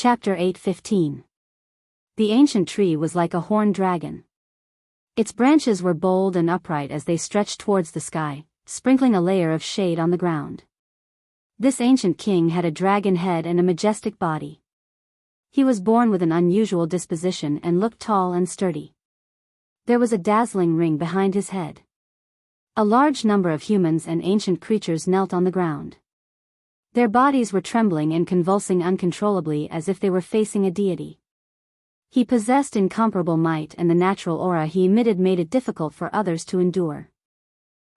Chapter 8:15. The ancient tree was like a horned dragon. Its branches were bold and upright as they stretched towards the sky, sprinkling a layer of shade on the ground. This ancient king had a dragon head and a majestic body. He was born with an unusual disposition and looked tall and sturdy. There was a dazzling ring behind his head. A large number of humans and ancient creatures knelt on the ground. Their bodies were trembling and convulsing uncontrollably as if they were facing a deity. He possessed incomparable might, and the natural aura he emitted made it difficult for others to endure.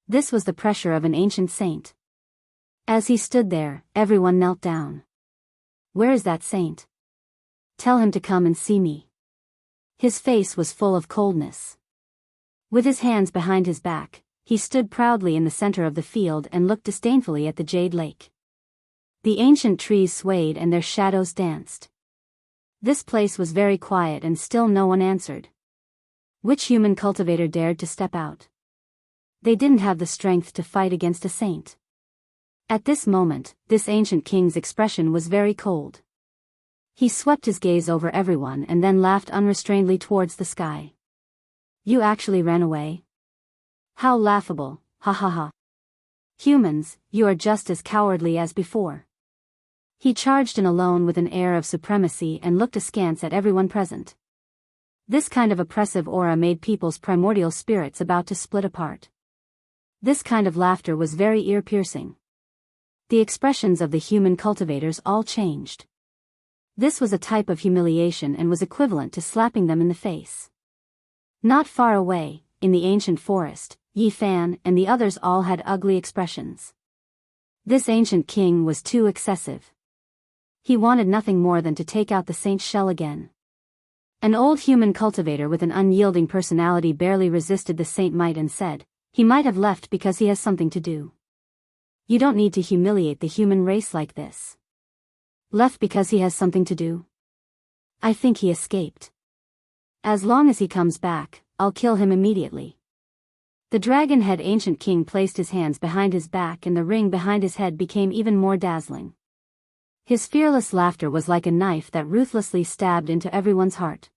This was the pressure of an ancient saint. As he stood there, everyone knelt down. "Where is that saint? Tell him to come and see me." His face was full of coldness. With his hands behind his back, he stood proudly in the center of the field and looked disdainfully at the jade lake. The ancient trees swayed and their shadows danced. This place was very quiet and still no one answered. Which human cultivator dared to step out? They didn't have the strength to fight against a saint. At this moment, this ancient king's expression was very cold. He swept his gaze over everyone and then laughed unrestrainedly towards the sky. "You actually ran away? How laughable, ha ha ha. Humans, you are just as cowardly as before." He charged in alone with an air of supremacy and looked askance at everyone present. This kind of oppressive aura made people's primordial spirits about to split apart. This kind of laughter was very ear-piercing. The expressions of the human cultivators all changed. This was a type of humiliation and was equivalent to slapping them in the face. Not far away, in the ancient forest, Yi Fan and the others all had ugly expressions. This ancient king was too excessive. He wanted nothing more than to take out the saint's shell again. An old human cultivator with an unyielding personality barely resisted the saint might and said, "He might have left because he has something to do. You don't need to humiliate the human race like this." "Left because he has something to do? I think he escaped. As long as he comes back, I'll kill him immediately." The dragon-head ancient king placed his hands behind his back and the ring behind his head became even more dazzling. His fearless laughter was like a knife that ruthlessly stabbed into everyone's heart.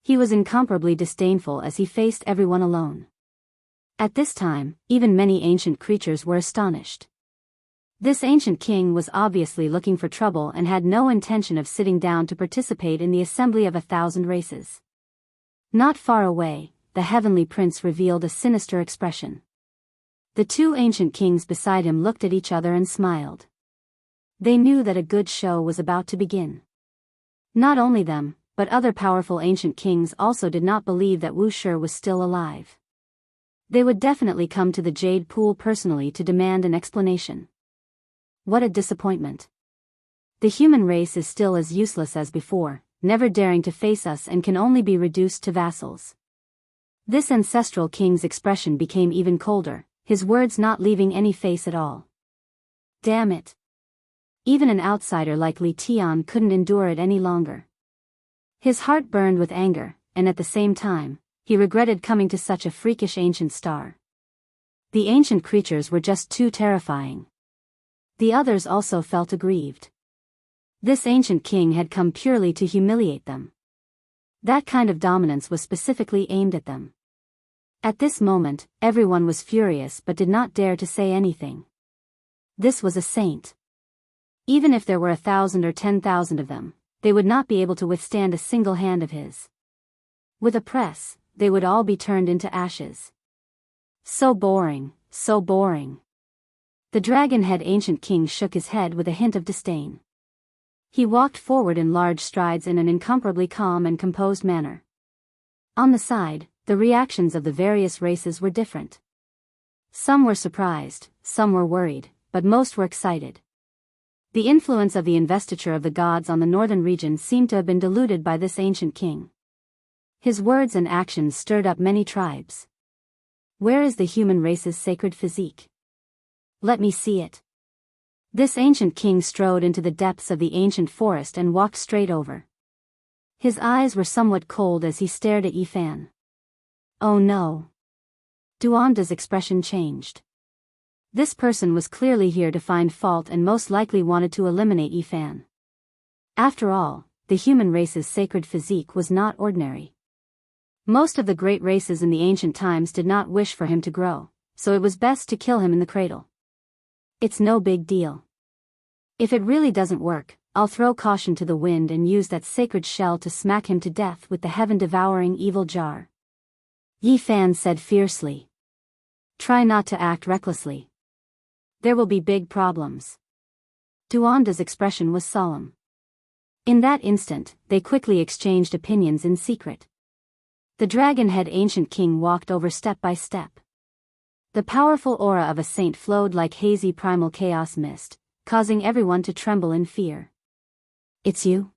He was incomparably disdainful as he faced everyone alone. At this time, even many ancient creatures were astonished. This ancient king was obviously looking for trouble and had no intention of sitting down to participate in the assembly of 1,000 races. Not far away, the heavenly prince revealed a sinister expression. The two ancient kings beside him looked at each other and smiled. They knew that a good show was about to begin. Not only them, but other powerful ancient kings also did not believe that Wu Shi was still alive. They would definitely come to the Jade Pool personally to demand an explanation. What a disappointment. The human race is still as useless as before, never daring to face us and can only be reduced to vassals. This ancestral king's expression became even colder, his words not leaving any face at all. Damn it. Even an outsider like Li Tian couldn't endure it any longer. His heart burned with anger, and at the same time, he regretted coming to such a freakish ancient star. The ancient creatures were just too terrifying. The others also felt aggrieved. This ancient king had come purely to humiliate them. That kind of dominance was specifically aimed at them. At this moment, everyone was furious but did not dare to say anything. This was a saint. Even if there were 1,000 or 10,000 of them, they would not be able to withstand a single hand of his. With a press, they would all be turned into ashes. So boring, so boring. The dragon-head ancient king shook his head with a hint of disdain. He walked forward in large strides in an incomparably calm and composed manner. On the side, the reactions of the various races were different. Some were surprised, some were worried, but most were excited. The influence of the investiture of the gods on the northern region seemed to have been diluted by this ancient king. His words and actions stirred up many tribes. Where is the human race's sacred physique? Let me see it. This ancient king strode into the depths of the ancient forest and walked straight over. His eyes were somewhat cold as he stared at Yi Fan. Oh no. Duanda's expression changed. This person was clearly here to find fault and most likely wanted to eliminate Yi Fan. After all, the human race's sacred physique was not ordinary. Most of the great races in the ancient times did not wish for him to grow, so it was best to kill him in the cradle. It's no big deal. If it really doesn't work, I'll throw caution to the wind and use that sacred shell to smack him to death with the heaven-devouring evil jar. Yi Fan said fiercely. Try not to act recklessly. There will be big problems. Duanda's expression was solemn. In that instant, they quickly exchanged opinions in secret. The dragon-head ancient king walked over step by step. The powerful aura of a saint flowed like hazy primal chaos mist, causing everyone to tremble in fear. It's you?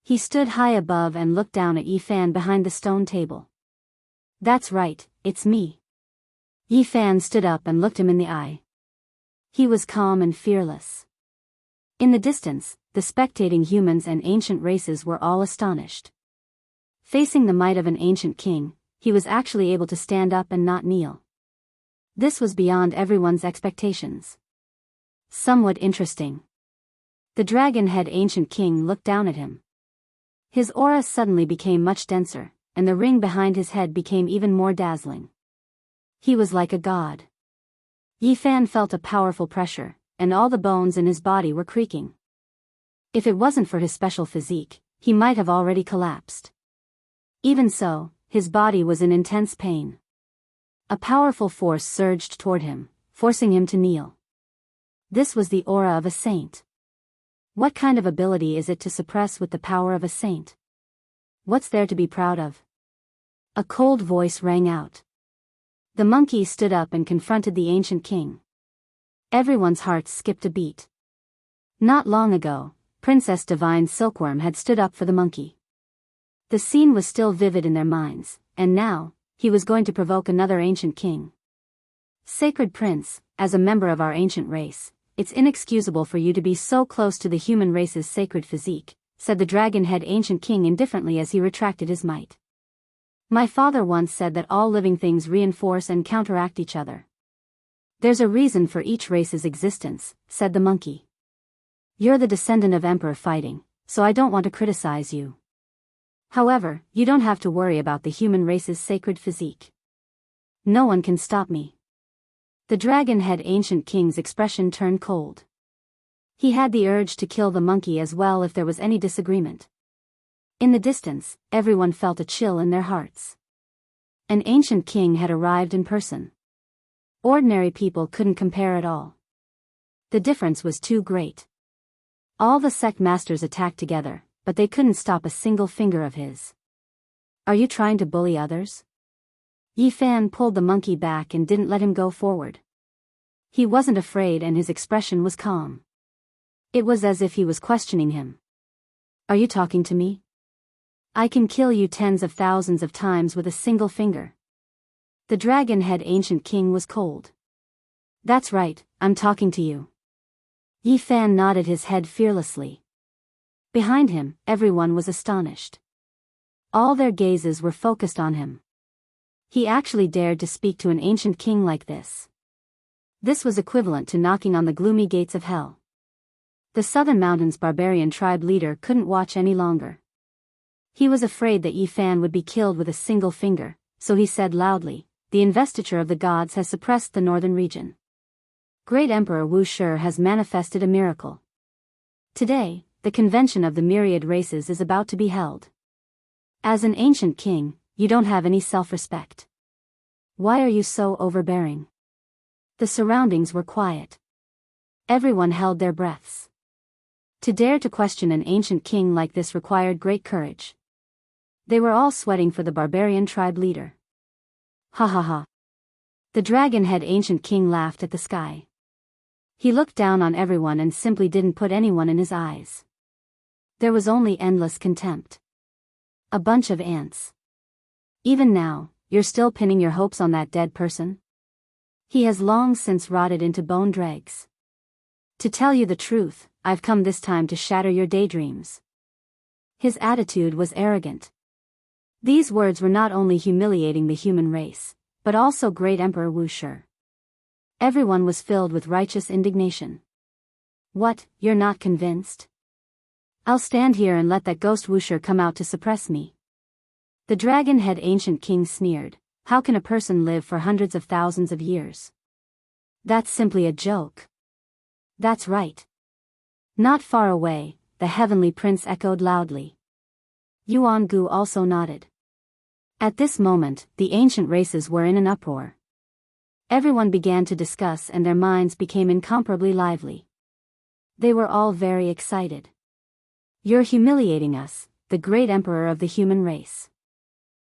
He stood high above and looked down at Yi Fan behind the stone table. That's right, it's me. Yi Fan stood up and looked him in the eye. He was calm and fearless. In the distance, the spectating humans and ancient races were all astonished. Facing the might of an ancient king, he was actually able to stand up and not kneel. This was beyond everyone's expectations. Somewhat interesting. The dragon-head ancient king looked down at him. His aura suddenly became much denser, and the ring behind his head became even more dazzling. He was like a god. Yi Fan felt a powerful pressure, and all the bones in his body were creaking. If it wasn't for his special physique, he might have already collapsed. Even so, his body was in intense pain. A powerful force surged toward him, forcing him to kneel. This was the aura of a saint. What kind of ability is it to suppress with the power of a saint? What's there to be proud of? A cold voice rang out. The monkey stood up and confronted the ancient king. Everyone's hearts skipped a beat. Not long ago, Princess Divine Silkworm had stood up for the monkey. The scene was still vivid in their minds, and now, he was going to provoke another ancient king. Sacred Prince, as a member of our ancient race, it's inexcusable for you to be so close to the human race's sacred physique, said the dragon-head ancient king indifferently as he retracted his might. My father once said that all living things reinforce and counteract each other. There's a reason for each race's existence, said the monkey. You're the descendant of Emperor Fighting, so I don't want to criticize you. However, you don't have to worry about the human race's sacred physique. No one can stop me. The dragon-head ancient king's expression turned cold. He had the urge to kill the monkey as well if there was any disagreement. In the distance, everyone felt a chill in their hearts. An ancient king had arrived in person. Ordinary people couldn't compare at all. The difference was too great. All the sect masters attacked together, but they couldn't stop a single finger of his. Are you trying to bully others? Yi Fan pulled the monkey back and didn't let him go forward. He wasn't afraid and his expression was calm. It was as if he was questioning him. Are you talking to me? I can kill you tens of thousands of times with a single finger. The dragon-head ancient king was cold. That's right, I'm talking to you. Yi Fan nodded his head fearlessly. Behind him, everyone was astonished. All their gazes were focused on him. He actually dared to speak to an ancient king like this. This was equivalent to knocking on the gloomy gates of hell. The Southern Mountains barbarian tribe leader couldn't watch any longer. He was afraid that Yi Fan would be killed with a single finger, so he said loudly, the investiture of the gods has suppressed the northern region. Great Emperor Wu Shi has manifested a miracle. Today, the convention of the myriad races is about to be held. As an ancient king, you don't have any self-respect. Why are you so overbearing? The surroundings were quiet. Everyone held their breaths. To dare to question an ancient king like this required great courage. They were all sweating for the barbarian tribe leader. Ha ha ha. The dragon-head ancient king laughed at the sky. He looked down on everyone and simply didn't put anyone in his eyes. There was only endless contempt. A bunch of ants. Even now, you're still pinning your hopes on that dead person? He has long since rotted into bone dregs. To tell you the truth, I've come this time to shatter your daydreams. His attitude was arrogant. These words were not only humiliating the human race, but also great Emperor Wu Shi. Everyone was filled with righteous indignation. What, you're not convinced? I'll stand here and let that ghost whoosher come out to suppress me. The dragon-head ancient king sneered. How can a person live for hundreds of thousands of years? That's simply a joke. That's right. Not far away, the heavenly prince echoed loudly. Yuan Gu also nodded. At this moment, the ancient races were in an uproar. Everyone began to discuss and their minds became incomparably lively. They were all very excited. You're humiliating us, the great emperor of the human race.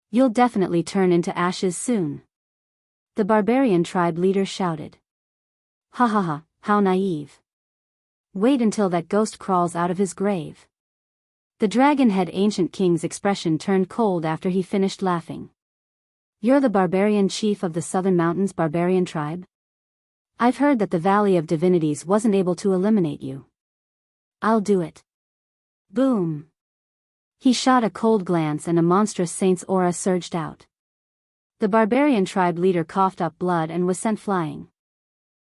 You'll definitely turn into ashes soon. The barbarian tribe leader shouted. Ha ha ha, how naive. Wait until that ghost crawls out of his grave. The dragon-head ancient king's expression turned cold after he finished laughing. You're the barbarian chief of the Southern Mountains barbarian tribe? I've heard that the Valley of Divinities wasn't able to eliminate you. I'll do it. Boom. He shot a cold glance and a monstrous saint's aura surged out. The barbarian tribe leader coughed up blood and was sent flying.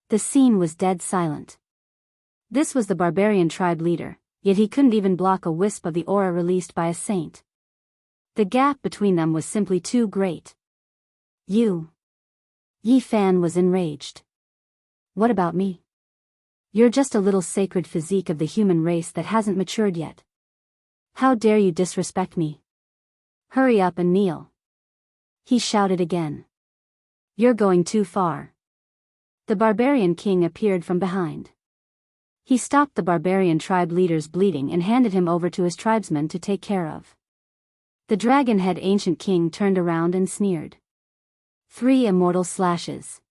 The scene was dead silent. This was the barbarian tribe leader, yet he couldn't even block a wisp of the aura released by a saint. The gap between them was simply too great. Yi Fan was enraged. What about me? You're just a little sacred physique of the human race that hasn't matured yet. How dare you disrespect me? Hurry up and kneel. He shouted again. You're going too far. The barbarian king appeared from behind. He stopped the barbarian tribe leader's bleeding and handed him over to his tribesmen to take care of. The dragon-head ancient king turned around and sneered. 3 immortal slashes.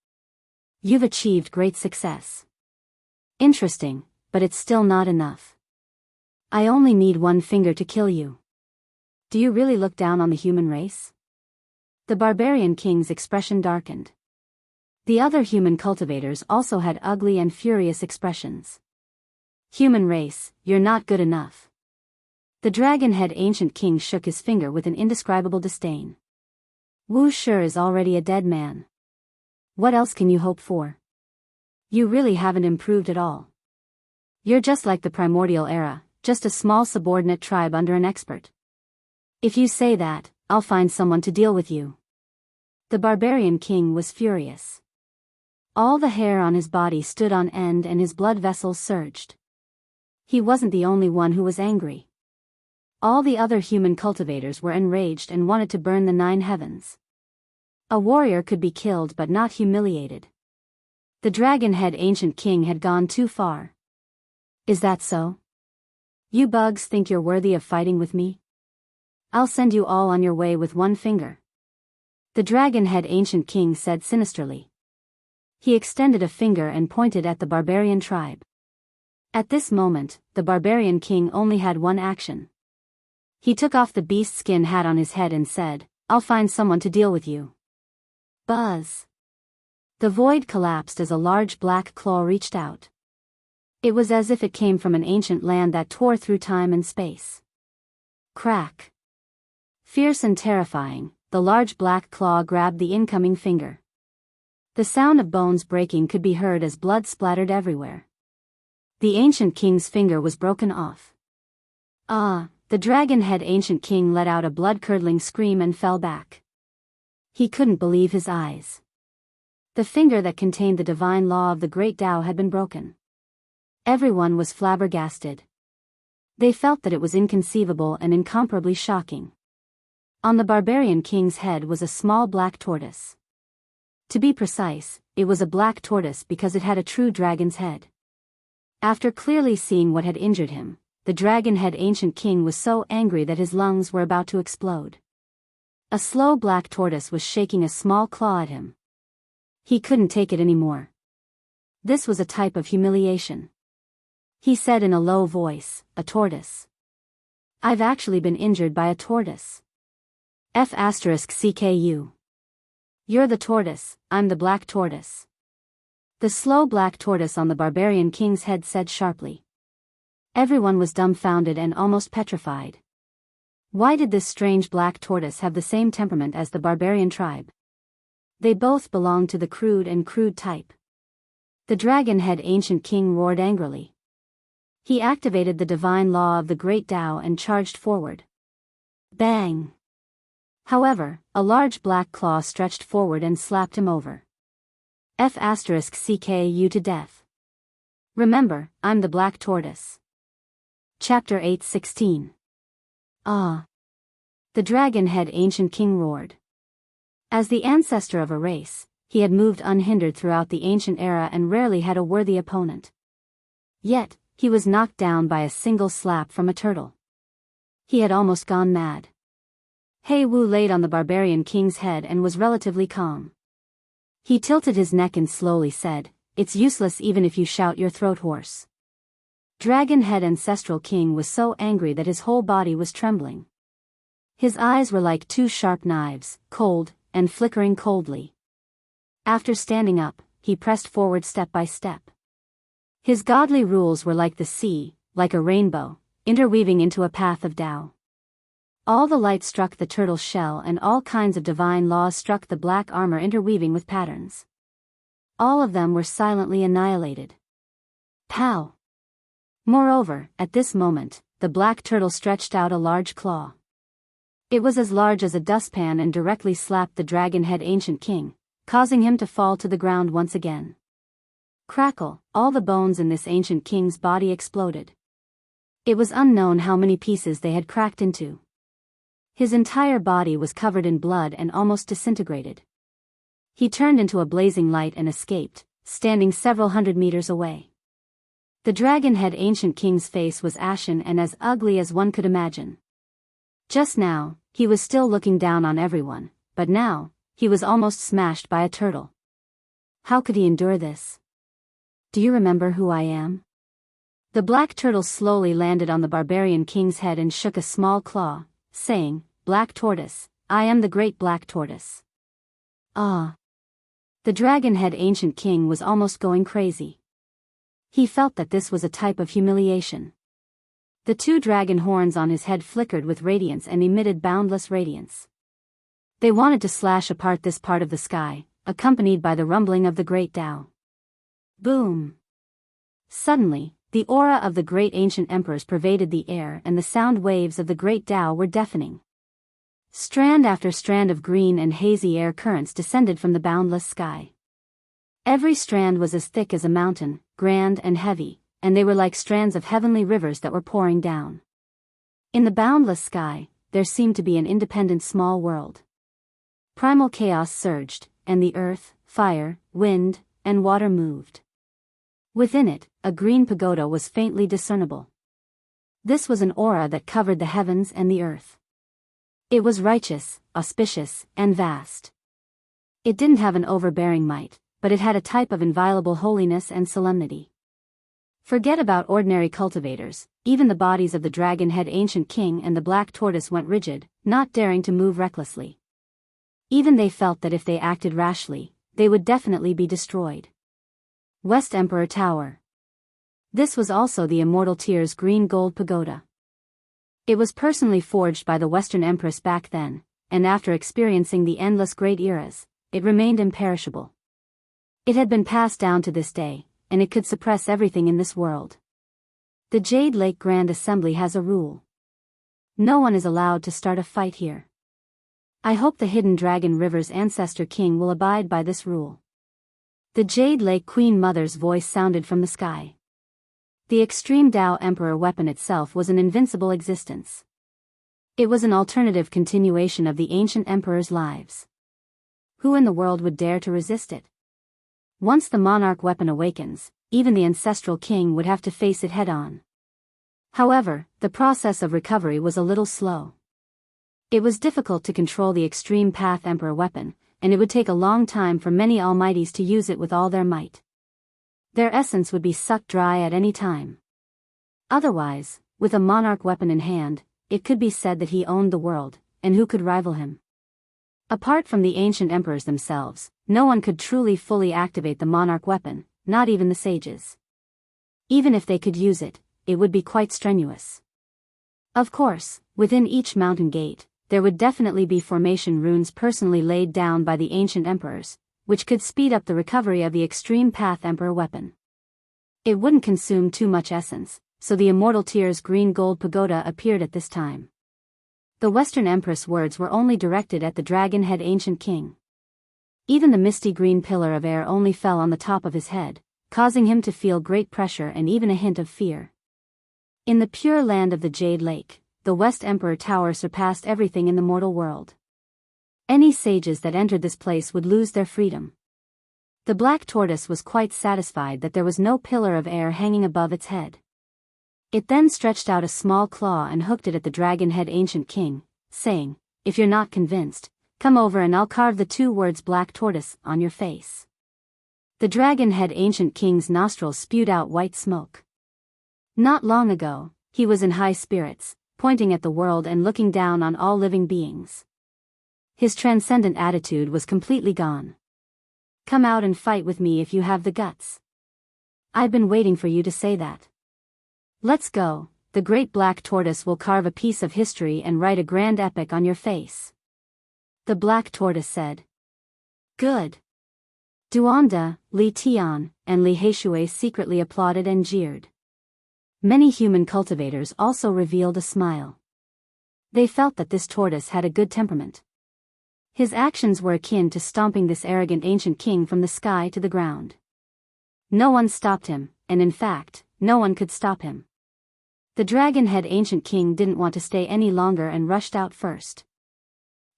You've achieved great success. Interesting, but it's still not enough. I only need 1 finger to kill you. Do you really look down on the human race? The barbarian king's expression darkened. The other human cultivators also had ugly and furious expressions. Human race, you're not good enough. The dragon-head ancient king shook his finger with an indescribable disdain. Wu Shi is already a dead man. What else can you hope for? You really haven't improved at all. You're just like the primordial era, just a small subordinate tribe under an expert. If you say that, I'll find someone to deal with you. The barbarian king was furious. All the hair on his body stood on end and his blood vessels surged. He wasn't the only one who was angry. All the other human cultivators were enraged and wanted to burn the 9 heavens. A warrior could be killed but not humiliated. The dragon-head ancient king had gone too far. Is that so? You bugs think you're worthy of fighting with me? I'll send you all on your way with 1 finger. The dragon-head ancient king said sinisterly. He extended a finger and pointed at the barbarian tribe. At this moment, the barbarian king only had 1 action. He took off the beast skin hat on his head and said, I'll find someone to deal with you. Buzz. The void collapsed as a large black claw reached out. It was as if it came from an ancient land that tore through time and space. Crack. Fierce and terrifying, the large black claw grabbed the incoming finger. The sound of bones breaking could be heard as blood splattered everywhere. The ancient king's finger was broken off. The dragon-head ancient king let out a blood-curdling scream and fell back. He couldn't believe his eyes. The finger that contained the divine law of the great Tao had been broken. Everyone was flabbergasted. They felt that it was inconceivable and incomparably shocking. On the barbarian king's head was a small black tortoise. To be precise, it was a black tortoise because it had a true dragon's head. After clearly seeing what had injured him, the dragon-head ancient king was so angry that his lungs were about to explode. A slow black tortoise was shaking a small claw at him. He couldn't take it anymore. This was a type of humiliation. He said in a low voice, a tortoise. I've actually been injured by a tortoise. F***CKU. You're the tortoise, I'm the black tortoise. The slow black tortoise on the barbarian king's head said sharply. Everyone was dumbfounded and almost petrified. Why did this strange black tortoise have the same temperament as the barbarian tribe? They both belonged to the crude and crude type. The dragon-head ancient king roared angrily. He activated the divine law of the great Tao and charged forward. Bang! However, a large black claw stretched forward and slapped him over. F***ck you to death. Remember, I'm the Black Tortoise. Chapter 8:16. Ah! The dragon-head ancient king roared. As the ancestor of a race, he had moved unhindered throughout the ancient era and rarely had a worthy opponent. Yet, he was knocked down by a single slap from a turtle. He had almost gone mad. He Wu laid on the barbarian king's head and was relatively calm. He tilted his neck and slowly said, "It's useless even if you shout your throat hoarse." Dragon-head ancestral king was so angry that his whole body was trembling. His eyes were like two sharp knives, cold, and flickering coldly. After standing up, he pressed forward step by step. His godly rules were like the sea, like a rainbow, interweaving into a path of Tao. All the light struck the turtle's shell and all kinds of divine laws struck the black armor interweaving with patterns. All of them were silently annihilated. Pow! Moreover, at this moment, the black turtle stretched out a large claw. It was as large as a dustpan and directly slapped the dragon-head ancient king, causing him to fall to the ground once again. Crackle, all the bones in this ancient king's body exploded. It was unknown how many pieces they had cracked into. His entire body was covered in blood and almost disintegrated. He turned into a blazing light and escaped, standing several hundred meters away. The dragon-head ancient king's face was ashen and as ugly as one could imagine. Just now, he was still looking down on everyone, but now, he was almost smashed by a turtle. How could he endure this? Do you remember who I am? The black turtle slowly landed on the barbarian king's head and shook a small claw, saying, "Black Tortoise, I am the great Black Tortoise." Ah! The dragon-head ancient king was almost going crazy. He felt that this was a type of humiliation. The two dragon horns on his head flickered with radiance and emitted boundless radiance. They wanted to slash apart this part of the sky, accompanied by the rumbling of the great Tao. Boom! Suddenly, the aura of the great ancient emperors pervaded the air and the sound waves of the great Tao were deafening. Strand after strand of green and hazy air currents descended from the boundless sky. Every strand was as thick as a mountain, grand and heavy, and they were like strands of heavenly rivers that were pouring down. In the boundless sky, there seemed to be an independent small world. Primal chaos surged, and the earth, fire, wind, and water moved. Within it, a green pagoda was faintly discernible. This was an aura that covered the heavens and the earth. It was righteous, auspicious, and vast. It didn't have an overbearing might, but it had a type of inviolable holiness and solemnity. Forget about ordinary cultivators, even the bodies of the dragon-head ancient king and the black tortoise went rigid, not daring to move recklessly. Even they felt that if they acted rashly, they would definitely be destroyed. West Emperor Tower. This was also the immortal Tyr's green gold pagoda. It was personally forged by the Western Empress back then, and after experiencing the endless great eras, it remained imperishable. It had been passed down to this day, and it could suppress everything in this world. The Jade Lake Grand Assembly has a rule. No one is allowed to start a fight here. I hope the Hidden Dragon River's ancestor king will abide by this rule. The Jade Lake Queen Mother's voice sounded from the sky. The Extreme Tao Emperor weapon itself was an invincible existence. It was an alternative continuation of the ancient emperor's lives. Who in the world would dare to resist it? Once the monarch weapon awakens, even the ancestral king would have to face it head-on. However, the process of recovery was a little slow. It was difficult to control the Extreme Path Emperor weapon, and it would take a long time for many almighties to use it with all their might. Their essence would be sucked dry at any time. Otherwise, with a monarch weapon in hand, it could be said that he owned the world, and who could rival him? Apart from the ancient emperors themselves, no one could truly fully activate the monarch weapon, not even the sages. Even if they could use it, it would be quite strenuous. Of course, within each mountain gate, there would definitely be formation runes personally laid down by the ancient emperors, which could speed up the recovery of the Extreme Path Emperor weapon. It wouldn't consume too much essence, so the immortal tier's green gold pagoda appeared at this time. The Western Empress' words were only directed at the dragon-head ancient king. Even the misty green pillar of air only fell on the top of his head, causing him to feel great pressure and even a hint of fear. In the pure land of the Jade Lake, the West Emperor Tower surpassed everything in the mortal world. Any sages that entered this place would lose their freedom. The black tortoise was quite satisfied that there was no pillar of air hanging above its head. It then stretched out a small claw and hooked it at the dragon-head ancient king, saying, "If you're not convinced, come over and I'll carve the 2 words black tortoise on your face." The dragon-head ancient king's nostrils spewed out white smoke. Not long ago, he was in high spirits, pointing at the world and looking down on all living beings. His transcendent attitude was completely gone. "Come out and fight with me if you have the guts. I've been waiting for you to say that. Let's go, the great black tortoise will carve a piece of history and write a grand epic on your face." The black tortoise said. "Good." Duanda, Li Tian, and Li Heishui secretly applauded and jeered. Many human cultivators also revealed a smile. They felt that this tortoise had a good temperament. His actions were akin to stomping this arrogant ancient king from the sky to the ground. No one stopped him, and in fact, no one could stop him. The dragon-head ancient king didn't want to stay any longer and rushed out first.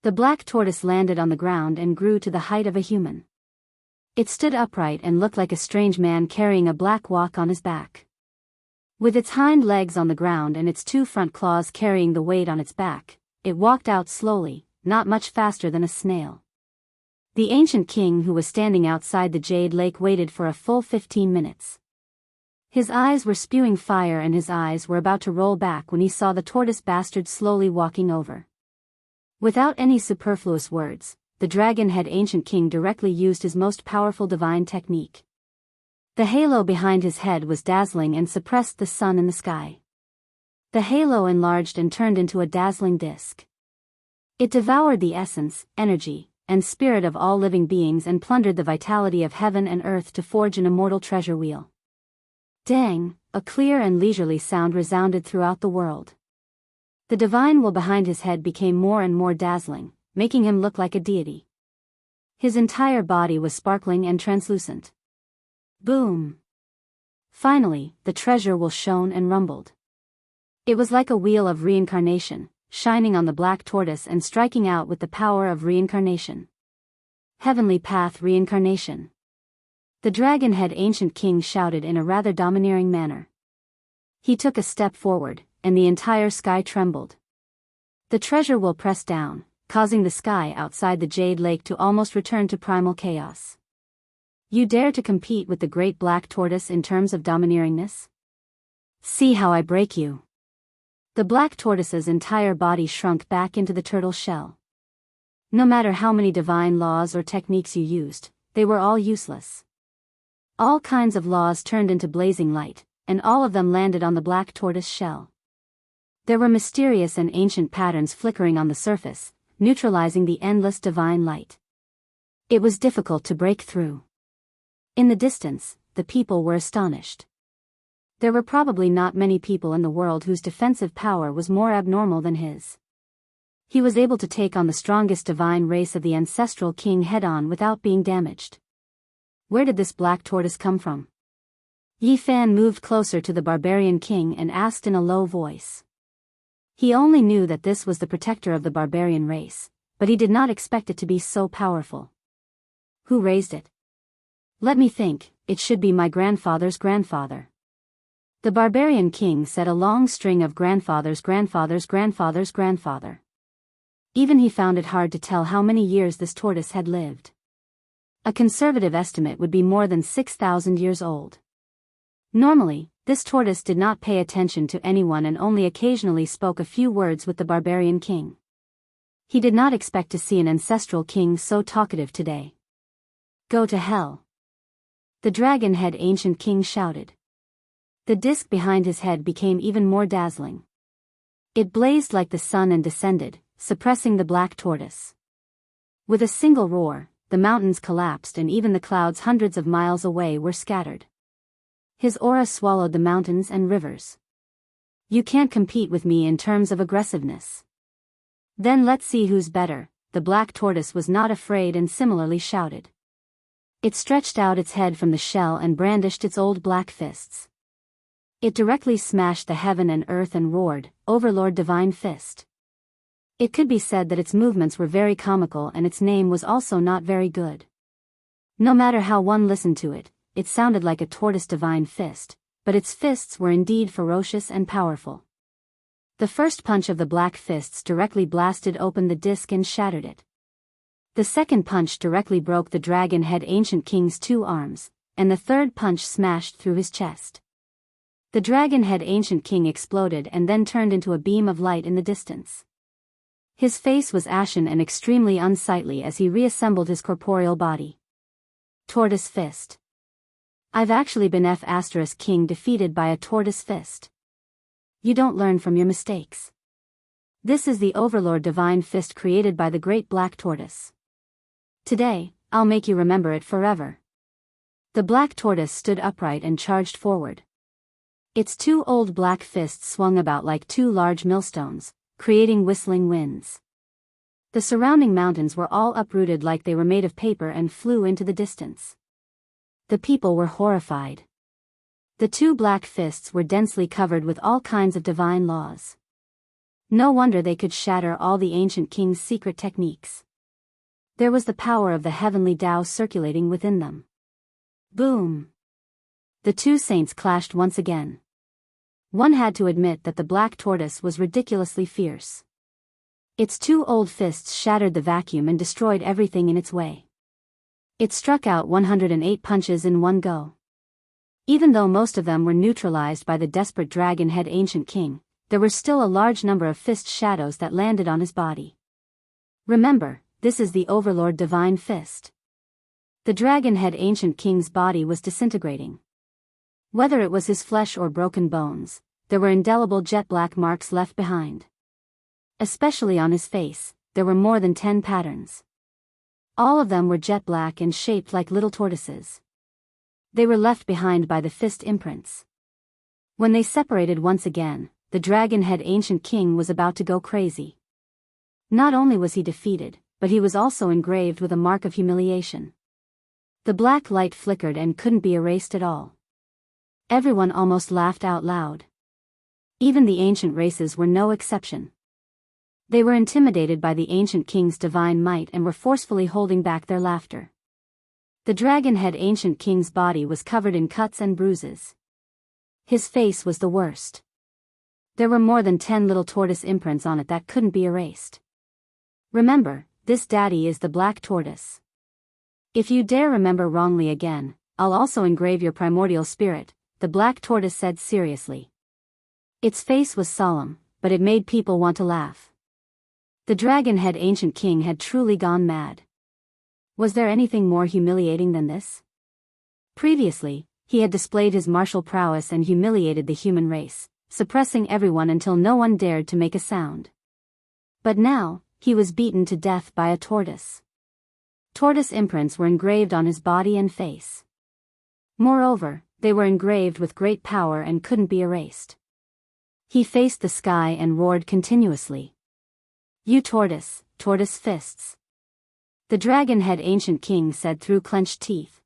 The black tortoise landed on the ground and grew to the height of a human. It stood upright and looked like a strange man carrying a black walk on his back. With its hind legs on the ground and its 2 front claws carrying the weight on its back, it walked out slowly, not much faster than a snail. The ancient king who was standing outside the Jade Lake waited for a full 15 minutes. His eyes were spewing fire and his eyes were about to roll back when he saw the tortoise bastard slowly walking over. Without any superfluous words, the dragon-head ancient king directly used his most powerful divine technique. The halo behind his head was dazzling and suppressed the sun in the sky. The halo enlarged and turned into a dazzling disk. It devoured the essence, energy, and spirit of all living beings and plundered the vitality of heaven and earth to forge an immortal treasure wheel. Dang, a clear and leisurely sound resounded throughout the world. The divine will behind his head became more and more dazzling, making him look like a deity. His entire body was sparkling and translucent. Boom! Finally, the treasure wheel shone and rumbled. It was like a wheel of reincarnation, shining on the black tortoise and striking out with the power of reincarnation. Heavenly path reincarnation. The dragon-head ancient king shouted in a rather domineering manner. He took a step forward, and the entire sky trembled. The treasure wheel pressed down, causing the sky outside the Jade Lake to almost return to primal chaos. You dare to compete with the great black tortoise in terms of domineeringness? See how I break you. The black tortoise's entire body shrunk back into the turtle shell. No matter how many divine laws or techniques you used, they were all useless. All kinds of laws turned into blazing light, and all of them landed on the black tortoise shell. There were mysterious and ancient patterns flickering on the surface, neutralizing the endless divine light. It was difficult to break through. In the distance, the people were astonished. There were probably not many people in the world whose defensive power was more abnormal than his. He was able to take on the strongest divine race of the ancestral king head-on without being damaged. Where did this black tortoise come from? Yi Fan moved closer to the barbarian king and asked in a low voice. He only knew that this was the protector of the barbarian race, but he did not expect it to be so powerful. Who raised it? Let me think, it should be my grandfather's grandfather. The barbarian king said a long string of grandfather's grandfather's grandfather's grandfather. Even he found it hard to tell how many years this tortoise had lived. A conservative estimate would be more than 6,000 years old. Normally, this tortoise did not pay attention to anyone and only occasionally spoke a few words with the barbarian king. He did not expect to see an ancestral king so talkative today. Go to hell. The dragon-head ancient king shouted. The disk behind his head became even more dazzling. It blazed like the sun and descended, suppressing the black tortoise. With a single roar, the mountains collapsed and even the clouds hundreds of miles away were scattered. His aura swallowed the mountains and rivers. You can't compete with me in terms of aggressiveness. Then let's see who's better. The black tortoise was not afraid and similarly shouted. It stretched out its head from the shell and brandished its old black fists. It directly smashed the heaven and earth and roared, "Overlord Divine Fist." It could be said that its movements were very comical and its name was also not very good. No matter how one listened to it, it sounded like a tortoise divine fist, but its fists were indeed ferocious and powerful. The first punch of the black fists directly blasted open the disc and shattered it. The second punch directly broke the dragon head ancient king's 2 arms, and the third punch smashed through his chest. The dragon head ancient king exploded and then turned into a beam of light in the distance. His face was ashen and extremely unsightly as he reassembled his corporeal body. Tortoise fist. I've actually been F***king defeated by a tortoise fist. You don't learn from your mistakes. This is the Overlord Divine Fist created by the Great Black Tortoise. Today, I'll make you remember it forever. The black tortoise stood upright and charged forward. Its 2 old black fists swung about like 2 large millstones, creating whistling winds. The surrounding mountains were all uprooted like they were made of paper and flew into the distance. The people were horrified. The 2 black fists were densely covered with all kinds of divine laws. No wonder they could shatter all the ancient king's secret techniques. There was the power of the heavenly Tao circulating within them. Boom! The 2 saints clashed once again. One had to admit that the black tortoise was ridiculously fierce. Its 2 old fists shattered the vacuum and destroyed everything in its way. It struck out 108 punches in one go. Even though most of them were neutralized by the desperate dragon head ancient king, there were still a large number of fist shadows that landed on his body. Remember, this is the Overlord Divine Fist. The dragon head ancient king's body was disintegrating. Whether it was his flesh or broken bones, there were indelible jet black marks left behind. Especially on his face, there were more than 10 patterns. All of them were jet black and shaped like little tortoises. They were left behind by the fist imprints. When they separated once again, the dragon head ancient king was about to go crazy. Not only was he defeated, but he was also engraved with a mark of humiliation. The black light flickered and couldn't be erased at all. Everyone almost laughed out loud. Even the ancient races were no exception. They were intimidated by the ancient king's divine might and were forcefully holding back their laughter. The dragon head ancient king's body was covered in cuts and bruises. His face was the worst. There were more than 10 little tortoise imprints on it that couldn't be erased. Remember, this daddy is the black tortoise. If you dare remember wrongly again, I'll also engrave your primordial spirit, the black tortoise said seriously. Its face was solemn, but it made people want to laugh. The dragon head ancient king had truly gone mad. Was there anything more humiliating than this? Previously, he had displayed his martial prowess and humiliated the human race, suppressing everyone until no one dared to make a sound. But now, he was beaten to death by a tortoise. Tortoise imprints were engraved on his body and face. Moreover, they were engraved with great power and couldn't be erased. He faced the sky and roared continuously. "You tortoise, tortoise fists." The dragon head ancient king said through clenched teeth.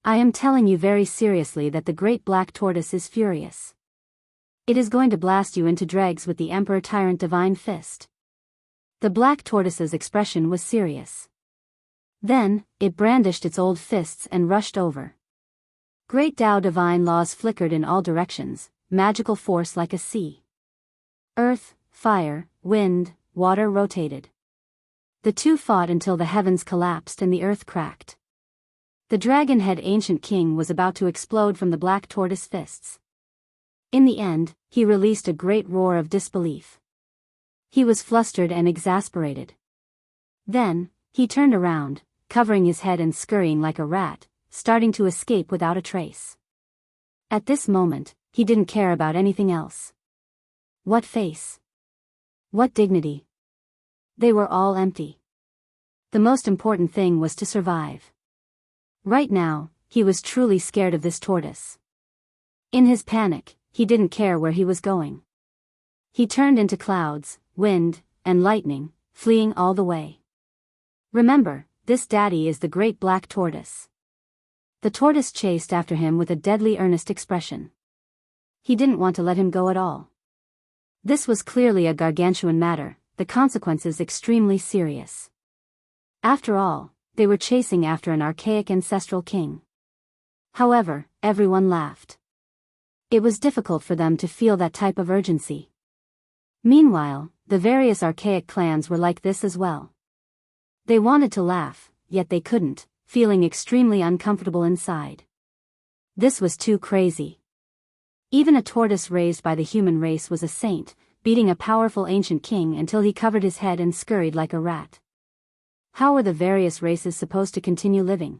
"I am telling you very seriously that the great black tortoise is furious. It is going to blast you into dregs with the emperor tyrant divine fist." The black tortoise's expression was serious. Then, it brandished its old fists and rushed over. Great Tao divine laws flickered in all directions, magical force like a sea. Earth, fire, wind, water rotated. The 2 fought until the heavens collapsed and the earth cracked. The dragon head ancient king was about to explode from the black tortoise fists. In the end, he released a great roar of disbelief. He was flustered and exasperated. Then, he turned around, covering his head and scurrying like a rat, starting to escape without a trace. At this moment, he didn't care about anything else. What face? What dignity? They were all empty. The most important thing was to survive. Right now, he was truly scared of this tortoise. In his panic, he didn't care where he was going. He turned into clouds, wind, and lightning, fleeing all the way. Remember, this daddy is the great black tortoise. The tortoise chased after him with a deadly earnest expression. He didn't want to let him go at all. This was clearly a gargantuan matter, the consequences extremely serious. After all, they were chasing after an archaic ancestral king. However, everyone laughed. It was difficult for them to feel that type of urgency. Meanwhile, the various archaic clans were like this as well. They wanted to laugh, yet they couldn't, feeling extremely uncomfortable inside. This was too crazy. Even a tortoise raised by the human race was a saint, beating a powerful ancient king until he covered his head and scurried like a rat. How were the various races supposed to continue living?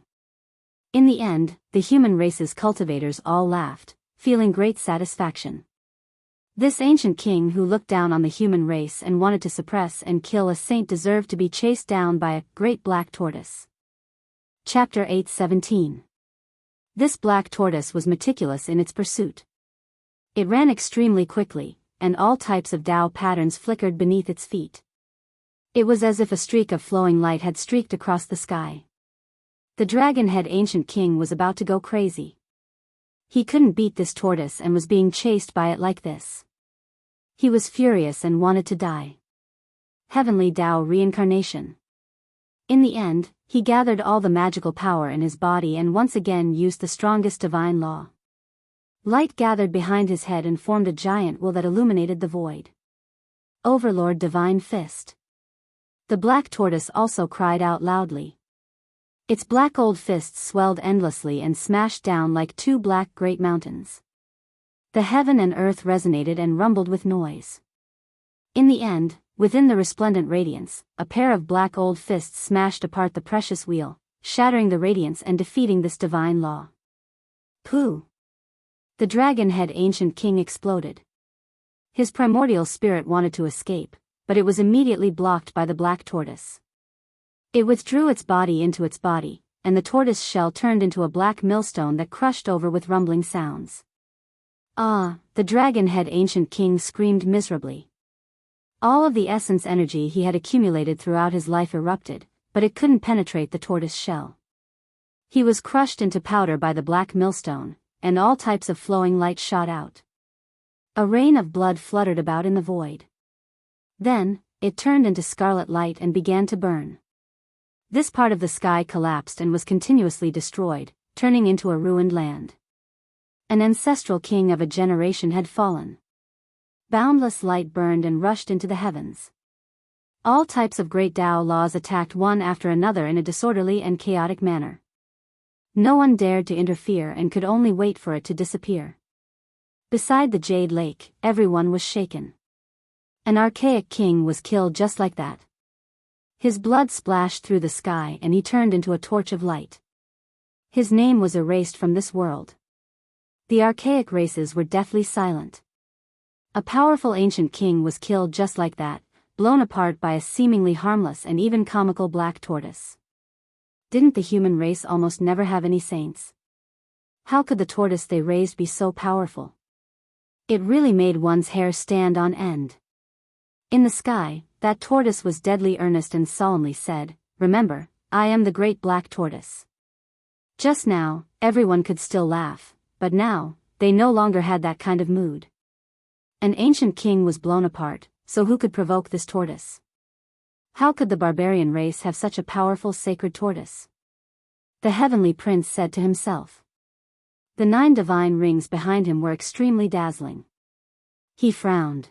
In the end, the human race's cultivators all laughed, feeling great satisfaction. This ancient king who looked down on the human race and wanted to suppress and kill a saint deserved to be chased down by a great black tortoise. Chapter 8:17. This black tortoise was meticulous in its pursuit. It ran extremely quickly, and all types of Tao patterns flickered beneath its feet. It was as if a streak of flowing light had streaked across the sky. The dragon-head ancient king was about to go crazy. He couldn't beat this tortoise and was being chased by it like this. He was furious and wanted to die. Heavenly Tao reincarnation. In the end, he gathered all the magical power in his body and once again used the strongest divine law. Light gathered behind his head and formed a giant will that illuminated the void. Overlord Divine Fist. The black tortoise also cried out loudly. Its black old fists swelled endlessly and smashed down like two black great mountains. The heaven and earth resonated and rumbled with noise. In the end, within the resplendent radiance, a pair of black old fists smashed apart the precious wheel, shattering the radiance and defeating this divine law. Pooh! The dragon-head ancient king exploded. His primordial spirit wanted to escape, but it was immediately blocked by the black tortoise. It withdrew its body into its body, and the tortoise shell turned into a black millstone that crushed over with rumbling sounds. Ah! The dragon-head ancient king screamed miserably. All of the essence energy he had accumulated throughout his life erupted, but it couldn't penetrate the tortoise shell. He was crushed into powder by the black millstone, and all types of flowing light shot out. A rain of blood fluttered about in the void. Then, it turned into scarlet light and began to burn. This part of the sky collapsed and was continuously destroyed, turning into a ruined land. An ancestral king of a generation had fallen. Boundless light burned and rushed into the heavens. All types of great Tao laws attacked one after another in a disorderly and chaotic manner. No one dared to interfere and could only wait for it to disappear. Beside the Jade Lake, everyone was shaken. An archaic king was killed just like that. His blood splashed through the sky and he turned into a torch of light. His name was erased from this world. The archaic races were deathly silent. A powerful ancient king was killed just like that, blown apart by a seemingly harmless and even comical black tortoise. Didn't the human race almost never have any saints? How could the tortoise they raised be so powerful? It really made one's hair stand on end. In the sky, that tortoise was deadly earnest and solemnly said, "Remember, I am the great black tortoise." Just now, everyone could still laugh, but now, they no longer had that kind of mood. An ancient king was blown apart, so who could provoke this tortoise? How could the barbarian race have such a powerful sacred tortoise? The heavenly prince said to himself. The 9 divine rings behind him were extremely dazzling. He frowned.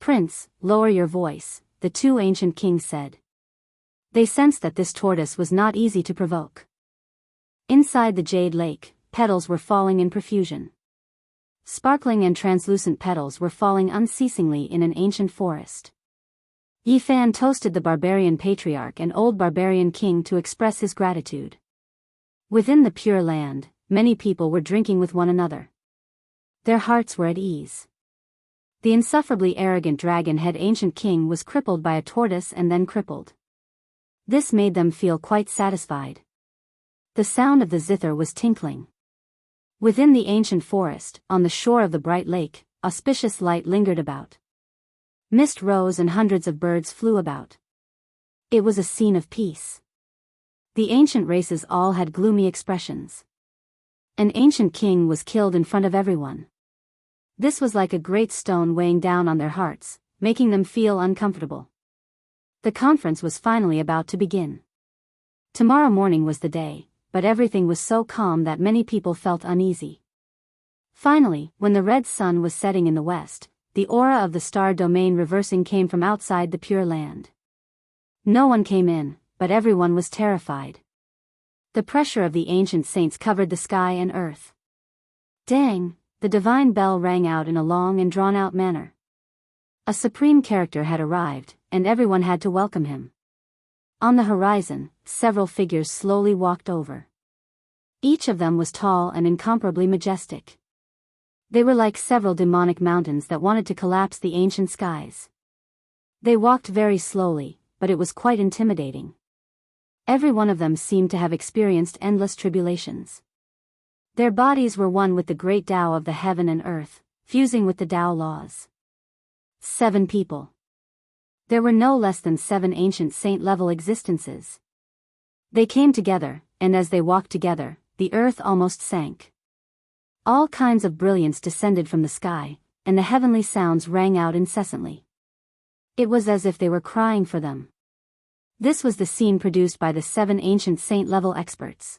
"Prince, lower your voice," the 2 ancient kings said. They sensed that this tortoise was not easy to provoke. Inside the Jade Lake, petals were falling in profusion. Sparkling and translucent petals were falling unceasingly in an ancient forest. Yifan toasted the barbarian patriarch and old barbarian king to express his gratitude. Within the Pure Land, many people were drinking with one another. Their hearts were at ease. The insufferably arrogant dragon-head ancient king was crippled by a tortoise and then crippled. This made them feel quite satisfied. The sound of the zither was tinkling. Within the ancient forest, on the shore of the bright lake, auspicious light lingered about. Mist rose and hundreds of birds flew about. It was a scene of peace. The ancient races all had gloomy expressions. An ancient king was killed in front of everyone. This was like a great stone weighing down on their hearts, making them feel uncomfortable. The conference was finally about to begin. Tomorrow morning was the day, but everything was so calm that many people felt uneasy. Finally, when the red sun was setting in the west, the aura of the star domain reversing came from outside the Pure Land. No one came in, but everyone was terrified. The pressure of the ancient saints covered the sky and earth. Dang! The divine bell rang out in a long and drawn-out manner. A supreme character had arrived, and everyone had to welcome him. On the horizon, several figures slowly walked over. Each of them was tall and incomparably majestic. They were like several demonic mountains that wanted to collapse the ancient skies. They walked very slowly, but it was quite intimidating. Every one of them seemed to have experienced endless tribulations. Their bodies were one with the great Tao of the heaven and earth, fusing with the Tao laws. 7 people. There were no less than 7 ancient saint-level existences. They came together, and as they walked together, the earth almost sank. All kinds of brilliance descended from the sky, and the heavenly sounds rang out incessantly. It was as if they were crying for them. This was the scene produced by the 7 ancient saint-level experts.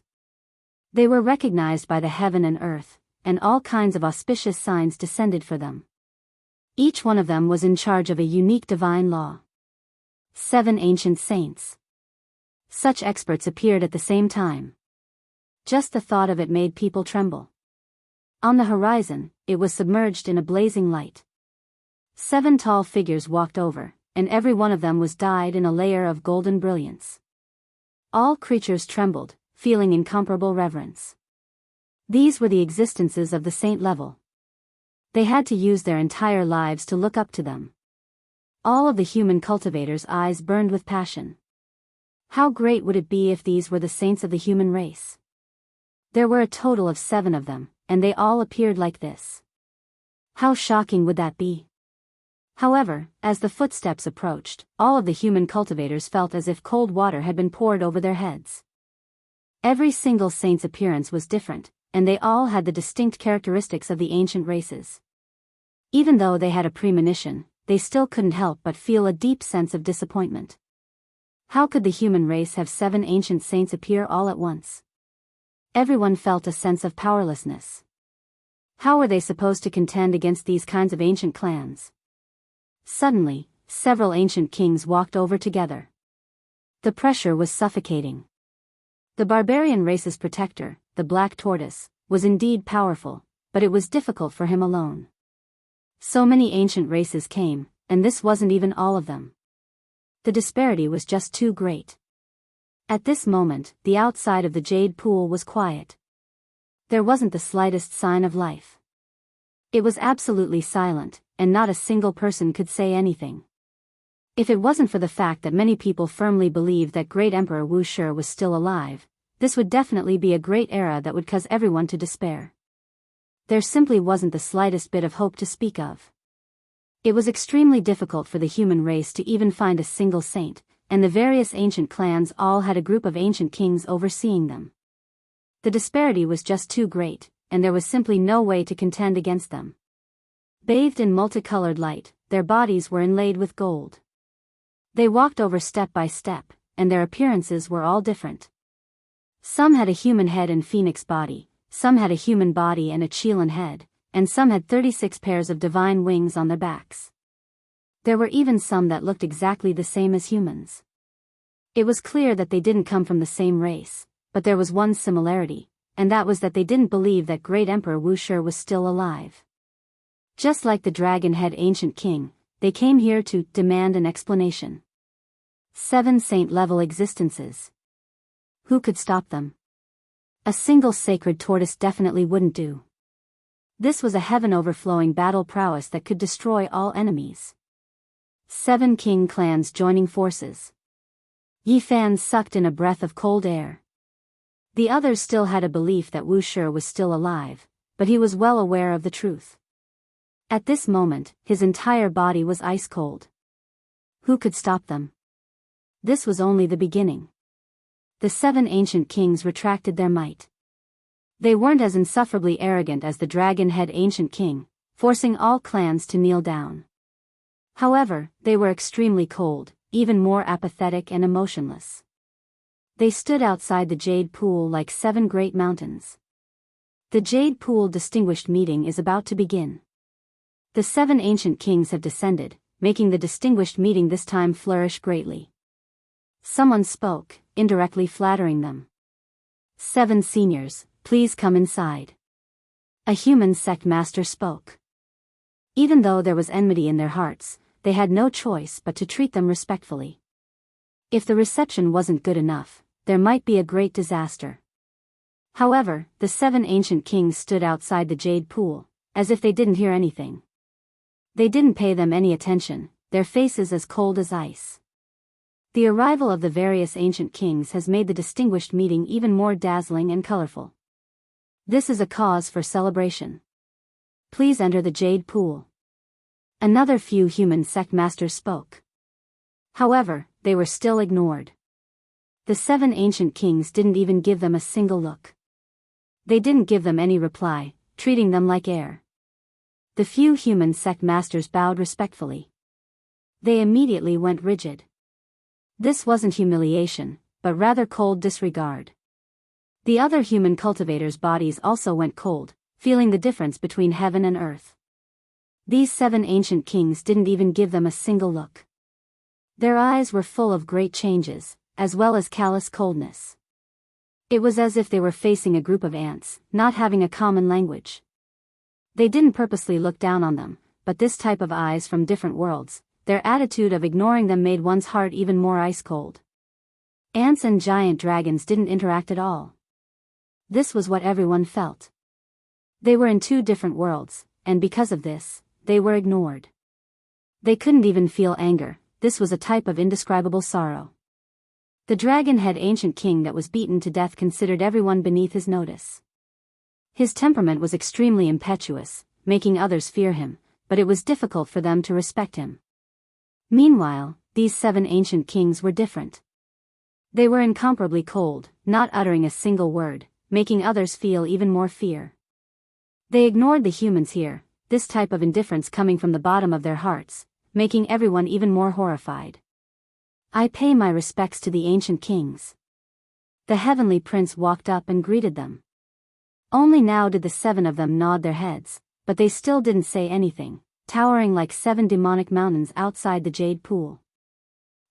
They were recognized by the heaven and earth, and all kinds of auspicious signs descended for them. Each one of them was in charge of a unique divine law. 7 ancient saints. Such experts appeared at the same time. Just the thought of it made people tremble. On the horizon, it was submerged in a blazing light. 7 tall figures walked over, and every one of them was dyed in a layer of golden brilliance. All creatures trembled, feeling incomparable reverence. These were the existences of the saint level. They had to use their entire lives to look up to them. All of the human cultivators' eyes burned with passion. How great would it be if these were the saints of the human race? There were a total of 7 of them, and they all appeared like this. How shocking would that be? However, as the footsteps approached, all of the human cultivators felt as if cold water had been poured over their heads. Every single saint's appearance was different, and they all had the distinct characteristics of the ancient races. Even though they had a premonition, they still couldn't help but feel a deep sense of disappointment. How could the human race have 7 ancient saints appear all at once? Everyone felt a sense of powerlessness. How were they supposed to contend against these kinds of ancient clans? Suddenly, several ancient kings walked over together. The pressure was suffocating. The barbarian race's protector, the Black Tortoise, was indeed powerful, but it was difficult for him alone. So many ancient races came, and this wasn't even all of them. The disparity was just too great. At this moment, the outside of the jade pool was quiet. There wasn't the slightest sign of life. It was absolutely silent, and not a single person could say anything. If it wasn't for the fact that many people firmly believed that Great Emperor Wu Shi was still alive, this would definitely be a great era that would cause everyone to despair. There simply wasn't the slightest bit of hope to speak of. It was extremely difficult for the human race to even find a single saint, and the various ancient clans all had a group of ancient kings overseeing them. The disparity was just too great, and there was simply no way to contend against them. Bathed in multicolored light, their bodies were inlaid with gold. They walked over step by step, and their appearances were all different. Some had a human head and phoenix body, some had a human body and a Chilan head, and some had 36 pairs of divine wings on their backs. There were even some that looked exactly the same as humans. It was clear that they didn't come from the same race, but there was one similarity, and that was that they didn't believe that Great Emperor Wu Shi was still alive. Just like the dragon-head ancient king, they came here to demand an explanation. 7 saint-level existences. Who could stop them? A single sacred tortoise definitely wouldn't do. This was a heaven-overflowing battle prowess that could destroy all enemies. 7 king clans joining forces. Yi Fan sucked in a breath of cold air. The others still had a belief that Wu Shi was still alive, but he was well aware of the truth. At this moment, his entire body was ice cold. Who could stop them? This was only the beginning. The 7 ancient kings retracted their might. They weren't as insufferably arrogant as the dragon-head ancient king, forcing all clans to kneel down. However, they were extremely cold, even more apathetic and emotionless. They stood outside the Jade Pool like 7 great mountains. The Jade Pool distinguished meeting is about to begin. The 7 ancient kings have descended, making the distinguished meeting this time flourish greatly. Someone spoke, indirectly flattering them. 7 seniors, please come inside. A human sect master spoke. Even though there was enmity in their hearts, they had no choice but to treat them respectfully. If the reception wasn't good enough, there might be a great disaster. However, the 7 ancient kings stood outside the Jade Pool, as if they didn't hear anything. They didn't pay them any attention, their faces as cold as ice. The arrival of the various ancient kings has made the distinguished meeting even more dazzling and colorful. This is a cause for celebration. Please enter the Jade Pool. Another few human sect masters spoke. However, they were still ignored. The 7 ancient kings didn't even give them a single look. They didn't give them any reply, treating them like air. The few human sect masters bowed respectfully. They immediately went rigid. This wasn't humiliation, but rather cold disregard. The other human cultivators' bodies also went cold, feeling the difference between heaven and earth. These 7 ancient kings didn't even give them a single look. Their eyes were full of great changes, as well as callous coldness. It was as if they were facing a group of ants, not having a common language. They didn't purposely look down on them, but this type of eyes from different worlds, their attitude of ignoring them made one's heart even more ice cold. Ants and giant dragons didn't interact at all. This was what everyone felt. They were in 2 different worlds, and because of this, they were ignored. They couldn't even feel anger, this was a type of indescribable sorrow. The dragon-head ancient king that was beaten to death considered everyone beneath his notice. His temperament was extremely impetuous, making others fear him, but it was difficult for them to respect him. Meanwhile, these 7 ancient kings were different. They were incomparably cold, not uttering a single word, making others feel even more fear. They ignored the humans here, this type of indifference coming from the bottom of their hearts, making everyone even more horrified. I pay my respects to the ancient kings. The heavenly prince walked up and greeted them. Only now did the 7 of them nod their heads, but they still didn't say anything, towering like 7 demonic mountains outside the Jade Pool.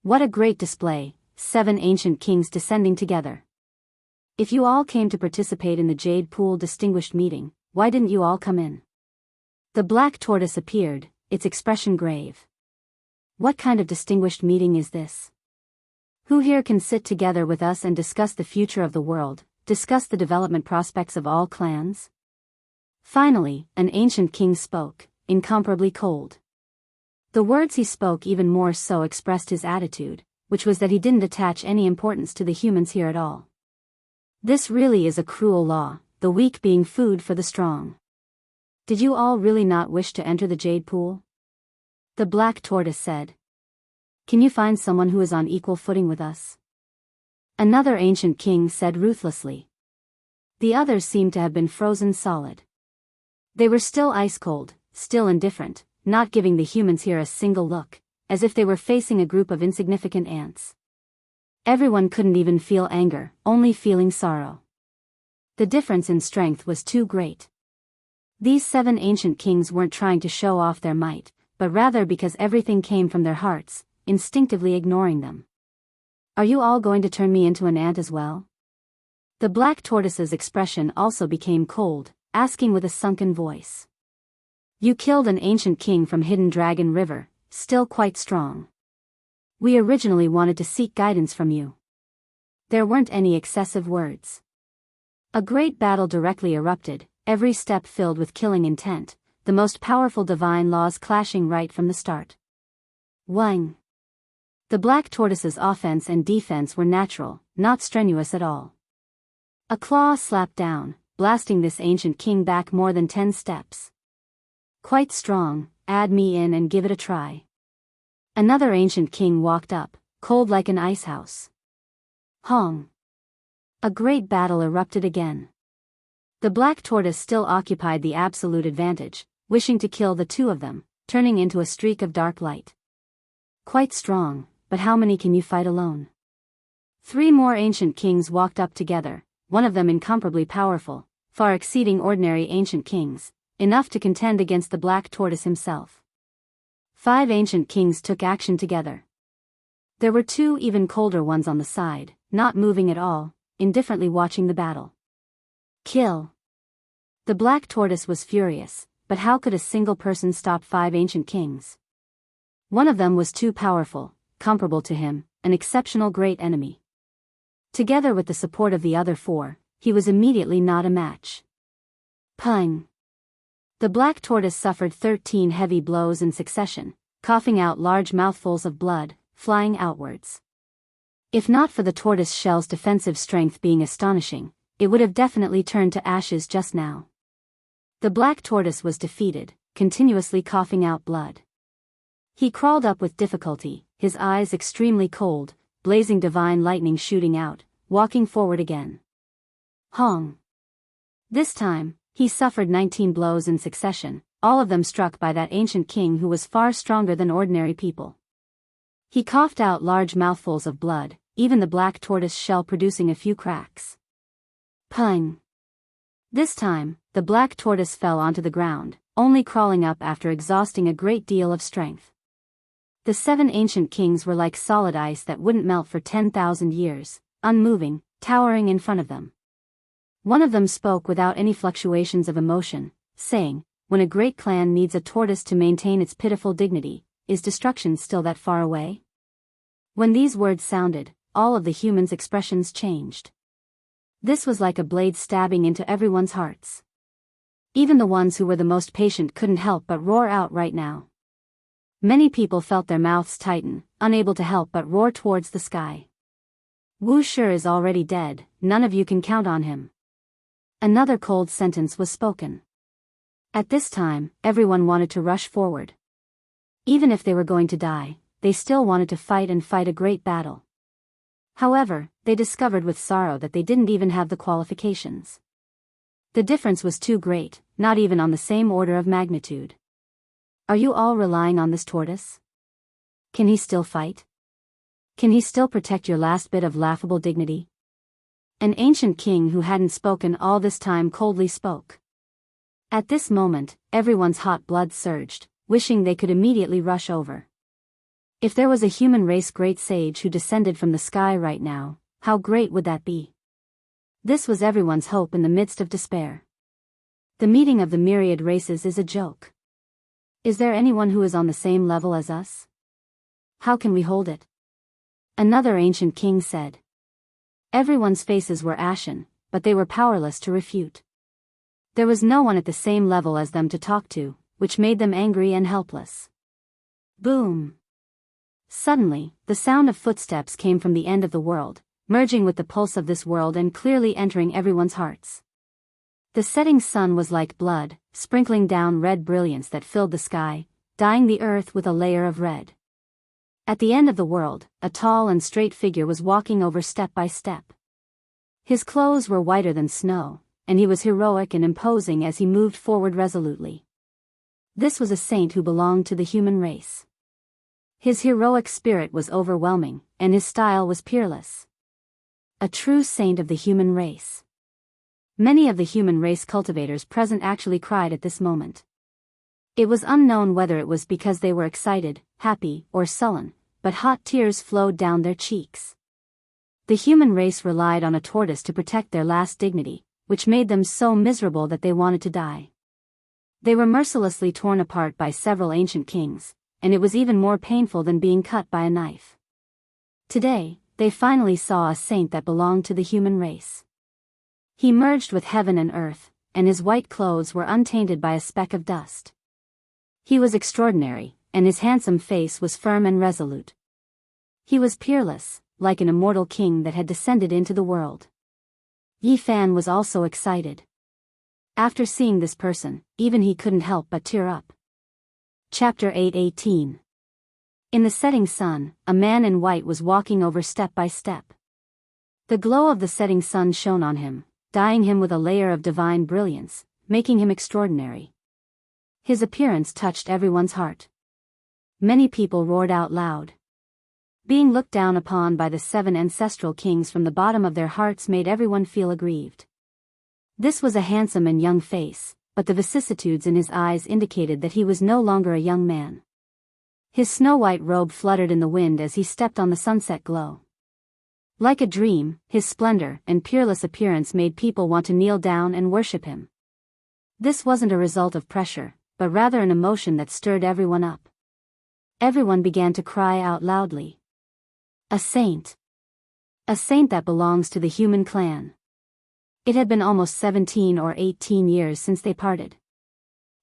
What a great display, 7 ancient kings descending together. If you all came to participate in the Jade Pool distinguished meeting, why didn't you all come in? The black tortoise appeared, its expression grave. What kind of distinguished meeting is this? Who here can sit together with us and discuss the future of the world, discuss the development prospects of all clans? Finally, an ancient king spoke, incomparably cold. The words he spoke even more so expressed his attitude, which was that he didn't attach any importance to the humans here at all. This really is a cruel law, the weak being food for the strong. Did you all really not wish to enter the Jade Pool? The black tortoise said. Can you find someone who is on equal footing with us? Another ancient king said ruthlessly. The others seemed to have been frozen solid. They were still ice cold, still indifferent, not giving the humans here a single look, as if they were facing a group of insignificant ants. Everyone couldn't even feel anger, only feeling sorrow. The difference in strength was too great. These 7 ancient kings weren't trying to show off their might, but rather because everything came from their hearts, instinctively ignoring them. Are you all going to turn me into an ant as well? The black tortoise's expression also became cold, asking with a sunken voice. You killed an ancient king from Hidden Dragon River, still quite strong. We originally wanted to seek guidance from you. There weren't any excessive words. A great battle directly erupted, every step filled with killing intent, the most powerful divine laws clashing right from the start. Wang. The black tortoise's offense and defense were natural, not strenuous at all. A claw slapped down, blasting this ancient king back more than 10 steps. Quite strong, add me in and give it a try. Another ancient king walked up, cold like an icehouse. Hong. A great battle erupted again. The black tortoise still occupied the absolute advantage, wishing to kill the two of them, turning into a streak of dark light. Quite strong, but how many can you fight alone? 3 more ancient kings walked up together, one of them incomparably powerful, far exceeding ordinary ancient kings, enough to contend against the black tortoise himself. 5 ancient kings took action together. There were 2 even colder ones on the side, not moving at all, indifferently watching the battle. Kill. The black tortoise was furious, but how could a single person stop 5 ancient kings? One of them was too powerful, comparable to him, an exceptional great enemy. Together with the support of the other 4, he was immediately not a match. Pung. The black tortoise suffered 13 heavy blows in succession, coughing out large mouthfuls of blood, flying outwards. If not for the tortoise shell's defensive strength being astonishing, it would have definitely turned to ashes just now. The black tortoise was defeated, continuously coughing out blood. He crawled up with difficulty, his eyes extremely cold, blazing divine lightning shooting out, walking forward again. Hong. This time, he suffered 19 blows in succession, all of them struck by that ancient king who was far stronger than ordinary people. He coughed out large mouthfuls of blood, even the black tortoise shell producing a few cracks. Pung. This time, the black tortoise fell onto the ground, only crawling up after exhausting a great deal of strength. The 7 ancient kings were like solid ice that wouldn't melt for 10,000 years, unmoving, towering in front of them. One of them spoke without any fluctuations of emotion, saying, "When a great clan needs a tortoise to maintain its pitiful dignity, is destruction still that far away?" When these words sounded, all of the humans' expressions changed. This was like a blade stabbing into everyone's hearts. Even the ones who were the most patient couldn't help but roar out right now. Many people felt their mouths tighten, unable to help but roar towards the sky. Wu Shi is already dead, none of you can count on him. Another cold sentence was spoken. At this time, everyone wanted to rush forward. Even if they were going to die, they still wanted to fight and fight a great battle. However, they discovered with sorrow that they didn't even have the qualifications. The difference was too great, not even on the same order of magnitude. Are you all relying on this tortoise? Can he still fight? Can he still protect your last bit of laughable dignity? An ancient king who hadn't spoken all this time coldly spoke. At this moment, everyone's hot blood surged, wishing they could immediately rush over. If there was a human race great sage who descended from the sky right now, how great would that be? This was everyone's hope in the midst of despair. The meeting of the myriad races is a joke. Is there anyone who is on the same level as us? How can we hold it? Another ancient king said. Everyone's faces were ashen, but they were powerless to refute. There was no one at the same level as them to talk to, which made them angry and helpless. Boom! Suddenly, the sound of footsteps came from the end of the world, merging with the pulse of this world and clearly entering everyone's hearts. The setting sun was like blood, sprinkling down red brilliance that filled the sky, dyeing the earth with a layer of red. At the end of the world, a tall and straight figure was walking over step by step. His clothes were whiter than snow, and he was heroic and imposing as he moved forward resolutely. This was a saint who belonged to the human race. His heroic spirit was overwhelming, and his style was peerless. A true saint of the human race. Many of the human race cultivators present actually cried at this moment. It was unknown whether it was because they were excited, happy, or sullen, but hot tears flowed down their cheeks. The human race relied on a tortoise to protect their last dignity, which made them so miserable that they wanted to die. They were mercilessly torn apart by several ancient kings, and it was even more painful than being cut by a knife. Today, they finally saw a saint that belonged to the human race. He merged with heaven and earth, and his white clothes were untainted by a speck of dust. He was extraordinary, and his handsome face was firm and resolute. He was peerless, like an immortal king that had descended into the world. Yi Fan was also excited. After seeing this person, even he couldn't help but tear up. Chapter 8:18. In the setting sun, a man in white was walking over step by step. The glow of the setting sun shone on him, dyeing him with a layer of divine brilliance, making him extraordinary. His appearance touched everyone's heart. Many people roared out loud. Being looked down upon by the 7 ancestral kings from the bottom of their hearts made everyone feel aggrieved. This was a handsome and young face, but the vicissitudes in his eyes indicated that he was no longer a young man. His snow-white robe fluttered in the wind as he stepped on the sunset glow. Like a dream, his splendor and peerless appearance made people want to kneel down and worship him. This wasn't a result of pressure, but rather an emotion that stirred everyone up. Everyone began to cry out loudly. A saint! A saint that belongs to the human clan. It had been almost 17 or 18 years since they parted.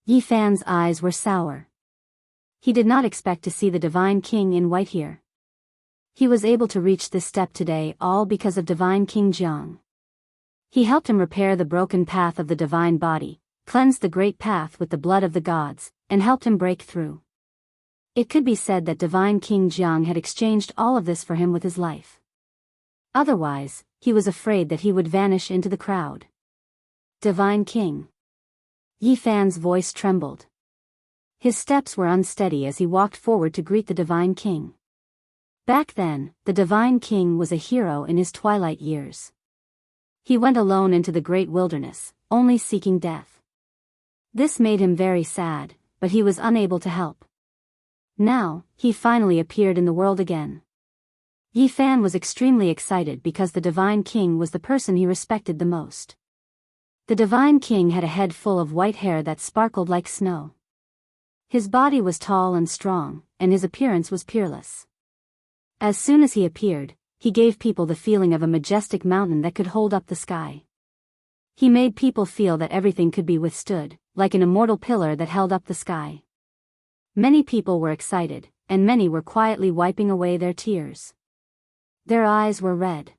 Yi Fan's eyes were sour. He did not expect to see the Divine King in white here. He was able to reach this step today all because of Divine King Jiang. He helped him repair the broken path of the divine body, cleansed the great path with the blood of the gods, and helped him break through. It could be said that Divine King Jiang had exchanged all of this for him with his life. Otherwise, he was afraid that he would vanish into the crowd. Divine King. Yi Fan's voice trembled. His steps were unsteady as he walked forward to greet the Divine King. Back then, the Divine King was a hero in his twilight years. He went alone into the great wilderness, only seeking death. This made him very sad, but he was unable to help. Now, he finally appeared in the world again. Yi Fan was extremely excited because the Divine King was the person he respected the most. The Divine King had a head full of white hair that sparkled like snow. His body was tall and strong, and his appearance was peerless. As soon as he appeared, he gave people the feeling of a majestic mountain that could hold up the sky. He made people feel that everything could be withstood, like an immortal pillar that held up the sky. Many people were excited, and many were quietly wiping away their tears. Their eyes were red.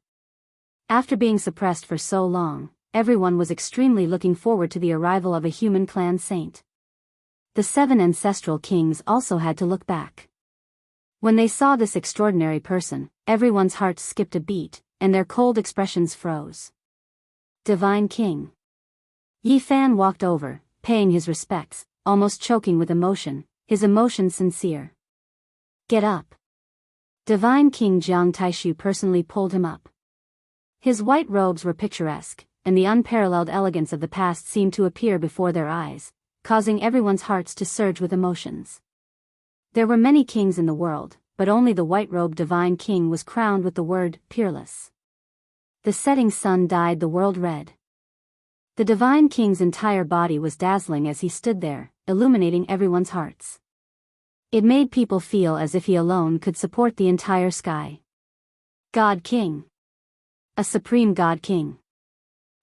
After being suppressed for so long, everyone was extremely looking forward to the arrival of a human clan saint. The 7 ancestral kings also had to look back. When they saw this extraordinary person, everyone's hearts skipped a beat, and their cold expressions froze. Divine King. Yi Fan walked over, paying his respects, almost choking with emotion, his emotion sincere. Get up. Divine King Jiang Taishu personally pulled him up. His white robes were picturesque, and the unparalleled elegance of the past seemed to appear before their eyes, causing everyone's hearts to surge with emotions. There were many kings in the world, but only the white-robed Divine King was crowned with the word, peerless. The setting sun dyed the world red. The Divine King's entire body was dazzling as he stood there, illuminating everyone's hearts. It made people feel as if he alone could support the entire sky. God King. A supreme God King.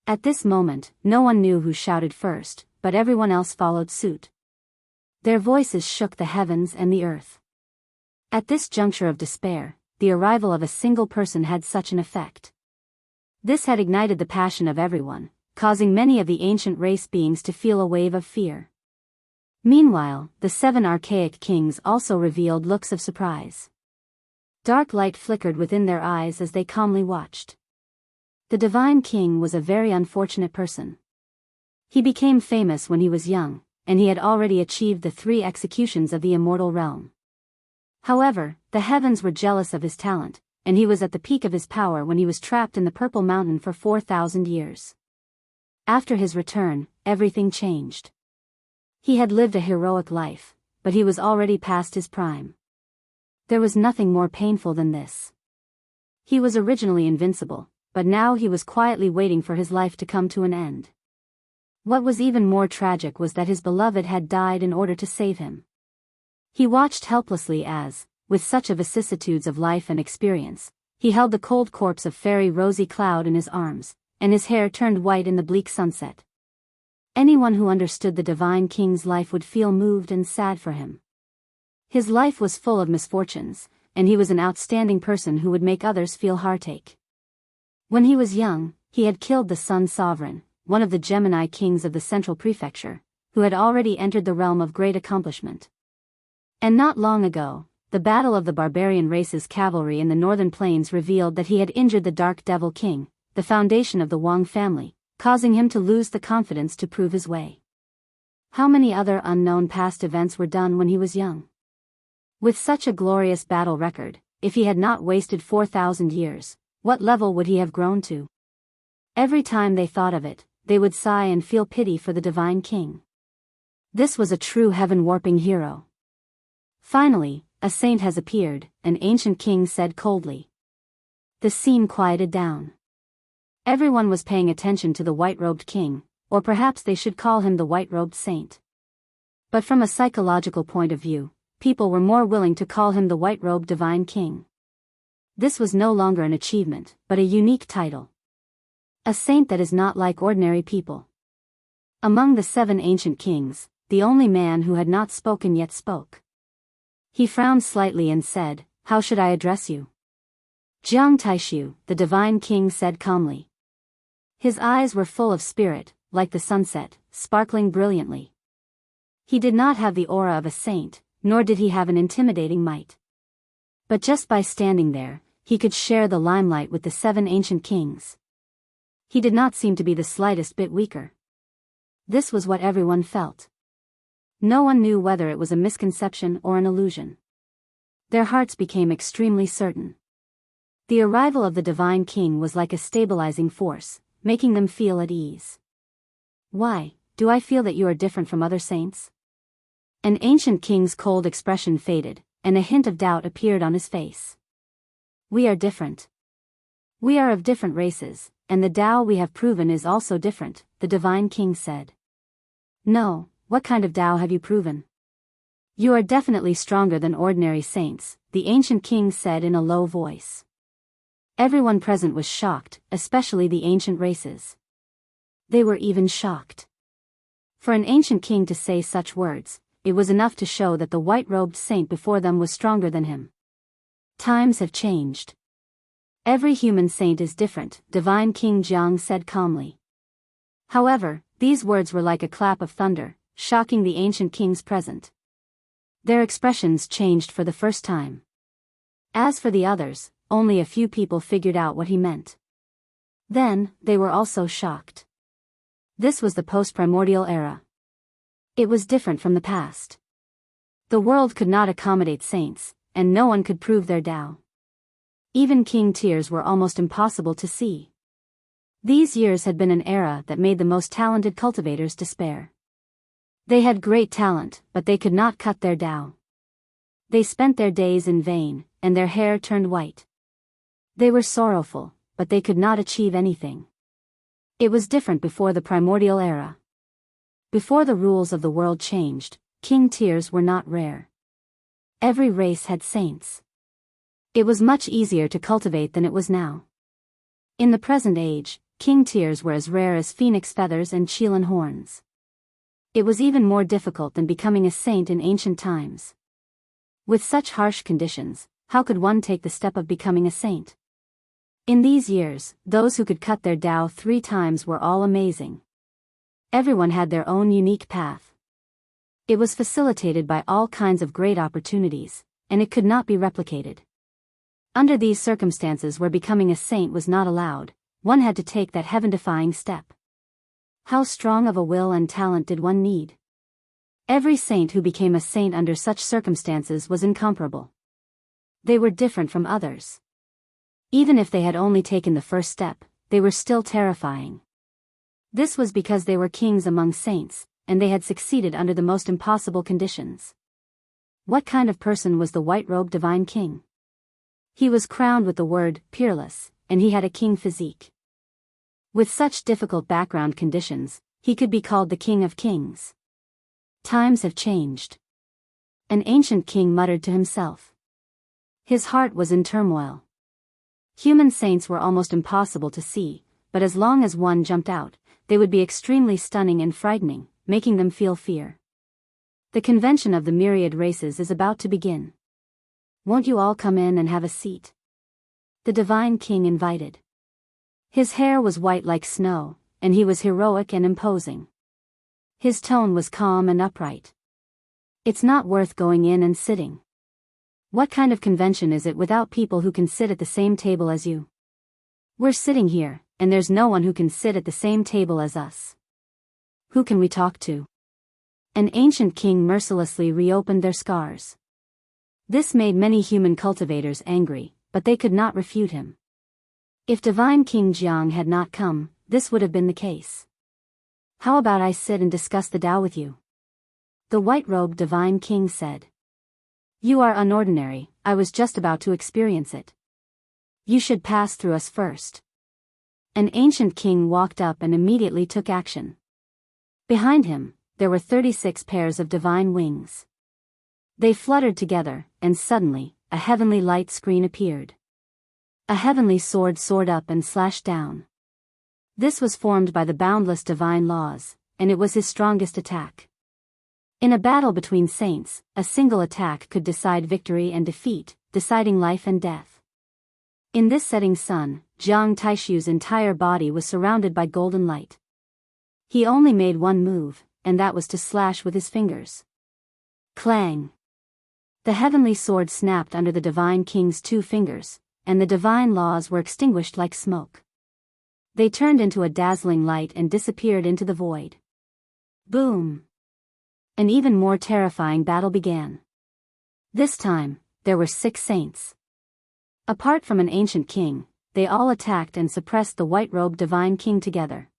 At this moment, no one knew who shouted first, but everyone else followed suit. Their voices shook the heavens and the earth. At this juncture of despair, the arrival of a single person had such an effect. This had ignited the passion of everyone, causing many of the ancient race beings to feel a wave of fear. Meanwhile, the 7 archaic kings also revealed looks of surprise. Dark light flickered within their eyes as they calmly watched. The Divine King was a very unfortunate person. He became famous when he was young, and he had already achieved the 3 executions of the immortal realm. However, the heavens were jealous of his talent, and he was at the peak of his power when he was trapped in the Purple Mountain for 4,000 years. After his return, everything changed. He had lived a heroic life, but he was already past his prime. There was nothing more painful than this. He was originally invincible, but now he was quietly waiting for his life to come to an end. What was even more tragic was that his beloved had died in order to save him. He watched helplessly as, with such a vicissitudes of life and experience, he held the cold corpse of Fairy Rosy Cloud in his arms, and his hair turned white in the bleak sunset. Anyone who understood the Divine King's life would feel moved and sad for him. His life was full of misfortunes, and he was an outstanding person who would make others feel heartache. When he was young, he had killed the Sun Sovereign, one of the Gemini kings of the Central Prefecture, who had already entered the realm of great accomplishment. And not long ago, the battle of the barbarian race's cavalry in the northern plains revealed that he had injured the Dark Devil King, the foundation of the Wang family, causing him to lose the confidence to prove his way. How many other unknown past events were done when he was young? With such a glorious battle record, if he had not wasted 4,000 years, what level would he have grown to? Every time they thought of it, they would sigh and feel pity for the divine king. This was a true heaven-warping hero. Finally, a saint has appeared, an ancient king said coldly. The scene quieted down. Everyone was paying attention to the white-robed king, or perhaps they should call him the white-robed saint. But from a psychological point of view, people were more willing to call him the white-robed divine king. This was no longer an achievement, but a unique title. A saint that is not like ordinary people. Among the 7 ancient kings, the only man who had not spoken yet spoke. He frowned slightly and said, "How should I address you?" Jiang Taishu, the divine king said calmly. His eyes were full of spirit, like the sunset, sparkling brilliantly. He did not have the aura of a saint, nor did he have an intimidating might. But just by standing there, he could share the limelight with the 7 ancient kings. He did not seem to be the slightest bit weaker. This was what everyone felt. No one knew whether it was a misconception or an illusion. Their hearts became extremely certain. The arrival of the divine king was like a stabilizing force, making them feel at ease. "Why, do I feel that you are different from other saints?" An ancient king's cold expression faded, and a hint of doubt appeared on his face. "We are different. We are of different races, and the Tao we have proven is also different," the divine king said. "No, what kind of Tao have you proven?" "You are definitely stronger than ordinary saints," the ancient king said in a low voice. Everyone present was shocked, especially the ancient races. They were even shocked. For an ancient king to say such words, it was enough to show that the white-robed saint before them was stronger than him. Times have changed. Every human saint is different, divine King Jiang said calmly. However, these words were like a clap of thunder, shocking the ancient kings present. Their expressions changed for the first time. As for the others, only a few people figured out what he meant. Then, they were also shocked. This was the post-primordial era. It was different from the past. The world could not accommodate saints, and no one could prove their Tao. Even king tiers were almost impossible to see. These years had been an era that made the most talented cultivators despair. They had great talent, but they could not cut their Tao. They spent their days in vain, and their hair turned white. They were sorrowful, but they could not achieve anything. It was different before the primordial era. Before the rules of the world changed, king tiers were not rare. Every race had saints. It was much easier to cultivate than it was now. In the present age, king tiers were as rare as phoenix feathers and Qilin horns. It was even more difficult than becoming a saint in ancient times. With such harsh conditions, how could one take the step of becoming a saint? In these years, those who could cut their Tao 3 times were all amazing. Everyone had their own unique path. It was facilitated by all kinds of great opportunities, and it could not be replicated. Under these circumstances where becoming a saint was not allowed, one had to take that heaven-defying step. How strong of a will and talent did one need? Every saint who became a saint under such circumstances was incomparable. They were different from others. Even if they had only taken the first step, they were still terrifying. This was because they were kings among saints, and they had succeeded under the most impossible conditions. What kind of person was the white-robed divine king? He was crowned with the word peerless, and he had a king physique. With such difficult background conditions, he could be called the King of Kings. Times have changed. An ancient king muttered to himself. His heart was in turmoil. Human saints were almost impossible to see, but as long as one jumped out, they would be extremely stunning and frightening, making them feel fear. The convention of the myriad races is about to begin. Won't you all come in and have a seat? The divine king invited. His hair was white like snow, and he was heroic and imposing. His tone was calm and upright. It's not worth going in and sitting. What kind of convention is it without people who can sit at the same table as you? We're sitting here, and there's no one who can sit at the same table as us. Who can we talk to? An ancient king mercilessly reopened their scars. This made many human cultivators angry, but they could not refute him. If divine King Jiang had not come, this would have been the case. How about I sit and discuss the Tao with you? The white-robed divine king said. You are unordinary, I was just about to experience it. You should pass through us first. An ancient king walked up and immediately took action. Behind him, there were 36 pairs of divine wings. They fluttered together, and suddenly, a heavenly light screen appeared. A heavenly sword soared up and slashed down. This was formed by the boundless divine laws, and it was his strongest attack. In a battle between saints, a single attack could decide victory and defeat, deciding life and death. In this setting sun, Jiang Taishu's entire body was surrounded by golden light. He only made one move, and that was to slash with his fingers. Clang! The heavenly sword snapped under the divine king's 2 fingers, and the divine laws were extinguished like smoke. They turned into a dazzling light and disappeared into the void. Boom! An even more terrifying battle began. This time, there were 6 saints. Apart from an ancient king, they all attacked and suppressed the white-robed divine king together.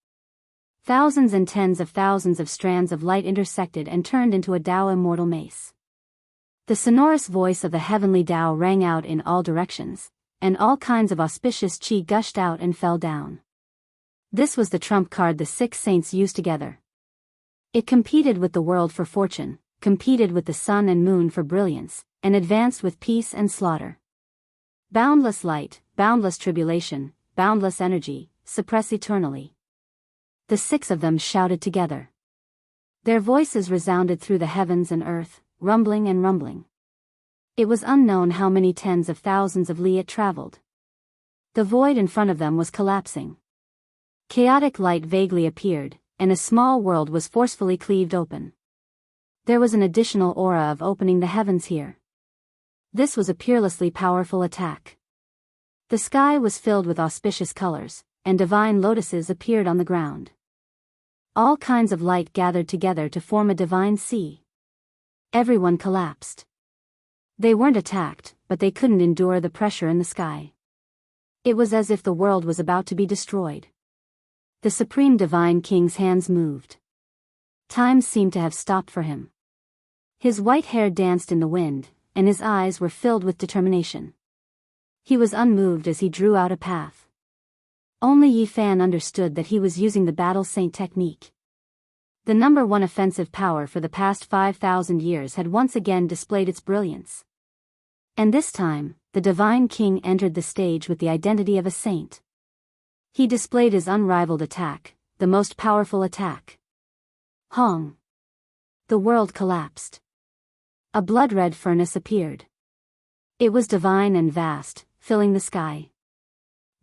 Thousands and tens of thousands of strands of light intersected and turned into a Tao immortal mace. The sonorous voice of the heavenly Tao rang out in all directions, and all kinds of auspicious qi gushed out and fell down. This was the trump card the 6 saints used together. It competed with the world for fortune, competed with the sun and moon for brilliance, and advanced with peace and slaughter. Boundless light, boundless tribulation, boundless energy, suppress eternally. The 6 of them shouted together. Their voices resounded through the heavens and earth, rumbling and rumbling. It was unknown how many tens of thousands of li it traveled. The void in front of them was collapsing. Chaotic light vaguely appeared, and a small world was forcefully cleaved open. There was an additional aura of opening the heavens here. This was a peerlessly powerful attack. The sky was filled with auspicious colors, and divine lotuses appeared on the ground. All kinds of light gathered together to form a divine sea. Everyone collapsed. They weren't attacked, but they couldn't endure the pressure in the sky. It was as if the world was about to be destroyed. The Supreme Divine King's hands moved. Time seemed to have stopped for him. His white hair danced in the wind, and his eyes were filled with determination. He was unmoved as he drew out a path. Only Yi Fan understood that he was using the battle saint technique. The number 1 offensive power for the past 5,000 years had once again displayed its brilliance. And this time, the Divine King entered the stage with the identity of a saint. He displayed his unrivaled attack, the most powerful attack. Hong! The world collapsed. A blood-red furnace appeared. It was divine and vast, filling the sky.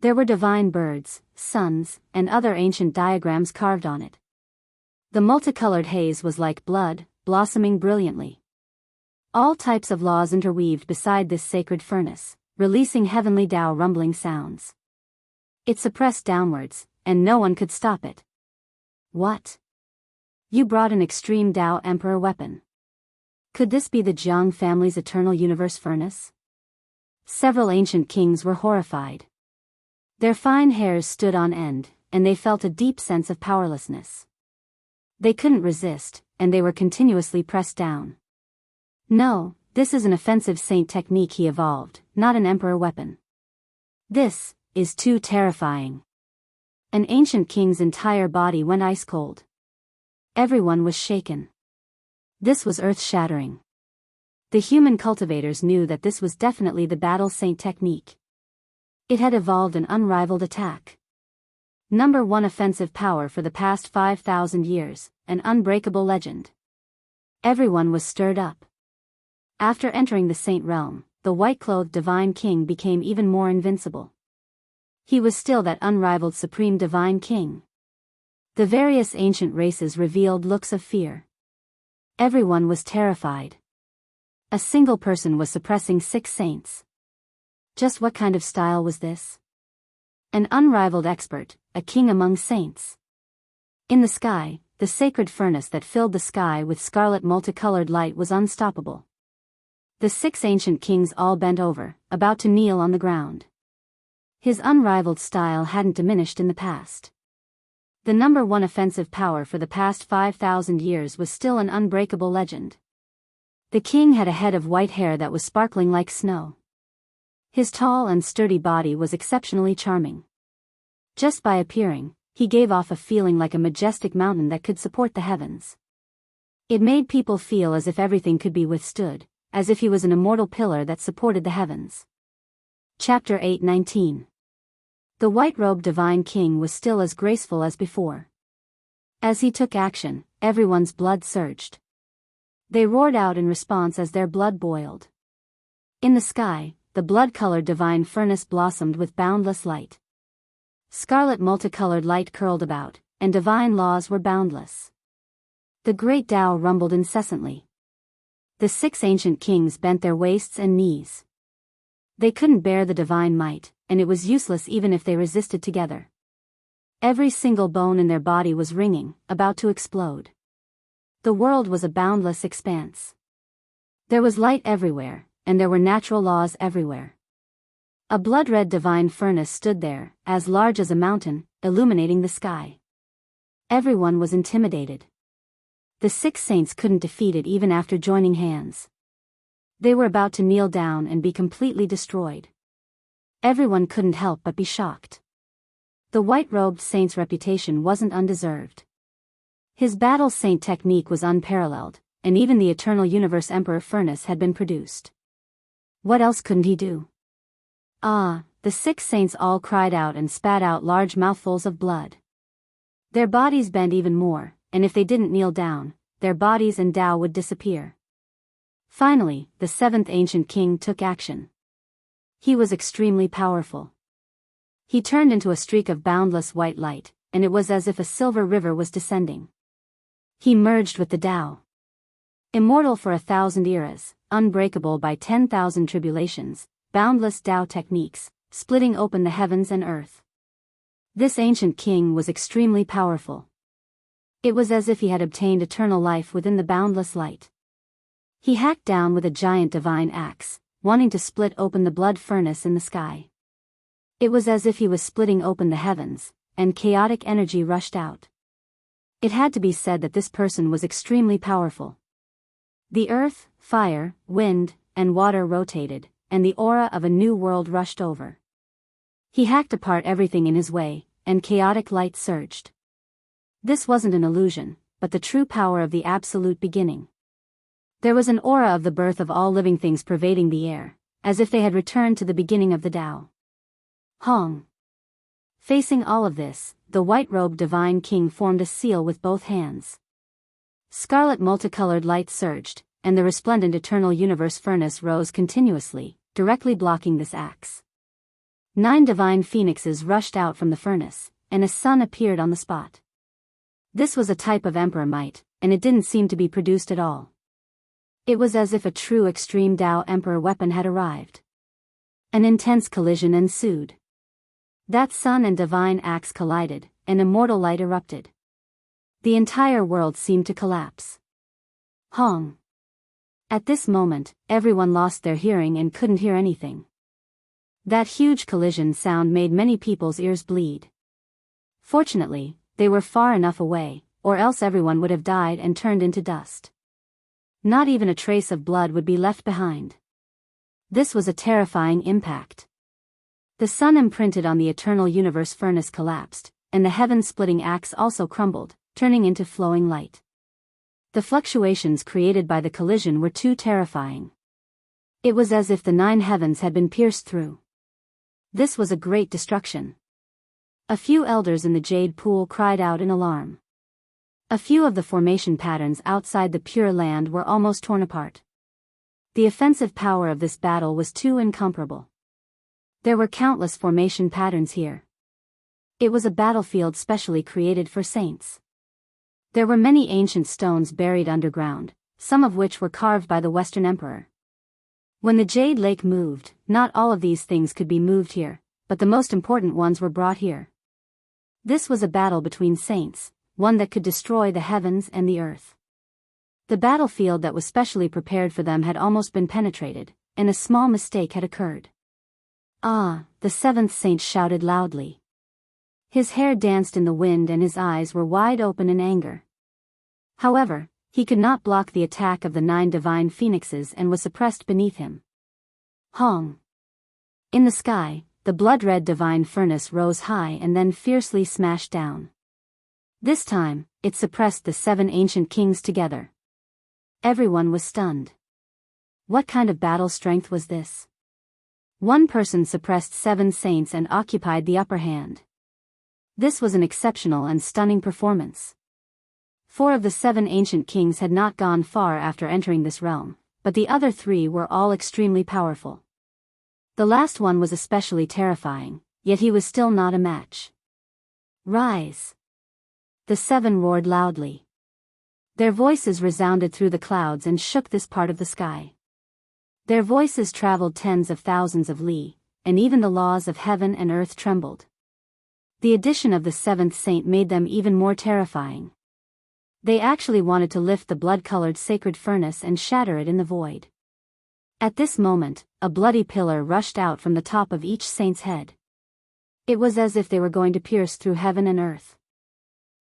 There were divine birds, suns, and other ancient diagrams carved on it. The multicolored haze was like blood, blossoming brilliantly. All types of laws interweaved beside this sacred furnace, releasing heavenly Tao rumbling sounds. It suppressed downwards, and no one could stop it. What? You brought an extreme Tao Emperor weapon. Could this be the Jiang family's eternal universe furnace? Several ancient kings were horrified. Their fine hairs stood on end, and they felt a deep sense of powerlessness. They couldn't resist, and they were continuously pressed down. No, this is an offensive saint technique he evolved, not an emperor weapon. This is too terrifying. An ancient king's entire body went ice cold. Everyone was shaken. This was earth-shattering. The human cultivators knew that this was definitely the battle saint technique. It had evolved an unrivaled attack. Number 1 offensive power for the past 5,000 years, an unbreakable legend. Everyone was stirred up. After entering the saint realm, the white-clothed divine king became even more invincible. He was still that unrivaled supreme divine king. The various ancient races revealed looks of fear. Everyone was terrified. A single person was suppressing 6 saints. Just what kind of style was this? An unrivaled expert, a king among saints. In the sky, the sacred furnace that filled the sky with scarlet multicolored light was unstoppable. The 6 ancient kings all bent over, about to kneel on the ground. His unrivaled style hadn't diminished in the past. The number one offensive power for the past 5,000 years was still an unbreakable legend. The king had a head of white hair that was sparkling like snow. His tall and sturdy body was exceptionally charming. Just by appearing, he gave off a feeling like a majestic mountain that could support the heavens. It made people feel as if everything could be withstood, as if he was an immortal pillar that supported the heavens. Chapter 8:19. The white-robed divine king was still as graceful as before. As he took action, everyone's blood surged. They roared out in response as their blood boiled. In the sky, the blood-colored divine furnace blossomed with boundless light. Scarlet multicolored light curled about, and divine laws were boundless. The great Tao rumbled incessantly. The 6 ancient kings bent their waists and knees. They couldn't bear the divine might, and it was useless even if they resisted together. Every single bone in their body was ringing, about to explode. The world was a boundless expanse. There was light everywhere, and there were natural laws everywhere. A blood-red divine furnace stood there, as large as a mountain, illuminating the sky. Everyone was intimidated. The 6 saints couldn't defeat it even after joining hands. They were about to kneel down and be completely destroyed. Everyone couldn't help but be shocked. The white-robed saint's reputation wasn't undeserved. His battle saint technique was unparalleled, and even the Eternal Universe Emperor Furnace had been produced. What else couldn't he do? Ah, the 6 saints all cried out and spat out large mouthfuls of blood. Their bodies bent even more, and if they didn't kneel down, their bodies and Tao would disappear. Finally, the 7th ancient king took action. He was extremely powerful. He turned into a streak of boundless white light, and it was as if a silver river was descending. He merged with the Tao. Immortal for 1,000 eras, unbreakable by 10,000 tribulations, boundless Tao techniques, splitting open the heavens and earth. This ancient king was extremely powerful. It was as if he had obtained eternal life within the boundless light. He hacked down with a giant divine axe, wanting to split open the blood furnace in the sky. It was as if he was splitting open the heavens, and chaotic energy rushed out. It had to be said that this person was extremely powerful. The earth, fire, wind, and water rotated, and the aura of a new world rushed over. He hacked apart everything in his way, and chaotic light surged. This wasn't an illusion, but the true power of the absolute beginning. There was an aura of the birth of all living things pervading the air, as if they had returned to the beginning of the Tao. Hong. Facing all of this, the white-robed divine king formed a seal with both hands. Scarlet multicolored light surged, and the resplendent eternal universe furnace rose continuously, directly blocking this axe. 9 divine phoenixes rushed out from the furnace, and a sun appeared on the spot. This was a type of emperor might, and it didn't seem to be produced at all. It was as if a true extreme Tao emperor weapon had arrived. An intense collision ensued. That sun and divine axe collided, and immortal light erupted. The entire world seemed to collapse. Hong. At this moment, everyone lost their hearing and couldn't hear anything. That huge collision sound made many people's ears bleed. Fortunately, they were far enough away, or else everyone would have died and turned into dust. Not even a trace of blood would be left behind. This was a terrifying impact. The sun imprinted on the eternal universe furnace collapsed, and the heaven-splitting axe also crumbled, turning into flowing light. The fluctuations created by the collision were too terrifying. It was as if the 9 heavens had been pierced through. This was a great destruction. A few elders in the jade pool cried out in alarm. A few of the formation patterns outside the Pure Land were almost torn apart. The offensive power of this battle was too incomparable. There were countless formation patterns here. It was a battlefield specially created for saints. There were many ancient stones buried underground, some of which were carved by the Western Emperor. When the Jade Lake moved, not all of these things could be moved here, but the most important ones were brought here. This was a battle between saints, one that could destroy the heavens and the earth. The battlefield that was specially prepared for them had almost been penetrated, and a small mistake had occurred. "Ah!" the seventh saint shouted loudly. His hair danced in the wind and his eyes were wide open in anger. However, he could not block the attack of the 9 divine phoenixes and was suppressed beneath him. Hong! In the sky, the blood-red divine furnace rose high and then fiercely smashed down. This time, it suppressed the 7 ancient kings together. Everyone was stunned. What kind of battle strength was this? One person suppressed 7 saints and occupied the upper hand. This was an exceptional and stunning performance. 4 of the 7 ancient kings had not gone far after entering this realm, but the other 3 were all extremely powerful. The last one was especially terrifying, yet he was still not a match. "Rise!" The 7 roared loudly. Their voices resounded through the clouds and shook this part of the sky. Their voices traveled tens of thousands of li, and even the laws of heaven and earth trembled. The addition of the 7th saint made them even more terrifying. They actually wanted to lift the blood-colored sacred furnace and shatter it in the void. At this moment, a bloody pillar rushed out from the top of each saint's head. It was as if they were going to pierce through heaven and earth.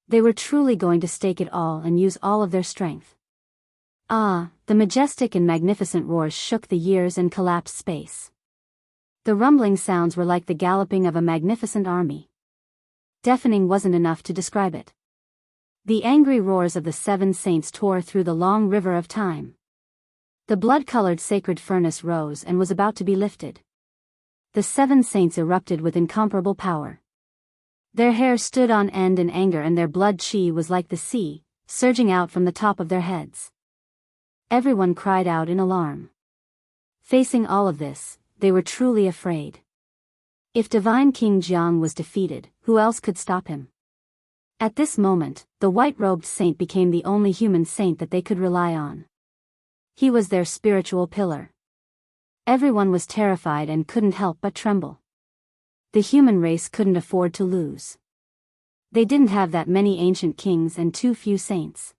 They were truly going to stake it all and use all of their strength. Ah! The majestic and magnificent roars shook the years and collapsed space. The rumbling sounds were like the galloping of a magnificent army. Deafening wasn't enough to describe it. The angry roars of the 7 saints tore through the long river of time. The blood-colored sacred furnace rose and was about to be lifted. The 7 saints erupted with incomparable power. Their hair stood on end in anger and their blood chi was like the sea, surging out from the top of their heads. Everyone cried out in alarm. Facing all of this, they were truly afraid. If Divine King Jiang was defeated, who else could stop him? At this moment, the white-robed saint became the only human saint that they could rely on. He was their spiritual pillar. Everyone was terrified and couldn't help but tremble. The human race couldn't afford to lose. They didn't have that many ancient kings and too few saints.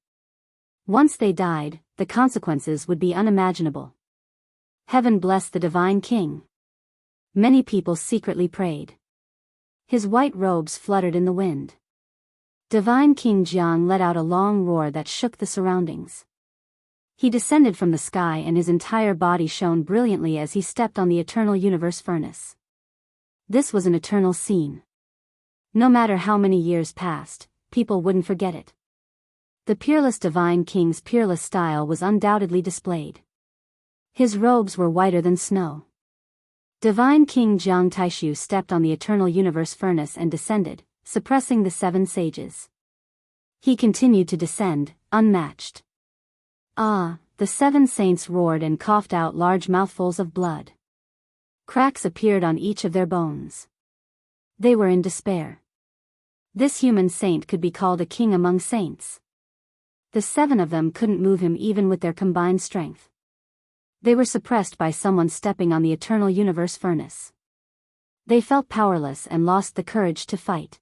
Once they died, the consequences would be unimaginable. Heaven bless the Divine King. Many people secretly prayed. His white robes fluttered in the wind. Divine King Jiang let out a long roar that shook the surroundings. He descended from the sky and his entire body shone brilliantly as he stepped on the eternal universe furnace. This was an eternal scene. No matter how many years passed, people wouldn't forget it. The peerless Divine King's peerless style was undoubtedly displayed. His robes were whiter than snow. Divine King Jiang Taishu stepped on the eternal universe furnace and descended, suppressing the 7 sages. He continued to descend, unmatched. Ah! The 7 saints roared and coughed out large mouthfuls of blood. Cracks appeared on each of their bones. They were in despair. This human saint could be called a king among saints. The 7 of them couldn't move him even with their combined strength. They were suppressed by someone stepping on the eternal universe furnace. They felt powerless and lost the courage to fight.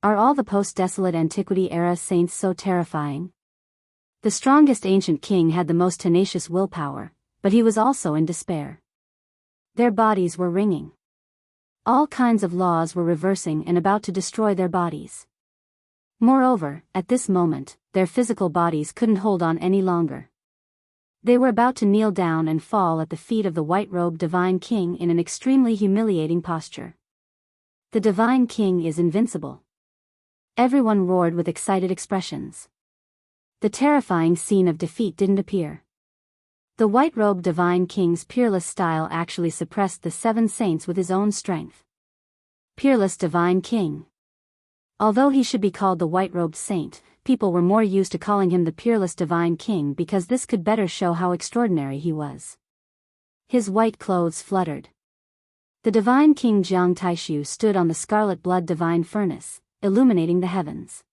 Are all the post-desolate antiquity era saints so terrifying? The strongest ancient king had the most tenacious willpower, but he was also in despair. Their bodies were ringing. All kinds of laws were reversing and about to destroy their bodies. Moreover, at this moment, their physical bodies couldn't hold on any longer. They were about to kneel down and fall at the feet of the white-robed Divine King in an extremely humiliating posture. The Divine King is invincible. Everyone roared with excited expressions. The terrifying scene of defeat didn't appear. The white-robed Divine King's peerless style actually suppressed the 7 saints with his own strength. Peerless Divine King. Although he should be called the white-robed saint, people were more used to calling him the peerless Divine King because this could better show how extraordinary he was. His white clothes fluttered. The Divine King Jiang Taishu stood on the scarlet blood divine furnace, illuminating the heavens.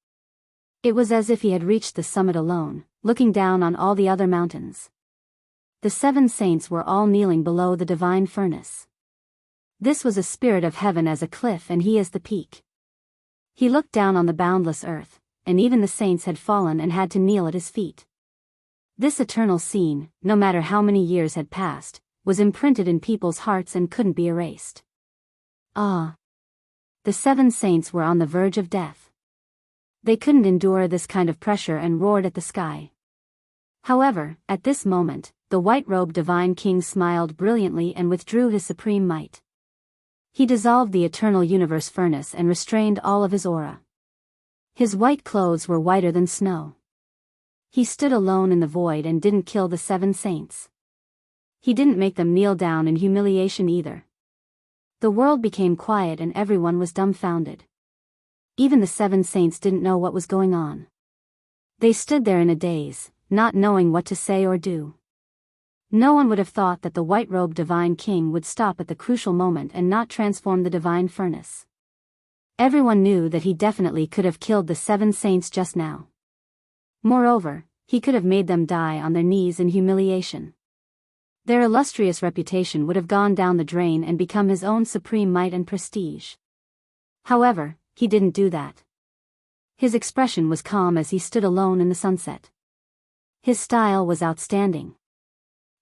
It was as if he had reached the summit alone, looking down on all the other mountains. The 7 saints were all kneeling below the divine furnace. This was a spirit of heaven as a cliff, and he is the peak. He looked down on the boundless earth, and even the saints had fallen and had to kneel at his feet. This eternal scene, no matter how many years had passed, was imprinted in people's hearts and couldn't be erased. Ah! The 7 saints were on the verge of death. They couldn't endure this kind of pressure and roared at the sky. However, at this moment, the white-robed divine king smiled brilliantly and withdrew his supreme might. He dissolved the eternal universe furnace and restrained all of his aura. His white clothes were whiter than snow. He stood alone in the void and didn't kill the 7 saints. He didn't make them kneel down in humiliation either. The world became quiet and everyone was dumbfounded. Even the 7 saints didn't know what was going on. They stood there in a daze, not knowing what to say or do. No one would have thought that the white-robed divine king would stop at the crucial moment and not transform the divine furnace. Everyone knew that he definitely could have killed the 7 saints just now. Moreover, he could have made them die on their knees in humiliation. Their illustrious reputation would have gone down the drain and become his own supreme might and prestige. However, he didn't do that. His expression was calm as he stood alone in the sunset. His style was outstanding.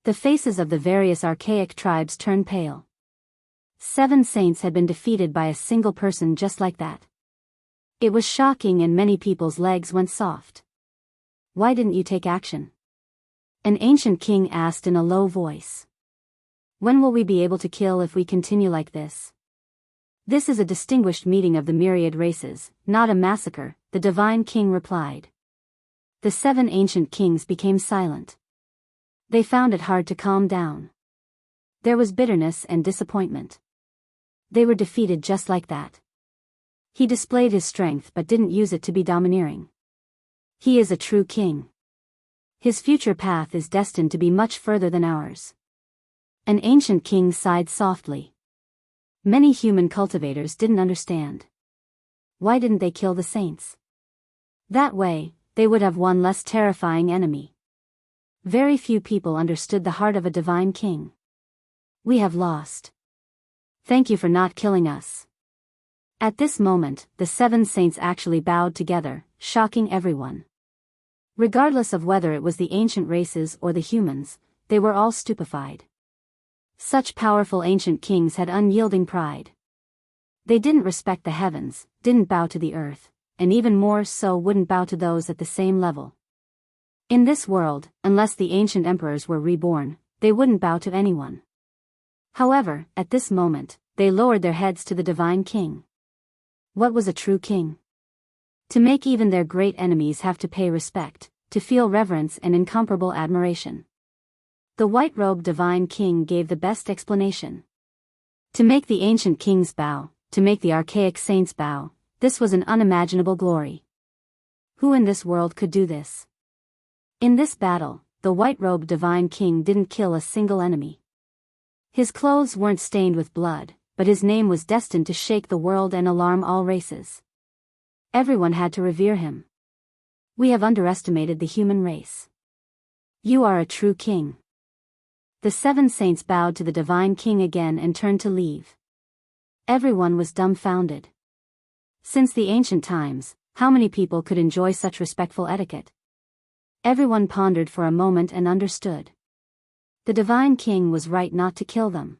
The faces of the various archaic tribes turned pale. 7 saints had been defeated by a single person just like that. It was shocking and many people's legs went soft. Why didn't you take action? An ancient king asked in a low voice. When will we be able to kill if we continue like this? This is a distinguished meeting of the myriad races, not a massacre, the divine king replied. The 7 ancient kings became silent. They found it hard to calm down. There was bitterness and disappointment. They were defeated just like that. He displayed his strength but didn't use it to be domineering. He is a true king. His future path is destined to be much further than ours. An ancient king sighed softly. Many human cultivators didn't understand. Why didn't they kill the saints? That way, they would have one less terrifying enemy. Very few people understood the heart of a divine king. We have lost. Thank you for not killing us. At this moment, the 7 saints actually bowed together, shocking everyone. Regardless of whether it was the ancient races or the humans, they were all stupefied. Such powerful ancient kings had unyielding pride. They didn't respect the heavens, didn't bow to the earth, and even more so wouldn't bow to those at the same level. In this world, unless the ancient emperors were reborn, they wouldn't bow to anyone. However, at this moment, they lowered their heads to the divine king. What was a true king? To make even their great enemies have to pay respect, to feel reverence and incomparable admiration. The white-robed divine king gave the best explanation. To make the ancient kings bow, to make the archaic saints bow, this was an unimaginable glory. Who in this world could do this? In this battle, the white-robed divine king didn't kill a single enemy. His clothes weren't stained with blood, but his name was destined to shake the world and alarm all races. Everyone had to revere him. We have underestimated the human race. You are a true king. The 7 saints bowed to the divine king again and turned to leave. Everyone was dumbfounded. Since the ancient times, how many people could enjoy such respectful etiquette? Everyone pondered for a moment and understood. The divine king was right not to kill them.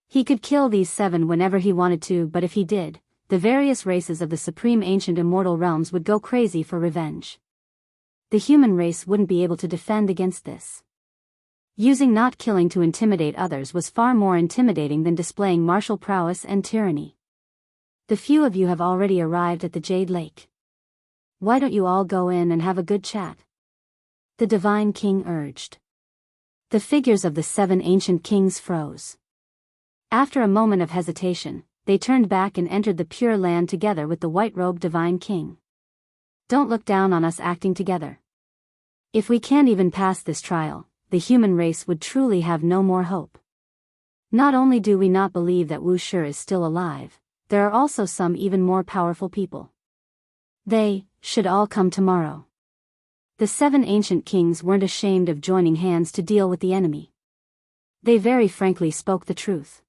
He could kill these 7 whenever he wanted to, but if he did, the various races of the supreme ancient immortal realms would go crazy for revenge. The human race wouldn't be able to defend against this. Using not killing to intimidate others was far more intimidating than displaying martial prowess and tyranny. The few of you have already arrived at the Jade Lake. Why don't you all go in and have a good chat? The divine king urged. The figures of the 7 ancient kings froze. After a moment of hesitation, they turned back and entered the Pure Land together with the white-robed divine king. Don't look down on us acting together. If we can't even pass this trial, the human race would truly have no more hope. Not only do we not believe that Wu Shi is still alive, there are also some even more powerful people. They should all come tomorrow. The 7 ancient kings weren't ashamed of joining hands to deal with the enemy. They very frankly spoke the truth.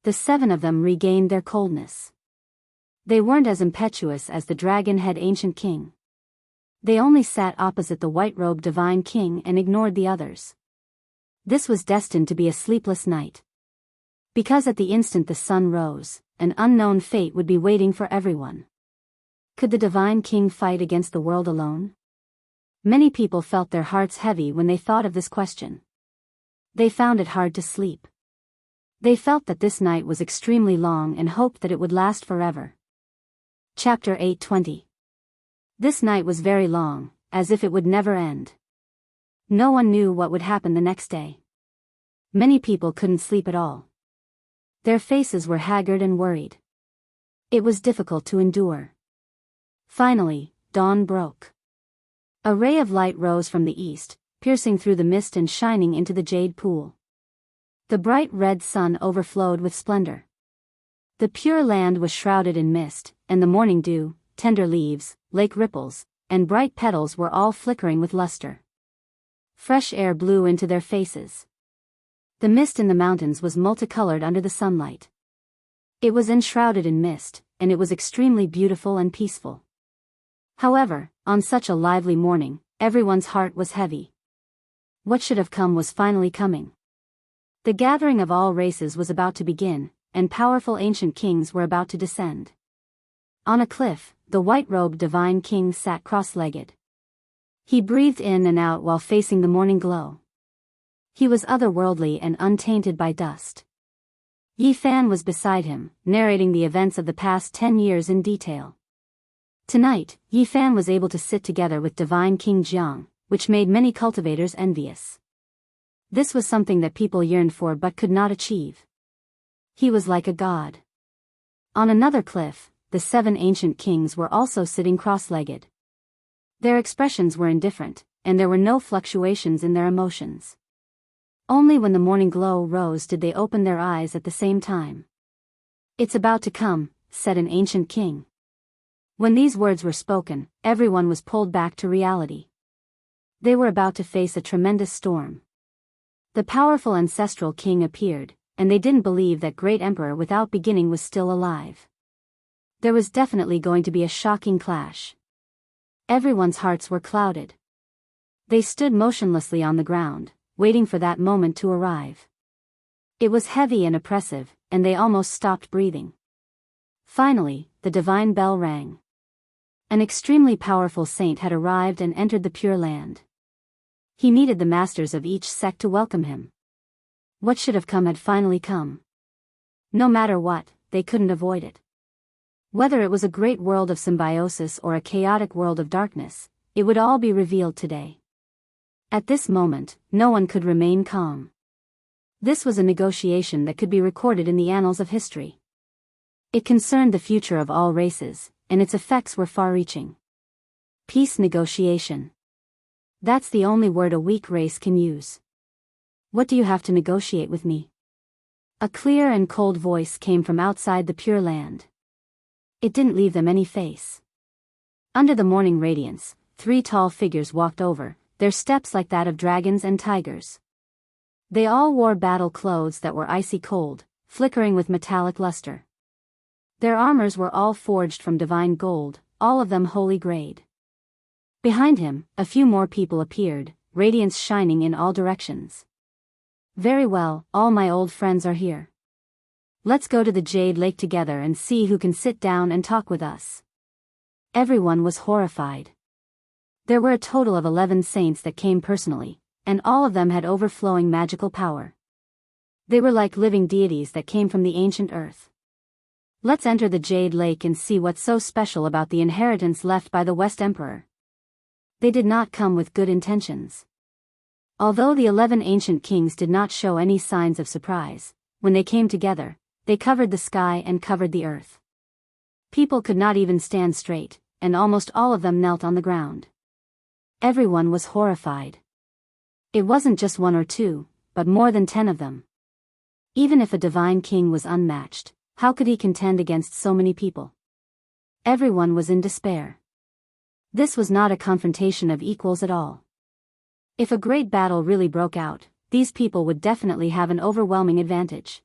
The 7 of them regained their coldness. They weren't as impetuous as the dragon-head ancient king. They only sat opposite the white-robed divine king and ignored the others. This was destined to be a sleepless night. Because at the instant the sun rose, an unknown fate would be waiting for everyone. Could the divine king fight against the world alone? Many people felt their hearts heavy when they thought of this question. They found it hard to sleep. They felt that this night was extremely long and hoped that it would last forever. Chapter 8:20. This night was very long, as if it would never end. No one knew what would happen the next day. Many people couldn't sleep at all. Their faces were haggard and worried. It was difficult to endure. Finally, dawn broke. A ray of light rose from the east, piercing through the mist and shining into the jade pool. The bright red sun overflowed with splendor. The pure land was shrouded in mist, and the morning dew, tender leaves, lake ripples, and bright petals were all flickering with luster. Fresh air blew into their faces. The mist in the mountains was multicolored under the sunlight. It was enshrouded in mist, and it was extremely beautiful and peaceful. However, on such a lively morning, everyone's heart was heavy. What should have come was finally coming. The gathering of all races was about to begin, and powerful ancient kings were about to descend. On a cliff, the white-robed divine king sat cross-legged. He breathed in and out while facing the morning glow. He was otherworldly and untainted by dust. Yi Fan was beside him, narrating the events of the past 10 years in detail. Tonight, Yi Fan was able to sit together with divine King Jiang, which made many cultivators envious. This was something that people yearned for but could not achieve. He was like a god. On another cliff, the 7 ancient kings were also sitting cross-legged. Their expressions were indifferent, and there were no fluctuations in their emotions. Only when the morning glow rose did they open their eyes at the same time. "It's about to come," said an ancient king. When these words were spoken, everyone was pulled back to reality. They were about to face a tremendous storm. The powerful ancestral king appeared, and they didn't believe that great emperor without beginning was still alive. There was definitely going to be a shocking clash. Everyone's hearts were clouded. They stood motionlessly on the ground, waiting for that moment to arrive. It was heavy and oppressive, and they almost stopped breathing. Finally, the divine bell rang. An extremely powerful saint had arrived and entered the Pure Land. He needed the masters of each sect to welcome him. What should have come had finally come. No matter what, they couldn't avoid it. Whether it was a great world of symbiosis or a chaotic world of darkness, it would all be revealed today. At this moment, no one could remain calm. This was a negotiation that could be recorded in the annals of history. It concerned the future of all races, and its effects were far-reaching. Peace negotiation. That's the only word a weak race can use. What do you have to negotiate with me? A clear and cold voice came from outside the Pure Land. It didn't leave them any face. Under the morning radiance, 3 tall figures walked over, their steps like that of dragons and tigers. They all wore battle clothes that were icy cold, flickering with metallic luster. Their armors were all forged from divine gold, all of them holy grade. Behind him, a few more people appeared, radiance shining in all directions. "Very well, all my old friends are here. Let's go to the Jade Lake together and see who can sit down and talk with us." Everyone was horrified. There were a total of 11 saints that came personally, and all of them had overflowing magical power. They were like living deities that came from the ancient earth. "Let's enter the Jade Lake and see what's so special about the inheritance left by the West Emperor." They did not come with good intentions. Although the 11 ancient kings did not show any signs of surprise, when they came together, they covered the sky and covered the earth. People could not even stand straight, and almost all of them knelt on the ground. Everyone was horrified. It wasn't just 1 or 2, but more than 10 of them. Even if a divine king was unmatched, how could he contend against so many people? Everyone was in despair. This was not a confrontation of equals at all. If a great battle really broke out, these people would definitely have an overwhelming advantage.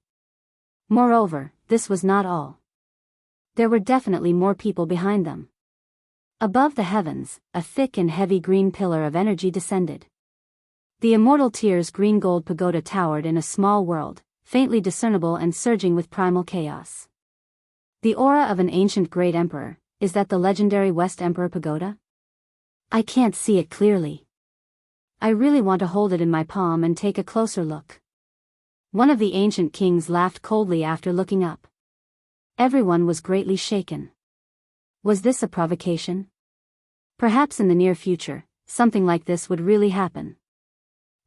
Moreover, this was not all. There were definitely more people behind them. Above the heavens, a thick and heavy green pillar of energy descended. The immortal Tyr's green-gold pagoda towered in a small world, faintly discernible and surging with primal chaos. The aura of an ancient great emperor. Is that the legendary West Emperor Pagoda? I can't see it clearly. I really want to hold it in my palm and take a closer look. One of the ancient kings laughed coldly after looking up. Everyone was greatly shaken. Was this a provocation? Perhaps in the near future, something like this would really happen.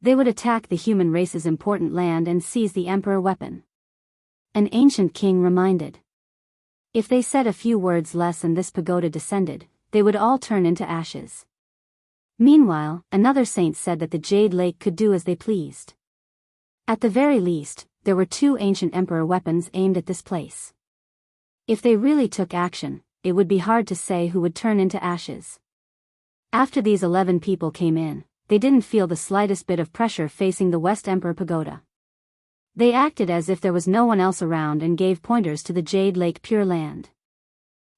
They would attack the human race's important land and seize the emperor weapon. An ancient king reminded. If they said a few words less and this pagoda descended, they would all turn into ashes. Meanwhile, another saint said that the Jade Lake could do as they pleased. At the very least, there were 2 ancient emperor weapons aimed at this place. If they really took action, it would be hard to say who would turn into ashes. After these 11 people came in, they didn't feel the slightest bit of pressure facing the West Emperor Pagoda. They acted as if there was no one else around and gave pointers to the Jade Lake Pure Land.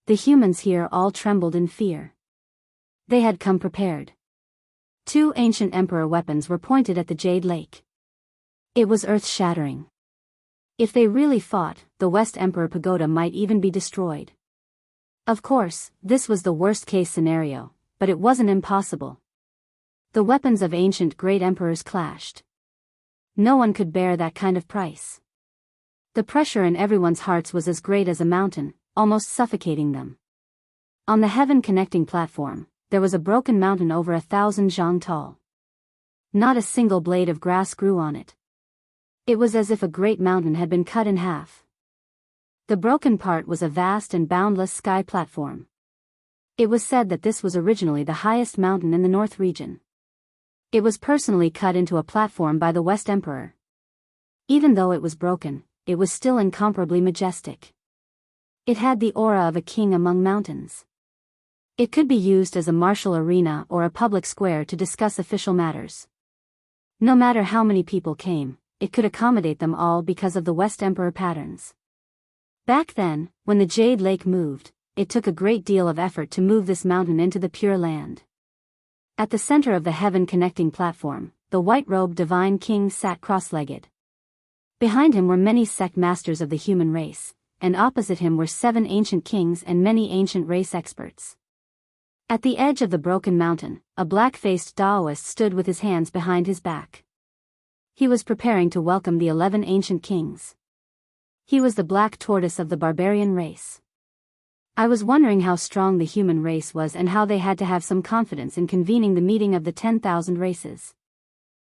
The humans here all trembled in fear. They had come prepared. 2 ancient emperor weapons were pointed at the Jade Lake. It was earth-shattering. If they really fought, the West Emperor Pagoda might even be destroyed. Of course, this was the worst-case scenario, but it wasn't impossible. The weapons of ancient great emperors clashed. No one could bear that kind of price. The pressure in everyone's hearts was as great as a mountain, almost suffocating them. On the heaven-connecting platform, there was a broken mountain over 1,000 zhang tall. Not a single blade of grass grew on it. It was as if a great mountain had been cut in half. The broken part was a vast and boundless sky platform. It was said that this was originally the highest mountain in the North region. It was personally cut into a platform by the West Emperor. Even though it was broken, it was still incomparably majestic. It had the aura of a king among mountains. It could be used as a martial arena or a public square to discuss official matters. No matter how many people came, it could accommodate them all because of the West Emperor patterns. Back then, when the Jade Lake moved, it took a great deal of effort to move this mountain into the Pure Land. At the center of the heaven-connecting platform, the white-robed divine king sat cross-legged. Behind him were many sect masters of the human race, and opposite him were 7 ancient kings and many ancient race experts. At the edge of the broken mountain, a black-faced Taoist stood with his hands behind his back. He was preparing to welcome the 11 ancient kings. He was the black tortoise of the barbarian race. I was wondering how strong the human race was and how they had to have some confidence in convening the meeting of the 10,000 races.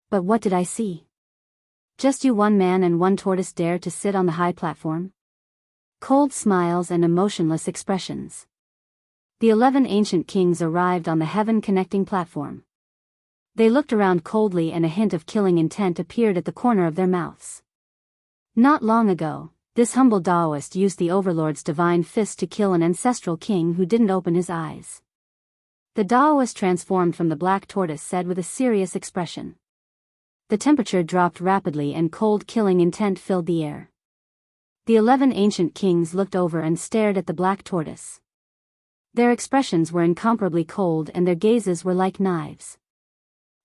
But what did I see? Just you, one man and one tortoise, dare to sit on the high platform? Cold smiles and emotionless expressions. The 11 ancient kings arrived on the heaven-connecting platform. They looked around coldly and a hint of killing intent appeared at the corner of their mouths. Not long ago, this humble Taoist used the Overlord's divine fist to kill an ancestral king who didn't open his eyes. The Taoist transformed from the black tortoise said with a serious expression. The temperature dropped rapidly and cold killing intent filled the air. The 11 ancient kings looked over and stared at the black tortoise. Their expressions were incomparably cold and their gazes were like knives.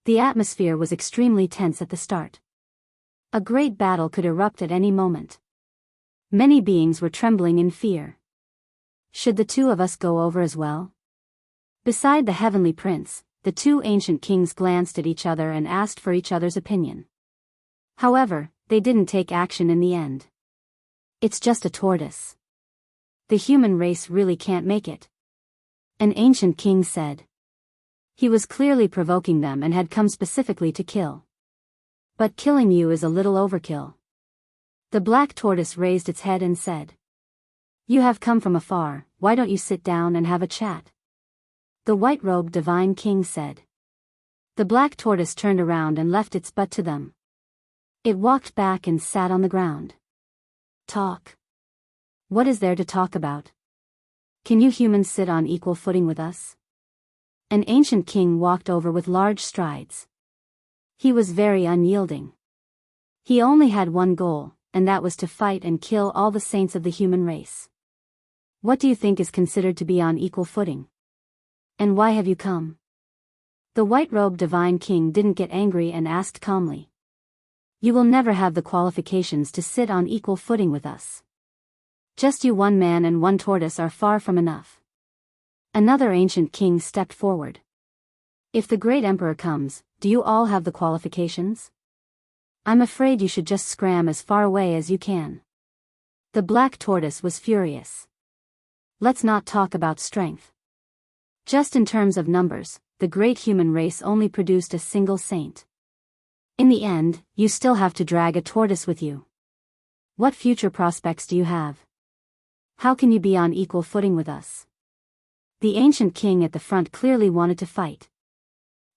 The atmosphere was extremely tense at the start. A great battle could erupt at any moment. Many beings were trembling in fear. Should the 2 of us go over as well? Beside the heavenly prince, the 2 ancient kings glanced at each other and asked for each other's opinion. However, they didn't take action in the end. It's just a tortoise. The human race really can't make it. An ancient king said. He was clearly provoking them and had come specifically to kill. But killing you is a little overkill. The black tortoise raised its head and said. You have come from afar, why don't you sit down and have a chat? The white-robed divine king said. The black tortoise turned around and left its butt to them. It walked back and sat on the ground. Talk. What is there to talk about? Can you humans sit on equal footing with us? An ancient king walked over with large strides. He was very unyielding. He only had one goal, and that was to fight and kill all the saints of the human race. What do you think is considered to be on equal footing? And why have you come? The white-robed divine king didn't get angry and asked calmly. You will never have the qualifications to sit on equal footing with us. Just you, one man and one tortoise, are far from enough. Another ancient king stepped forward. If the great emperor comes, do you all have the qualifications? I'm afraid you should just scram as far away as you can. The black tortoise was furious. Let's not talk about strength. Just in terms of numbers, the great human race only produced a single saint. In the end, you still have to drag a tortoise with you. What future prospects do you have? How can you be on equal footing with us? The ancient king at the front clearly wanted to fight.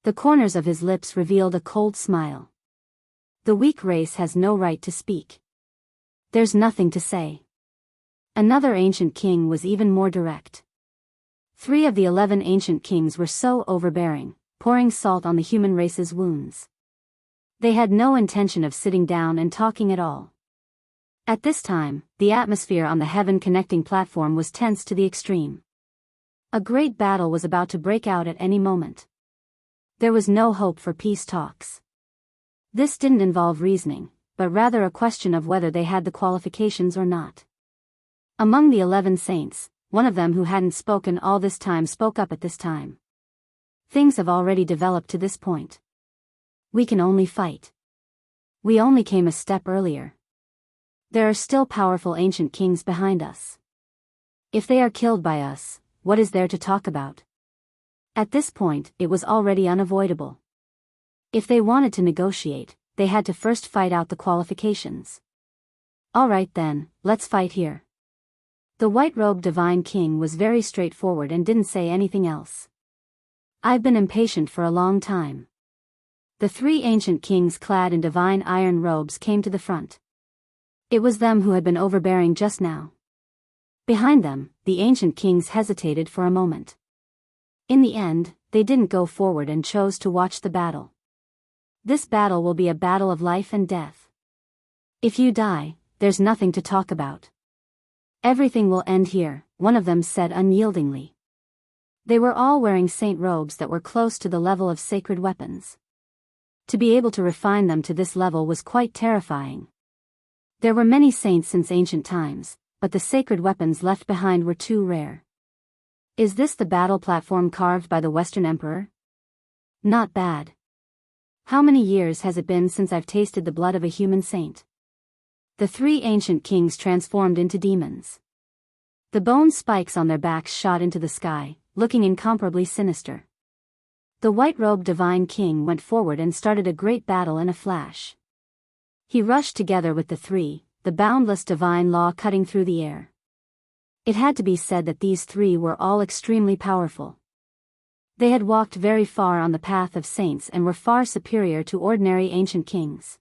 The corners of his lips revealed a cold smile. The weak race has no right to speak. There's nothing to say. Another ancient king was even more direct. 3 of the 11 ancient kings were so overbearing, pouring salt on the human race's wounds. They had no intention of sitting down and talking at all. At this time, the atmosphere on the heaven-connecting platform was tense to the extreme. A great battle was about to break out at any moment. There was no hope for peace talks. This didn't involve reasoning, but rather a question of whether they had the qualifications or not. Among the 11 saints, one of them who hadn't spoken all this time spoke up at this time. Things have already developed to this point. We can only fight. We only came a step earlier. There are still powerful ancient kings behind us. If they are killed by us, what is there to talk about? At this point, it was already unavoidable. If they wanted to negotiate, they had to first fight out the qualifications. All right then, let's fight here. The white-robed divine king was very straightforward and didn't say anything else. I've been impatient for a long time. The 3 ancient kings clad in divine iron robes came to the front. It was them who had been overbearing just now. Behind them, the ancient kings hesitated for a moment. In the end, they didn't go forward and chose to watch the battle. This battle will be a battle of life and death. If you die, there's nothing to talk about. Everything will end here, one of them said unyieldingly. They were all wearing saint robes that were close to the level of sacred weapons. To be able to refine them to this level was quite terrifying. There were many saints since ancient times, but the sacred weapons left behind were too rare. Is this the battle platform carved by the Western Emperor? Not bad. How many years has it been since I've tasted the blood of a human saint? The 3 ancient kings transformed into demons. The bone spikes on their backs shot into the sky, looking incomparably sinister. The white-robed divine king went forward and started a great battle in a flash. He rushed together with the 3, the boundless divine law cutting through the air. It had to be said that these 3 were all extremely powerful. They had walked very far on the path of saints and were far superior to ordinary ancient kings.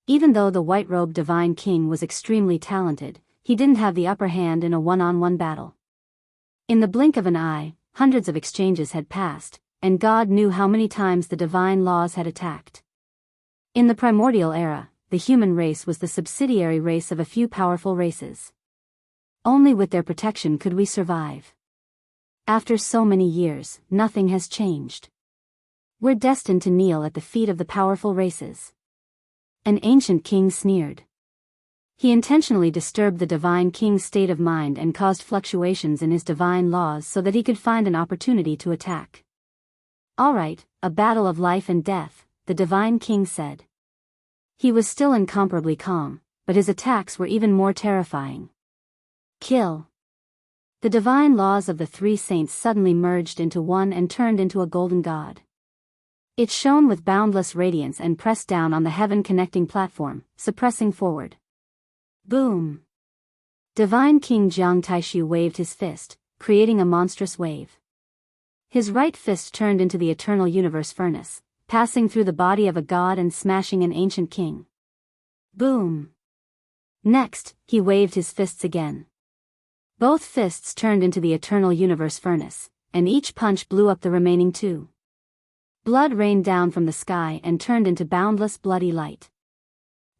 Even though the white-robed divine king was extremely talented, he didn't have the upper hand in a one-on-one battle. In the blink of an eye, hundreds of exchanges had passed, and God knew how many times the divine laws had attacked. In the primordial era, the human race was the subsidiary race of a few powerful races. Only with their protection could we survive. After so many years, nothing has changed. We're destined to kneel at the feet of the powerful races. An ancient king sneered. He intentionally disturbed the divine king's state of mind and caused fluctuations in his divine laws so that he could find an opportunity to attack. All right, a battle of life and death, the divine king said. He was still incomparably calm, but his attacks were even more terrifying. Kill. The divine laws of the 3 saints suddenly merged into one and turned into a golden god. It shone with boundless radiance and pressed down on the heaven-connecting platform, suppressing forward. Boom! Divine King Jiang Taishu waved his fist, creating a monstrous wave. His right fist turned into the eternal universe furnace, passing through the body of a god and smashing an ancient king. Boom! Next, he waved his fists again. Both fists turned into the eternal universe furnace, and each punch blew up the remaining two. Blood rained down from the sky and turned into boundless bloody light.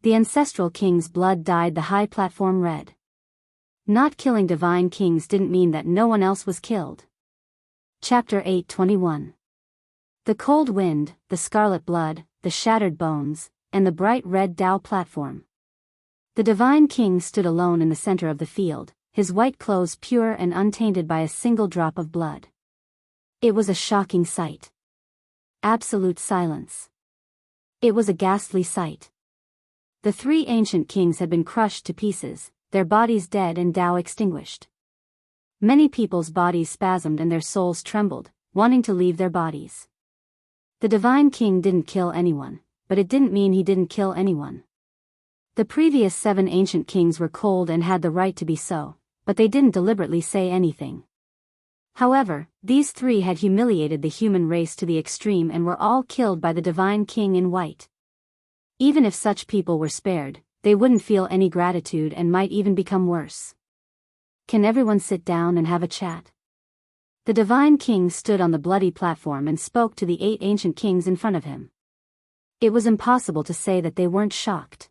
The ancestral king's blood dyed the high platform red. Not killing divine kings didn't mean that no one else was killed. Chapter 8:21. The cold wind, the scarlet blood, the shattered bones, and the bright red Tao platform. The divine king stood alone in the center of the field, his white clothes pure and untainted by a single drop of blood. It was a shocking sight. Absolute silence. It was a ghastly sight. The three ancient kings had been crushed to pieces, their bodies dead and Tao extinguished. Many people's bodies spasmed and their souls trembled, wanting to leave their bodies. The divine king didn't kill anyone, but it didn't mean he didn't kill anyone. The previous 7 ancient kings were cold and had the right to be so, but they didn't deliberately say anything. However, these 3 had humiliated the human race to the extreme and were all killed by the divine king in white. Even if such people were spared, they wouldn't feel any gratitude and might even become worse. Can everyone sit down and have a chat? The divine king stood on the bloody platform and spoke to the 8 ancient kings in front of him. It was impossible to say that they weren't shocked.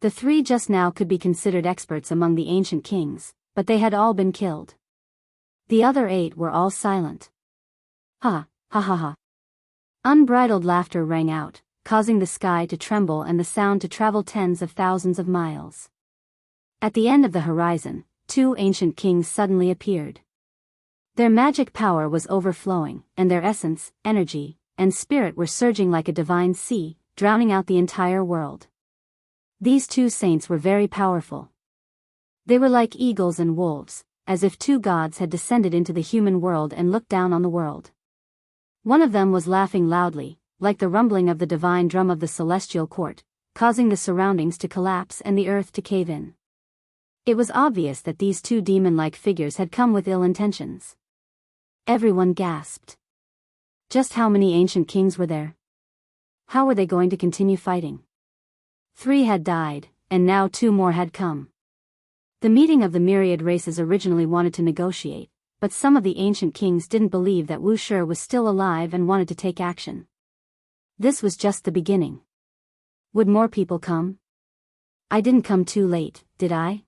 The 3 just now could be considered experts among the ancient kings, but they had all been killed. The other 8 were all silent. Ha, ha ha ha. Unbridled laughter rang out, causing the sky to tremble and the sound to travel tens of thousands of miles. At the end of the horizon, 2 ancient kings suddenly appeared. Their magic power was overflowing, and their essence, energy, and spirit were surging like a divine sea, drowning out the entire world. These 2 saints were very powerful. They were like eagles and wolves, as if 2 gods had descended into the human world and looked down on the world. One of them was laughing loudly, like the rumbling of the divine drum of the celestial court, causing the surroundings to collapse and the earth to cave in. It was obvious that these 2 demon-like figures had come with ill intentions. Everyone gasped. Just how many ancient kings were there? How were they going to continue fighting? 3 had died, and now 2 more had come. The meeting of the myriad races originally wanted to negotiate, but some of the ancient kings didn't believe that Wu Shi was still alive and wanted to take action. This was just the beginning. Would more people come? I didn't come too late, did I?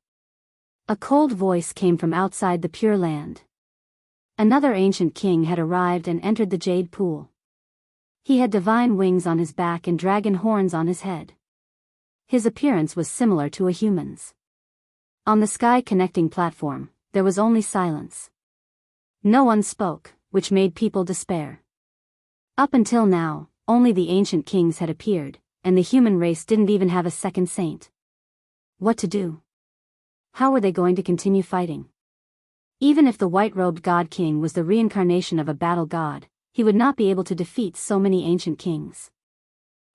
A cold voice came from outside the Pure Land. Another ancient king had arrived and entered the jade pool. He had divine wings on his back and dragon horns on his head. His appearance was similar to a human's. On the sky connecting platform, there was only silence. No one spoke, which made people despair. Up until now, only the ancient kings had appeared, and the human race didn't even have a second saint. What to do? How were they going to continue fighting? Even if the white-robed god king was the reincarnation of a battle god, he would not be able to defeat so many ancient kings.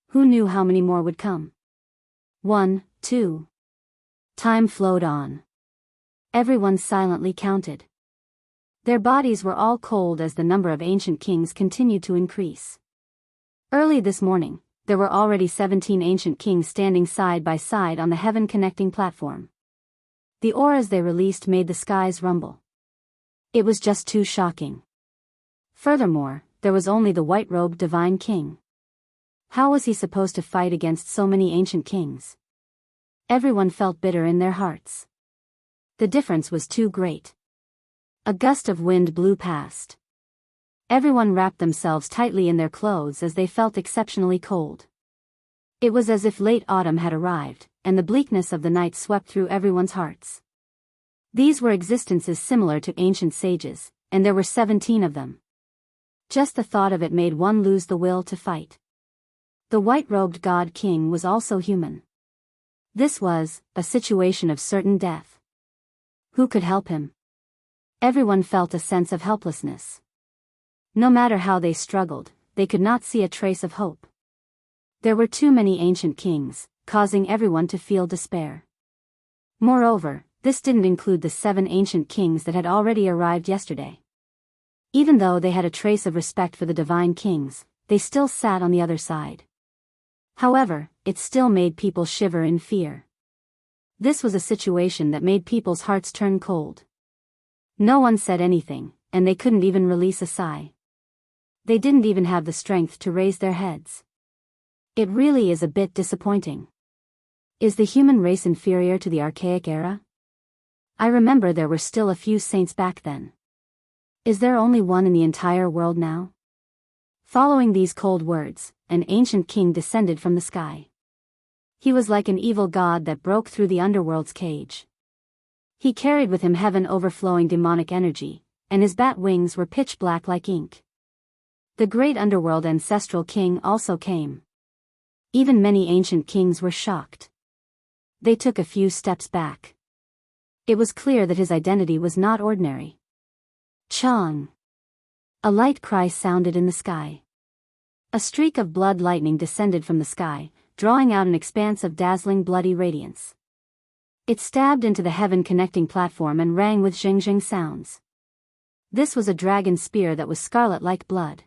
Who knew how many more would come? 1, 2. Time flowed on. Everyone silently counted. Their bodies were all cold as the number of ancient kings continued to increase. Early this morning, there were already 17 ancient kings standing side by side on the heaven-connecting platform. The auras they released made the skies rumble. It was just too shocking. Furthermore, there was only the white-robed divine king. How was he supposed to fight against so many ancient kings? Everyone felt bitter in their hearts. The difference was too great. A gust of wind blew past. Everyone wrapped themselves tightly in their clothes as they felt exceptionally cold. It was as if late autumn had arrived, and the bleakness of the night swept through everyone's hearts. These were existences similar to ancient sages, and there were 17 of them. Just the thought of it made one lose the will to fight. The white-robed god king was also human. This was a situation of certain death. Who could help him? Everyone felt a sense of helplessness. No matter how they struggled, they could not see a trace of hope. There were too many ancient kings, causing everyone to feel despair. Moreover, this didn't include the 7 ancient kings that had already arrived yesterday. Even though they had a trace of respect for the divine kings, they still sat on the other side. However, it still made people shiver in fear. This was a situation that made people's hearts turn cold. No one said anything, and they couldn't even release a sigh. They didn't even have the strength to raise their heads. It really is a bit disappointing. Is the human race inferior to the archaic era? I remember there were still a few saints back then. Is there only one in the entire world now? Following these cold words, an ancient king descended from the sky. He was like an evil god that broke through the underworld's cage. He carried with him heaven overflowing demonic energy, and his bat wings were pitch black like ink. The great underworld ancestral king also came. Even many ancient kings were shocked. They took a few steps back. It was clear that his identity was not ordinary. Chang! A light cry sounded in the sky. A streak of blood lightning descended from the sky, drawing out an expanse of dazzling bloody radiance. It stabbed into the heaven-connecting platform and rang with zhing-zhing sounds. This was a dragon spear that was scarlet like blood.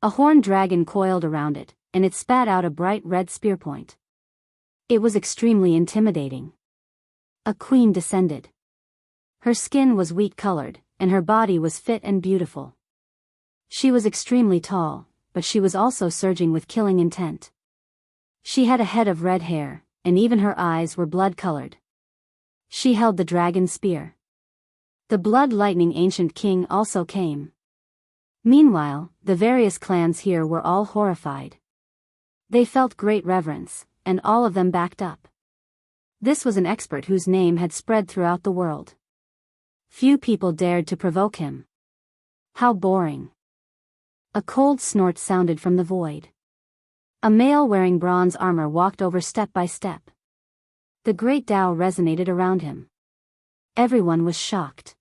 A horned dragon coiled around it, and it spat out a bright red spear point. It was extremely intimidating. A queen descended. Her skin was wheat-colored, and her body was fit and beautiful. She was extremely tall, but she was also surging with killing intent. She had a head of red hair, and even her eyes were blood-colored. She held the dragon spear. The blood lightning ancient king also came. Meanwhile, the various clans here were all horrified. They felt great reverence, and all of them backed up. This was an expert whose name had spread throughout the world. Few people dared to provoke him. How boring. A cold snort sounded from the void. A male wearing bronze armor walked over step by step. The great Tao resonated around him. Everyone was shocked.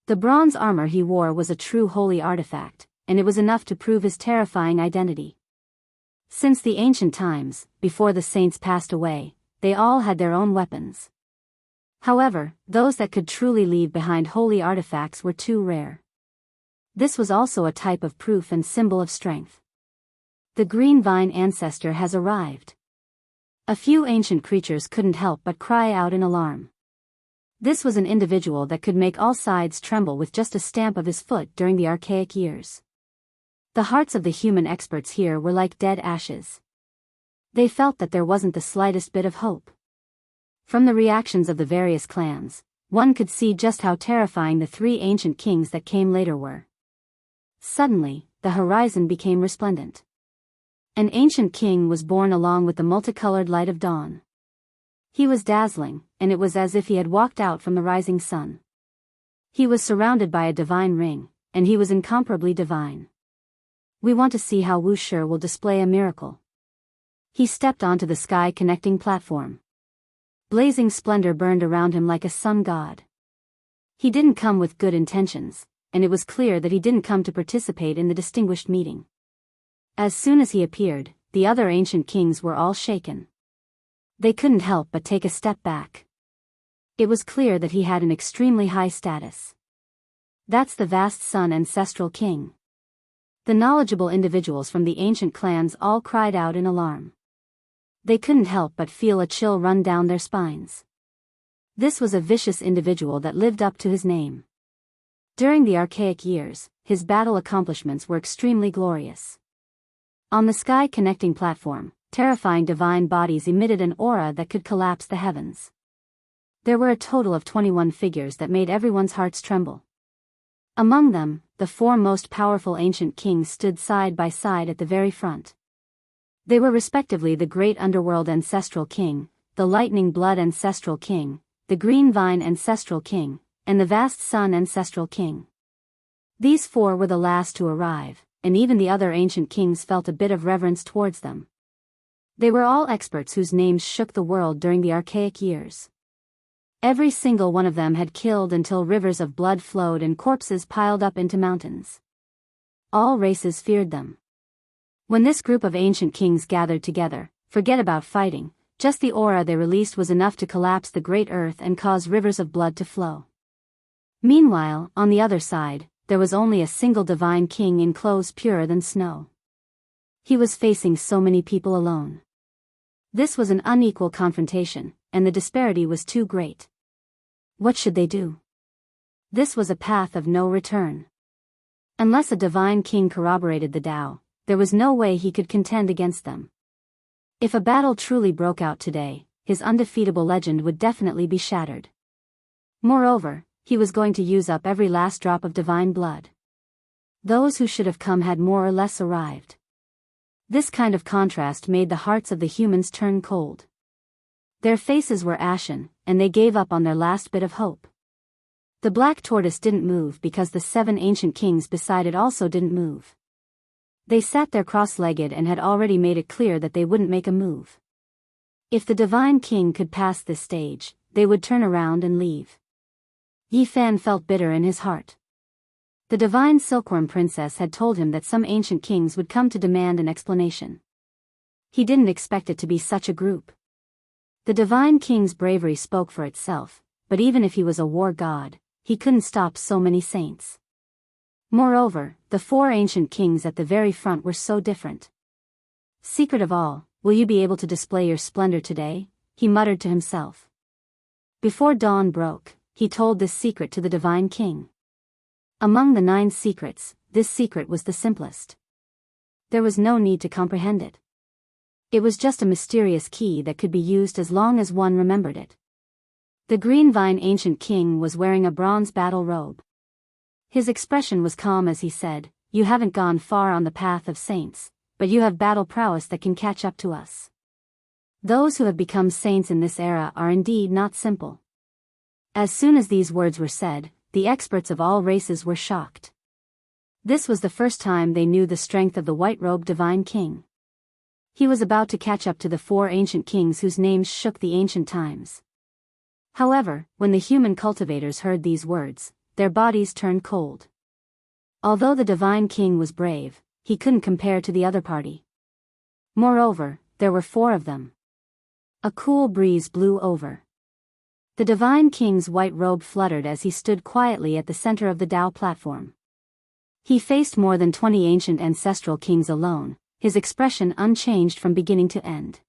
The bronze armor he wore was a true holy artifact, and it was enough to prove his terrifying identity. Since the ancient times, before the saints passed away, they all had their own weapons. However, those that could truly leave behind holy artifacts were too rare. This was also a type of proof and symbol of strength. The green vine ancestor has arrived. A few ancient creatures couldn't help but cry out in alarm. This was an individual that could make all sides tremble with just a stamp of his foot during the archaic years. The hearts of the human experts here were like dead ashes. They felt that there wasn't the slightest bit of hope. From the reactions of the various clans, one could see just how terrifying the three ancient kings that came later were. Suddenly, the horizon became resplendent. An ancient king was born along with the multicolored light of dawn. He was dazzling, and it was as if he had walked out from the rising sun. He was surrounded by a divine ring, and he was incomparably divine. We want to see how Wu Shi will display a miracle. He stepped onto the sky-connecting platform. Blazing splendor burned around him like a sun god. He didn't come with good intentions, and it was clear that he didn't come to participate in the distinguished meeting. As soon as he appeared, the other ancient kings were all shaken. They couldn't help but take a step back. It was clear that he had an extremely high status. That's the vast sun ancestral king. The knowledgeable individuals from the ancient clans all cried out in alarm. They couldn't help but feel a chill run down their spines. This was a vicious individual that lived up to his name. During the archaic years, his battle accomplishments were extremely glorious. On the sky-connecting platform, terrifying divine bodies emitted an aura that could collapse the heavens. There were a total of 21 figures that made everyone's hearts tremble. Among them, the four most powerful ancient kings stood side by side at the very front. They were respectively the Great Underworld Ancestral King, the Lightning Blood Ancestral King, the Green Vine Ancestral King, and the Vast Sun Ancestral King. These four were the last to arrive, and even the other ancient kings felt a bit of reverence towards them. They were all experts whose names shook the world during the archaic years. Every single one of them had killed until rivers of blood flowed and corpses piled up into mountains. All races feared them. When this group of ancient kings gathered together, forget about fighting, just the aura they released was enough to collapse the great earth and cause rivers of blood to flow. Meanwhile, on the other side, there was only a single divine king in clothes purer than snow. He was facing so many people alone. This was an unequal confrontation, and the disparity was too great. What should they do? This was a path of no return. Unless a divine king corroborated the Tao, there was no way he could contend against them. If a battle truly broke out today, his undefeatable legend would definitely be shattered. Moreover, he was going to use up every last drop of divine blood. Those who should have come had more or less arrived. This kind of contrast made the hearts of the humans turn cold. Their faces were ashen, and they gave up on their last bit of hope. The black tortoise didn't move because the 7 ancient kings beside it also didn't move. They sat there cross-legged and had already made it clear that they wouldn't make a move. If the divine king could pass this stage, they would turn around and leave. Yi Fan felt bitter in his heart. The divine silkworm princess had told him that some ancient kings would come to demand an explanation. He didn't expect it to be such a group. The divine king's bravery spoke for itself, but even if he was a war god, he couldn't stop so many saints. Moreover, the 4 ancient kings at the very front were so different. Secret of all, will you be able to display your splendor today? He muttered to himself. Before dawn broke, he told this secret to the divine king. Among the 9 secrets, this secret was the simplest. There was no need to comprehend it. It was just a mysterious key that could be used as long as one remembered it. The green vine ancient king was wearing a bronze battle robe. His expression was calm as he said, "You haven't gone far on the path of saints, but you have battle prowess that can catch up to us. Those who have become saints in this era are indeed not simple." As soon as these words were said, the experts of all races were shocked. This was the first time they knew the strength of the white-robed divine king. He was about to catch up to the 4 ancient kings whose names shook the ancient times. However, when the human cultivators heard these words, their bodies turned cold. Although the divine king was brave, he couldn't compare to the other party. Moreover, there were 4 of them. A cool breeze blew over. The divine king's white robe fluttered as he stood quietly at the center of the Tao platform. He faced more than 20 ancient ancestral kings alone, his expression unchanged from beginning to end.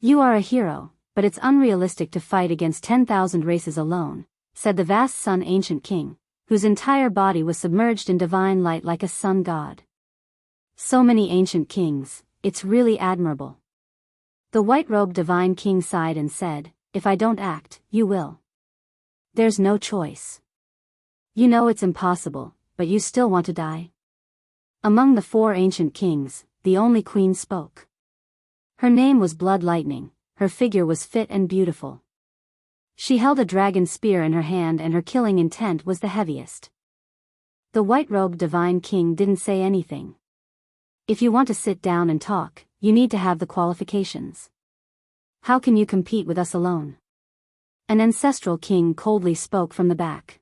"You are a hero, but it's unrealistic to fight against 10,000 races alone," said the vast sun ancient king, whose entire body was submerged in divine light like a sun god. "So many ancient kings, it's really admirable." The white-robed divine king sighed and said, "If I don't act, you will. There's no choice. You know it's impossible, but you still want to die?" Among the 4 ancient kings, the only queen spoke. Her name was Blood Lightning, her figure was fit and beautiful. She held a dragon spear in her hand and her killing intent was the heaviest. The white-robed divine king didn't say anything. "If you want to sit down and talk, you need to have the qualifications. How can you compete with us alone?" An ancestral king coldly spoke from the back.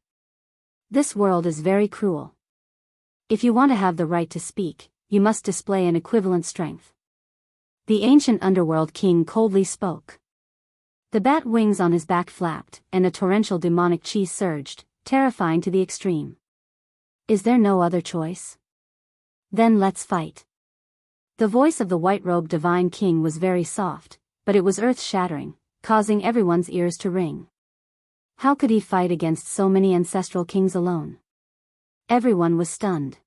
"This world is very cruel. If you want to have the right to speak, you must display an equivalent strength." The ancient underworld king coldly spoke. The bat wings on his back flapped, and a torrential demonic chi surged, terrifying to the extreme. "Is there no other choice? Then let's fight." The voice of the white-robed divine king was very soft, but it was earth-shattering, causing everyone's ears to ring. How could he fight against so many ancestral kings alone? Everyone was stunned.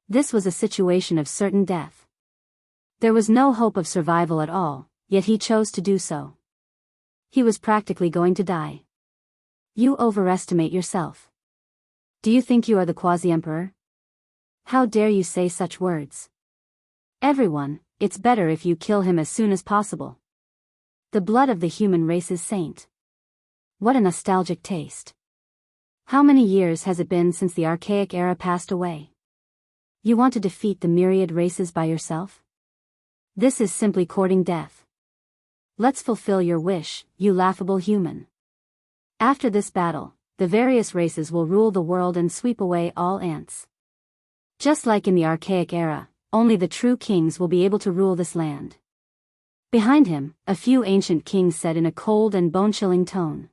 This was a situation of certain death. There was no hope of survival at all, yet he chose to do so. He was practically going to die. "You overestimate yourself. Do you think you are the quasi-emperor? How dare you say such words? Everyone, it's better if you kill him as soon as possible. The blood of the human race is saint. What a nostalgic taste. How many years has it been since the archaic era passed away? You want to defeat the myriad races by yourself? This is simply courting death. Let's fulfill your wish, you laughable human. After this battle, the various races will rule the world and sweep away all ants. Just like in the archaic era, only the true kings will be able to rule this land." Behind him, a few ancient kings said in a cold and bone-chilling tone.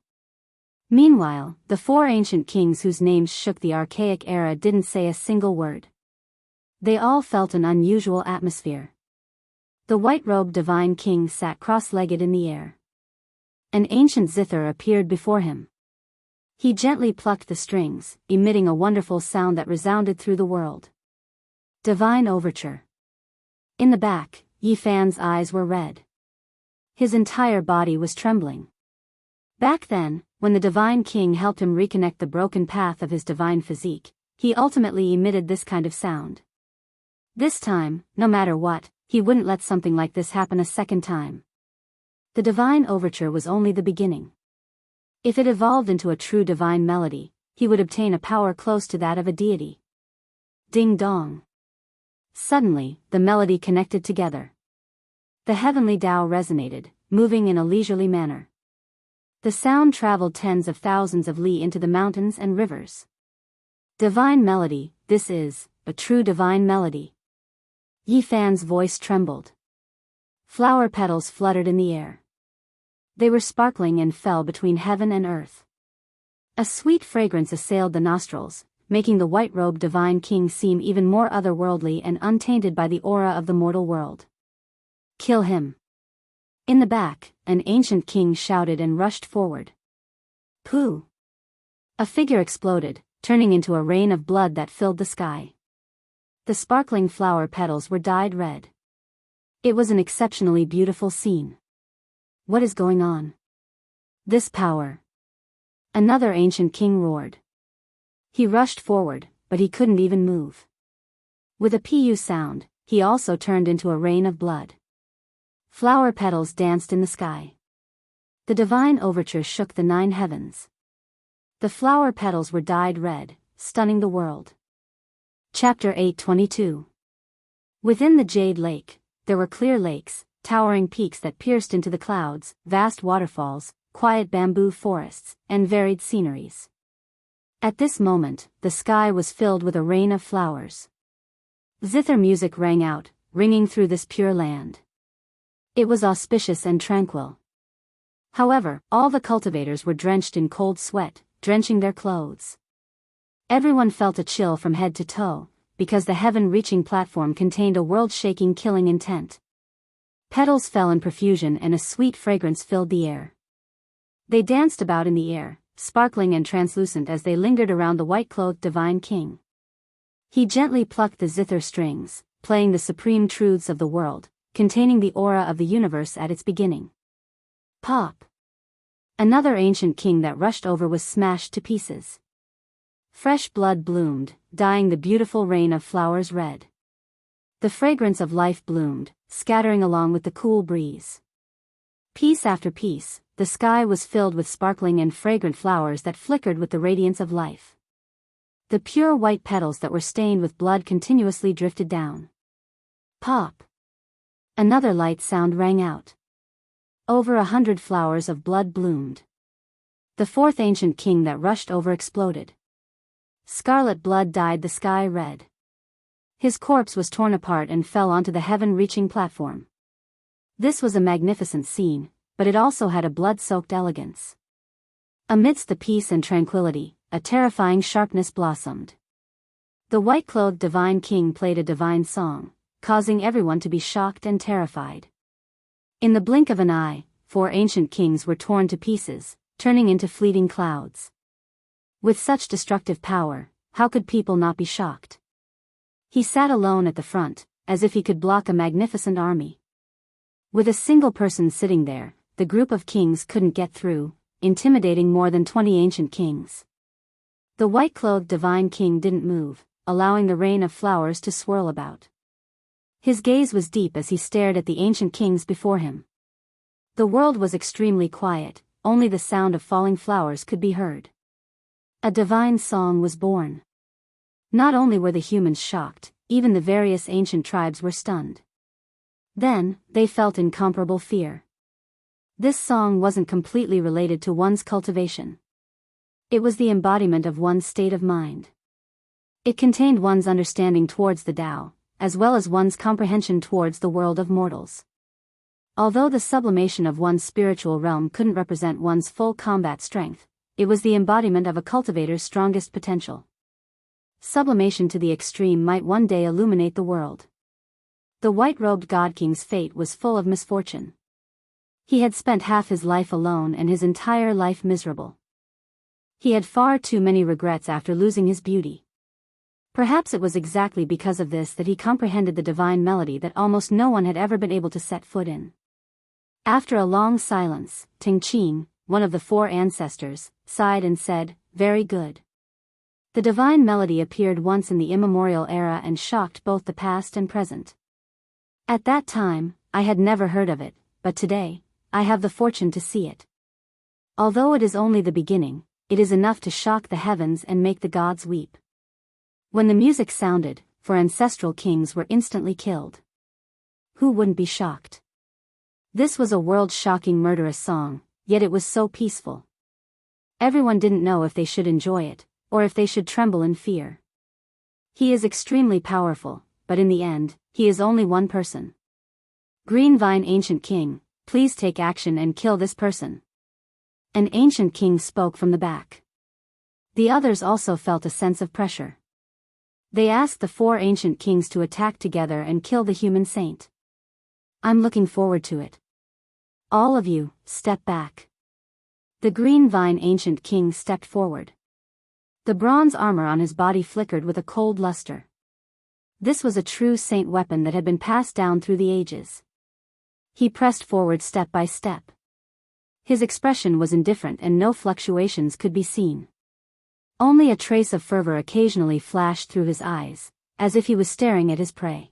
Meanwhile, the 4 ancient kings whose names shook the archaic era didn't say a single word. They all felt an unusual atmosphere. The white-robed divine king sat cross-legged in the air. An ancient zither appeared before him. He gently plucked the strings, emitting a wonderful sound that resounded through the world. Divine Overture. In the back, Yi Fan's eyes were red. His entire body was trembling. Back then, when the Divine King helped him reconnect the broken path of his divine physique, he ultimately emitted this kind of sound. This time, no matter what, he wouldn't let something like this happen a second time. The Divine Overture was only the beginning. If it evolved into a true divine melody, he would obtain a power close to that of a deity. Ding dong. Suddenly, the melody connected together. The heavenly Tao resonated, moving in a leisurely manner. The sound traveled tens of thousands of li into the mountains and rivers. Divine melody, this is a true divine melody. Yi Fan's voice trembled. Flower petals fluttered in the air. They were sparkling and fell between heaven and earth. A sweet fragrance assailed the nostrils, making the white-robed Divine King seem even more otherworldly and untainted by the aura of the mortal world. Kill him. In the back, an ancient king shouted and rushed forward. Pooh! A figure exploded, turning into a rain of blood that filled the sky. The sparkling flower petals were dyed red. It was an exceptionally beautiful scene. What is going on? This power. Another ancient king roared. He rushed forward, but he couldn't even move. With a pu sound, he also turned into a rain of blood. Flower petals danced in the sky. The divine overture shook the 9 heavens. The flower petals were dyed red, stunning the world. Chapter 8:22. Within the Jade Lake, there were clear lakes, towering peaks that pierced into the clouds, vast waterfalls, quiet bamboo forests, and varied sceneries. At this moment, the sky was filled with a rain of flowers. Zither music rang out, ringing through this pure land. It was auspicious and tranquil. However, all the cultivators were drenched in cold sweat, drenching their clothes. Everyone felt a chill from head to toe, because the heaven-reaching platform contained a world-shaking killing intent. Petals fell in profusion and a sweet fragrance filled the air. They danced about in the air, sparkling and translucent as they lingered around the white-clothed Divine King. He gently plucked the zither strings, playing the supreme truths of the world, containing the aura of the universe at its beginning. Pop! Another ancient king that rushed over was smashed to pieces. Fresh blood bloomed, dyeing the beautiful rain of flowers red. The fragrance of life bloomed, scattering along with the cool breeze. Piece after piece, the sky was filled with sparkling and fragrant flowers that flickered with the radiance of life. The pure white petals that were stained with blood continuously drifted down. Pop! Another light sound rang out. Over 100 flowers of blood bloomed. The 4th ancient king that rushed over exploded. Scarlet blood dyed the sky red. His corpse was torn apart and fell onto the heaven-reaching platform. This was a magnificent scene, but it also had a blood-soaked elegance. Amidst the peace and tranquility, a terrifying sharpness blossomed. The white-clothed Divine King played a divine song, causing everyone to be shocked and terrified. In the blink of an eye, 4 ancient kings were torn to pieces, turning into fleeting clouds. With such destructive power, how could people not be shocked? He sat alone at the front, as if he could block a magnificent army. With a single person sitting there, the group of kings couldn't get through, intimidating more than 20 ancient kings. The white-clothed Divine King didn't move, allowing the rain of flowers to swirl about. His gaze was deep as he stared at the ancient kings before him. The world was extremely quiet, only the sound of falling flowers could be heard. A divine song was born. Not only were the humans shocked, even the various ancient tribes were stunned. Then, they felt incomparable fear. This song wasn't completely related to one's cultivation. It was the embodiment of one's state of mind. It contained one's understanding towards the Tao, as well as one's comprehension towards the world of mortals. Although the sublimation of one's spiritual realm couldn't represent one's full combat strength, it was the embodiment of a cultivator's strongest potential. Sublimation to the extreme might one day illuminate the world. The white-robed God King's fate was full of misfortune. He had spent half his life alone and his entire life miserable. He had far too many regrets after losing his beauty. Perhaps it was exactly because of this that he comprehended the divine melody that almost no one had ever been able to set foot in. After a long silence, Ting Qing, one of the four ancestors, sighed and said, "Very good." The divine melody appeared once in the immemorial era and shocked both the past and present. At that time, I had never heard of it, but today, I have the fortune to see it. Although it is only the beginning, it is enough to shock the heavens and make the gods weep. When the music sounded, four ancestral kings were instantly killed. Who wouldn't be shocked? This was a world-shocking murderous song, yet it was so peaceful. Everyone didn't know if they should enjoy it, or if they should tremble in fear. He is extremely powerful, but in the end, he is only one person. Green Vine Ancient King, please take action and kill this person. An ancient king spoke from the back. The others also felt a sense of pressure. They asked the four ancient kings to attack together and kill the human saint. I'm looking forward to it. All of you, step back. The Green Vine Ancient King stepped forward. The bronze armor on his body flickered with a cold luster. This was a true saint weapon that had been passed down through the ages. He pressed forward step by step. His expression was indifferent and no fluctuations could be seen. Only a trace of fervor occasionally flashed through his eyes, as if he was staring at his prey.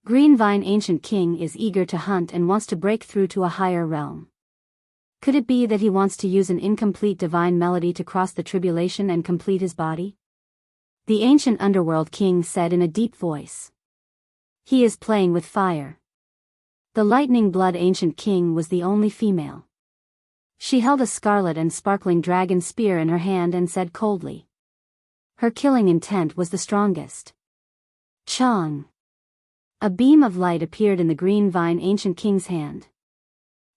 Green Vine Ancient King is eager to hunt and wants to break through to a higher realm. Could it be that he wants to use an incomplete divine melody to cross the tribulation and complete his body? The ancient underworld king said in a deep voice. He is playing with fire. The lightning blood ancient king was the only female. She held a scarlet and sparkling dragon spear in her hand and said coldly. Her killing intent was the strongest. Chang. A beam of light appeared in the Green Vine Ancient King's hand.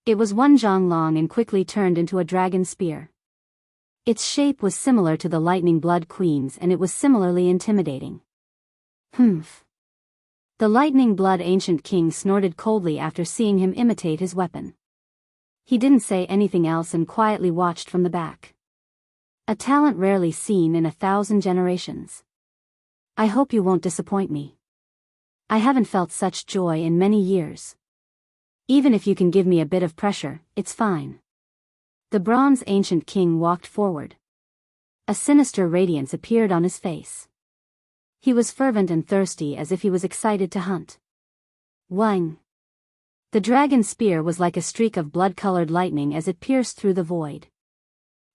It was one zhang long and quickly turned into a dragon spear. Its shape was similar to the lightning blood queen's and it was similarly intimidating. Humph. The lightning blood ancient king snorted coldly after seeing him imitate his weapon. He didn't say anything else and quietly watched from the back. A talent rarely seen in 1,000 generations. I hope you won't disappoint me. I haven't felt such joy in many years. Even if you can give me a bit of pressure, it's fine. The bronze ancient king walked forward. A sinister radiance appeared on his face. He was fervent and thirsty as if he was excited to hunt. Wang. The dragon spear was like a streak of blood-colored lightning as it pierced through the void.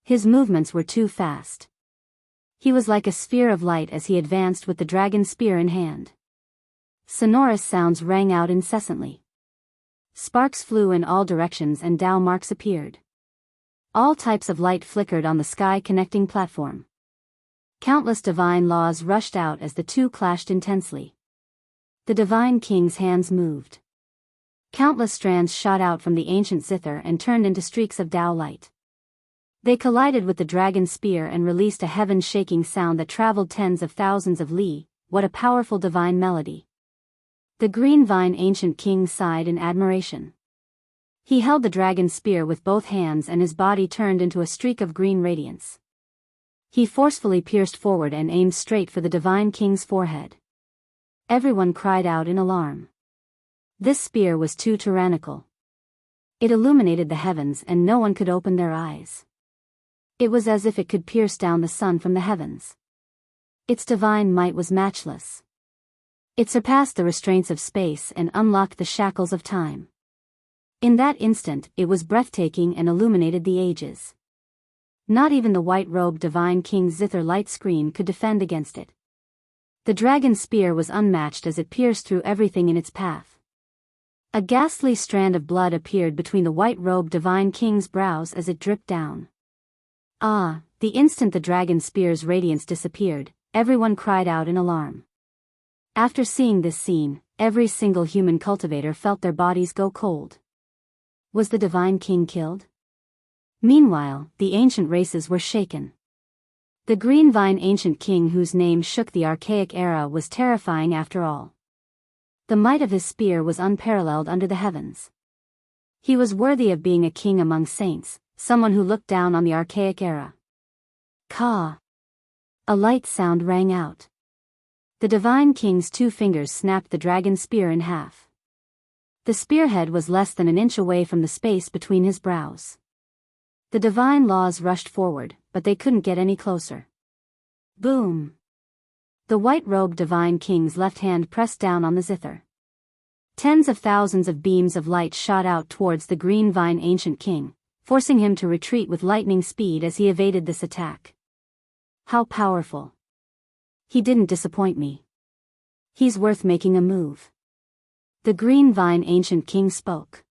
His movements were too fast. He was like a sphere of light as he advanced with the dragon spear in hand. Sonorous sounds rang out incessantly. Sparks flew in all directions and Tao marks appeared. All types of light flickered on the sky-connecting platform. Countless divine laws rushed out as the two clashed intensely. The divine king's hands moved. Countless strands shot out from the ancient zither and turned into streaks of Tao light. They collided with the dragon spear and released a heaven-shaking sound that traveled tens of thousands of li. What a powerful divine melody. The Green Vine Ancient King sighed in admiration. He held the dragon spear with both hands and his body turned into a streak of green radiance. He forcefully pierced forward and aimed straight for the divine king's forehead. Everyone cried out in alarm. This spear was too tyrannical. It illuminated the heavens and no one could open their eyes. It was as if it could pierce down the sun from the heavens. Its divine might was matchless. It surpassed the restraints of space and unlocked the shackles of time. In that instant, it was breathtaking and illuminated the ages. Not even the white-robed divine king's zither light screen could defend against it. The dragon spear was unmatched as it pierced through everything in its path. A ghastly strand of blood appeared between the white-robed divine king's brows as it dripped down. Ah, the instant the dragon spear's radiance disappeared, everyone cried out in alarm. After seeing this scene, every single human cultivator felt their bodies go cold. Was the divine king killed? Meanwhile, the ancient races were shaken. The Green Vine Ancient King whose name shook the archaic era was terrifying after all. The might of his spear was unparalleled under the heavens. He was worthy of being a king among saints, someone who looked down on the archaic era. Ka! A light sound rang out. The divine king's 2 fingers snapped the dragon spear in half. The spearhead was less than an inch away from the space between his brows. The divine laws rushed forward, but they couldn't get any closer. Boom! The white-robed divine king's left hand pressed down on the zither. Tens of thousands of beams of light shot out towards the green vine ancient king, forcing him to retreat with lightning speed as he evaded this attack. How powerful! He didn't disappoint me. He's worth making a move. The green vine ancient king spoke.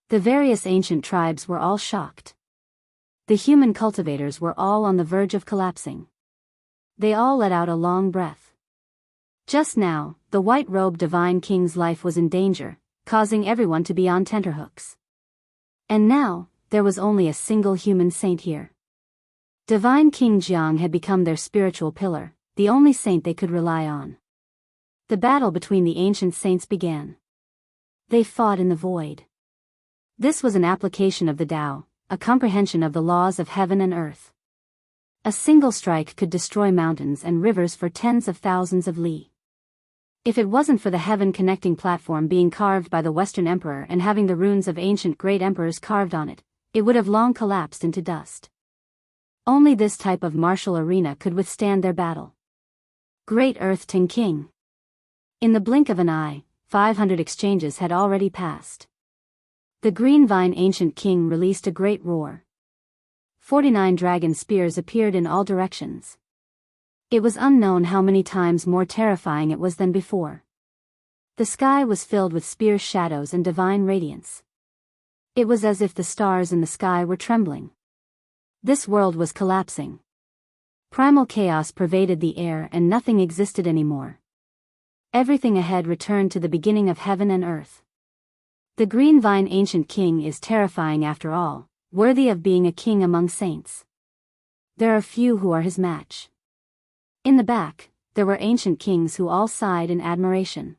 The various ancient tribes were all shocked. The human cultivators were all on the verge of collapsing. They all let out a long breath. Just now, the white-robed divine king's life was in danger, causing everyone to be on tenterhooks. And now, there was only a single human saint here. Divine King Jiang had become their spiritual pillar, the only saint they could rely on. The battle between the ancient saints began. They fought in the void. This was an application of the Tao, a comprehension of the laws of heaven and earth. A single strike could destroy mountains and rivers for tens of thousands of li. If it wasn't for the heaven-connecting platform being carved by the Western Emperor and having the runes of ancient great emperors carved on it, it would have long collapsed into dust. Only this type of martial arena could withstand their battle. Great Earth Ting King. In the blink of an eye, 500 exchanges had already passed. The green vine ancient king released a great roar. 49 dragon spears appeared in all directions. It was unknown how many times more terrifying it was than before. The sky was filled with spear shadows and divine radiance. It was as if the stars in the sky were trembling. This world was collapsing. Primal chaos pervaded the air and nothing existed anymore. Everything ahead returned to the beginning of heaven and earth. The green vine ancient king is terrifying after all, worthy of being a king among saints. There are few who are his match. In the back, there were ancient kings who all sighed in admiration.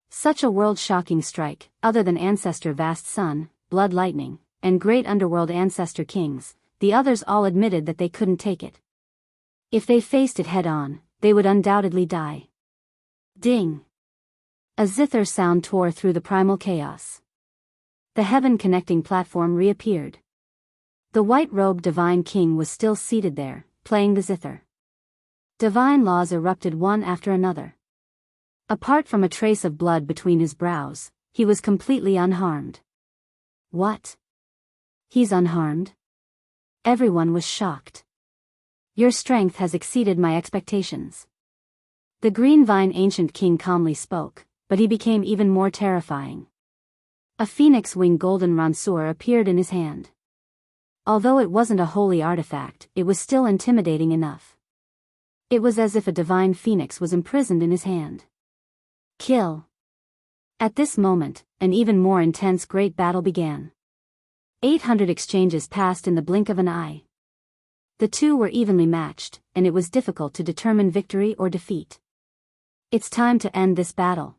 Such a world-shocking strike, other than ancestor vast sun, blood lightning, and great underworld ancestor kings, the others all admitted that they couldn't take it. If they faced it head-on, they would undoubtedly die. Ding! A zither sound tore through the primal chaos. The heaven-connecting platform reappeared. The white-robed divine king was still seated there, playing the zither. Divine laws erupted one after another. Apart from a trace of blood between his brows, he was completely unharmed. What? He's unharmed? Everyone was shocked. Your strength has exceeded my expectations. The green vine ancient king calmly spoke, but he became even more terrifying. A phoenix-wing golden ranseur appeared in his hand. Although it wasn't a holy artifact, it was still intimidating enough. It was as if a divine phoenix was imprisoned in his hand. Kill! At this moment, an even more intense great battle began. 800 exchanges passed in the blink of an eye. The two were evenly matched, and it was difficult to determine victory or defeat. It's time to end this battle.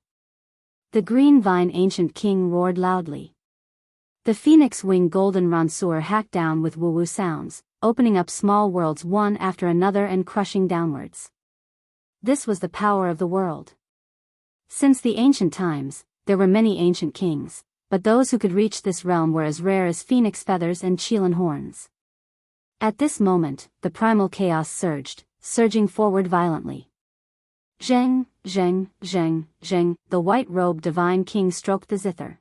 The green vine ancient king roared loudly. The phoenix-wing golden ranseur hacked down with woo-woo sounds, opening up small worlds one after another and crushing downwards. This was the power of the world. Since the ancient times, there were many ancient kings, but those who could reach this realm were as rare as phoenix feathers and Chilan horns. At this moment, the primal chaos surged, surging forward violently. Zheng, zheng, zheng, zheng, the white-robed divine king stroked the zither.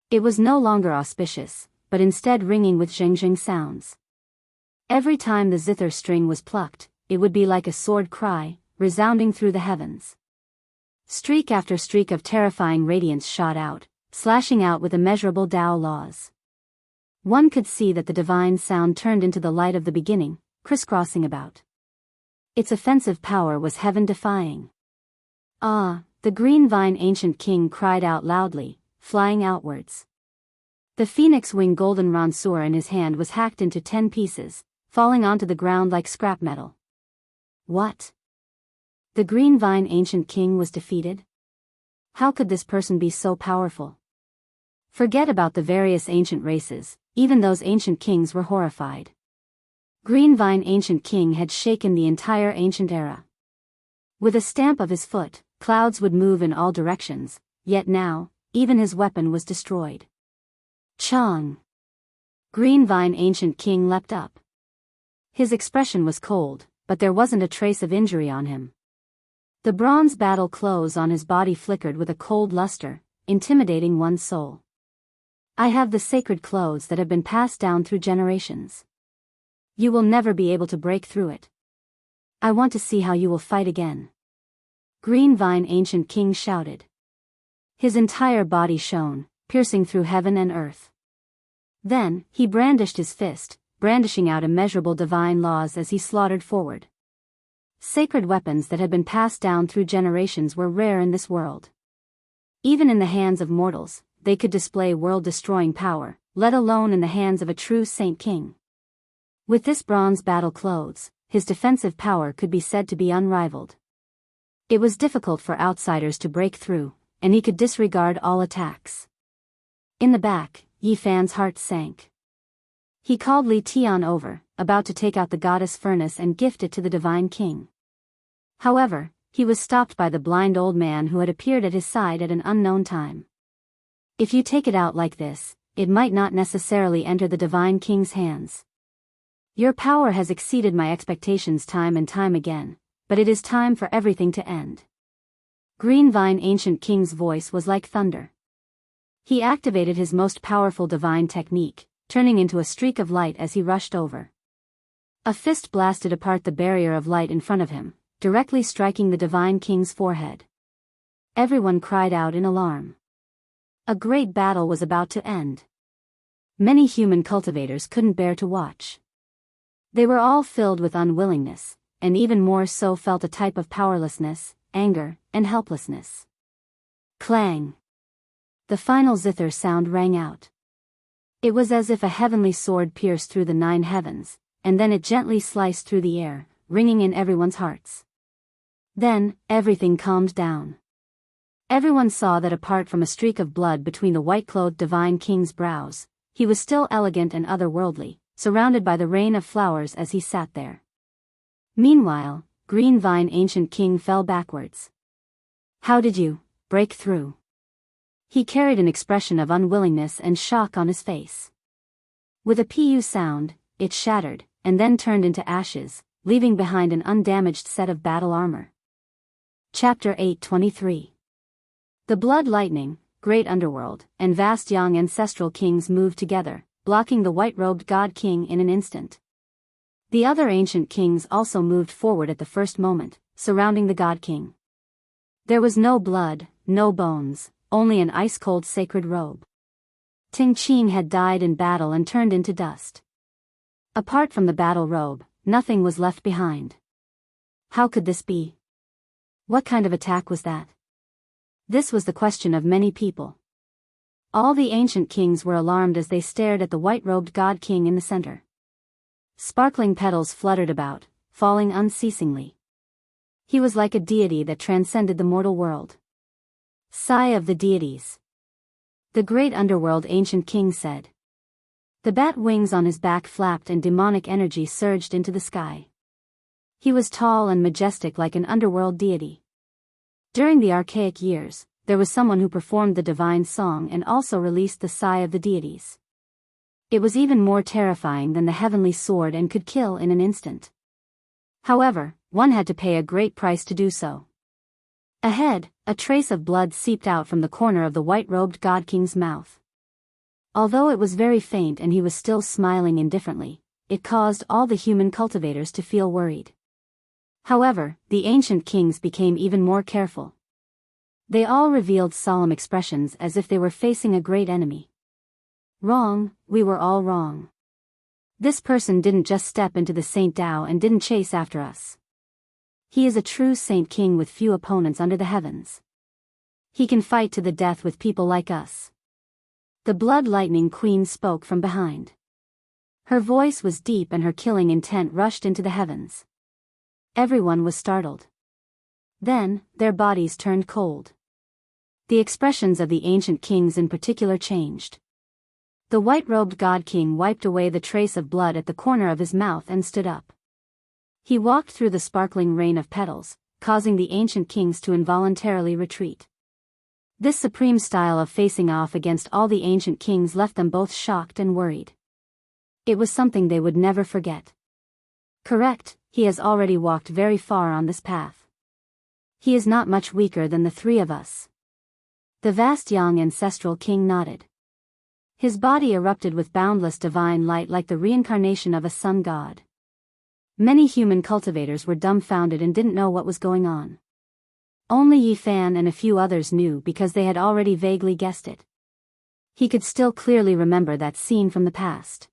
It was no longer auspicious, but instead ringing with zheng-zheng sounds. Every time the zither string was plucked, it would be like a sword cry, resounding through the heavens. Streak after streak of terrifying radiance shot out, slashing out with immeasurable Tao laws. One could see that the divine sound turned into the light of the beginning, crisscrossing about. Its offensive power was heaven-defying. Ah, the green vine ancient king cried out loudly, flying outwards. The phoenix-wing golden ranseur in his hand was hacked into 10 pieces, falling onto the ground like scrap metal. What? The green vine ancient king was defeated? How could this person be so powerful? Forget about the various ancient races, even those ancient kings were horrified. Greenvine Ancient King had shaken the entire ancient era. With a stamp of his foot, clouds would move in all directions, yet now, even his weapon was destroyed. Chong! Greenvine Ancient King leapt up. His expression was cold, but there wasn't a trace of injury on him. The bronze battle clothes on his body flickered with a cold luster, intimidating one's soul. I have the sacred clothes that have been passed down through generations. You will never be able to break through it. I want to see how you will fight again. Greenvine Ancient King shouted. His entire body shone, piercing through heaven and earth. Then, he brandished his fist, brandishing out immeasurable divine laws as he slaughtered forward. Sacred weapons that had been passed down through generations were rare in this world. Even in the hands of mortals, they could display world-destroying power, let alone in the hands of a true Saint King. With this bronze battle clothes, his defensive power could be said to be unrivaled. It was difficult for outsiders to break through, and he could disregard all attacks. In the back, Yi Fan's heart sank. He called Li Tian over, about to take out the goddess furnace and gift it to the divine king. However, he was stopped by the blind old man who had appeared at his side at an unknown time. If you take it out like this, it might not necessarily enter the divine king's hands. Your power has exceeded my expectations time and time again, but it is time for everything to end. Greenvine Ancient King's voice was like thunder. He activated his most powerful divine technique, turning into a streak of light as he rushed over. A fist blasted apart the barrier of light in front of him, directly striking the divine king's forehead. Everyone cried out in alarm. A great battle was about to end. Many human cultivators couldn't bear to watch. They were all filled with unwillingness, and even more so felt a type of powerlessness, anger, and helplessness. Clang! The final zither sound rang out. It was as if a heavenly sword pierced through the 9 heavens, and then it gently sliced through the air, ringing in everyone's hearts. Then, everything calmed down. Everyone saw that apart from a streak of blood between the white-clothed divine king's brows, he was still elegant and otherworldly, surrounded by the rain of flowers as he sat there. Meanwhile, Greenvine Ancient King fell backwards. How did you break through? He carried an expression of unwillingness and shock on his face. With a pu sound, it shattered, and then turned into ashes, leaving behind an undamaged set of battle armor. Chapter 823. The Blood Lightning, Great Underworld, and vast young ancestral kings moved together, blocking the white-robed god king in an instant. The other ancient kings also moved forward at the first moment, surrounding the god king. There was no blood, no bones, only an ice-cold sacred robe. Ting Qing had died in battle and turned into dust. Apart from the battle robe, nothing was left behind. How could this be? What kind of attack was that? This was the question of many people. All the ancient kings were alarmed as they stared at the white-robed god king in the center. Sparkling petals fluttered about, falling unceasingly. He was like a deity that transcended the mortal world. Sigh of the deities. The great underworld ancient king said. The bat wings on his back flapped and demonic energy surged into the sky. He was tall and majestic like an underworld deity. During the archaic years, there was someone who performed the divine song and also released the sigh of the deities. It was even more terrifying than the heavenly sword and could kill in an instant. However, one had to pay a great price to do so. Ahead, a trace of blood seeped out from the corner of the white-robed god king's mouth. Although it was very faint and he was still smiling indifferently, it caused all the human cultivators to feel worried. However, the ancient kings became even more careful. They all revealed solemn expressions as if they were facing a great enemy. Wrong, we were all wrong. This person didn't just step into the Saint Tao and didn't chase after us. He is a true Saint King with few opponents under the heavens. He can fight to the death with people like us. The Blood Lightning Queen spoke from behind. Her voice was deep and her killing intent rushed into the heavens. Everyone was startled. Then, their bodies turned cold. The expressions of the ancient kings in particular changed. The white-robed god king wiped away the trace of blood at the corner of his mouth and stood up. He walked through the sparkling rain of petals, causing the ancient kings to involuntarily retreat. This supreme style of facing off against all the ancient kings left them both shocked and worried. It was something they would never forget. Correct, he has already walked very far on this path. He is not much weaker than the three of us. The vast young ancestral king nodded. His body erupted with boundless divine light like the reincarnation of a sun god. Many human cultivators were dumbfounded and didn't know what was going on. Only Yi Fan and a few others knew because they had already vaguely guessed it. He could still clearly remember that scene from the past.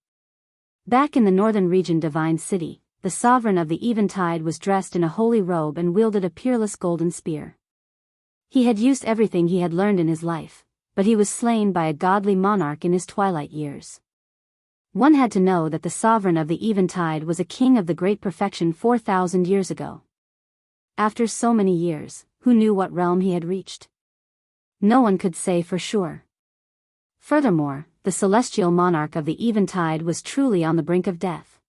Back in the northern region Divine City, the sovereign of the Eventide was dressed in a holy robe and wielded a peerless golden spear. He had used everything he had learned in his life, but he was slain by a godly monarch in his twilight years. One had to know that the sovereign of the Eventide was a king of the great perfection 4,000 years ago. After so many years, who knew what realm he had reached? No one could say for sure. Furthermore, the celestial monarch of the Eventide was truly on the brink of death.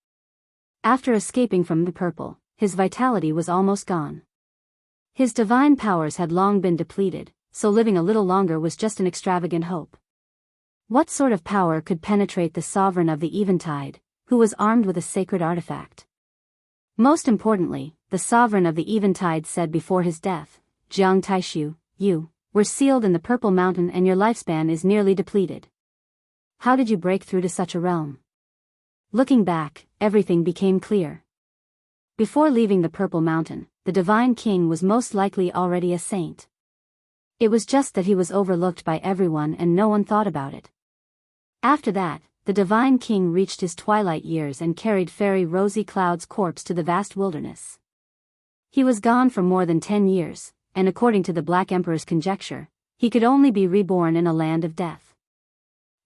After escaping from the purple, his vitality was almost gone. His divine powers had long been depleted, so living a little longer was just an extravagant hope. What sort of power could penetrate the sovereign of the Eventide, who was armed with a sacred artifact? Most importantly, the sovereign of the Eventide said before his death, Jiang Taishu, you were sealed in the Purple Mountain and your lifespan is nearly depleted. How did you break through to such a realm? Looking back, everything became clear. Before leaving the Purple Mountain, the Divine King was most likely already a saint. It was just that he was overlooked by everyone and no one thought about it. After that, the Divine King reached his twilight years and carried Fairy Rosy Cloud's corpse to the vast wilderness. He was gone for more than 10 years, and according to the Black Emperor's conjecture, he could only be reborn in a land of death.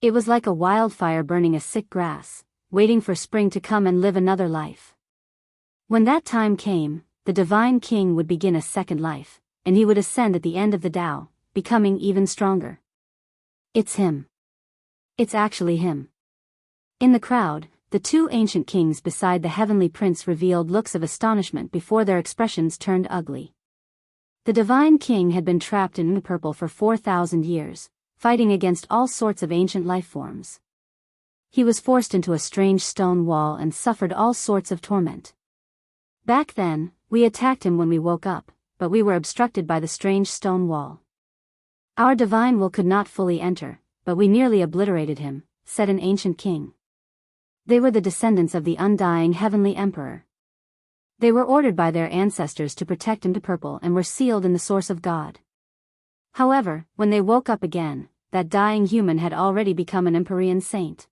It was like a wildfire burning a sick grass, waiting for spring to come and live another life. When that time came, the Divine King would begin a second life, and he would ascend at the end of the Tao, becoming even stronger. It's him. It's actually him. In the crowd, the two ancient kings beside the heavenly prince revealed looks of astonishment before their expressions turned ugly. The Divine King had been trapped in the purple for 4,000 years, fighting against all sorts of ancient life forms. He was forced into a strange stone wall and suffered all sorts of torment. Back then, we attacked him when we woke up, but we were obstructed by the strange stone wall. Our divine will could not fully enter, but we nearly obliterated him, said an ancient king. They were the descendants of the undying heavenly emperor. They were ordered by their ancestors to protect him to purple and were sealed in the source of God. However, when they woke up again, that dying human had already become an Empyrean saint.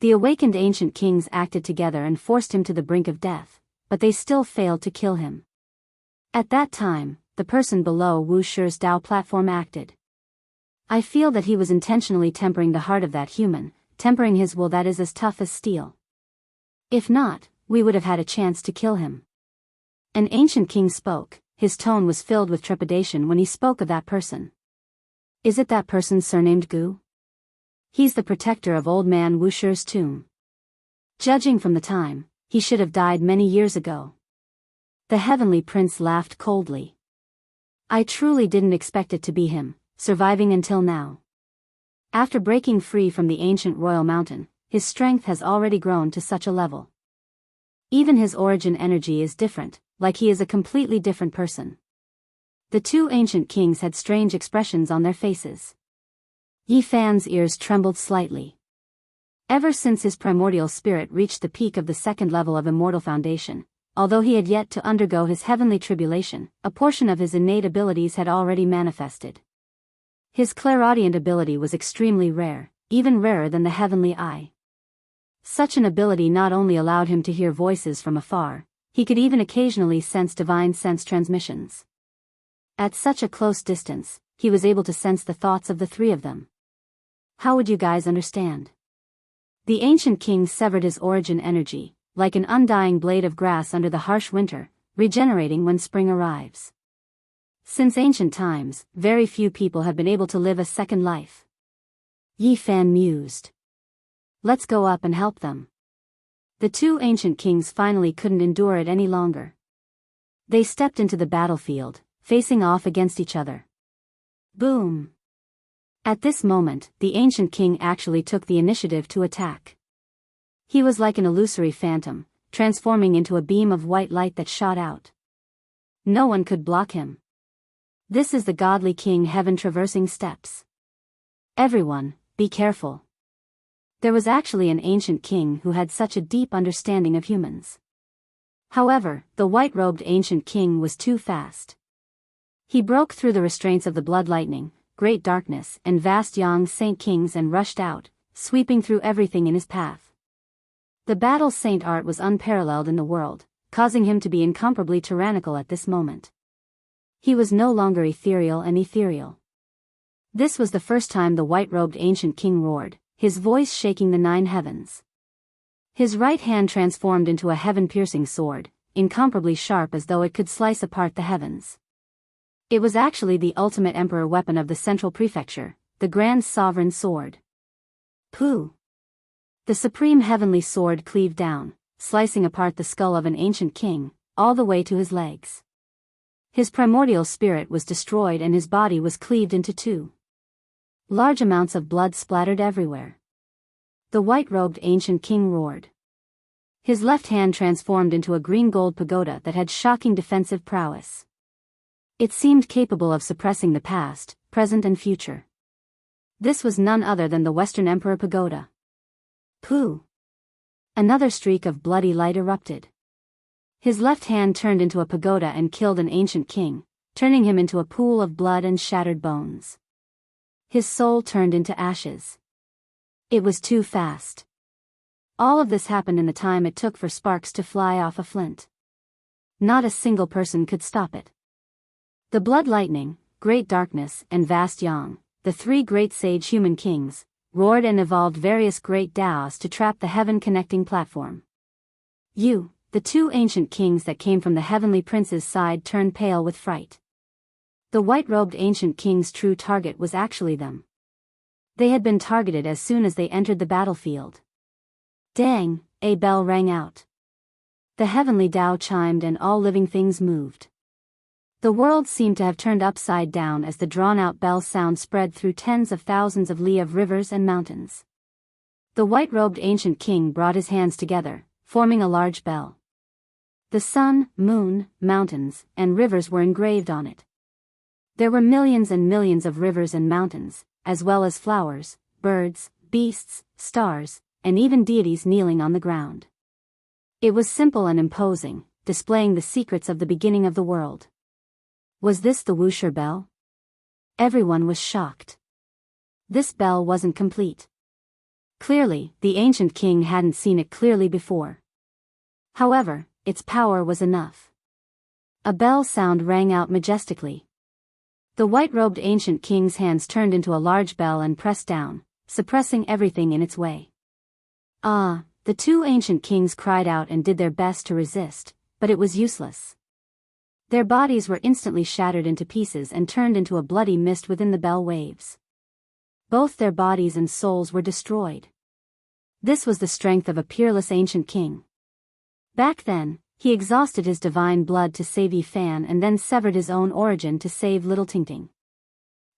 The awakened ancient kings acted together and forced him to the brink of death, but they still failed to kill him. At that time, the person below Wu Shi's Tao platform acted. I feel that he was intentionally tempering the heart of that human, tempering his will that is as tough as steel. If not, we would have had a chance to kill him. An ancient king spoke, his tone was filled with trepidation when he spoke of that person. Is it that person surnamed Gu? He's the protector of old man Wu Shi's tomb. Judging from the time, he should have died many years ago. The heavenly prince laughed coldly. I truly didn't expect it to be him, surviving until now. After breaking free from the ancient royal mountain, his strength has already grown to such a level. Even his origin energy is different, like he is a completely different person. The two ancient kings had strange expressions on their faces. Yi Fan's ears trembled slightly. Ever since his primordial spirit reached the peak of the second level of immortal foundation, although he had yet to undergo his heavenly tribulation, a portion of his innate abilities had already manifested. His clairaudient ability was extremely rare, even rarer than the heavenly eye. Such an ability not only allowed him to hear voices from afar, he could even occasionally sense divine sense transmissions. At such a close distance, he was able to sense the thoughts of the three of them. How would you guys understand? The ancient king severed his origin energy, like an undying blade of grass under the harsh winter, regenerating when spring arrives. Since ancient times, very few people have been able to live a second life. Yi Fan mused. Let's go up and help them." The two ancient kings finally couldn't endure it any longer. They stepped into the battlefield, facing off against each other. Boom! At this moment, the ancient king actually took the initiative to attack. He was like an illusory phantom, transforming into a beam of white light that shot out. No one could block him. This is the godly king heaven traversing steps. Everyone, be careful. There was actually an ancient king who had such a deep understanding of humans. However, the white-robed ancient king was too fast. He broke through the restraints of the blood lightning, great darkness, and vast young saint kings and rushed out, sweeping through everything in his path. The battle saint art was unparalleled in the world, causing him to be incomparably tyrannical at this moment. He was no longer ethereal and ethereal. This was the first time the white-robed ancient king roared, his voice shaking the 9 heavens. His right hand transformed into a heaven-piercing sword, incomparably sharp as though it could slice apart the heavens. It was actually the ultimate emperor weapon of the central prefecture, the grand sovereign sword. Pooh! The supreme heavenly sword cleaved down, slicing apart the skull of an ancient king, all the way to his legs. His primordial spirit was destroyed and his body was cleaved into 2. Large amounts of blood splattered everywhere. The white-robed ancient king roared. His left hand transformed into a green-gold pagoda that had shocking defensive prowess. It seemed capable of suppressing the past, present and future. This was none other than the Western Emperor Pagoda. Pooh! Another streak of bloody light erupted. His left hand turned into a pagoda and killed an ancient king, turning him into a pool of blood and shattered bones. His soul turned into ashes. It was too fast. All of this happened in the time it took for sparks to fly off a flint. Not a single person could stop it. The blood lightning, great darkness, and vast yang, the 3 great sage human kings, roared and evolved various great Taos to trap the heaven-connecting platform. The 2 ancient kings that came from the heavenly prince's side turned pale with fright. The white-robed ancient king's true target was actually them. They had been targeted as soon as they entered the battlefield. Dang! A bell rang out. The heavenly Tao chimed and all living things moved. The world seemed to have turned upside down as the drawn-out bell sound spread through tens of thousands of li of rivers and mountains. The white-robed ancient king brought his hands together, forming a large bell. The sun, moon, mountains, and rivers were engraved on it. There were millions and millions of rivers and mountains, as well as flowers, birds, beasts, stars, and even deities kneeling on the ground. It was simple and imposing, displaying the secrets of the beginning of the world. Was this the Wuxia bell? Everyone was shocked. This bell wasn't complete. Clearly, the ancient king hadn't seen it clearly before. However, its power was enough. A bell sound rang out majestically. The white-robed ancient king's hands turned into a large bell and pressed down, suppressing everything in its way. The 2 ancient kings cried out and did their best to resist, but it was useless. Their bodies were instantly shattered into pieces and turned into a bloody mist within the bell waves. Both their bodies and souls were destroyed. This was the strength of a peerless ancient king. Back then, he exhausted his divine blood to save Yi Fan and then severed his own origin to save little Tingting.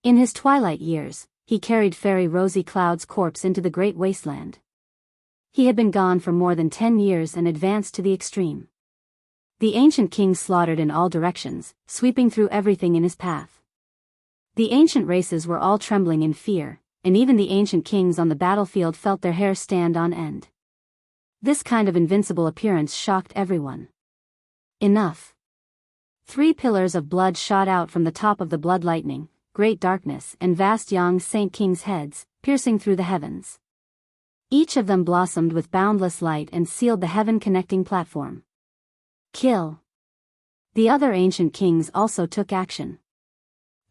In his twilight years, he carried Fairy Rosy Cloud's corpse into the great wasteland. He had been gone for more than 10 years and advanced to the extreme. The ancient king slaughtered in all directions, sweeping through everything in his path. The ancient races were all trembling in fear, and even the ancient kings on the battlefield felt their hair stand on end. This kind of invincible appearance shocked everyone. Enough. 3 pillars of blood shot out from the top of the blood lightning, great darkness and vast young saint kings' heads, piercing through the heavens. Each of them blossomed with boundless light and sealed the heaven-connecting platform. Kill. The other ancient kings also took action.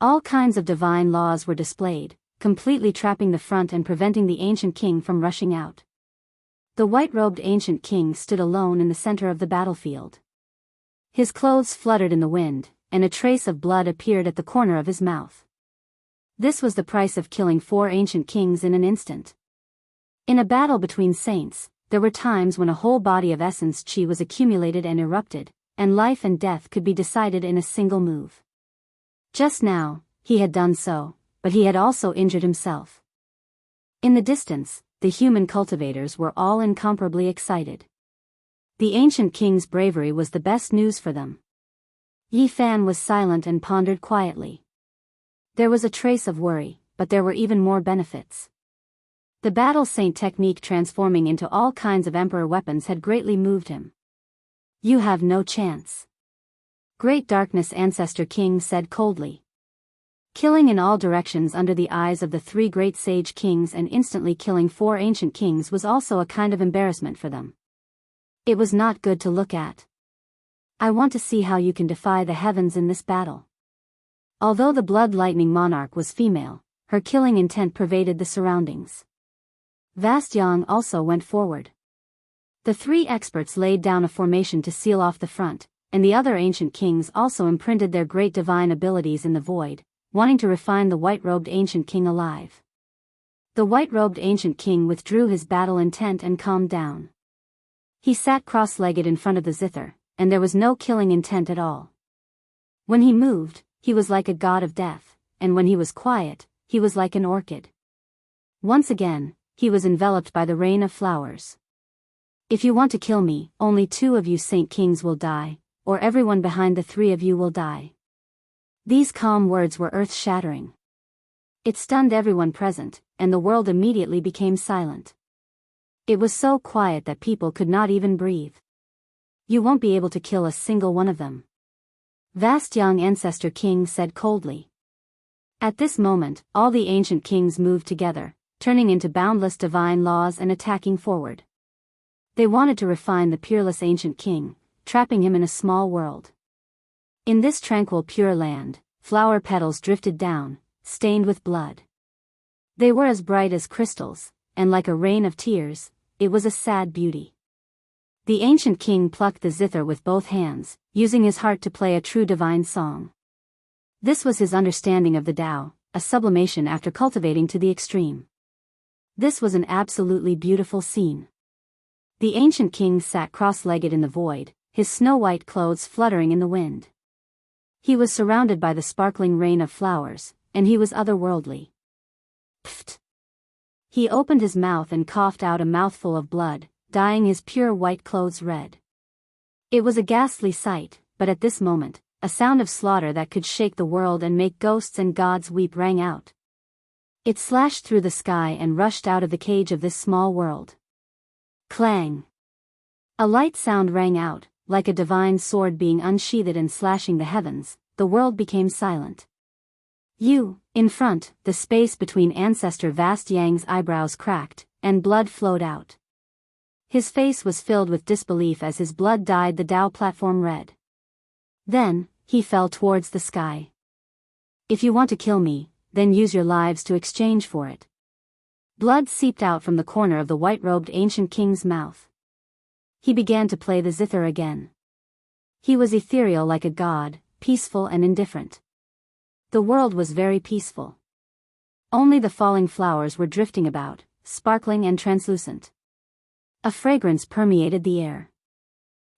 All kinds of divine laws were displayed, completely trapping the front and preventing the ancient king from rushing out. The white-robed ancient king stood alone in the center of the battlefield. His clothes fluttered in the wind, and a trace of blood appeared at the corner of his mouth. This was the price of killing 4 ancient kings in an instant. In a battle between saints, there were times when a whole body of essence chi was accumulated and erupted, and life and death could be decided in a single move. Just now, he had done so, but he had also injured himself. In the distance, the human cultivators were all incomparably excited. The ancient king's bravery was the best news for them. Yi Fan was silent and pondered quietly. There was a trace of worry, but there were even more benefits. The battle saint technique transforming into all kinds of emperor weapons had greatly moved him. You have no chance. Great Darkness Ancestor King said coldly. Killing in all directions under the eyes of the 3 great sage kings and instantly killing 4 ancient kings was also a kind of embarrassment for them. It was not good to look at. I want to see how you can defy the heavens in this battle. Although the blood lightning monarch was female, her killing intent pervaded the surroundings. Vast Yang also went forward. The 3 experts laid down a formation to seal off the front, and the other ancient kings also imprinted their great divine abilities in the void, wanting to refine the white-robed ancient king alive. The white-robed ancient king withdrew his battle intent and calmed down. He sat cross-legged in front of the zither, and there was no killing intent at all. When he moved, he was like a god of death, and when he was quiet, he was like an orchid. Once again, he was enveloped by the rain of flowers. If you want to kill me, only 2 of you saint kings will die, or everyone behind the 3 of you will die. These calm words were earth-shattering. It stunned everyone present, and the world immediately became silent. It was so quiet that people could not even breathe. You won't be able to kill a single one of them. Vast Young Ancestor King said coldly. At this moment, all the ancient kings moved together, turning into boundless divine laws and attacking forward. They wanted to refine the peerless ancient king, trapping him in a small world. In this tranquil pure land, flower petals drifted down, stained with blood. They were as bright as crystals, and like a rain of tears, it was a sad beauty. The ancient king plucked the zither with both hands, using his heart to play a true divine song. This was his understanding of the Tao, a sublimation after cultivating to the extreme. This was an absolutely beautiful scene. The ancient king sat cross-legged in the void, his snow-white clothes fluttering in the wind. He was surrounded by the sparkling rain of flowers, and he was otherworldly. Pfft! He opened his mouth and coughed out a mouthful of blood, dyeing his pure white clothes red. It was a ghastly sight, but at this moment, a sound of slaughter that could shake the world and make ghosts and gods weep rang out. It slashed through the sky and rushed out of the cage of this small world. Clang! A light sound rang out, like a divine sword being unsheathed and slashing the heavens. The world became silent. In front, the space between Ancestor Vast Yang's eyebrows cracked, and blood flowed out. His face was filled with disbelief as his blood dyed the Tao platform red. Then, he fell towards the sky. If you want to kill me, then use your lives to exchange for it. Blood seeped out from the corner of the white-robed ancient king's mouth. He began to play the zither again. He was ethereal like a god, peaceful and indifferent. The world was very peaceful. Only the falling flowers were drifting about, sparkling and translucent. A fragrance permeated the air.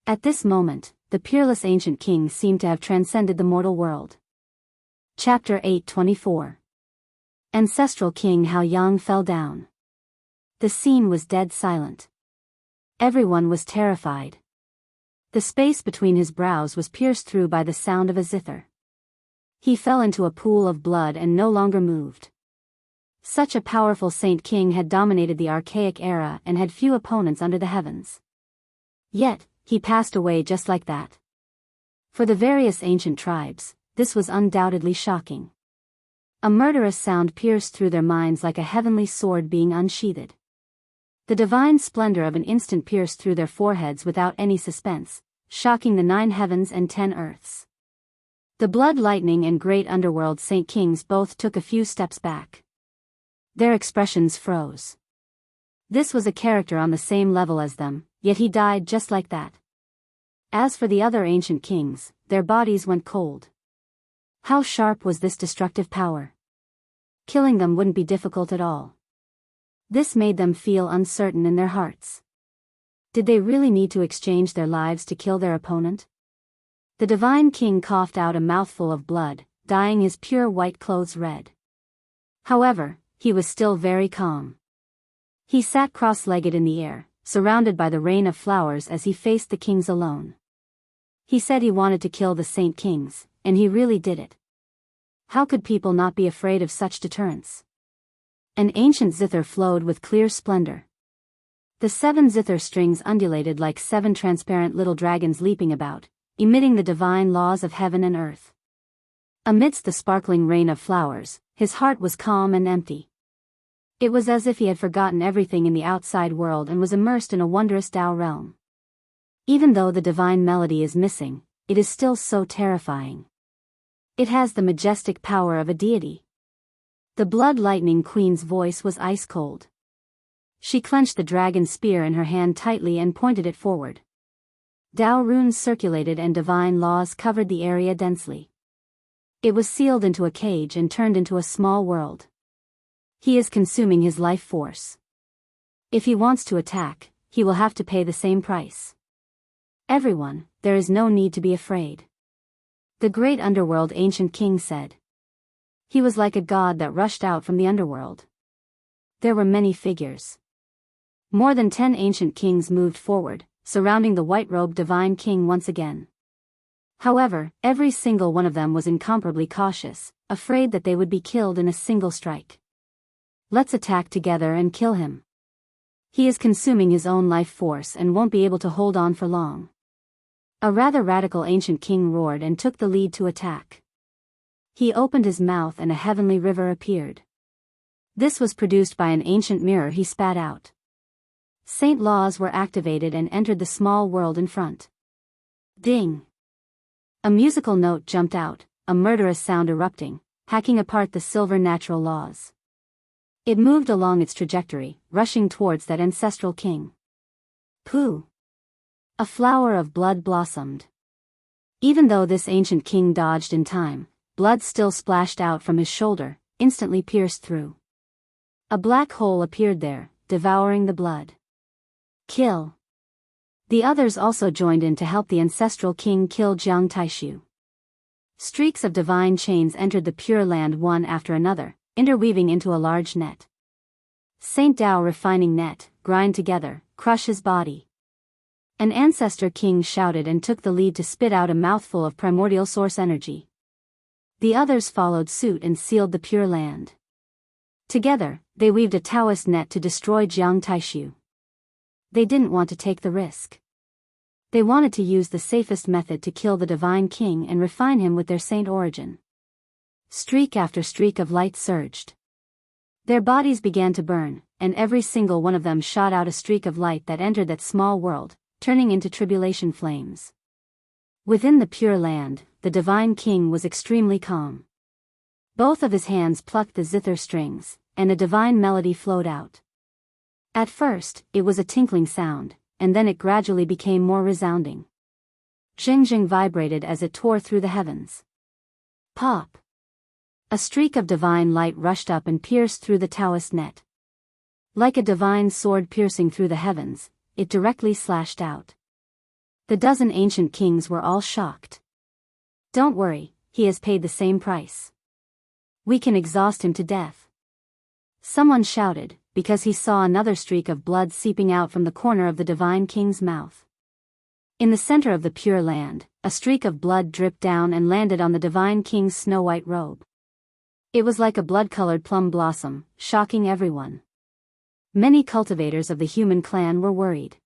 At this moment, the peerless ancient king seemed to have transcended the mortal world. Chapter 8:24. Ancestral King Hao Yang fell down. The scene was dead silent. Everyone was terrified. The space between his brows was pierced through by the sound of a zither. He fell into a pool of blood and no longer moved. Such a powerful saint king had dominated the archaic era and had few opponents under the heavens. Yet, he passed away just like that. For the various ancient tribes, this was undoubtedly shocking. A murderous sound pierced through their minds like a heavenly sword being unsheathed. The divine splendor of an instant pierced through their foreheads without any suspense, shocking the 9 heavens and 10 earths. The blood lightning and great underworld saint kings both took a few steps back. Their expressions froze. This was a character on the same level as them, yet he died just like that. As for the other ancient kings, their bodies went cold. How sharp was this destructive power? Killing them wouldn't be difficult at all. This made them feel uncertain in their hearts. Did they really need to exchange their lives to kill their opponent? The divine king coughed out a mouthful of blood, dyeing his pure white clothes red. However, he was still very calm. He sat cross-legged in the air, surrounded by the rain of flowers as he faced the kings alone. He said he wanted to kill the Saint Kings, and he really did it. How could people not be afraid of such deterrence? An ancient zither flowed with clear splendor. The 7 zither strings undulated like 7 transparent little dragons leaping about, emitting the divine laws of heaven and earth. Amidst the sparkling rain of flowers, his heart was calm and empty. It was as if he had forgotten everything in the outside world and was immersed in a wondrous Tao realm. Even though the divine melody is missing, it is still so terrifying. It has the majestic power of a deity. The blood lightning queen's voice was ice cold. She clenched the dragon spear in her hand tightly and pointed it forward. Tao runes circulated and divine laws covered the area densely. It was sealed into a cage and turned into a small world. He is consuming his life force. If he wants to attack, he will have to pay the same price. Everyone, there is no need to be afraid. The great underworld ancient king said. He was like a god that rushed out from the underworld. There were many figures. More than 10 ancient kings moved forward, surrounding the white-robed divine king once again. However, every single one of them was incomparably cautious, afraid that they would be killed in a single strike. Let's attack together and kill him. He is consuming his own life force and won't be able to hold on for long. A rather radical ancient king roared and took the lead to attack. He opened his mouth and a heavenly river appeared. This was produced by an ancient mirror he spat out. Saint laws were activated and entered the small world in front. Ding! A musical note jumped out, a murderous sound erupting, hacking apart the silver natural laws. It moved along its trajectory, rushing towards that ancestral king. Pooh! A flower of blood blossomed. Even though this ancient king dodged in time, blood still splashed out from his shoulder, instantly pierced through. A black hole appeared there, devouring the blood. Kill! The others also joined in to help the ancestral king kill Jiang Taishu. Streaks of divine chains entered the Pure Land one after another, interweaving into a large net. Saint Tao refining net, grind together, crush his body. An ancestor king shouted and took the lead to spit out a mouthful of primordial source energy. The others followed suit and sealed the Pure Land. Together, they weaved a Taoist net to destroy Jiang Taishu. They didn't want to take the risk. They wanted to use the safest method to kill the divine king and refine him with their saint origin. Streak after streak of light surged. Their bodies began to burn, and every single one of them shot out a streak of light that entered that small world, turning into tribulation flames. Within the Pure Land, the divine king was extremely calm. Both of his hands plucked the zither strings, and a divine melody flowed out. At first, it was a tinkling sound, and then it gradually became more resounding. Jing vibrated as it tore through the heavens. Pop! A streak of divine light rushed up and pierced through the Taoist net. Like a divine sword piercing through the heavens, it directly slashed out. The 12 ancient kings were all shocked. Don't worry, he has paid the same price. We can exhaust him to death. Someone shouted, because he saw another streak of blood seeping out from the corner of the divine king's mouth. In the center of the Pure Land, a streak of blood dripped down and landed on the divine king's snow-white robe. It was like a blood-colored plum blossom, shocking everyone. Many cultivators of the human clan were worried.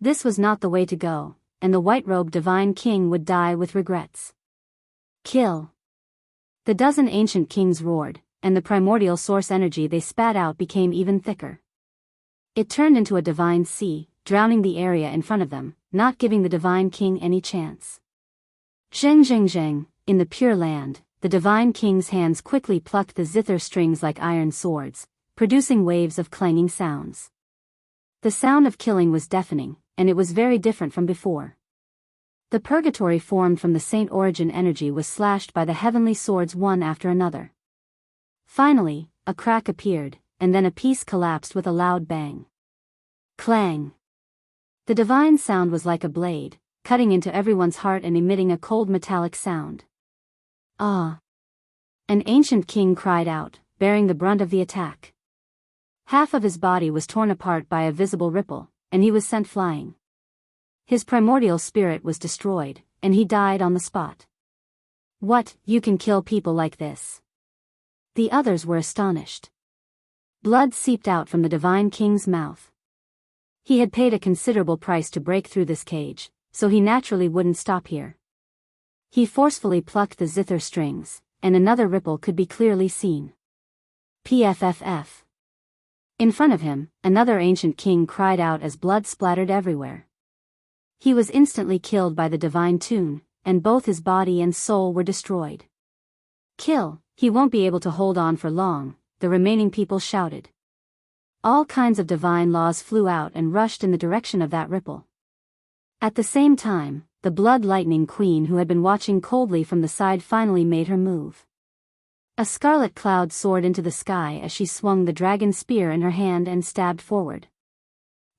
This was not the way to go, and the white-robed divine king would die with regrets. Kill! The 12 ancient kings roared, and the primordial source energy they spat out became even thicker. It turned into a divine sea, drowning the area in front of them, not giving the divine king any chance. Zheng, in the Pure Land, the divine king's hands quickly plucked the zither strings like iron swords, producing waves of clanging sounds. The sound of killing was deafening, and it was very different from before. The purgatory formed from the saint origin energy was slashed by the heavenly swords one after another. Finally, a crack appeared, and then a piece collapsed with a loud bang. Clang! The divine sound was like a blade, cutting into everyone's heart and emitting a cold metallic sound. Ah! An ancient king cried out, bearing the brunt of the attack. Half of his body was torn apart by a visible ripple, and he was sent flying. His primordial spirit was destroyed, and he died on the spot. What, you can kill people like this? The others were astonished. Blood seeped out from the divine king's mouth. He had paid a considerable price to break through this cage, so he naturally wouldn't stop here. He forcefully plucked the zither strings, and another ripple could be clearly seen. Pfff. In front of him, another ancient king cried out as blood splattered everywhere. He was instantly killed by the divine tune, and both his body and soul were destroyed. Kill, he won't be able to hold on for long, the remaining people shouted. All kinds of divine laws flew out and rushed in the direction of that ripple. At the same time, the blood lightning queen who had been watching coldly from the side finally made her move. A scarlet cloud soared into the sky as she swung the dragon spear in her hand and stabbed forward.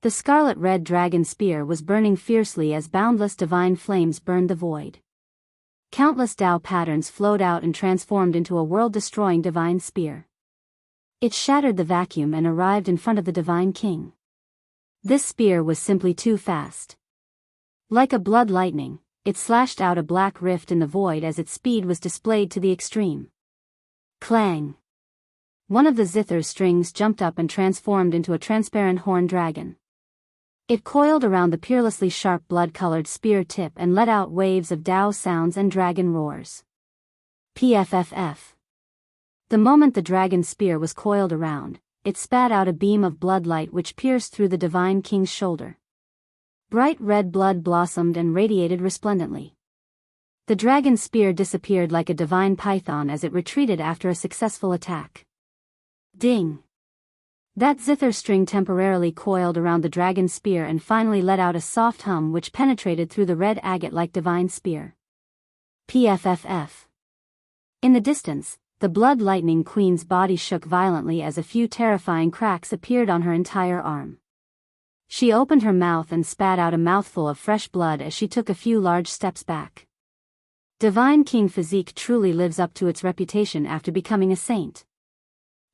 The scarlet-red dragon spear was burning fiercely as boundless divine flames burned the void. Countless Tao patterns flowed out and transformed into a world-destroying divine spear. It shattered the vacuum and arrived in front of the divine king. This spear was simply too fast. Like a blood lightning, it slashed out a black rift in the void as its speed was displayed to the extreme. Clang! One of the zither strings jumped up and transformed into a transparent horned dragon. It coiled around the peerlessly sharp blood-colored spear tip and let out waves of Tao sounds and dragon roars. Pfff. The moment the dragon spear was coiled around, it spat out a beam of bloodlight which pierced through the divine king's shoulder. Bright red blood blossomed and radiated resplendently. The dragon spear disappeared like a divine python as it retreated after a successful attack. Ding! That zither string temporarily coiled around the dragon spear and finally let out a soft hum which penetrated through the red agate like divine spear. Pfff. In the distance, the blood lightning queen's body shook violently as a few terrifying cracks appeared on her entire arm. She opened her mouth and spat out a mouthful of fresh blood as she took a few large steps back. Divine King physique truly lives up to its reputation after becoming a saint.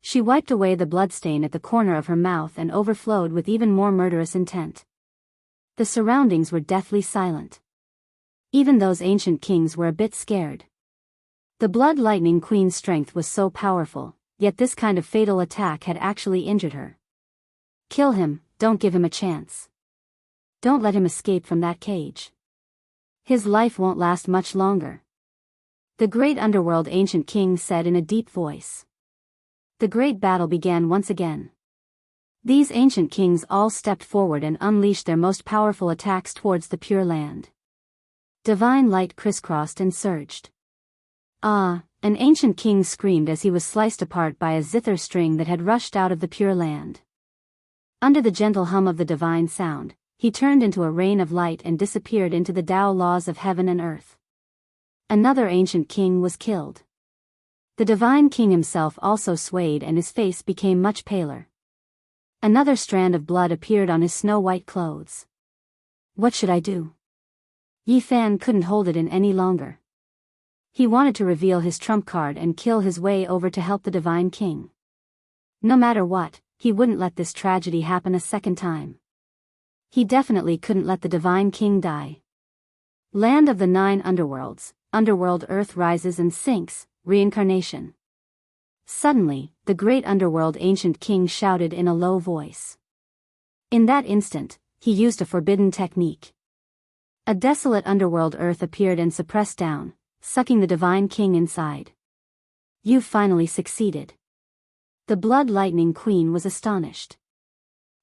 She wiped away the bloodstain at the corner of her mouth and overflowed with even more murderous intent. The surroundings were deathly silent. Even those ancient kings were a bit scared. The blood lightning queen's strength was so powerful, yet this kind of fatal attack had actually injured her. Kill him, don't give him a chance. Don't let him escape from that cage. His life won't last much longer. The great underworld ancient king said in a deep voice. The great battle began once again. These ancient kings all stepped forward and unleashed their most powerful attacks towards the Pure Land. Divine light crisscrossed and surged. Ah, an ancient king screamed as he was sliced apart by a zither string that had rushed out of the Pure Land. Under the gentle hum of the divine sound, he turned into a rain of light and disappeared into the Tao laws of heaven and earth. Another ancient king was killed. The divine king himself also swayed and his face became much paler. Another strand of blood appeared on his snow-white clothes. What should I do? Yi Fan couldn't hold it in any longer. He wanted to reveal his trump card and kill his way over to help the divine king. No matter what, he wouldn't let this tragedy happen a second time. He definitely couldn't let the divine king die. Land of the 9 underworlds, underworld earth rises and sinks, reincarnation. Suddenly, the great underworld ancient king shouted in a low voice. In that instant, he used a forbidden technique. A desolate underworld earth appeared and suppressed down, sucking the divine king inside. You've finally succeeded. The blood lightning queen was astonished.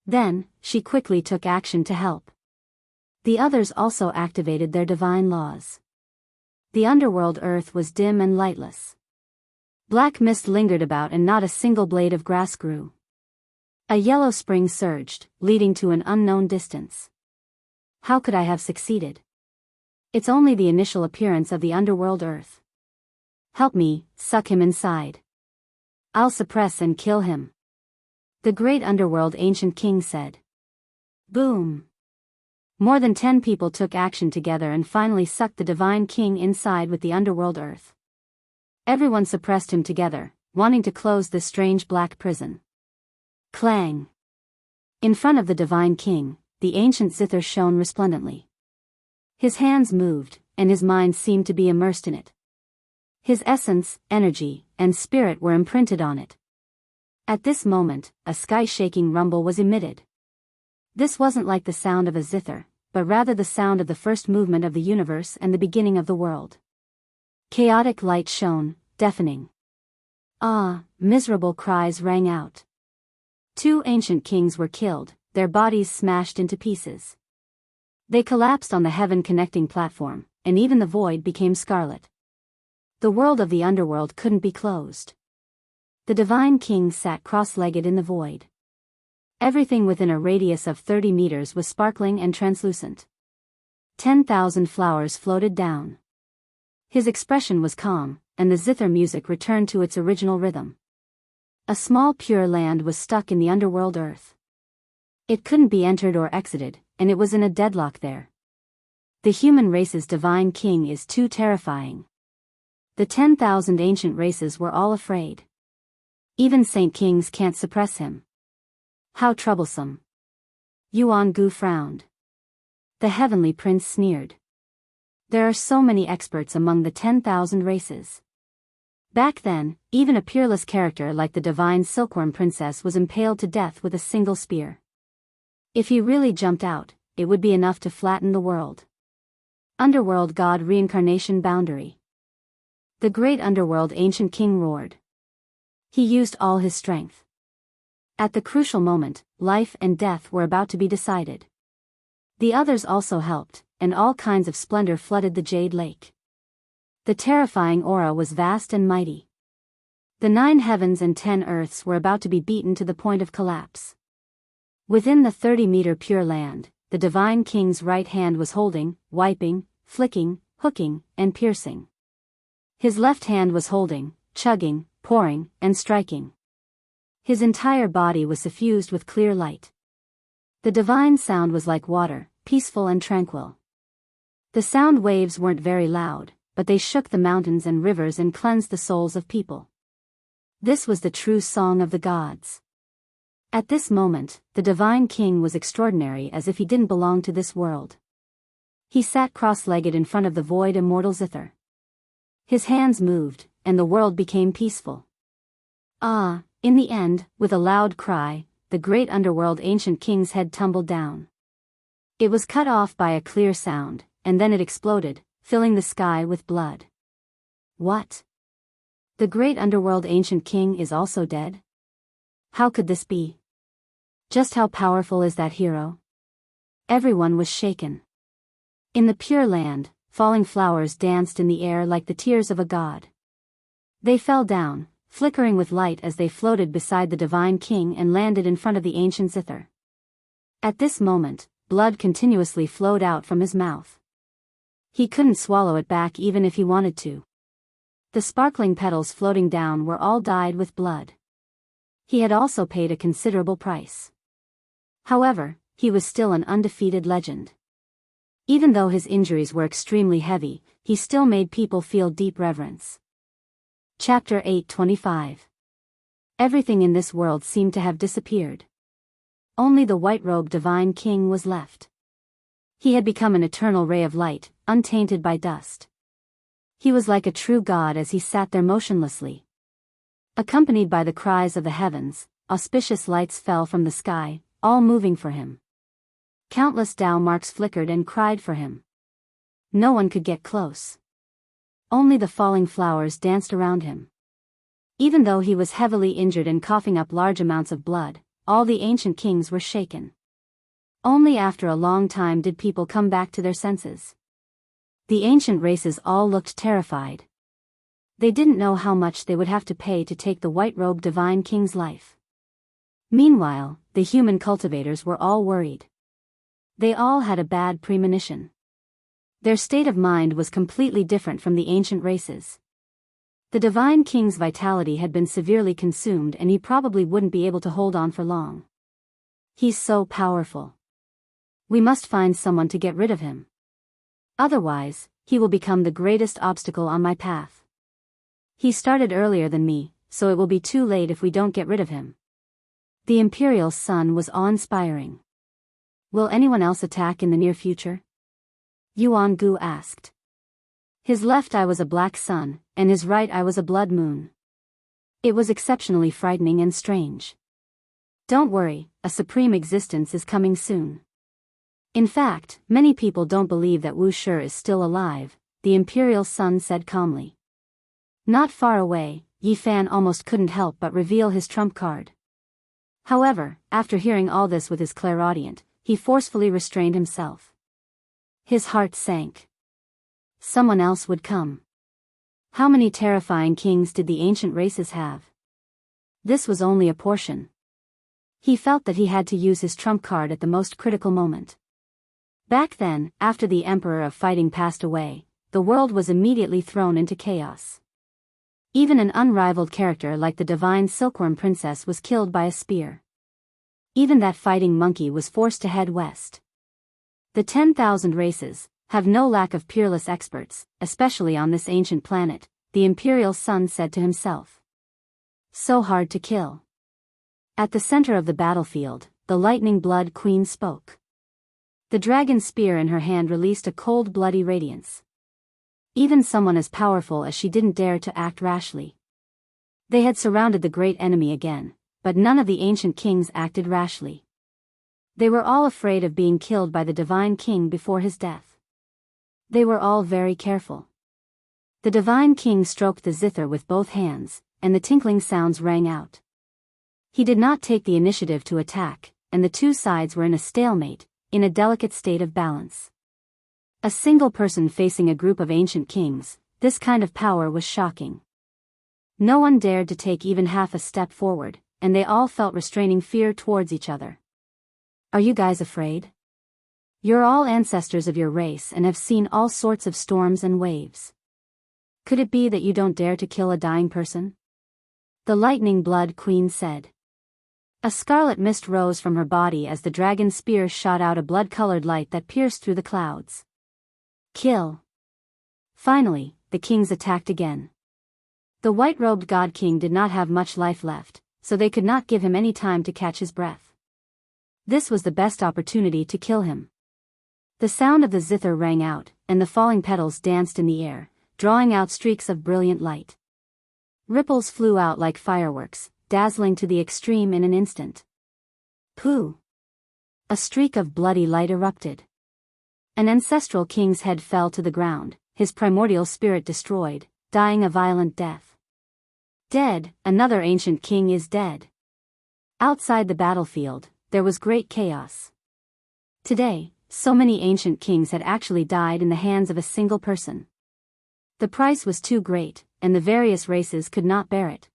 Then, she quickly took action to help. The others also activated their divine laws. The underworld earth was dim and lightless. Black mist lingered about and not a single blade of grass grew. A yellow spring surged, leading to an unknown distance. How could I have succeeded? It's only the initial appearance of the underworld earth. Help me, suck him inside. I'll suppress and kill him. The great underworld ancient king said. Boom! More than 10 people took action together and finally sucked the divine king inside with the underworld earth. Everyone suppressed him together, wanting to close this strange black prison. Clang! In front of the divine king, the ancient zither shone resplendently. His hands moved, and his mind seemed to be immersed in it. His essence, energy, and spirit were imprinted on it. At this moment, a sky-shaking rumble was emitted. This wasn't like the sound of a zither, but rather the sound of the first movement of the universe and the beginning of the world. Chaotic light shone, deafening. Ah, miserable cries rang out. 2 ancient kings were killed, their bodies smashed into pieces. They collapsed on the heaven-connecting platform, and even the void became scarlet. The world of the underworld couldn't be closed. The divine king sat cross-legged in the void. Everything within a radius of 30 meters was sparkling and translucent. 10,000 flowers floated down. His expression was calm, and the zither music returned to its original rhythm. A small pure land was stuck in the underworld earth. It couldn't be entered or exited, and it was in a deadlock there. The human race's divine king is too terrifying. The 10,000 ancient races were all afraid. Even saint kings can't suppress him. How troublesome. Yuan Gu frowned. The heavenly prince sneered. There are so many experts among the 10,000 races. Back then, even a peerless character like the divine silkworm princess was impaled to death with a single spear. If he really jumped out, it would be enough to flatten the world. Underworld god reincarnation boundary. The great underworld ancient king roared. He used all his strength. At the crucial moment, life and death were about to be decided. The others also helped, and all kinds of splendor flooded the Jade Lake. The terrifying aura was vast and mighty. The 9 heavens and 10 earths were about to be beaten to the point of collapse. Within the 30-meter pure land, the divine king's right hand was holding, wiping, flicking, hooking, and piercing. His left hand was holding, chugging, pouring, and striking. His entire body was suffused with clear light. The divine sound was like water, peaceful and tranquil. The sound waves weren't very loud, but they shook the mountains and rivers and cleansed the souls of people. This was the true song of the gods. At this moment, the divine king was extraordinary as if he didn't belong to this world. He sat cross-legged in front of the void immortal zither. His hands moved, and the world became peaceful. Ah, in the end, with a loud cry, the great underworld ancient king's head tumbled down. It was cut off by a clear sound, and then it exploded, filling the sky with blood. What? The great underworld ancient king is also dead? How could this be? Just how powerful is that hero? Everyone was shaken. In the Pure Land, falling flowers danced in the air like the tears of a god. They fell down, flickering with light as they floated beside the divine king and landed in front of the ancient zither. At this moment, blood continuously flowed out from his mouth. He couldn't swallow it back even if he wanted to. The sparkling petals floating down were all dyed with blood. He had also paid a considerable price. However, he was still an undefeated legend. Even though his injuries were extremely heavy, he still made people feel deep reverence. Chapter 825. Everything in this world seemed to have disappeared. Only the white-robed divine king was left. He had become an eternal ray of light, untainted by dust. He was like a true god as he sat there motionlessly. Accompanied by the cries of the heavens, auspicious lights fell from the sky, all moving for him. Countless Tao marks flickered and cried for him. No one could get close. Only the falling flowers danced around him. Even though he was heavily injured and coughing up large amounts of blood, all the ancient kings were shaken. Only after a long time did people come back to their senses. The ancient races all looked terrified. They didn't know how much they would have to pay to take the white-robed divine king's life. Meanwhile, the human cultivators were all worried. They all had a bad premonition. Their state of mind was completely different from the ancient races. The divine king's vitality had been severely consumed and he probably wouldn't be able to hold on for long. He's so powerful. We must find someone to get rid of him. Otherwise, he will become the greatest obstacle on my path. He started earlier than me, so it will be too late if we don't get rid of him. The imperial sun was awe-inspiring. Will anyone else attack in the near future? Yuan Gu asked. His left eye was a black sun, and his right eye was a blood moon. It was exceptionally frightening and strange. Don't worry, a supreme existence is coming soon. In fact, many people don't believe that Wu Shi is still alive, the imperial sun said calmly. Not far away, Yi Fan almost couldn't help but reveal his trump card. However, after hearing all this with his clairaudient, he forcefully restrained himself. His heart sank. Someone else would come. How many terrifying kings did the ancient races have? This was only a portion. He felt that he had to use his trump card at the most critical moment. Back then, after the Emperor of Fighting passed away, the world was immediately thrown into chaos. Even an unrivaled character like the divine Silkworm Princess was killed by a spear. Even that fighting monkey was forced to head west. The 10,000 races have no lack of peerless experts, especially on this ancient planet, the imperial sun said to himself. So hard to kill. At the center of the battlefield, the lightning blood queen spoke. The dragon spear in her hand released a cold bloody radiance. Even someone as powerful as she didn't dare to act rashly. They had surrounded the great enemy again, but none of the ancient kings acted rashly. They were all afraid of being killed by the divine king before his death. They were all very careful. The divine king stroked the zither with both hands, and the tinkling sounds rang out. He did not take the initiative to attack, and the two sides were in a stalemate, in a delicate state of balance. A single person facing a group of ancient kings, this kind of power was shocking. No one dared to take even half a step forward, and they all felt restraining fear towards each other. Are you guys afraid? You're all ancestors of your race and have seen all sorts of storms and waves. Could it be that you don't dare to kill a dying person? The lightning blood queen said. A scarlet mist rose from her body as the dragon spear shot out a blood-colored light that pierced through the clouds. Kill. Finally, the kings attacked again. The white-robed god king did not have much life left, so they could not give him any time to catch his breath. This was the best opportunity to kill him. The sound of the zither rang out, and the falling petals danced in the air, drawing out streaks of brilliant light. Ripples flew out like fireworks, dazzling to the extreme in an instant. Pooh! A streak of bloody light erupted. An ancestral king's head fell to the ground, his primordial spirit destroyed, dying a violent death. Dead, another ancient king is dead. Outside the battlefield, there was great chaos. Today, so many ancient kings had actually died in the hands of a single person. The price was too great, and the various races could not bear it.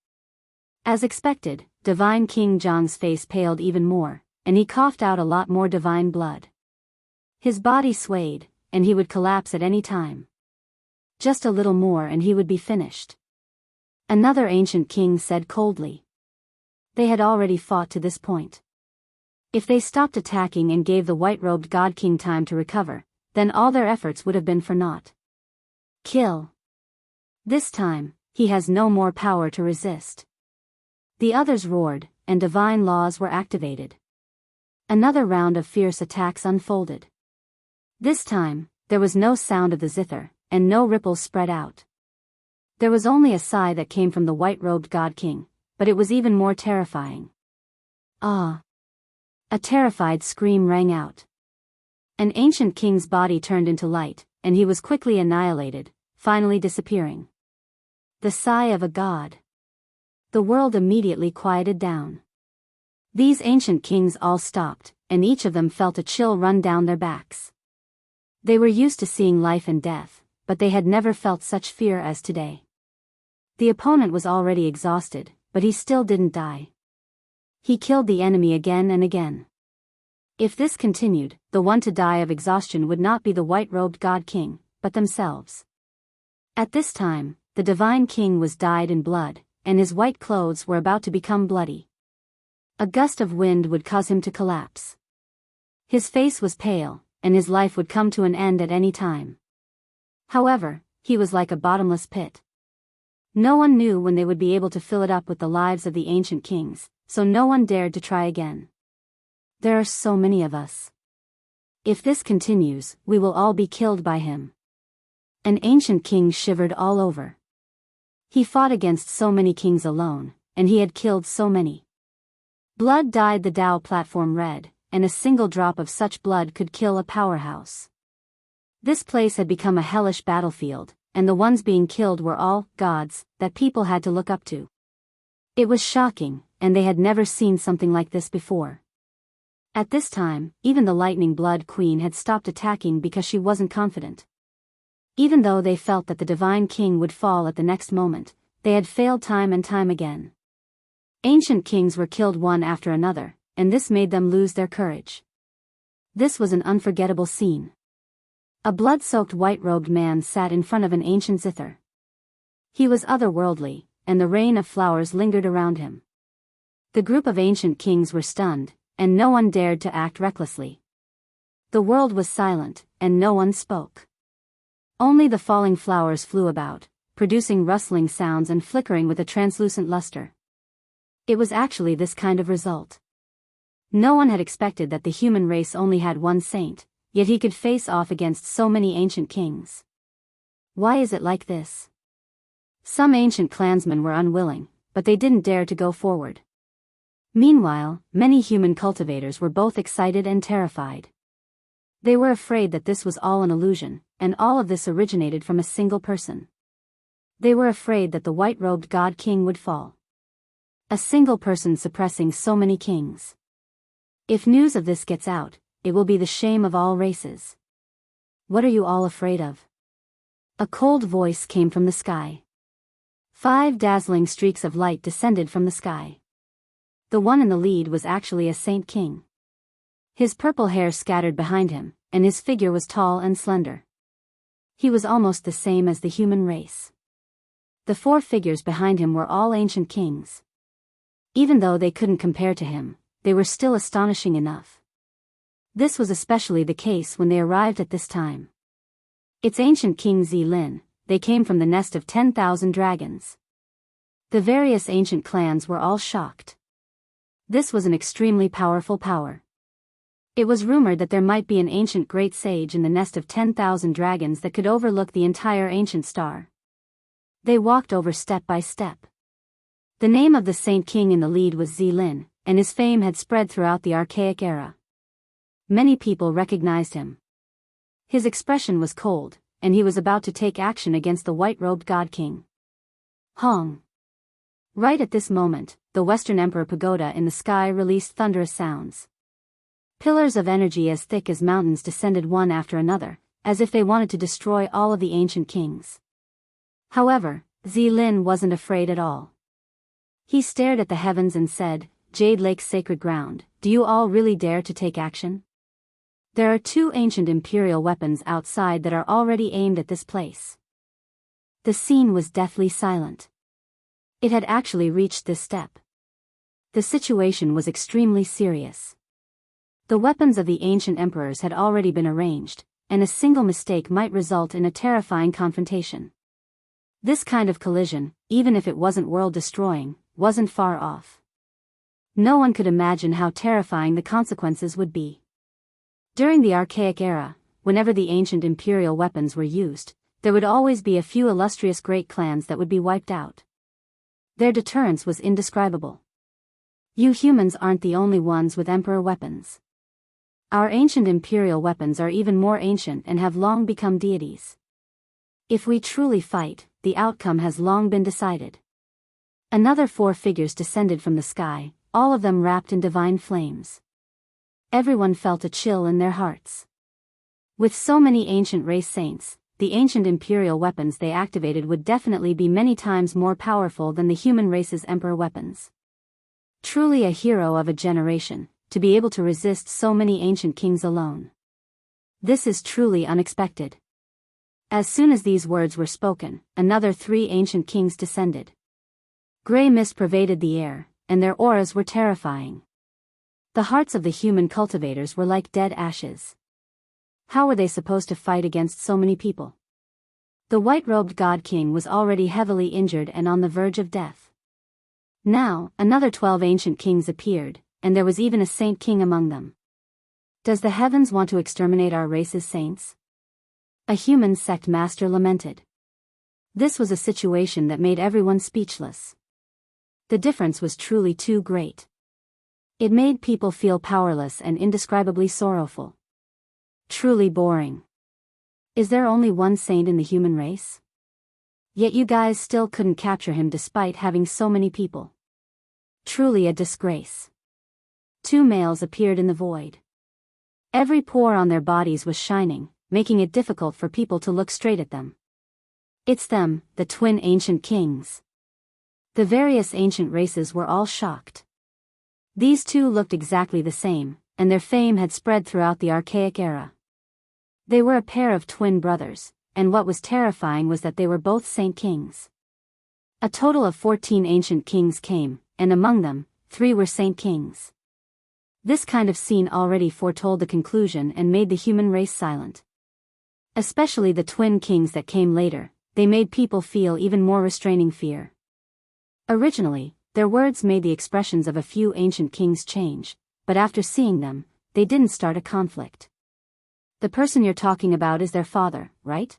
As expected, Divine King Zhang's face paled even more, and he coughed out a lot more divine blood. His body swayed, and he would collapse at any time. Just a little more and he would be finished. Another ancient king said coldly. They had already fought to this point. If they stopped attacking and gave the white-robed god king time to recover, then all their efforts would have been for naught. Kill. This time, he has no more power to resist. The others roared, and divine laws were activated. Another round of fierce attacks unfolded. This time, there was no sound of the zither, and no ripples spread out. There was only a sigh that came from the white-robed god king, but it was even more terrifying. Ah! A terrified scream rang out. An ancient king's body turned into light, and he was quickly annihilated, finally disappearing. The sigh of a god. The world immediately quieted down. These ancient kings all stopped, and each of them felt a chill run down their backs. They were used to seeing life and death, but they had never felt such fear as today. The opponent was already exhausted, but he still didn't die. He killed the enemy again and again. If this continued, the one to die of exhaustion would not be the white-robed god king, but themselves. At this time, the divine king was dyed in blood, and his white clothes were about to become bloody. A gust of wind would cause him to collapse. His face was pale, and his life would come to an end at any time. However, he was like a bottomless pit. No one knew when they would be able to fill it up with the lives of the ancient kings, so no one dared to try again. There are so many of us. If this continues, we will all be killed by him. An ancient king shivered all over. He fought against so many kings alone, and he had killed so many. Blood dyed the Tao platform red, and a single drop of such blood could kill a powerhouse. This place had become a hellish battlefield, and the ones being killed were all gods that people had to look up to. It was shocking, and they had never seen something like this before. At this time, even the Lightning Blood Queen had stopped attacking because she wasn't confident. Even though they felt that the Divine King would fall at the next moment, they had failed time and time again. Ancient kings were killed one after another, and this made them lose their courage. This was an unforgettable scene. A blood-soaked white-robed man sat in front of an ancient zither. He was otherworldly, and the rain of flowers lingered around him. The group of ancient kings were stunned, and no one dared to act recklessly. The world was silent, and no one spoke. Only the falling flowers flew about, producing rustling sounds and flickering with a translucent luster. It was actually this kind of result. No one had expected that the human race only had one saint, yet he could face off against so many ancient kings. Why is it like this? Some ancient clansmen were unwilling, but they didn't dare to go forward. Meanwhile, many human cultivators were both excited and terrified. They were afraid that this was all an illusion, and all of this originated from a single person. They were afraid that the white-robed god king would fall. A single person suppressing so many kings. If news of this gets out, it will be the shame of all races. What are you all afraid of? A cold voice came from the sky. 5 dazzling streaks of light descended from the sky. The one in the lead was actually a saint king. His purple hair scattered behind him, and his figure was tall and slender. He was almost the same as the human race. The 4 figures behind him were all ancient kings. Even though they couldn't compare to him, they were still astonishing enough. This was especially the case when they arrived at this time. It's ancient King Zilin. They came from the nest of 10,000 dragons. The various ancient clans were all shocked. This was an extremely powerful power. It was rumored that there might be an ancient great sage in the nest of 10,000 dragons that could overlook the entire ancient star. They walked over step by step. The name of the saint king in the lead was Zilin, and his fame had spread throughout the archaic era. Many people recognized him. His expression was cold, and he was about to take action against the white-robed god king. Hong! Right at this moment, the Western Emperor Pagoda in the sky released thunderous sounds. Pillars of energy as thick as mountains descended one after another, as if they wanted to destroy all of the ancient kings. However, Zilin wasn't afraid at all. He stared at the heavens and said, "Jade Lake's sacred ground, do you all really dare to take action? There are 2 ancient imperial weapons outside that are already aimed at this place." The scene was deathly silent. It had actually reached this step. The situation was extremely serious. The weapons of the ancient emperors had already been arranged, and a single mistake might result in a terrifying confrontation. This kind of collision, even if it wasn't world-destroying, wasn't far off. No one could imagine how terrifying the consequences would be. During the archaic era, whenever the ancient imperial weapons were used, there would always be a few illustrious great clans that would be wiped out. Their deterrence was indescribable. You humans aren't the only ones with emperor weapons. Our ancient imperial weapons are even more ancient and have long become deities. If we truly fight, the outcome has long been decided. Another 4 figures descended from the sky, all of them wrapped in divine flames. Everyone felt a chill in their hearts. With so many ancient race saints, the ancient imperial weapons they activated would definitely be many times more powerful than the human race's emperor weapons. Truly a hero of a generation, to be able to resist so many ancient kings alone. This is truly unexpected. As soon as these words were spoken, another 3 ancient kings descended. Gray mist pervaded the air, and their auras were terrifying. The hearts of the human cultivators were like dead ashes. How were they supposed to fight against so many people? The white-robed God King was already heavily injured and on the verge of death. Now, another 12 ancient kings appeared, and there was even a saint king among them. Does the heavens want to exterminate our race's saints? A human sect master lamented. This was a situation that made everyone speechless. The difference was truly too great. It made people feel powerless and indescribably sorrowful. Truly boring. Is there only one saint in the human race? Yet you guys still couldn't capture him despite having so many people. Truly a disgrace. 2 males appeared in the void. Every pore on their bodies was shining, making it difficult for people to look straight at them. It's them, the twin ancient kings. The various ancient races were all shocked. These 2 looked exactly the same, and their fame had spread throughout the archaic era. They were a pair of twin brothers, and what was terrifying was that they were both saint kings. A total of 14 ancient kings came, and among them, 3 were saint kings. This kind of scene already foretold the conclusion and made the human race silent. Especially the twin kings that came later, they made people feel even more restraining fear. Originally, their words made the expressions of a few ancient kings change, but after seeing them, they didn't start a conflict. The person you're talking about is their father, right?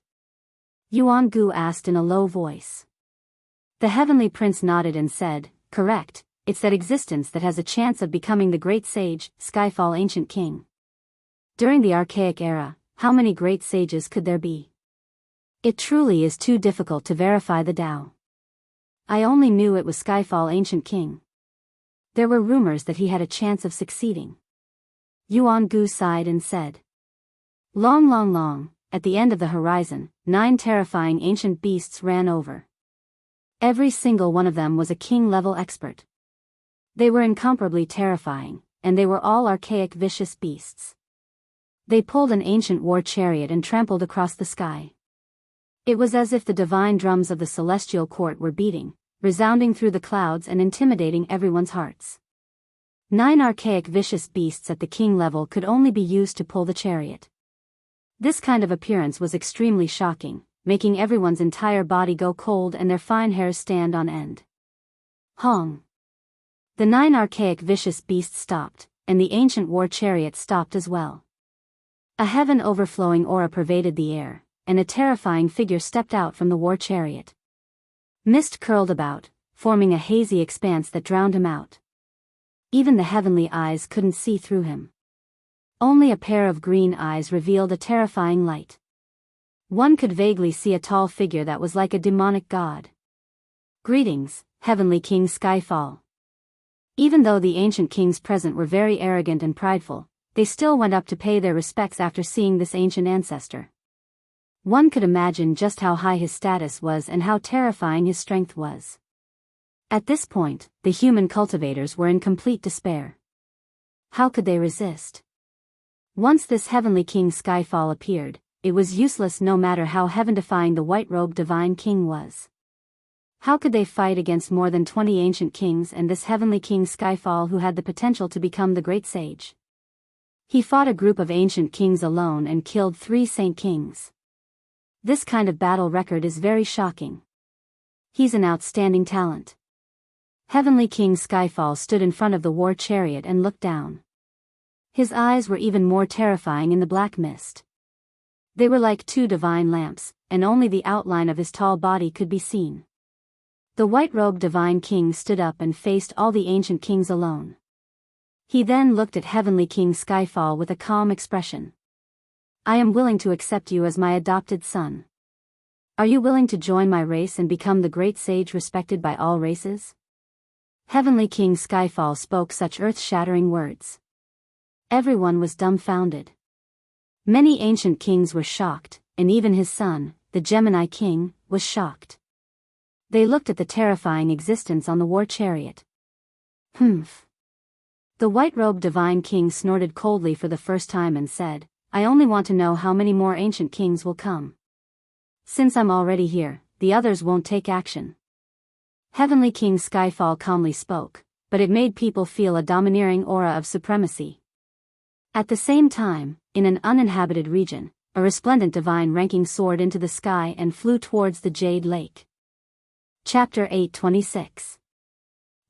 Yuan Gu asked in a low voice. The heavenly prince nodded and said, correct, it's that existence that has a chance of becoming the great sage, Skyfall ancient king. During the archaic era, how many great sages could there be? It truly is too difficult to verify the Tao. I only knew it was Skyfall ancient king. There were rumors that he had a chance of succeeding. Yuan Gu sighed and said. Long, at the end of the horizon, 9 terrifying ancient beasts ran over. Every single one of them was a king-level expert. They were incomparably terrifying, and they were all archaic vicious beasts. They pulled an ancient war chariot and trampled across the sky. It was as if the divine drums of the celestial court were beating, resounding through the clouds and intimidating everyone's hearts. 9 archaic vicious beasts at the king level could only be used to pull the chariot. This kind of appearance was extremely shocking, making everyone's entire body go cold and their fine hairs stand on end. Hong! The 9 archaic vicious beasts stopped, and the ancient war chariot stopped as well. A heaven-overflowing aura pervaded the air, and a terrifying figure stepped out from the war chariot. Mist curled about, forming a hazy expanse that drowned him out. Even the heavenly eyes couldn't see through him. Only a pair of green eyes revealed a terrifying light. One could vaguely see a tall figure that was like a demonic god. Greetings, Heavenly King Skyfall. Even though the ancient kings present were very arrogant and prideful, they still went up to pay their respects after seeing this ancient ancestor. One could imagine just how high his status was and how terrifying his strength was. At this point, the human cultivators were in complete despair. How could they resist? Once this heavenly king Skyfall appeared, it was useless no matter how heaven-defying the white-robed divine king was. How could they fight against more than 20 ancient kings and this heavenly king Skyfall who had the potential to become the great sage? He fought a group of ancient kings alone and killed 3 saint kings. This kind of battle record is very shocking. He's an outstanding talent. Heavenly King Skyfall stood in front of the war chariot and looked down. His eyes were even more terrifying in the black mist. They were like 2 divine lamps, and only the outline of his tall body could be seen. The white-robed divine king stood up and faced all the ancient kings alone. He then looked at Heavenly King Skyfall with a calm expression. I am willing to accept you as my adopted son. Are you willing to join my race and become the great sage respected by all races? Heavenly King Skyfall spoke such earth-shattering words. Everyone was dumbfounded. Many ancient kings were shocked, and even his son, the Gemini King, was shocked. They looked at the terrifying existence on the war chariot. Humph. The white-robed divine king snorted coldly for the first time and said, I only want to know how many more ancient kings will come. Since I'm already here, the others won't take action. Heavenly King Skyfall calmly spoke, but it made people feel a domineering aura of supremacy. At the same time, in an uninhabited region, a resplendent divine ranking soared into the sky and flew towards the Jade Lake. Chapter 826.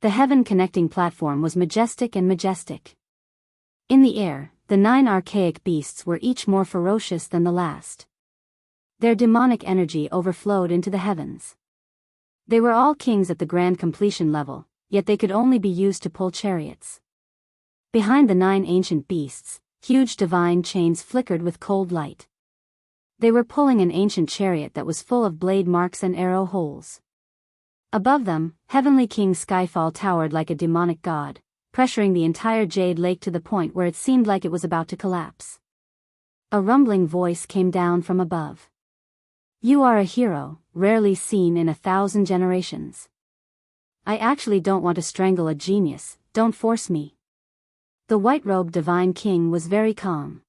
The heaven-connecting platform was majestic and majestic. In the air, the 9 archaic beasts were each more ferocious than the last. Their demonic energy overflowed into the heavens. They were all kings at the grand completion level, yet they could only be used to pull chariots. Behind the 9 ancient beasts, huge divine chains flickered with cold light. They were pulling an ancient chariot that was full of blade marks and arrow holes. Above them, Heavenly King Skyfall towered like a demonic god, pressuring the entire Jade Lake to the point where it seemed like it was about to collapse. A rumbling voice came down from above. You are a hero, rarely seen in 1,000 generations. I actually don't want to strangle a genius, don't force me. The white-robed divine king was very calm.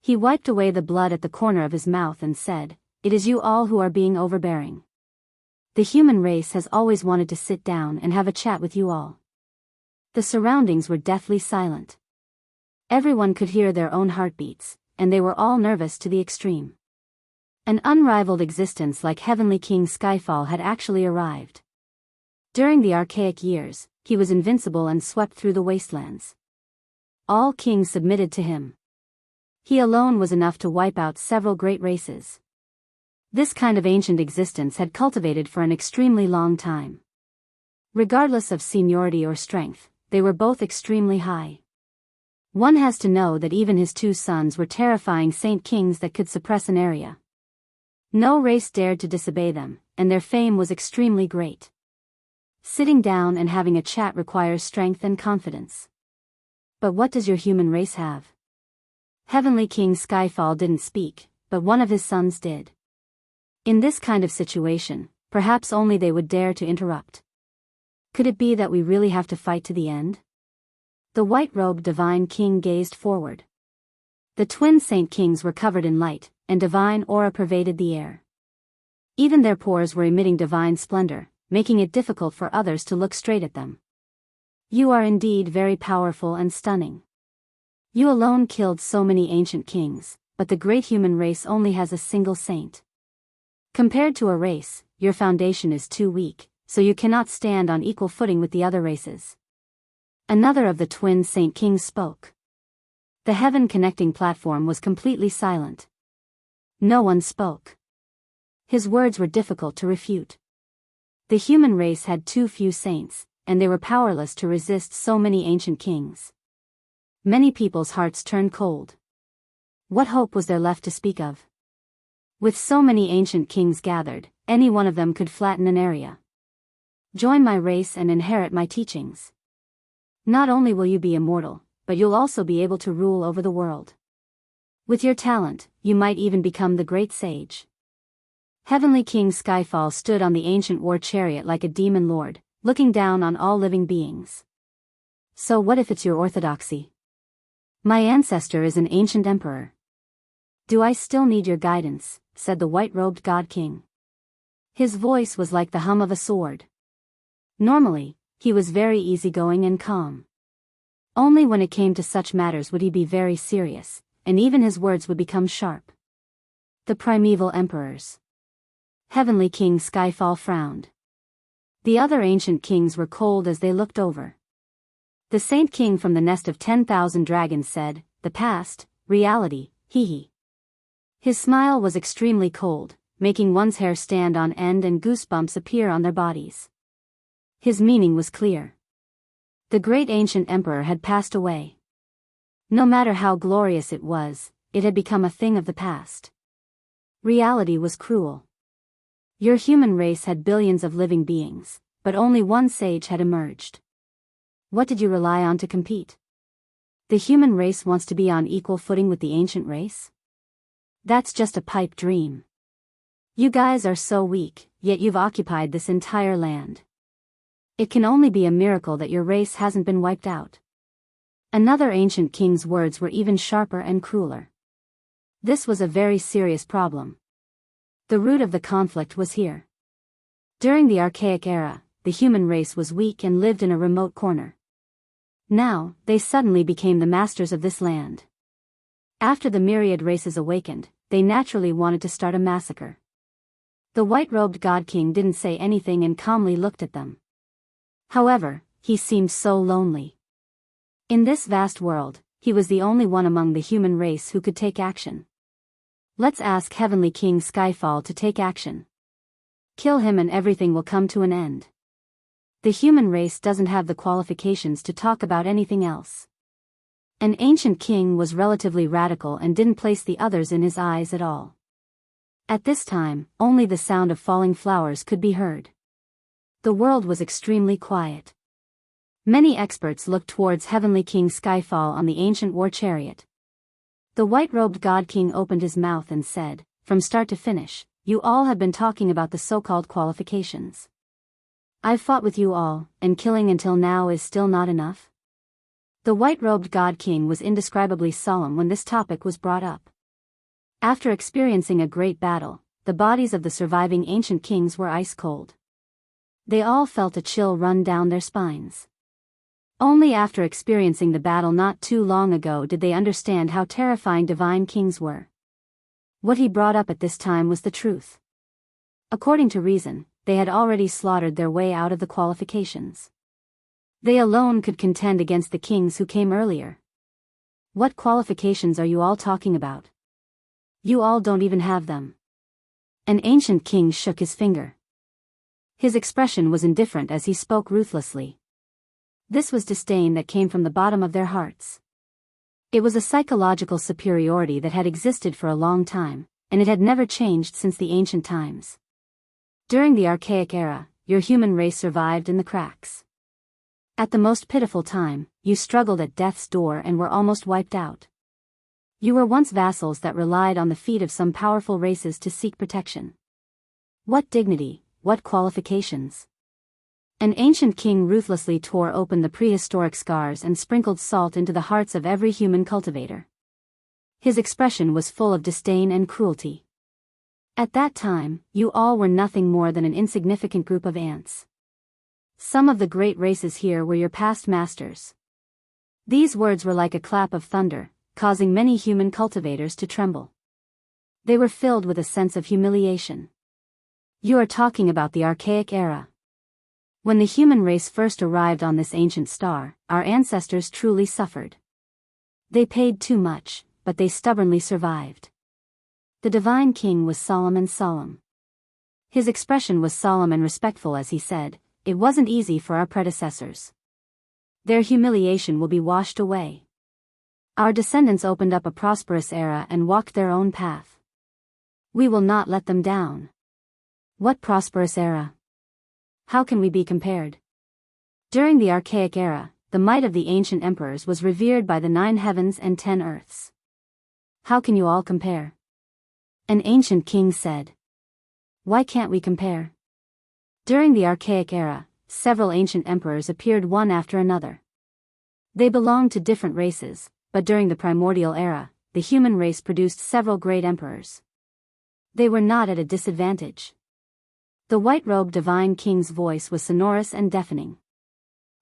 He wiped away the blood at the corner of his mouth and said, "It is you all who are being overbearing. The human race has always wanted to sit down and have a chat with you all." The surroundings were deathly silent. Everyone could hear their own heartbeats, and they were all nervous to the extreme. An unrivaled existence like Heavenly King Skyfall had actually arrived. During the archaic years, he was invincible and swept through the wastelands. All kings submitted to him. He alone was enough to wipe out several great races. This kind of ancient existence had cultivated for an extremely long time. Regardless of seniority or strength, they were both extremely high. One has to know that even his 2 sons were terrifying saint kings that could suppress an area. No race dared to disobey them, and their fame was extremely great. Sitting down and having a chat requires strength and confidence. But what does your human race have? Heavenly King Skyfall didn't speak, but one of his sons did. In this kind of situation, perhaps only they would dare to interrupt. Could it be that we really have to fight to the end? The white-robed divine king gazed forward. The twin saint kings were covered in light, and divine aura pervaded the air. Even their pores were emitting divine splendor, making it difficult for others to look straight at them. You are indeed very powerful and stunning. You alone killed so many ancient kings, but the great human race only has a single saint. Compared to a race, your foundation is too weak, so you cannot stand on equal footing with the other races. Another of the twin saint kings spoke. The heaven-connecting platform was completely silent. No one spoke. His words were difficult to refute. The human race had too few saints, and they were powerless to resist so many ancient kings. Many people's hearts turned cold. What hope was there left to speak of? With so many ancient kings gathered, any one of them could flatten an area. Join my race and inherit my teachings. Not only will you be immortal, but you'll also be able to rule over the world. With your talent, you might even become the great sage. Heavenly King Skyfall stood on the ancient war chariot like a demon lord, looking down on all living beings. So what if it's your orthodoxy? My ancestor is an ancient emperor. Do I still need your guidance? Said the white-robed god king. His voice was like the hum of a sword. Normally, he was very easygoing and calm. Only when it came to such matters would he be very serious, and even his words would become sharp. The primeval emperors. Heavenly King Skyfall frowned. The other ancient kings were cold as they looked over. The Saint King from the nest of 10,000 dragons said, "The past, reality, hee." His smile was extremely cold, making one's hair stand on end and goosebumps appear on their bodies. His meaning was clear. The great ancient emperor had passed away. No matter how glorious it was, it had become a thing of the past. Reality was cruel. Your human race had billions of living beings, but only one sage had emerged. What did you rely on to compete? The human race wants to be on equal footing with the ancient race? That's just a pipe dream. You guys are so weak, yet you've occupied this entire land. It can only be a miracle that your race hasn't been wiped out. Another ancient king's words were even sharper and crueler. This was a very serious problem. The root of the conflict was here. During the Archaic era, the human race was weak and lived in a remote corner. Now, they suddenly became the masters of this land. After the myriad races awakened, they naturally wanted to start a massacre. The white-robed God King didn't say anything and calmly looked at them. However, he seemed so lonely. In this vast world, he was the only one among the human race who could take action. Let's ask Heavenly King Skyfall to take action. Kill him and everything will come to an end. The human race doesn't have the qualifications to talk about anything else. An ancient king was relatively radical and didn't place the others in his eyes at all. At this time, only the sound of falling flowers could be heard. The world was extremely quiet. Many experts looked towards Heavenly King Skyfall on the ancient war chariot. The white-robed God King opened his mouth and said, "From start to finish, you all have been talking about the so-called qualifications. I've fought with you all, and killing until now is still not enough?" The white-robed God King was indescribably solemn when this topic was brought up. After experiencing a great battle, the bodies of the surviving ancient kings were ice-cold. They all felt a chill run down their spines. Only after experiencing the battle not too long ago did they understand how terrifying divine kings were. What he brought up at this time was the truth. According to reason, they had already slaughtered their way out of the qualifications. They alone could contend against the kings who came earlier. What qualifications are you all talking about? You all don't even have them. An ancient king shook his finger. His expression was indifferent as he spoke ruthlessly. This was disdain that came from the bottom of their hearts. It was a psychological superiority that had existed for a long time, and it had never changed since the ancient times. During the Archaic era, your human race survived in the cracks. At the most pitiful time, you struggled at death's door and were almost wiped out. You were once vassals that relied on the feet of some powerful races to seek protection. What dignity, what qualifications? An ancient king ruthlessly tore open the prehistoric scars and sprinkled salt into the hearts of every human cultivator. His expression was full of disdain and cruelty. At that time, you all were nothing more than an insignificant group of ants. Some of the great races here were your past masters. These words were like a clap of thunder, causing many human cultivators to tremble. They were filled with a sense of humiliation. You are talking about the Archaic era. When the human race first arrived on this ancient star, our ancestors truly suffered. They paid too much, but they stubbornly survived. The divine king was solemn and solemn. His expression was solemn and respectful as he said, "It wasn't easy for our predecessors. Their humiliation will be washed away. Our descendants opened up a prosperous era and walked their own path. We will not let them down." What prosperous era? How can we be compared? During the Archaic era, the might of the ancient emperors was revered by the 9 heavens and 10 earths. How can you all compare? An ancient king said. Why can't we compare? During the Archaic era, several ancient emperors appeared one after another. They belonged to different races, but during the primordial era, the human race produced several great emperors. They were not at a disadvantage. The white-robed divine king's voice was sonorous and deafening.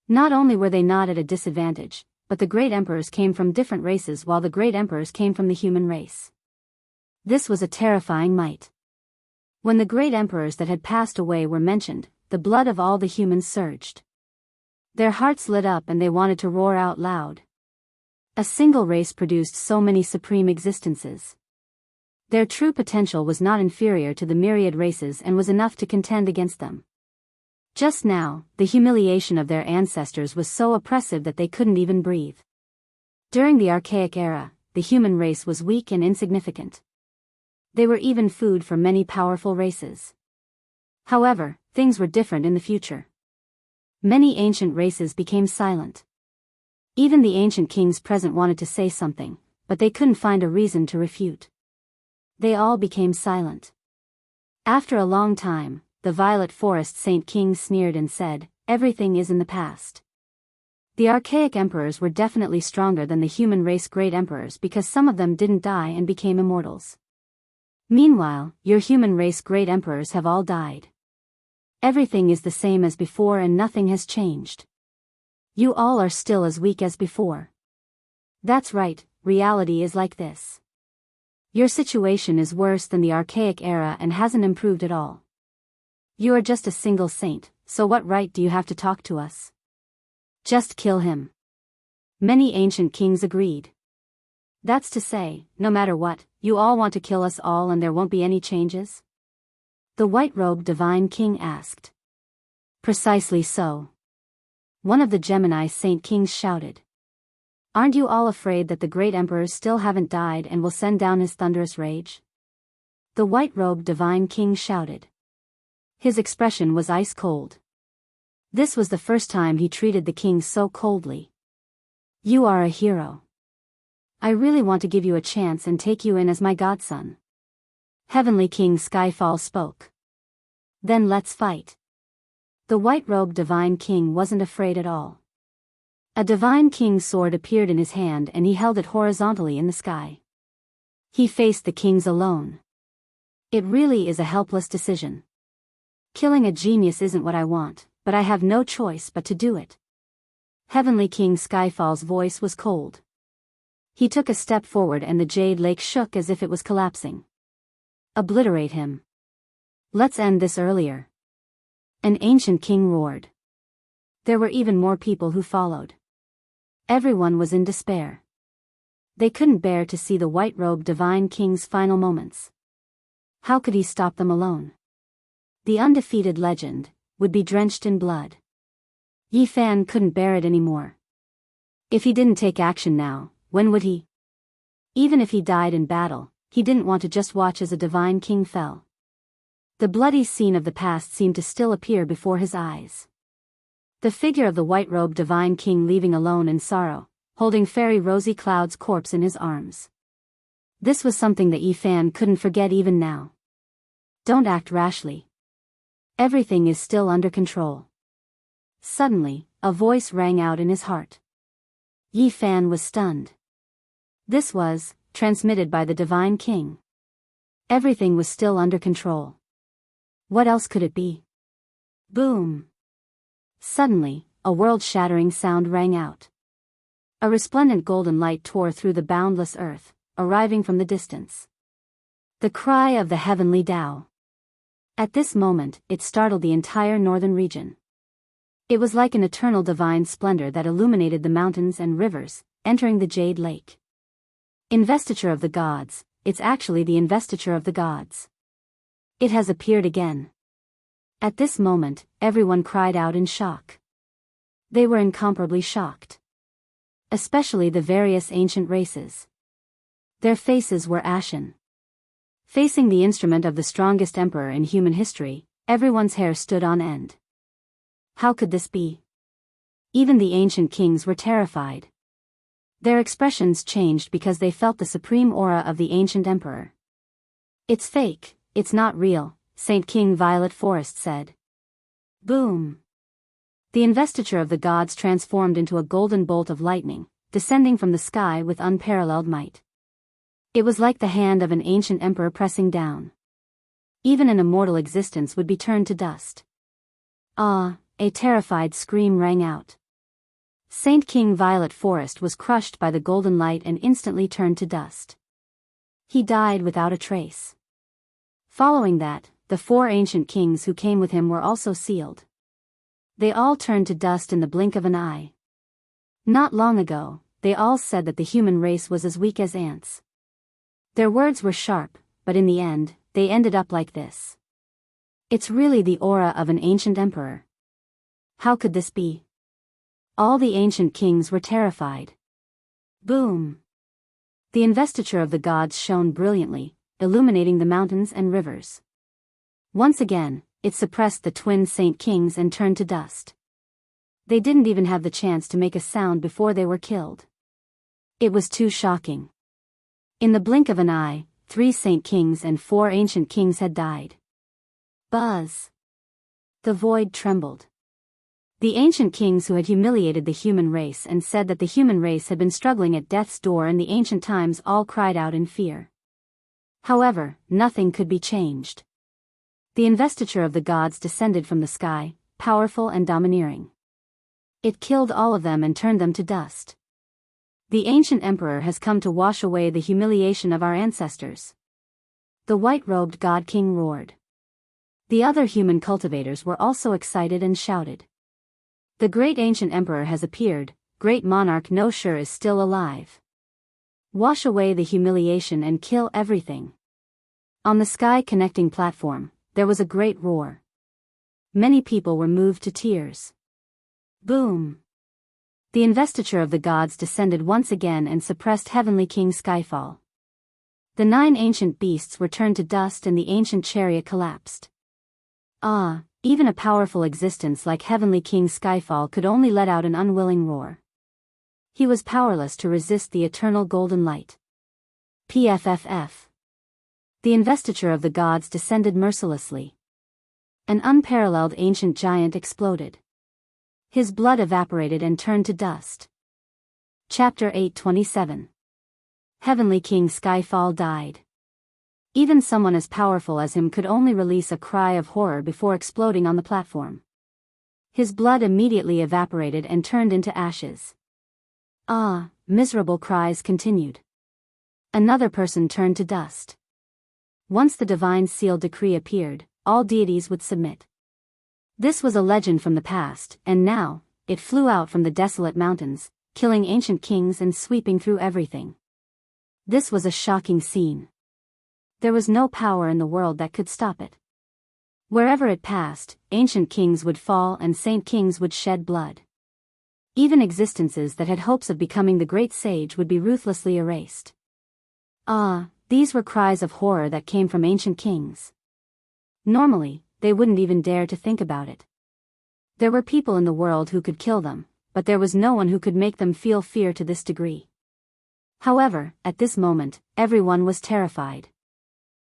Not only were they not at a disadvantage, but the great emperors came from different races while the great emperors came from the human race. This was a terrifying might. When the great emperors that had passed away were mentioned, the blood of all the humans surged. Their hearts lit up and they wanted to roar out loud. A single race produced so many supreme existences. Their true potential was not inferior to the myriad races and was enough to contend against them. Just now, the humiliation of their ancestors was so oppressive that they couldn't even breathe. During the Archaic era, the human race was weak and insignificant. They were even food for many powerful races. However, things were different in the future. Many ancient races became silent. Even the ancient kings present wanted to say something, but they couldn't find a reason to refute. They all became silent. After a long time, the Violet Forest Saint King sneered and said, "Everything is in the past." The Archaic emperors were definitely stronger than the human race great emperors because some of them didn't die and became immortals. Meanwhile, your human race great emperors have all died. Everything is the same as before and nothing has changed. You all are still as weak as before. That's right, reality is like this. Your situation is worse than the archaic era and hasn't improved at all. You are just a single saint, so what right do you have to talk to us? Just kill him. Many ancient kings agreed. That's to say, no matter what, you all want to kill us all and there won't be any changes? The white-robed divine king asked. Precisely so. One of the Gemini saint kings shouted. Aren't you all afraid that the great emperors still haven't died and will send down his thunderous rage? The white-robed divine king shouted. His expression was ice-cold. This was the first time he treated the king so coldly. You are a hero. I really want to give you a chance and take you in as my godson. Heavenly King Skyfall spoke. Then let's fight. The white-robed divine king wasn't afraid at all. A divine king's sword appeared in his hand and he held it horizontally in the sky. He faced the kings alone. It really is a helpless decision. Killing a genius isn't what I want, but I have no choice but to do it. Heavenly King Skyfall's voice was cold. He took a step forward and the Jade Lake shook as if it was collapsing. Obliterate him. Let's end this earlier. An ancient king roared. There were even more people who followed. Everyone was in despair. They couldn't bear to see the white-robed divine king's final moments. How could he stop them alone? The undefeated legend would be drenched in blood. Yi Fan couldn't bear it anymore. If he didn't take action now, when would he? Even if he died in battle, he didn't want to just watch as a divine king fell. The bloody scene of the past seemed to still appear before his eyes. The figure of the white-robed divine king leaving alone in sorrow, holding Fairy Rosy Cloud's corpse in his arms. This was something that Yi Fan couldn't forget even now. Don't act rashly. Everything is still under control. Suddenly, a voice rang out in his heart. Yi Fan was stunned. This was transmitted by the divine king. Everything was still under control. What else could it be? Boom! Suddenly, a world-shattering sound rang out. A resplendent golden light tore through the boundless earth, arriving from the distance. The cry of the heavenly Tao. At this moment, it startled the entire northern region. It was like an eternal divine splendor that illuminated the mountains and rivers, entering the Jade Lake. Investiture of the gods, it's actually the investiture of the gods. It has appeared again. At this moment, everyone cried out in shock. They were incomparably shocked. Especially the various ancient races. Their faces were ashen. Facing the instrument of the strongest emperor in human history, everyone's hair stood on end. How could this be? Even the ancient kings were terrified. Their expressions changed because they felt the supreme aura of the ancient emperor. It's fake, it's not real, Saint King Violet Forest said. Boom! The investiture of the gods transformed into a golden bolt of lightning, descending from the sky with unparalleled might. It was like the hand of an ancient emperor pressing down. Even an immortal existence would be turned to dust. Ah! A terrified scream rang out. Saint King Violet Forest was crushed by the golden light and instantly turned to dust. He died without a trace. Following that, the 4 ancient kings who came with him were also sealed. They all turned to dust in the blink of an eye. Not long ago, they all said that the human race was as weak as ants. Their words were sharp, but in the end, they ended up like this. It's really the aura of an ancient emperor. How could this be? All the ancient kings were terrified. Boom! The investiture of the gods shone brilliantly, illuminating the mountains and rivers. Once again, it suppressed the twin saint kings and turned to dust. They didn't even have the chance to make a sound before they were killed. It was too shocking. In the blink of an eye, 3 saint kings and 4 ancient kings had died. Buzz! The void trembled. The ancient kings who had humiliated the human race and said that the human race had been struggling at death's door in the ancient times all cried out in fear. However, nothing could be changed. The investiture of the gods descended from the sky, powerful and domineering. It killed all of them and turned them to dust. The ancient emperor has come to wash away the humiliation of our ancestors. The white-robed god-king roared. The other human cultivators were also excited and shouted. The great ancient emperor has appeared, great monarch no sure is still alive. Wash away the humiliation and kill everything. On the sky connecting platform, there was a great roar. Many people were moved to tears. Boom! The investiture of the gods descended once again and suppressed heavenly King Skyfall. The 9 ancient beasts were turned to dust and the ancient chariot collapsed. Even a powerful existence like heavenly King Skyfall could only let out an unwilling roar. He was powerless to resist the eternal golden light. PFFF. The investiture of the gods descended mercilessly. An unparalleled ancient giant exploded. His blood evaporated and turned to dust. Chapter 827. Heavenly King Skyfall died. Even someone as powerful as him could only release a cry of horror before exploding on the platform. His blood immediately evaporated and turned into ashes. Miserable cries continued. Another person turned to dust. Once the divine sealed decree appeared, all deities would submit. This was a legend from the past, and now, it flew out from the desolate mountains, killing ancient kings and sweeping through everything. This was a shocking scene. There was no power in the world that could stop it. Wherever it passed, ancient kings would fall and saint kings would shed blood. Even existences that had hopes of becoming the great sage would be ruthlessly erased. These were cries of horror that came from ancient kings. Normally, they wouldn't even dare to think about it. There were people in the world who could kill them, but there was no one who could make them feel fear to this degree. However, at this moment, everyone was terrified.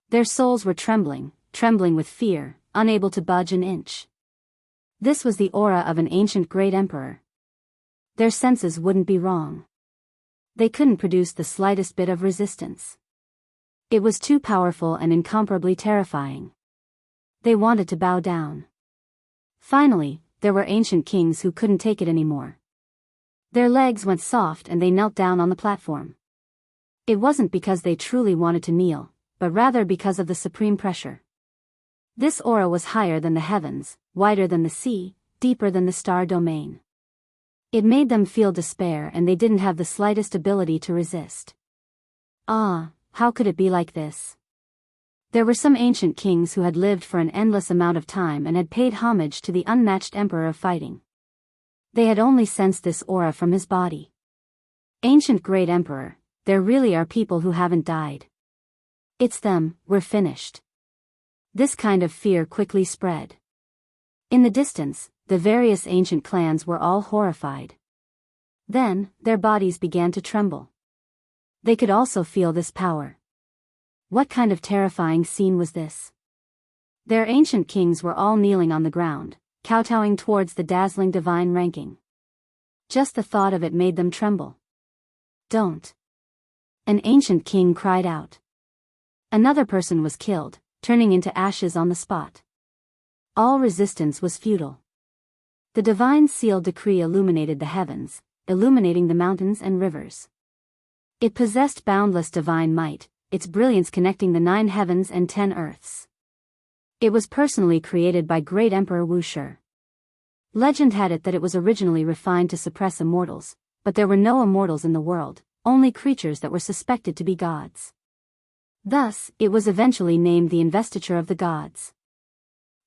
Their souls were trembling with fear, unable to budge an inch. This was the aura of an ancient great emperor. Their senses wouldn't be wrong. They couldn't produce the slightest bit of resistance. It was too powerful and incomparably terrifying. They wanted to bow down. Finally, there were ancient kings who couldn't take it anymore. Their legs went soft and they knelt down on the platform. It wasn't because they truly wanted to kneel, but rather because of the supreme pressure. This aura was higher than the heavens, wider than the sea, deeper than the star domain. It made them feel despair and they didn't have the slightest ability to resist. How could it be like this? There were some ancient kings who had lived for an endless amount of time and had paid homage to the unmatched emperor of fighting. They had only sensed this aura from his body. Ancient great emperor, there really are people who haven't died. It's them, we're finished. This kind of fear quickly spread. In the distance, the various ancient clans were all horrified. Then, their bodies began to tremble. They could also feel this power. What kind of terrifying scene was this? Their ancient kings were all kneeling on the ground, kowtowing towards the dazzling divine ranking. Just the thought of it made them tremble. Don't. An ancient king cried out. Another person was killed, turning into ashes on the spot. All resistance was futile. The divine sealed decree illuminated the heavens, illuminating the mountains and rivers. It possessed boundless divine might, its brilliance connecting the 9 heavens and 10 earths. It was personally created by great Emperor Wuxi. Legend had it that it was originally refined to suppress immortals, but there were no immortals in the world, only creatures that were suspected to be gods. Thus, it was eventually named the investiture of the gods.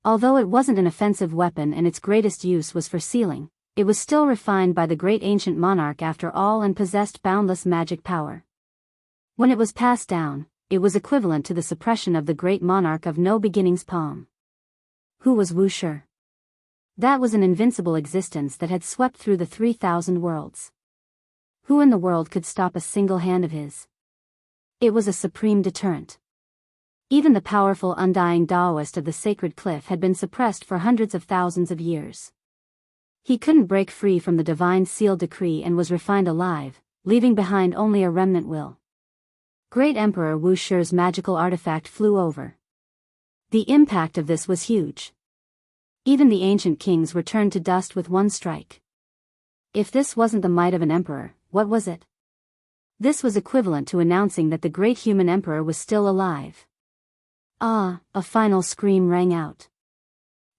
Although it wasn't an offensive weapon and its greatest use was for sealing, it was still refined by the great ancient monarch after all and possessed boundless magic power. When it was passed down, it was equivalent to the suppression of the great monarch of no beginning's palm. Who was Wuxi? That was an invincible existence that had swept through the 3,000 worlds. Who in the world could stop a single hand of his? It was a supreme deterrent. Even the powerful undying Taoist of the sacred cliff had been suppressed for hundreds of thousands of years. He couldn't break free from the divine sealed decree and was refined alive, leaving behind only a remnant will. Great Emperor Wu Shi's magical artifact flew over. The impact of this was huge. Even the ancient kings were turned to dust with one strike. If this wasn't the might of an emperor, what was it? This was equivalent to announcing that the great human emperor was still alive. Ah, a final scream rang out.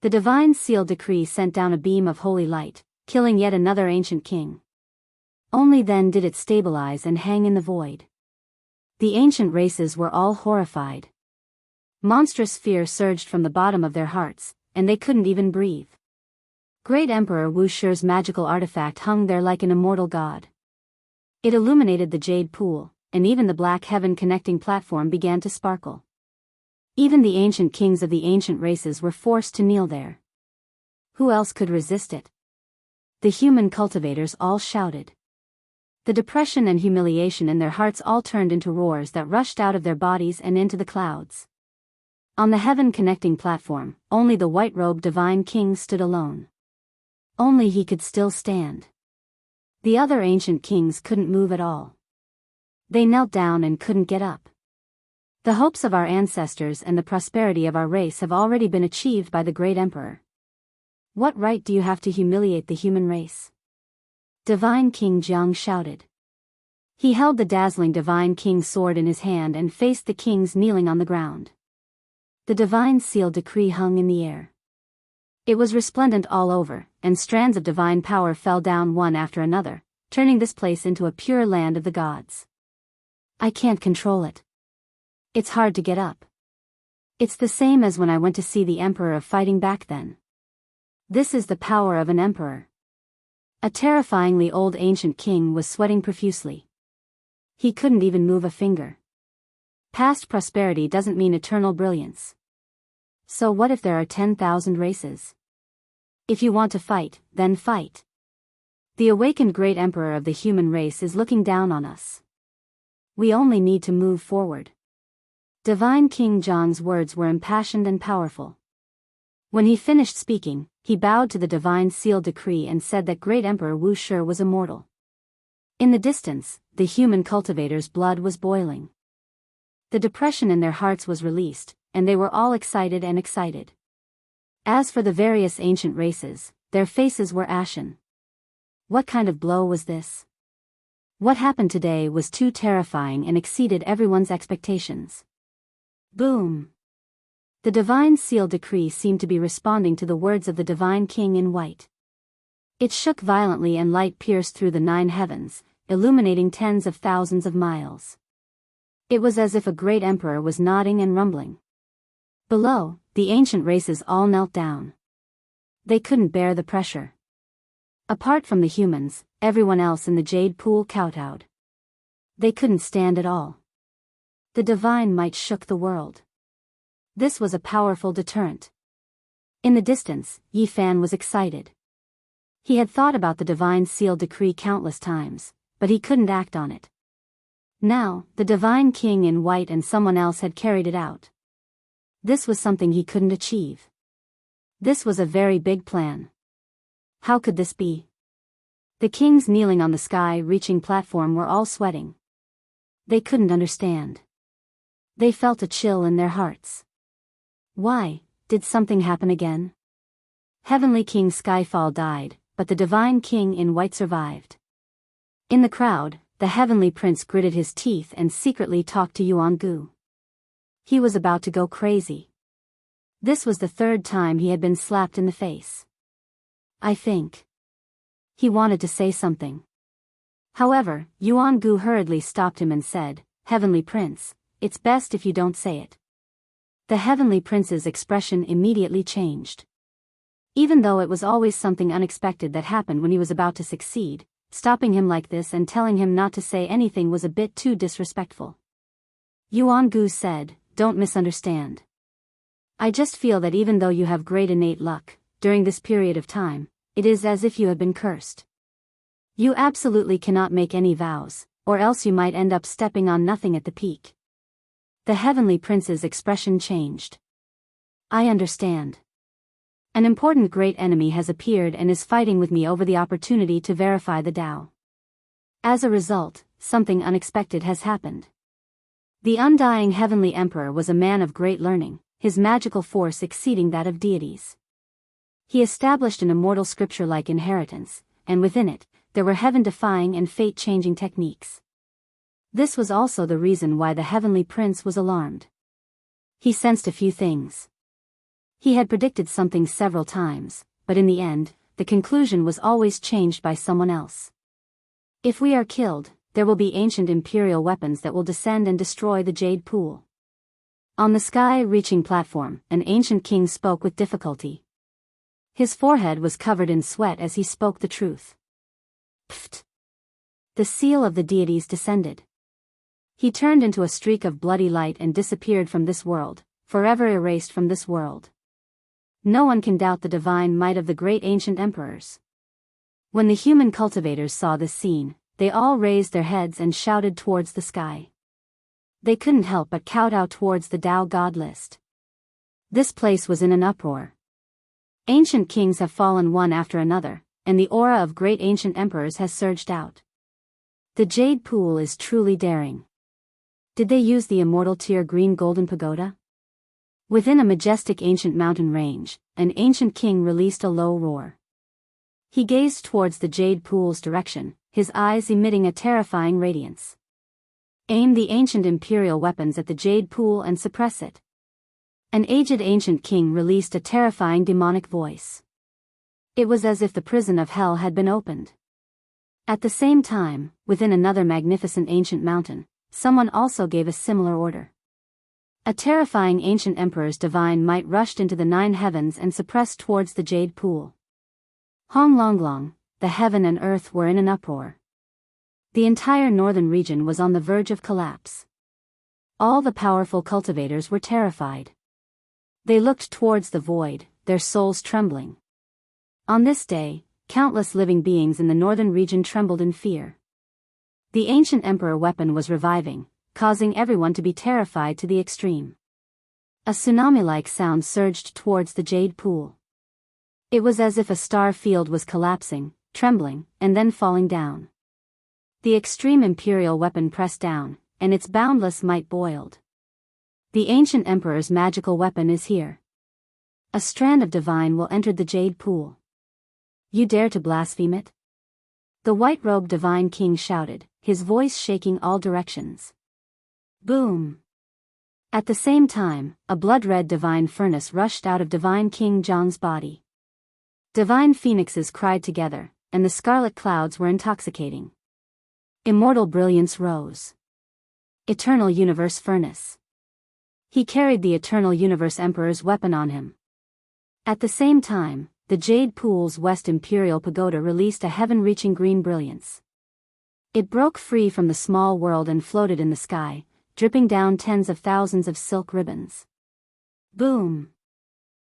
The divine sealed decree sent down a beam of holy light, killing yet another ancient king. Only then did it stabilize and hang in the void. The ancient races were all horrified. Monstrous fear surged from the bottom of their hearts, and they couldn't even breathe. Great Emperor Wu Shi's magical artifact hung there like an immortal god. It illuminated the jade pool, and even the black heaven connecting platform began to sparkle. Even the ancient kings of the ancient races were forced to kneel there. Who else could resist it? The human cultivators all shouted. The depression and humiliation in their hearts all turned into roars that rushed out of their bodies and into the clouds. On the heaven-connecting platform, only the white-robed divine king stood alone. Only he could still stand. The other ancient kings couldn't move at all. They knelt down and couldn't get up. The hopes of our ancestors and the prosperity of our race have already been achieved by the great emperor. What right do you have to humiliate the human race? Divine King Jiang shouted. He held the dazzling Divine King's sword in his hand and faced the kings kneeling on the ground. The divine sealed decree hung in the air. It was resplendent all over, and strands of divine power fell down one after another, turning this place into a pure land of the gods. I can't control it. It's hard to get up. It's the same as when I went to see the emperor of fighting back then. This is the power of an emperor. A terrifyingly old ancient king was sweating profusely. He couldn't even move a finger. Past prosperity doesn't mean eternal brilliance. So what if there are 10,000 races? If you want to fight, then fight. The awakened great emperor of the human race is looking down on us. We only need to move forward. Divine King Jiang's words were impassioned and powerful. When he finished speaking, he bowed to the divine sealed decree and said that great Emperor Wu Shi was immortal. In the distance, the human cultivators' blood was boiling. The depression in their hearts was released, and they were all excited and excited. As for the various ancient races, their faces were ashen. What kind of blow was this? What happened today was too terrifying and exceeded everyone's expectations. Boom! The divine sealed decree seemed to be responding to the words of the divine king in white. It shook violently and light pierced through the 9 heavens, illuminating tens of thousands of miles. It was as if a great emperor was nodding and rumbling. Below, the ancient races all knelt down. They couldn't bear the pressure. Apart from the humans, everyone else in the jade pool kowtowed. They couldn't stand it all. The divine might shook the world. This was a powerful deterrent. In the distance, Yi Fan was excited. He had thought about the divine sealed decree countless times, but he couldn't act on it. Now, the divine king in white and someone else had carried it out. This was something he couldn't achieve. This was a very big plan. How could this be? The kings kneeling on the sky-reaching platform were all sweating. They couldn't understand. They felt a chill in their hearts. Why, did something happen again? Heavenly King Skyfall died, but the divine king in white survived. In the crowd, the heavenly prince gritted his teeth and secretly talked to Yuan Gu. He was about to go crazy. This was the 3rd time he had been slapped in the face. I think. He wanted to say something. However, Yuan Gu hurriedly stopped him and said, "Heavenly Prince, it's best if you don't say it." The heavenly prince's expression immediately changed. Even though it was always something unexpected that happened when he was about to succeed, stopping him like this and telling him not to say anything was a bit too disrespectful. Yuan Gu said, "Don't misunderstand. I just feel that even though you have great innate luck, during this period of time, it is as if you have been cursed. You absolutely cannot make any vows, or else you might end up stepping on nothing at the peak." The heavenly prince's expression changed. I understand. An important great enemy has appeared and is fighting with me over the opportunity to verify the Tao. As a result, something unexpected has happened. The undying heavenly emperor was a man of great learning, his magical force exceeding that of deities. He established an immortal scripture-like inheritance, and within it, there were heaven-defying and fate-changing techniques. This was also the reason why the heavenly prince was alarmed. He sensed a few things. He had predicted something several times, but in the end, the conclusion was always changed by someone else. If we are killed, there will be ancient imperial weapons that will descend and destroy the jade pool. On the sky-reaching platform, an ancient king spoke with difficulty. His forehead was covered in sweat as he spoke the truth. Pfft! The seal of the deities descended. He turned into a streak of bloody light and disappeared from this world, forever erased from this world. No one can doubt the divine might of the great ancient emperors. When the human cultivators saw this scene, they all raised their heads and shouted towards the sky. They couldn't help but kowtow towards the Tao God list. This place was in an uproar. Ancient kings have fallen one after another, and the aura of great ancient emperors has surged out. The jade pool is truly daring. Did they use the immortal tear green golden pagoda? Within a majestic ancient mountain range, an ancient king released a low roar. He gazed towards the jade pool's direction, his eyes emitting a terrifying radiance. Aim the ancient imperial weapons at the jade pool and suppress it. An aged ancient king released a terrifying demonic voice. It was as if the prison of hell had been opened. At the same time, within another magnificent ancient mountain, someone also gave a similar order. A terrifying ancient emperor's divine might rushed into the 9 heavens and suppressed towards the jade pool. Hong Long Long, the heaven and earth were in an uproar. The entire northern region was on the verge of collapse. All the powerful cultivators were terrified. They looked towards the void, their souls trembling. On this day, countless living beings in the northern region trembled in fear. The ancient emperor weapon was reviving, causing everyone to be terrified to the extreme. A tsunami-like sound surged towards the jade pool. It was as if a star field was collapsing, trembling, and then falling down. The extreme imperial weapon pressed down, and its boundless might boiled. The ancient emperor's magical weapon is here. A strand of divine will enter the jade pool. You dare to blaspheme it? The white-robed divine king shouted, his voice shaking all directions. Boom! At the same time, a blood-red divine furnace rushed out of divine King John's body. Divine phoenixes cried together, and the scarlet clouds were intoxicating. Immortal brilliance rose. Eternal universe furnace. He carried the eternal universe emperor's weapon on him. At the same time, the jade pool's west imperial pagoda released a heaven-reaching green brilliance. It broke free from the small world and floated in the sky, dripping down tens of thousands of silk ribbons. Boom!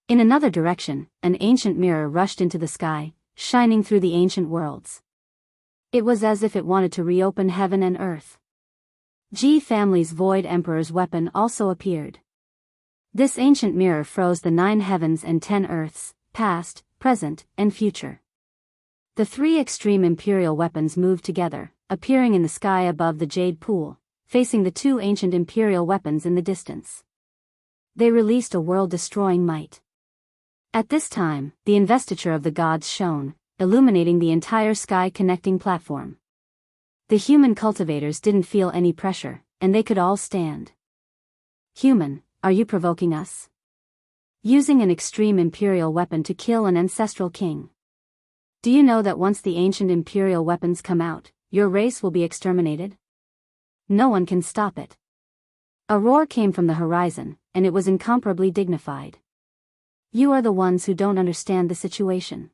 In another direction, an ancient mirror rushed into the sky, shining through the ancient worlds. It was as if it wanted to reopen heaven and earth. G family's Void Emperor's weapon also appeared. This ancient mirror froze the 9 heavens and 10 earths, past, present, and future. The 3 extreme imperial weapons moved together, appearing in the sky above the jade pool, facing the 2 ancient imperial weapons in the distance. They released a world-destroying might. At this time, the investiture of the gods shone, illuminating the entire sky-connecting platform. The human cultivators didn't feel any pressure, and they could all stand. Human, are you provoking us? Using an extreme imperial weapon to kill an ancestral king. Do you know that once the ancient imperial weapons come out, your race will be exterminated? No one can stop it. A roar came from the horizon, and it was incomparably dignified. You are the ones who don't understand the situation.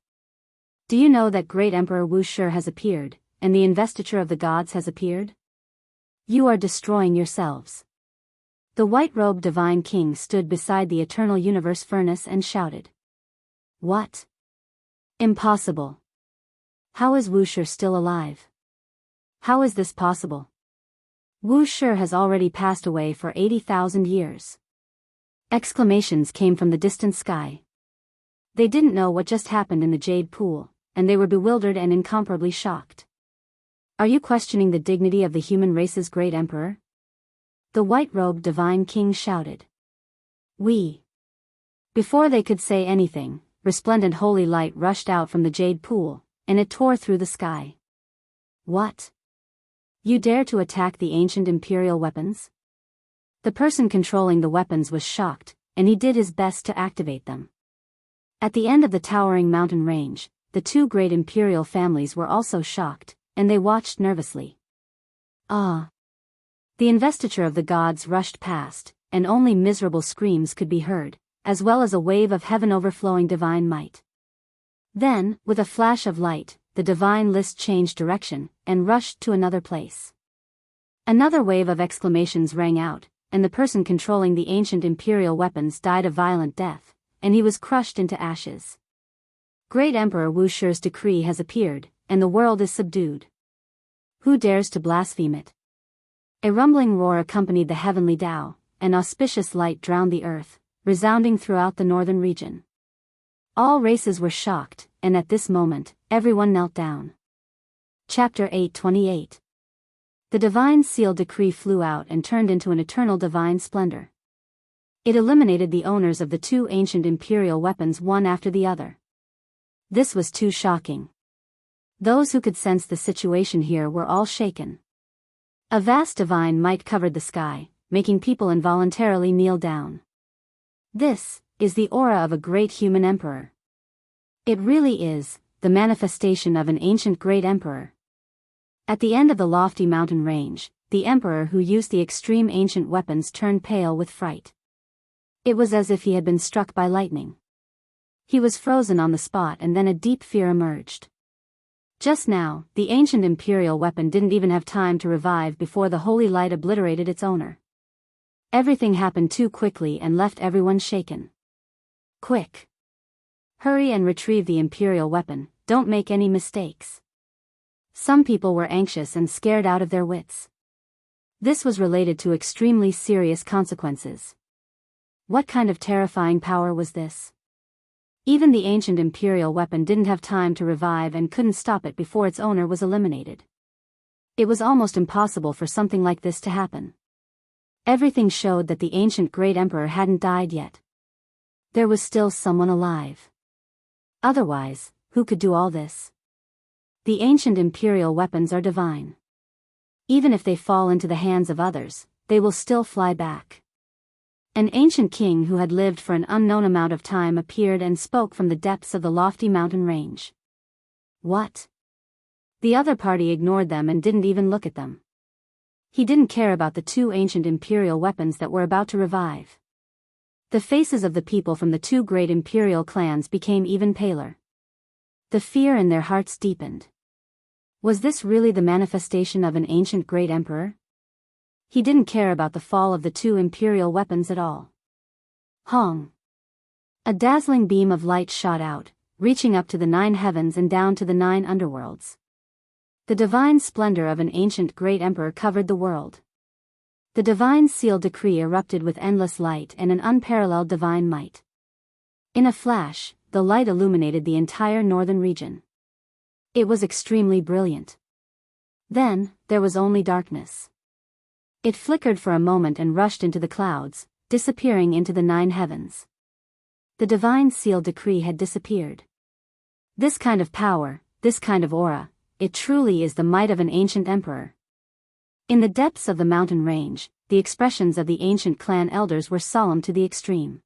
Do you know that great Emperor Wu Shi has appeared, and the investiture of the gods has appeared? You are destroying yourselves. The white-robed divine king stood beside the eternal universe furnace and shouted. What? Impossible. How is Wu Shi still alive? How is this possible? Wu Shi has already passed away for 80,000 years. Exclamations came from the distant sky. They didn't know what just happened in the jade pool, and they were bewildered and incomparably shocked. Are you questioning the dignity of the human race's great emperor? The white-robed divine king shouted. "We!" Before they could say anything, resplendent holy light rushed out from the jade pool, and it tore through the sky. "What? You dare to attack the ancient imperial weapons?" The person controlling the weapons was shocked, and he did his best to activate them. At the end of the towering mountain range, the two great imperial families were also shocked, and they watched nervously. Ah! The investiture of the gods rushed past, and only miserable screams could be heard, as well as a wave of heaven overflowing divine might. Then, with a flash of light, the divine list changed direction, and rushed to another place. Another wave of exclamations rang out, and the person controlling the ancient imperial weapons died a violent death, and he was crushed into ashes. Great Emperor Wu Shi's decree has appeared, and the world is subdued. Who dares to blaspheme it? A rumbling roar accompanied the heavenly Tao, an auspicious light drowned the earth, resounding throughout the northern region. All races were shocked, and at this moment, everyone knelt down. Chapter 8:28. The divine seal decree flew out and turned into an eternal divine splendor. It eliminated the owners of the two ancient imperial weapons one after the other. This was too shocking. Those who could sense the situation here were all shaken. A vast divine might covered the sky, making people involuntarily kneel down. This is the aura of a great human emperor. It really is the manifestation of an ancient great emperor. At the end of the lofty mountain range, the emperor who used the extreme ancient weapons turned pale with fright. It was as if he had been struck by lightning. He was frozen on the spot, and then a deep fear emerged. Just now, the ancient imperial weapon didn't even have time to revive before the holy light obliterated its owner. Everything happened too quickly and left everyone shaken. Quick! Hurry and retrieve the imperial weapon, don't make any mistakes. Some people were anxious and scared out of their wits. This was related to extremely serious consequences. What kind of terrifying power was this? Even the ancient imperial weapon didn't have time to revive and couldn't stop it before its owner was eliminated. It was almost impossible for something like this to happen. Everything showed that the ancient great emperor hadn't died yet. There was still someone alive. Otherwise, who could do all this? The ancient imperial weapons are divine. Even if they fall into the hands of others, they will still fly back. An ancient king who had lived for an unknown amount of time appeared and spoke from the depths of the lofty mountain range. What? The other party ignored them and didn't even look at them. He didn't care about the two ancient imperial weapons that were about to revive. The faces of the people from the two great imperial clans became even paler. The fear in their hearts deepened. Was this really the manifestation of an ancient great emperor? He didn't care about the fall of the two imperial weapons at all. Hong! A dazzling beam of light shot out, reaching up to the 9 heavens and down to the 9 underworlds. The divine splendor of an ancient great emperor covered the world. The divine seal decree erupted with endless light and an unparalleled divine might. In a flash, the light illuminated the entire northern region. It was extremely brilliant. Then, there was only darkness. It flickered for a moment and rushed into the clouds, disappearing into the 9 heavens. The divine seal decree had disappeared. This kind of power, this kind of aura, it truly is the might of an ancient emperor. In the depths of the mountain range, the expressions of the ancient clan elders were solemn to the extreme.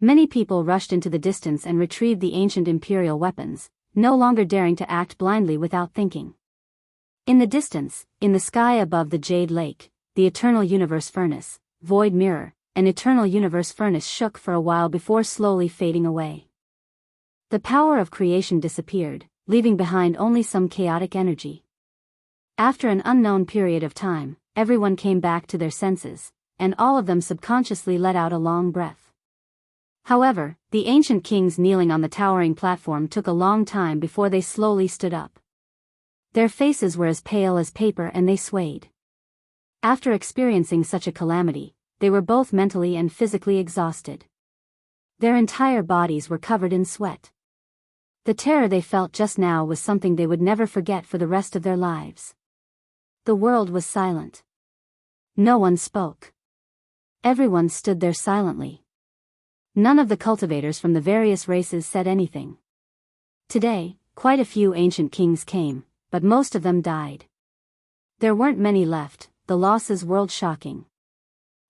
Many people rushed into the distance and retrieved the ancient imperial weapons, no longer daring to act blindly without thinking. In the distance, in the sky above the Jade Lake, the eternal universe furnace, void mirror, and eternal universe furnace shook for a while before slowly fading away. The power of creation disappeared, leaving behind only some chaotic energy. After an unknown period of time, everyone came back to their senses, and all of them subconsciously let out a long breath. However, the ancient kings kneeling on the towering platform took a long time before they slowly stood up. Their faces were as pale as paper and they swayed. After experiencing such a calamity, they were both mentally and physically exhausted. Their entire bodies were covered in sweat. The terror they felt just now was something they would never forget for the rest of their lives. The world was silent. No one spoke. Everyone stood there silently. None of the cultivators from the various races said anything. Today, quite a few ancient kings came, but most of them died. There weren't many left, the losses world-shocking.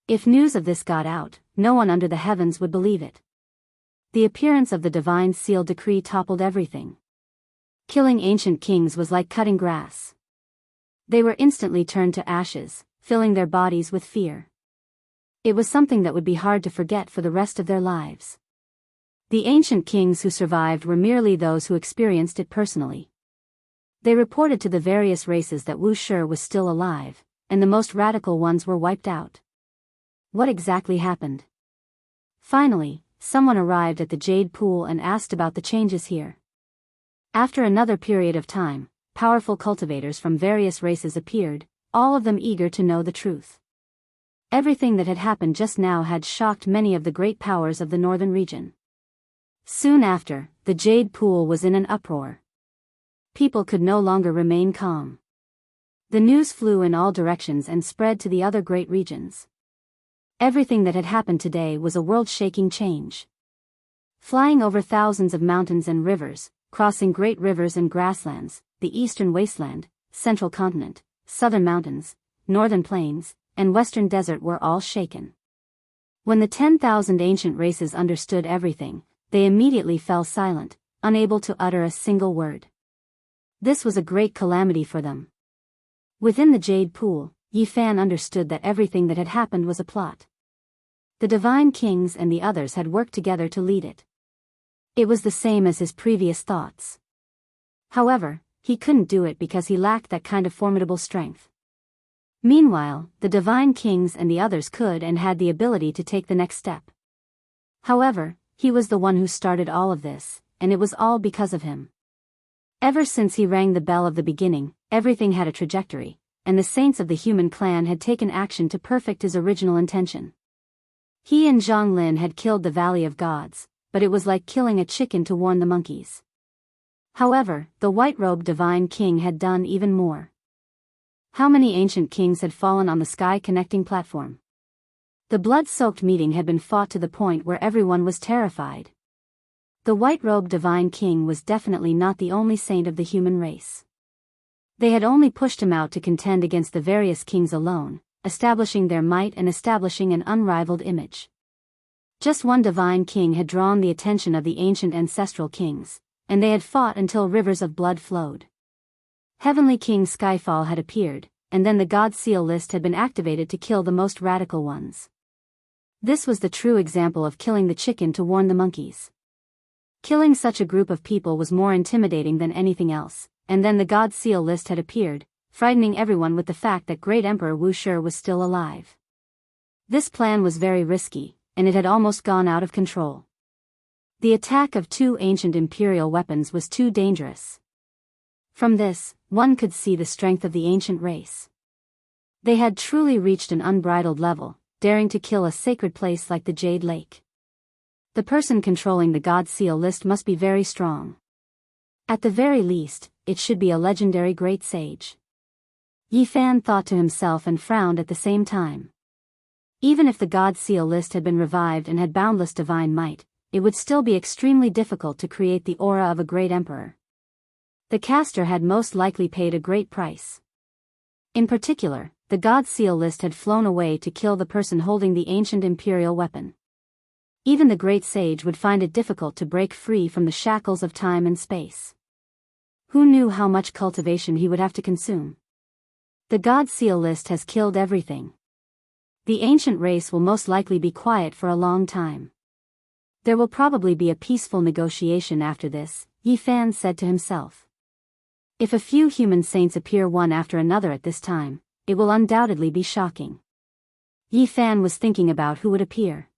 If news of this got out, no one under the heavens would believe it. The appearance of the divine seal decree toppled everything. Killing ancient kings was like cutting grass. They were instantly turned to ashes, filling their bodies with fear. It was something that would be hard to forget for the rest of their lives. The ancient kings who survived were merely those who experienced it personally. They reported to the various races that Wu Shi was still alive, and the most radical ones were wiped out. What exactly happened? Finally, someone arrived at the Jade Pool and asked about the changes here. After another period of time, powerful cultivators from various races appeared, all of them eager to know the truth. Everything that had happened just now had shocked many of the great powers of the northern region. Soon after, the Jade Pool was in an uproar. People could no longer remain calm. The news flew in all directions and spread to the other great regions. Everything that had happened today was a world-shaking change. Flying over thousands of mountains and rivers, crossing great rivers and grasslands, the eastern wasteland, central continent, southern mountains, northern plains, and western desert were all shaken. When the 10,000 ancient races understood everything, they immediately fell silent, unable to utter a single word. This was a great calamity for them. Within the Jade Pool, Yi Fan understood that everything that had happened was a plot. The divine kings and the others had worked together to lead it. It was the same as his previous thoughts. However, he couldn't do it because he lacked that kind of formidable strength. Meanwhile, the divine kings and the others could and had the ability to take the next step. However, he was the one who started all of this, and it was all because of him. Ever since he rang the bell of the beginning, everything had a trajectory, and the saints of the human clan had taken action to perfect his original intention. He and Zhang Lin had killed the Valley of Gods, but it was like killing a chicken to warn the monkeys. However, the white-robed divine king had done even more. How many ancient kings had fallen on the sky-connecting platform? The blood-soaked meeting had been fought to the point where everyone was terrified. The white-robed divine king was definitely not the only saint of the human race. They had only pushed him out to contend against the various kings alone, establishing their might and establishing an unrivaled image. Just one divine king had drawn the attention of the ancient ancestral kings, and they had fought until rivers of blood flowed. Heavenly King Skyfall had appeared, and then the God Seal list had been activated to kill the most radical ones. This was the true example of killing the chicken to warn the monkeys. Killing such a group of people was more intimidating than anything else, and then the God Seal list had appeared, frightening everyone with the fact that Great Emperor Wu Shi was still alive. This plan was very risky, and it had almost gone out of control. The attack of two ancient imperial weapons was too dangerous. From this, one could see the strength of the ancient race. They had truly reached an unbridled level, daring to kill a sacred place like the Jade Lake. The person controlling the God Seal list must be very strong. At the very least, it should be a legendary great sage. Yi Fan thought to himself and frowned at the same time. Even if the God Seal list had been revived and had boundless divine might, it would still be extremely difficult to create the aura of a great emperor. The caster had most likely paid a great price. In particular, the God Seal list had flown away to kill the person holding the ancient imperial weapon. Even the great sage would find it difficult to break free from the shackles of time and space. Who knew how much cultivation he would have to consume? The God Seal list has killed everything. The ancient race will most likely be quiet for a long time. There will probably be a peaceful negotiation after this, Yi Fan said to himself. If a few human saints appear one after another at this time, it will undoubtedly be shocking. Yi Fan was thinking about who would appear.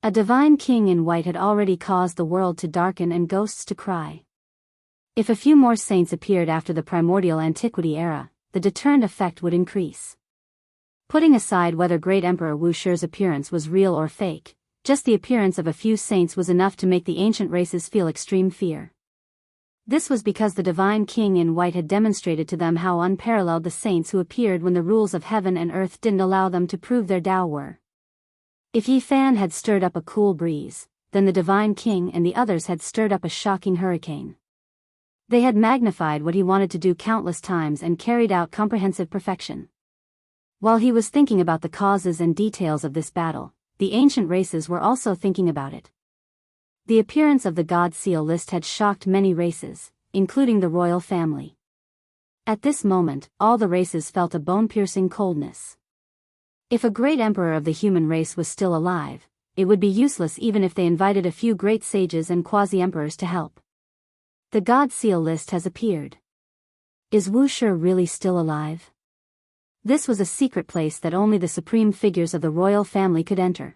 A divine king in white had already caused the world to darken and ghosts to cry. If a few more saints appeared after the primordial antiquity era, the deterrent effect would increase. Putting aside whether Great Emperor Wu Shi's appearance was real or fake, just the appearance of a few saints was enough to make the ancient races feel extreme fear. This was because the divine king in white had demonstrated to them how unparalleled the saints who appeared when the rules of heaven and earth didn't allow them to prove their Tao were. If Yi Fan had stirred up a cool breeze, then the divine king and the others had stirred up a shocking hurricane. They had magnified what he wanted to do countless times and carried out comprehensive perfection. While he was thinking about the causes and details of this battle, the ancient races were also thinking about it. The appearance of the God Seal list had shocked many races, including the royal family. At this moment, all the races felt a bone-piercing coldness. If a great emperor of the human race was still alive, it would be useless even if they invited a few great sages and quasi-emperors to help. The God Seal list has appeared. Is Wu Shi really still alive? This was a secret place that only the supreme figures of the royal family could enter.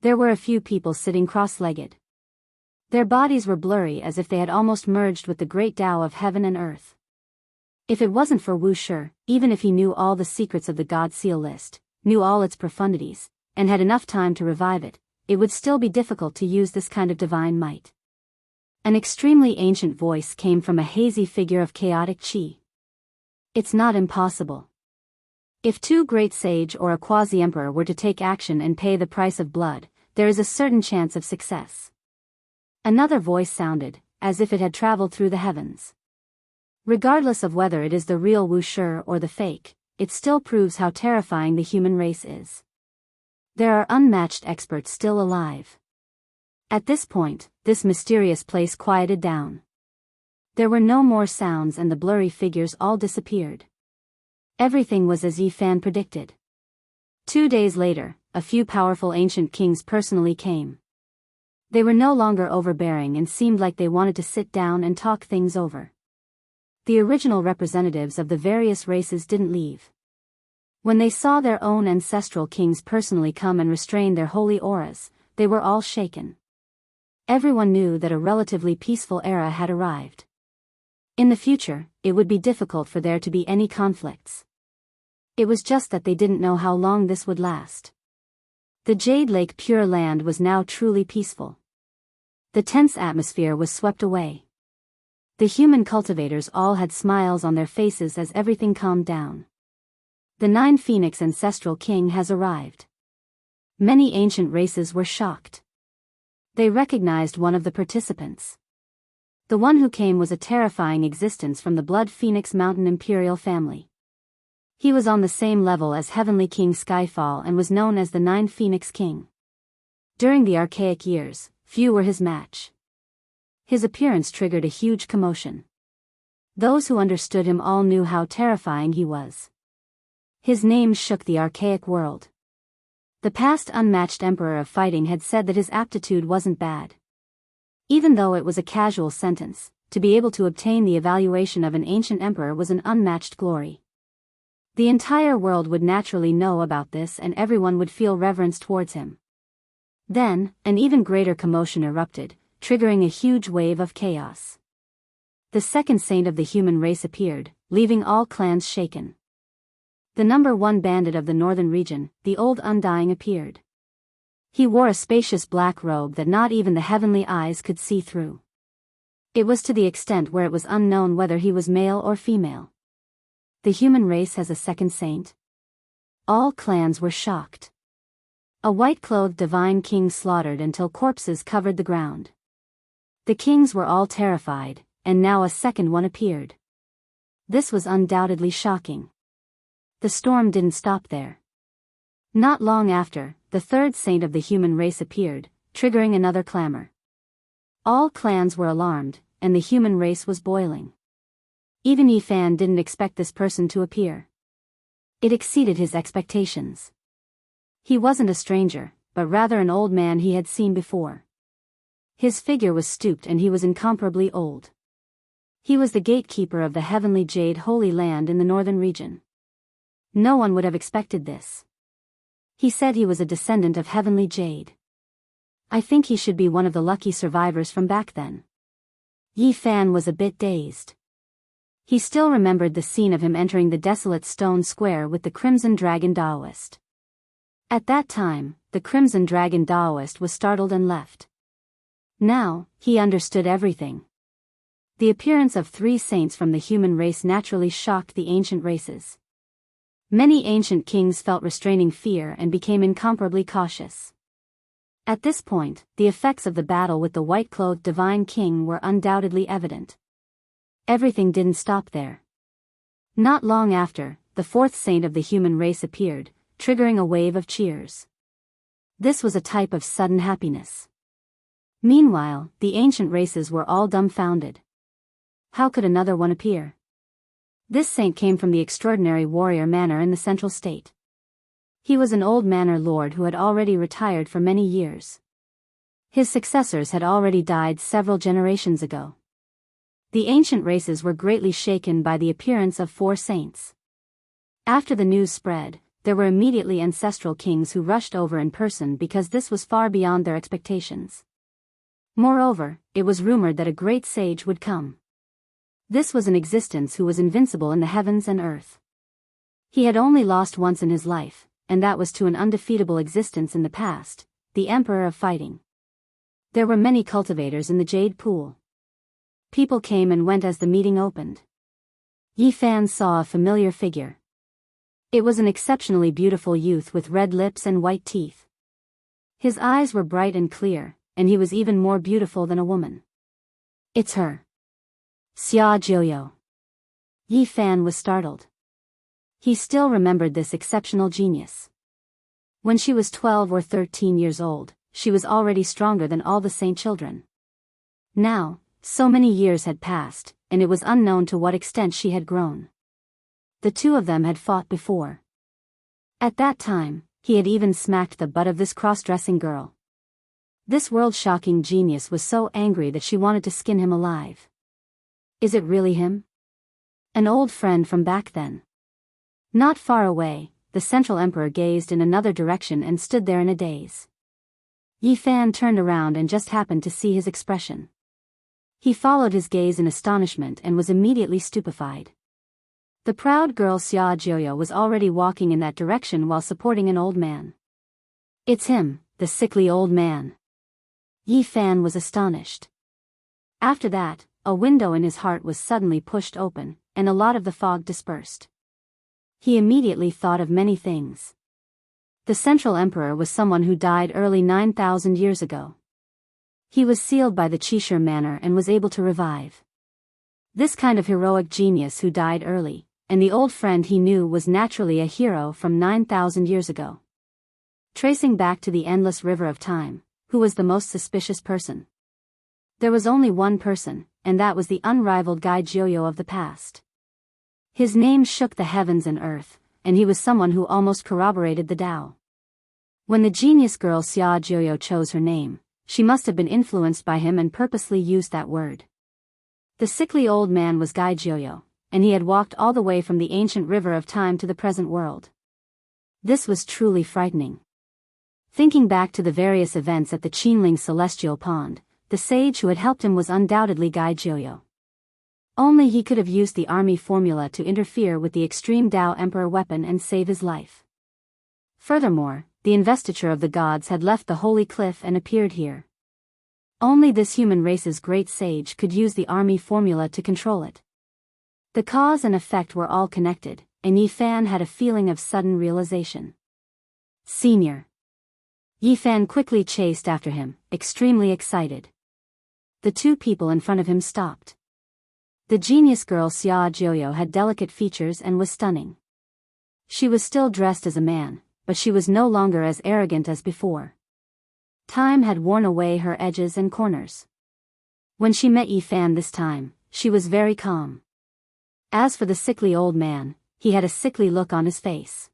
There were a few people sitting cross-legged. Their bodies were blurry as if they had almost merged with the great Tao of heaven and earth. If it wasn't for Wu Shi, even if he knew all the secrets of the God Seal list, knew all its profundities, and had enough time to revive it, it would still be difficult to use this kind of divine might. An extremely ancient voice came from a hazy figure of chaotic qi. It's not impossible. If two great sage or a quasi-emperor were to take action and pay the price of blood, there is a certain chance of success. Another voice sounded, as if it had traveled through the heavens. Regardless of whether it is the real Wu Shi or the fake, it still proves how terrifying the human race is. There are unmatched experts still alive. At this point, this mysterious place quieted down. There were no more sounds and the blurry figures all disappeared. Everything was as Yi Fan predicted. 2 days later, a few powerful ancient kings personally came. They were no longer overbearing and seemed like they wanted to sit down and talk things over. The original representatives of the various races didn't leave. When they saw their own ancestral kings personally come and restrain their holy auras, they were all shaken. Everyone knew that a relatively peaceful era had arrived. In the future, it would be difficult for there to be any conflicts. It was just that they didn't know how long this would last. The Jade Lake Pure Land was now truly peaceful. The tense atmosphere was swept away. The human cultivators all had smiles on their faces as everything calmed down. The 9 Phoenix ancestral king has arrived. Many ancient races were shocked. They recognized one of the participants. The one who came was a terrifying existence from the Blood Phoenix Mountain Imperial family. He was on the same level as Heavenly King Skyfall and was known as the 9 Phoenix King. During the archaic years, few were his match. His appearance triggered a huge commotion. Those who understood him all knew how terrifying he was. His name shook the archaic world. The past unmatched emperor of fighting had said that his aptitude wasn't bad. Even though it was a casual sentence, to be able to obtain the evaluation of an ancient emperor was an unmatched glory. The entire world would naturally know about this and everyone would feel reverence towards him. Then, an even greater commotion erupted, triggering a huge wave of chaos. The second saint of the human race appeared, leaving all clans shaken. The number 1 bandit of the northern region, the Old Undying, appeared. He wore a spacious black robe that not even the heavenly eyes could see through. It was to the extent where it was unknown whether he was male or female. The human race has a second saint? All clans were shocked. A white-clothed divine king slaughtered until corpses covered the ground. The kings were all terrified, and now a second one appeared. This was undoubtedly shocking. The storm didn't stop there. Not long after, the third saint of the human race appeared, triggering another clamor. All clans were alarmed, and the human race was boiling. Even Yi Fan didn't expect this person to appear. It exceeded his expectations. He wasn't a stranger, but rather an old man he had seen before. His figure was stooped and he was incomparably old. He was the gatekeeper of the heavenly Jade Holy Land in the northern region. No one would have expected this. He said he was a descendant of heavenly Jade. I think he should be one of the lucky survivors from back then. Yi Fan was a bit dazed. He still remembered the scene of him entering the desolate stone square with the Crimson Dragon Daoist. At that time, the Crimson Dragon Daoist was startled and left. Now, he understood everything. The appearance of 3 saints from the human race naturally shocked the ancient races. Many ancient kings felt restraining fear and became incomparably cautious. At this point, the effects of the battle with the white-clothed divine king were undoubtedly evident. Everything didn't stop there. Not long after, the 4th saint of the human race appeared, triggering a wave of cheers. This was a type of sudden happiness. Meanwhile, the ancient races were all dumbfounded. How could another one appear? This saint came from the extraordinary warrior manor in the central state. He was an old manor lord who had already retired for many years. His successors had already died several generations ago. The ancient races were greatly shaken by the appearance of 4 saints. After the news spread, there were immediately ancestral kings who rushed over in person because this was far beyond their expectations. Moreover, it was rumored that a great sage would come. This was an existence who was invincible in the heavens and earth. He had only lost once in his life, and that was to an undefeatable existence in the past, the Emperor of Fighting. There were many cultivators in the Jade Pool. People came and went as the meeting opened. Yi Fan saw a familiar figure. It was an exceptionally beautiful youth with red lips and white teeth. His eyes were bright and clear, and he was even more beautiful than a woman. It's her. Xia Jiuyo. Yi Fan was startled. He still remembered this exceptional genius. When she was 12 or 13 years old, she was already stronger than all the saint children. Now, so many years had passed, and it was unknown to what extent she had grown. The 2 of them had fought before. At that time, he had even smacked the butt of this cross-dressing girl. This world-shocking genius was so angry that she wanted to skin him alive. Is it really him? An old friend from back then. Not far away, the Central Emperor gazed in another direction and stood there in a daze. Yi Fan turned around and just happened to see his expression. He followed his gaze in astonishment and was immediately stupefied. The proud girl Xia Jiuyo was already walking in that direction while supporting an old man. It's him, the sickly old man. Yi Fan was astonished. After that, a window in his heart was suddenly pushed open, and a lot of the fog dispersed. He immediately thought of many things. The Central Emperor was someone who died early 9,000 years ago. He was sealed by the Qishir manor and was able to revive. This kind of heroic genius who died early, and the old friend he knew was naturally a hero from 9,000 years ago. Tracing back to the endless river of time, who was the most suspicious person? There was only one person, and that was the unrivaled Gai Jiuyo of the past. His name shook the heavens and earth, and he was someone who almost corroborated the Tao. When the genius girl Xia Jiuyo chose her name, she must have been influenced by him and purposely used that word. The sickly old man was Gai Jiuyo, and he had walked all the way from the ancient river of time to the present world. This was truly frightening. Thinking back to the various events at the Qinling Celestial Pond, the sage who had helped him was undoubtedly Gai Jiuyo. Only he could have used the army formula to interfere with the extreme Tao Emperor weapon and save his life. Furthermore, the investiture of the gods had left the holy cliff and appeared here. Only this human race's great sage could use the army formula to control it. The cause and effect were all connected, and Yi Fan had a feeling of sudden realization. Senior. Yi Fan quickly chased after him, extremely excited. The 2 people in front of him stopped. The genius girl Xia Jiuyo had delicate features and was stunning. She was still dressed as a man, but she was no longer as arrogant as before. Time had worn away her edges and corners. When she met Yi Fan this time, she was very calm. As for the sickly old man, he had a sickly look on his face.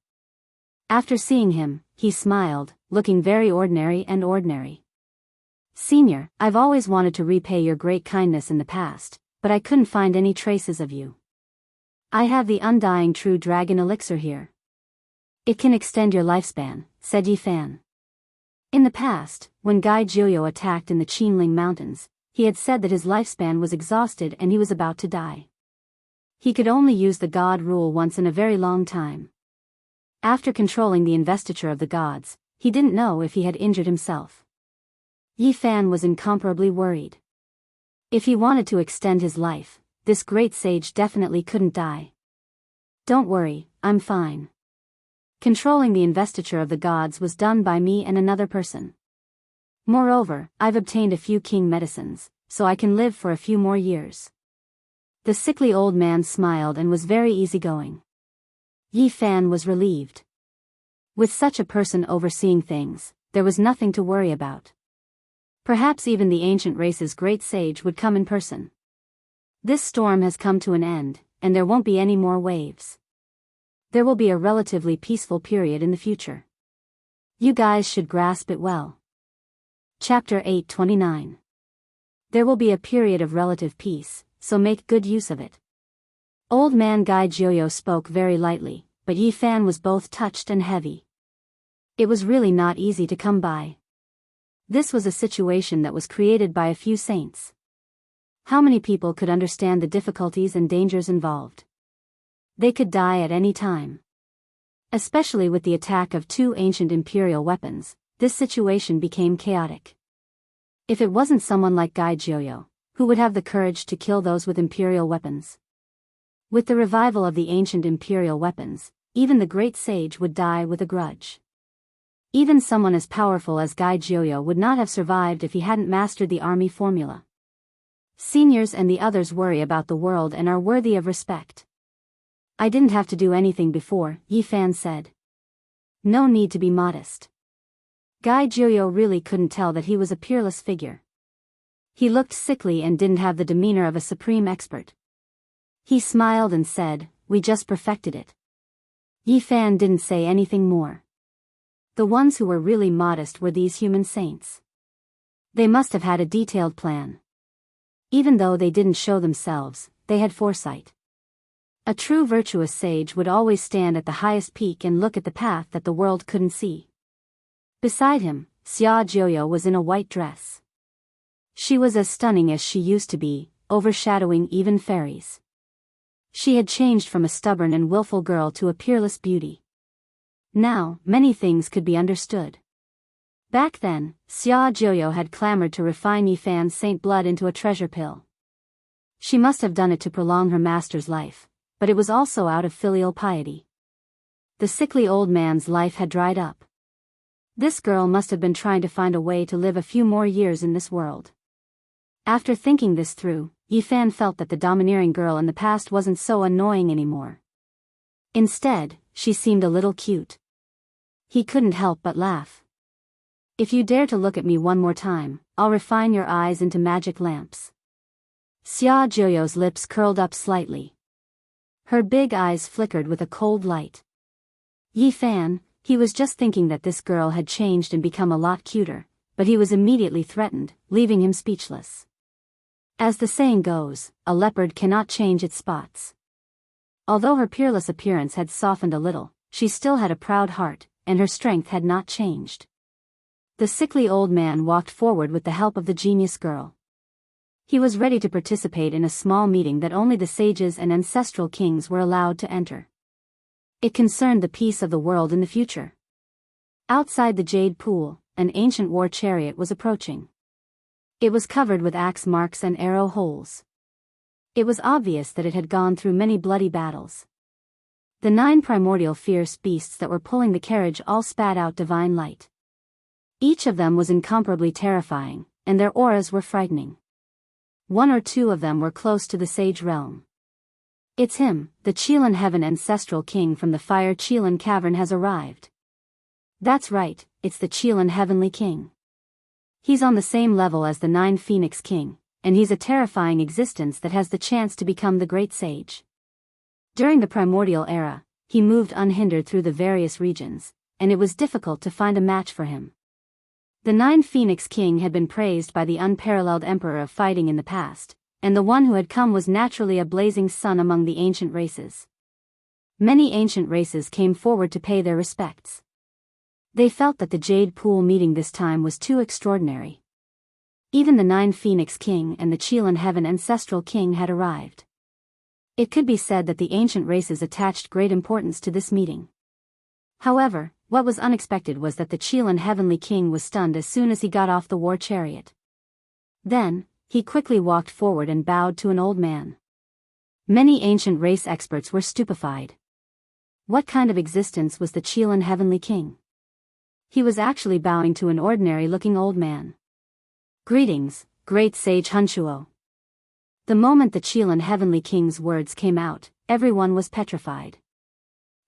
After seeing him, he smiled, looking very ordinary and ordinary. Senior, I've always wanted to repay your great kindness in the past, but I couldn't find any traces of you. I have the undying true dragon elixir here. It can extend your lifespan, said Yi Fan. In the past, when Gai Jiuyo attacked in the Qinling Mountains, he had said that his lifespan was exhausted and he was about to die. He could only use the god rule once in a very long time. After controlling the investiture of the gods, he didn't know if he had injured himself. Yi Fan was incomparably worried. If he wanted to extend his life, this great sage definitely couldn't die. Don't worry, I'm fine. Controlling the investiture of the gods was done by me and another person. Moreover, I've obtained a few king medicines, so I can live for a few more years. The sickly old man smiled and was very easygoing. Yi Fan was relieved. With such a person overseeing things, there was nothing to worry about. Perhaps even the ancient race's great sage would come in person. This storm has come to an end, and there won't be any more waves. There will be a relatively peaceful period in the future. You guys should grasp it well. Chapter 829. There will be a period of relative peace, so make good use of it. Old man Gai Jiuyo spoke very lightly, but Yi Fan was both touched and heavy. It was really not easy to come by. This was a situation that was created by a few saints. How many people could understand the difficulties and dangers involved? They could die at any time. Especially with the attack of two ancient imperial weapons, this situation became chaotic. If it wasn't someone like Gai Jiuyo, who would have the courage to kill those with imperial weapons? With the revival of the ancient imperial weapons, even the great sage would die with a grudge. Even someone as powerful as Gai Jiuyo would not have survived if he hadn't mastered the army formula. Seniors and the others worry about the world and are worthy of respect. I didn't have to do anything before, Yi Fan said. No need to be modest. Gai Jiuyo really couldn't tell that he was a peerless figure. He looked sickly and didn't have the demeanor of a supreme expert. He smiled and said, "We just perfected it." Yi Fan didn't say anything more. The ones who were really modest were these human saints. They must have had a detailed plan. Even though they didn't show themselves, they had foresight. A true virtuous sage would always stand at the highest peak and look at the path that the world couldn't see. Beside him, Xia Jiuyo was in a white dress. She was as stunning as she used to be, overshadowing even fairies. She had changed from a stubborn and willful girl to a peerless beauty. Now, many things could be understood. Back then, Xia Jiuyo had clamored to refine Yi Fan's saint blood into a treasure pill. She must have done it to prolong her master's life, but it was also out of filial piety. The sickly old man's life had dried up. This girl must have been trying to find a way to live a few more years in this world. After thinking this through, Yi Fan felt that the domineering girl in the past wasn't so annoying anymore. Instead, she seemed a little cute. He couldn't help but laugh. If you dare to look at me one more time, I'll refine your eyes into magic lamps. Xia Jiuyo's lips curled up slightly. Her big eyes flickered with a cold light. Yi Fan, he was just thinking that this girl had changed and become a lot cuter, but he was immediately threatened, leaving him speechless. As the saying goes, a leopard cannot change its spots. Although her peerless appearance had softened a little, she still had a proud heart, and her strength had not changed. The sickly old man walked forward with the help of the genius girl. He was ready to participate in a small meeting that only the sages and ancestral kings were allowed to enter. It concerned the peace of the world in the future. Outside the jade pool, an ancient war chariot was approaching. It was covered with axe marks and arrow holes. It was obvious that it had gone through many bloody battles. The 9 primordial fierce beasts that were pulling the carriage all spat out divine light. Each of them was incomparably terrifying, and their auras were frightening. 1 or 2 of them were close to the sage realm. It's him, the Qilin Heaven ancestral king from the Fire Qilin Cavern has arrived. That's right, it's the Qilin Heavenly King. He's on the same level as the 9 Phoenix King, and he's a terrifying existence that has the chance to become the great sage. During the primordial era, he moved unhindered through the various regions, and it was difficult to find a match for him. The 9 Phoenix King had been praised by the unparalleled emperor of fighting in the past, and the one who had come was naturally a blazing sun among the ancient races. Many ancient races came forward to pay their respects. They felt that the Jade Pool meeting this time was too extraordinary. Even the 9 Phoenix King and the Qilin Heaven ancestral king had arrived. It could be said that the ancient races attached great importance to this meeting. However, what was unexpected was that the Qilin Heavenly King was stunned as soon as he got off the war chariot. Then, he quickly walked forward and bowed to an old man. Many ancient race experts were stupefied. What kind of existence was the Qilin Heavenly King? He was actually bowing to an ordinary-looking old man. "Greetings, great sage Hunshuo." The moment the Qilin Heavenly King's words came out, everyone was petrified.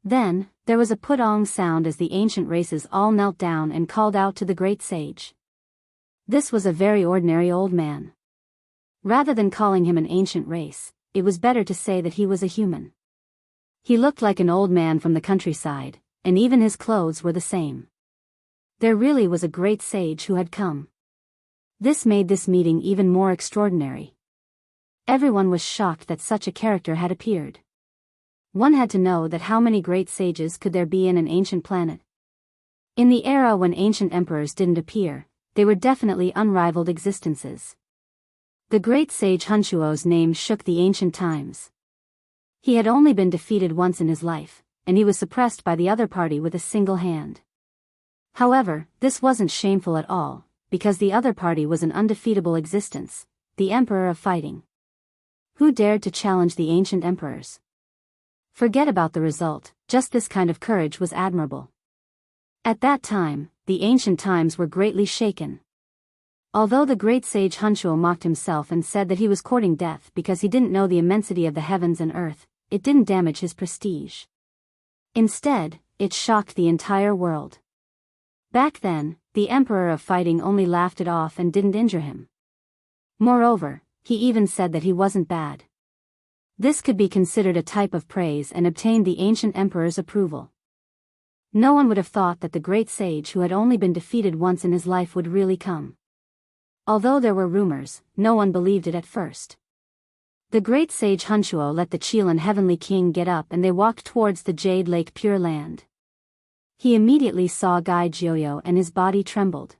Then, there was a put-ong sound as the ancient races all knelt down and called out to the great sage. This was a very ordinary old man. Rather than calling him an ancient race, it was better to say that he was a human. He looked like an old man from the countryside, and even his clothes were the same. There really was a great sage who had come. This made this meeting even more extraordinary. Everyone was shocked that such a character had appeared. One had to know that how many great sages could there be in an ancient planet? In the era when ancient emperors didn't appear, they were definitely unrivaled existences. The great sage Hunshuo's name shook the ancient times. He had only been defeated once in his life, and he was suppressed by the other party with a single hand. However, this wasn't shameful at all, because the other party was an undefeatable existence, the Emperor of Fighting. Who dared to challenge the ancient emperors? Forget about the result, just this kind of courage was admirable. At that time, the ancient times were greatly shaken. Although the great sage Hunshuo mocked himself and said that he was courting death because he didn't know the immensity of the heavens and earth, it didn't damage his prestige. Instead, it shocked the entire world. Back then, the Emperor of Fighting only laughed it off and didn't injure him. Moreover, he even said that he wasn't bad. This could be considered a type of praise and obtained the ancient emperor's approval. No one would have thought that the great sage who had only been defeated once in his life would really come. Although there were rumors, no one believed it at first. The great sage Hunshuo let the Qilin Heavenly King get up and they walked towards the Jade Lake Pure Land. He immediately saw Gai Jiuyo and his body trembled.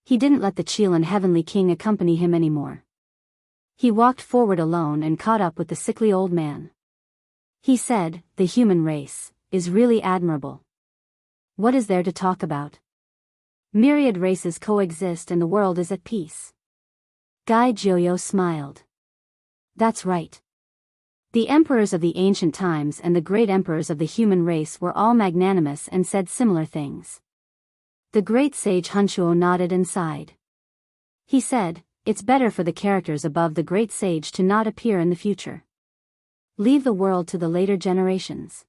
He didn't let the Qilin Heavenly King accompany him anymore. He walked forward alone and caught up with the sickly old man. He said, "The human race is really admirable. What is there to talk about? Myriad races coexist and the world is at peace." Gai Jiuyo smiled. That's right. The emperors of the ancient times and the great emperors of the human race were all magnanimous and said similar things. The great sage Hunshuo nodded and sighed. He said, "It's better for the characters above the great sage to not appear in the future. Leave the world to the later generations."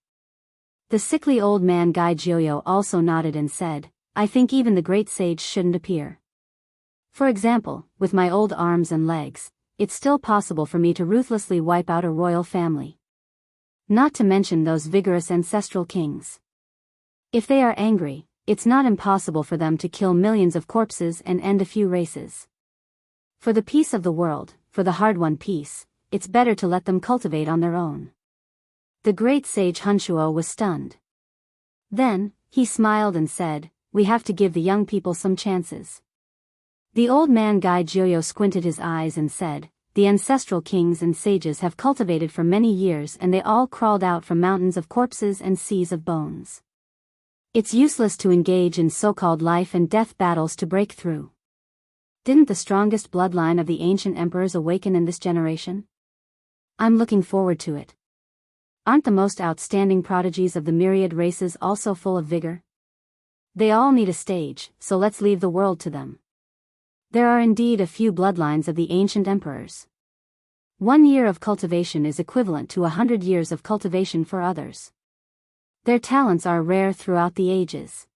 The sickly old man Gai Jiuyo also nodded and said, "I think even the great sage shouldn't appear. For example, with my old arms and legs, it's still possible for me to ruthlessly wipe out a royal family. Not to mention those vigorous ancestral kings. If they are angry, it's not impossible for them to kill millions of corpses and end a few races. For the peace of the world, for the hard-won peace, it's better to let them cultivate on their own." The great sage Hunshuo was stunned. Then, he smiled and said, "We have to give the young people some chances." The old man Gai Jiuyo squinted his eyes and said, "The ancestral kings and sages have cultivated for many years and they all crawled out from mountains of corpses and seas of bones. It's useless to engage in so-called life and death battles to break through. Didn't the strongest bloodline of the ancient emperors awaken in this generation? I'm looking forward to it. Aren't the most outstanding prodigies of the myriad races also full of vigor? They all need a stage, so let's leave the world to them. There are indeed a few bloodlines of the ancient emperors. 1 year of cultivation is equivalent to 100 years of cultivation for others. Their talents are rare throughout the ages.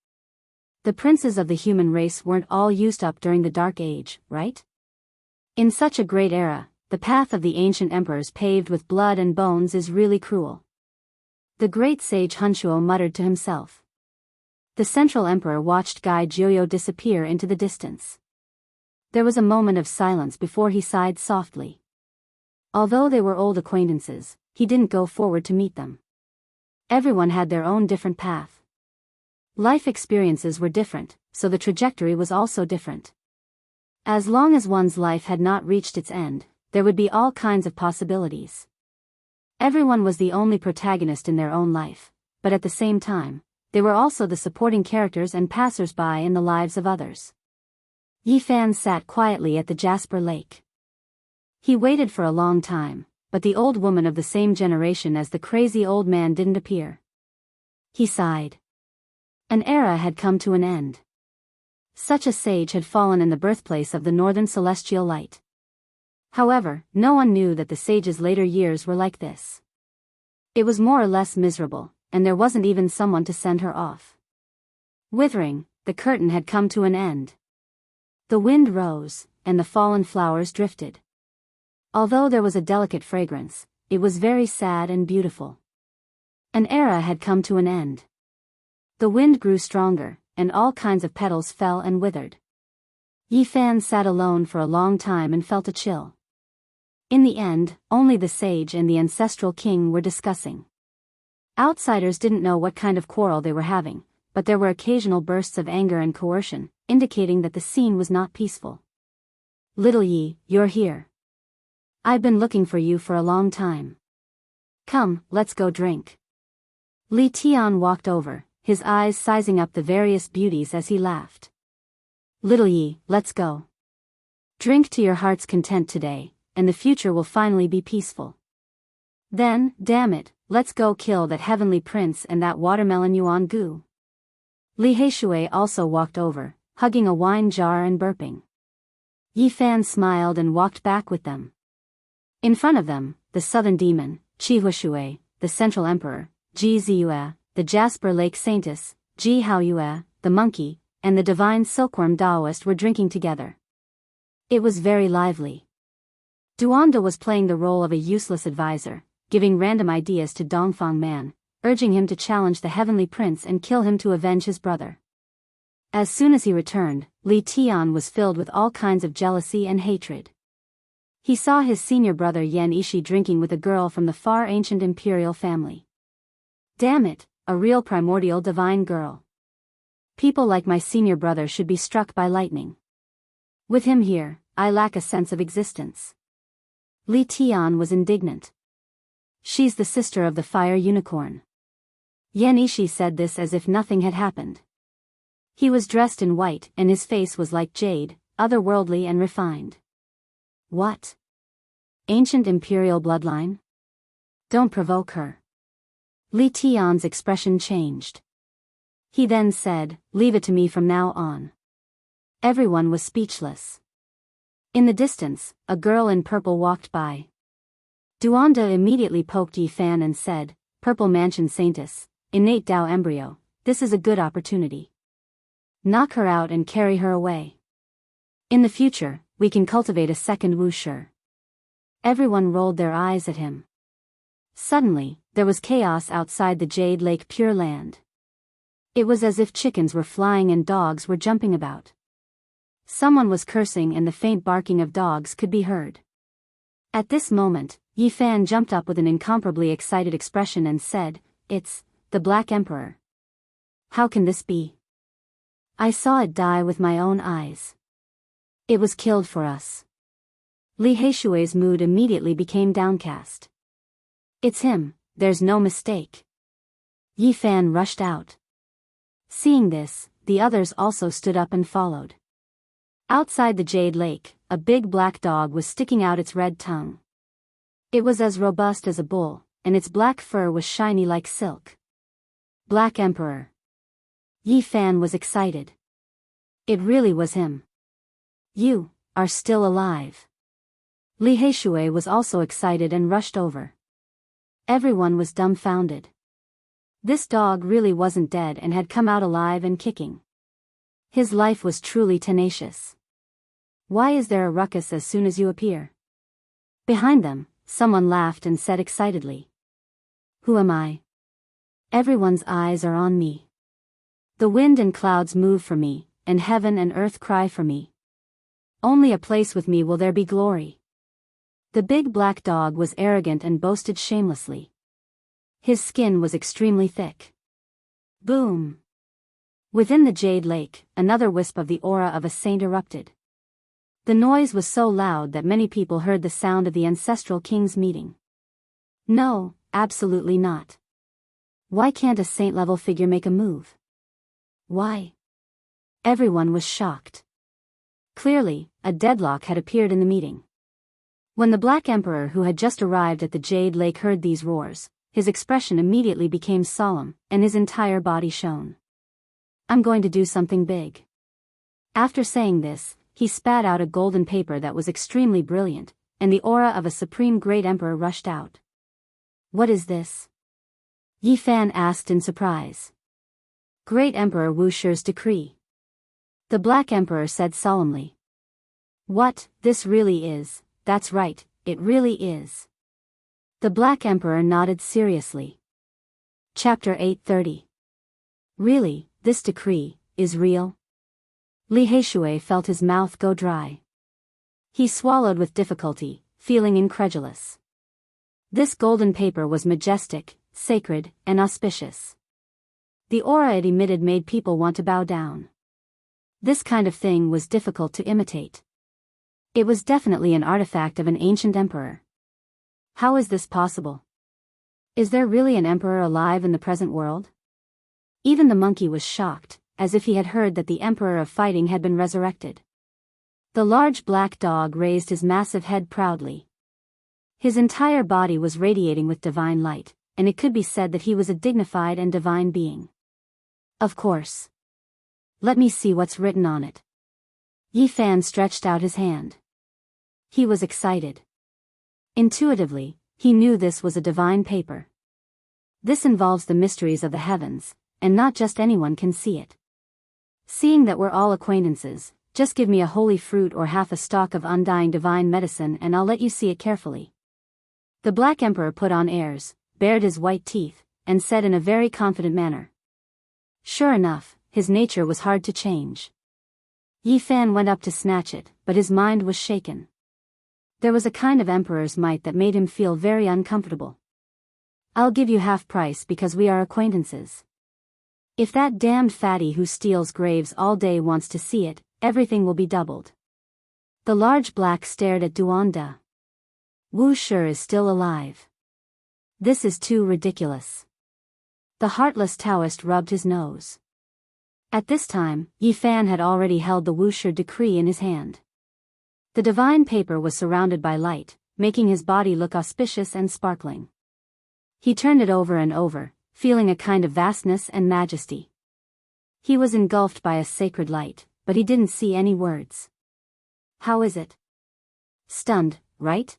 The princes of the human race weren't all used up during the Dark Age, right? In such a great era, the path of the ancient emperors paved with blood and bones is really cruel." The great sage Hunshuo muttered to himself. The central emperor watched Gai Jiuyo disappear into the distance. There was a moment of silence before he sighed softly. Although they were old acquaintances, he didn't go forward to meet them. Everyone had their own different path. Life experiences were different, so the trajectory was also different. As long as one's life had not reached its end, there would be all kinds of possibilities. Everyone was the only protagonist in their own life, but at the same time, they were also the supporting characters and passers-by in the lives of others. Yi Fan sat quietly at the Jasper Lake. He waited for a long time, but the old woman of the same generation as the crazy old man didn't appear. He sighed. An era had come to an end. Such a sage had fallen in the birthplace of the northern celestial light. However, no one knew that the sage's later years were like this. It was more or less miserable, and there wasn't even someone to send her off. Withering, the curtain had come to an end. The wind rose, and the fallen flowers drifted. Although there was a delicate fragrance, it was very sad and beautiful. An era had come to an end. The wind grew stronger, and all kinds of petals fell and withered. Yi Fan sat alone for a long time and felt a chill. In the end, only the sage and the ancestral king were discussing. Outsiders didn't know what kind of quarrel they were having, but there were occasional bursts of anger and coercion, indicating that the scene was not peaceful. "Little Yi, you're here. I've been looking for you for a long time. Come, let's go drink." Li Tian walked over, his eyes sizing up the various beauties as he laughed. "Little Yi, let's go. Drink to your heart's content today, and the future will finally be peaceful. Then, damn it, let's go kill that heavenly prince and that watermelon yuan gu." Li Heishui also walked over, hugging a wine jar and burping. Yi Fan smiled and walked back with them. In front of them, the southern demon, Qi Huishui, the central emperor, Ji Ziyue, the Jasper Lake Saintess, Ji Haoyue, the monkey, and the divine silkworm Taoist were drinking together. It was very lively. Duanda was playing the role of a useless advisor, giving random ideas to Dongfang Man, urging him to challenge the heavenly prince and kill him to avenge his brother. As soon as he returned, Li Tian was filled with all kinds of jealousy and hatred. He saw his senior brother Yan Ishi drinking with a girl from the far ancient imperial family. Damn it, a real primordial divine girl. People like my senior brother should be struck by lightning. With him here, I lack a sense of existence. Li Tian was indignant. She's the sister of the fire unicorn. Yan Ishi said this as if nothing had happened. He was dressed in white and his face was like jade, otherworldly and refined. What? Ancient imperial bloodline? Don't provoke her. Li Tian's expression changed. He then said, "Leave it to me from now on." Everyone was speechless. In the distance, a girl in purple walked by. Duanda immediately poked Yi Fan and said, "Purple Mansion Saintess, innate Tao embryo, this is a good opportunity. Knock her out and carry her away. In the future, we can cultivate a second Wu Shi." Everyone rolled their eyes at him. Suddenly, there was chaos outside the Jade Lake Pure Land. It was as if chickens were flying and dogs were jumping about. Someone was cursing and the faint barking of dogs could be heard. At this moment, Yi Fan jumped up with an incomparably excited expression and said, "It's the Black Emperor. How can this be? I saw it die with my own eyes. It was killed for us." Li Heishui's mood immediately became downcast. "It's him, there's no mistake." Yi Fan rushed out. Seeing this, the others also stood up and followed. Outside the Jade Lake, a big black dog was sticking out its red tongue. It was as robust as a bull, and its black fur was shiny like silk. Black Emperor. Yi Fan was excited. It really was him. "You are still alive." Li Heishui was also excited and rushed over. Everyone was dumbfounded. This dog really wasn't dead and had come out alive and kicking. His life was truly tenacious. "Why is there a ruckus as soon as you appear?" Behind them, someone laughed and said excitedly, "Who am I? Everyone's eyes are on me. The wind and clouds move for me, and heaven and earth cry for me. Only a place with me will there be glory." The big black dog was arrogant and boasted shamelessly. His skin was extremely thick. Boom! Within the Jade Lake, another wisp of the aura of a saint erupted. The noise was so loud that many people heard the sound of the ancestral king's meeting. No, absolutely not. Why can't a saint-level figure make a move? Why? Everyone was shocked. Clearly, a deadlock had appeared in the meeting. When the Black Emperor who had just arrived at the Jade Lake heard these roars, his expression immediately became solemn, and his entire body shone. "I'm going to do something big." After saying this, he spat out a golden paper that was extremely brilliant, and the aura of a supreme great emperor rushed out. "What is this?" Yi Fan asked in surprise. "Great Emperor Wu Shi's decree." The Black Emperor said solemnly. "What, this really is, that's right, it really is." The Black Emperor nodded seriously. Chapter 830. Really, this decree, is real? Li Heishui felt his mouth go dry. He swallowed with difficulty, feeling incredulous. This golden paper was majestic, sacred, and auspicious. The aura it emitted made people want to bow down. This kind of thing was difficult to imitate. It was definitely an artifact of an ancient emperor. How is this possible? Is there really an emperor alive in the present world? Even the monkey was shocked, as if he had heard that the emperor of fighting had been resurrected. The large black dog raised his massive head proudly. His entire body was radiating with divine light, and it could be said that he was a dignified and divine being. Of course. Let me see what's written on it. Yi Fan stretched out his hand. He was excited. Intuitively, he knew this was a divine paper. This involves the mysteries of the heavens, and not just anyone can see it. Seeing that we're all acquaintances, just give me a holy fruit or half a stalk of undying divine medicine and I'll let you see it carefully. The Black Emperor put on airs, bared his white teeth, and said in a very confident manner. Sure enough, his nature was hard to change. Yi Fan went up to snatch it, but his mind was shaken. There was a kind of emperor's might that made him feel very uncomfortable. "I'll give you half price because we are acquaintances. If that damned fatty who steals graves all day wants to see it, everything will be doubled." The large black stared at Duanda. Wu Shi is still alive. This is too ridiculous. The heartless Taoist rubbed his nose. At this time, Yi Fan had already held the Wu Shi decree in his hand. The divine paper was surrounded by light, making his body look auspicious and sparkling. He turned it over and over, feeling a kind of vastness and majesty. He was engulfed by a sacred light, but he didn't see any words. How is it? Stunned, right?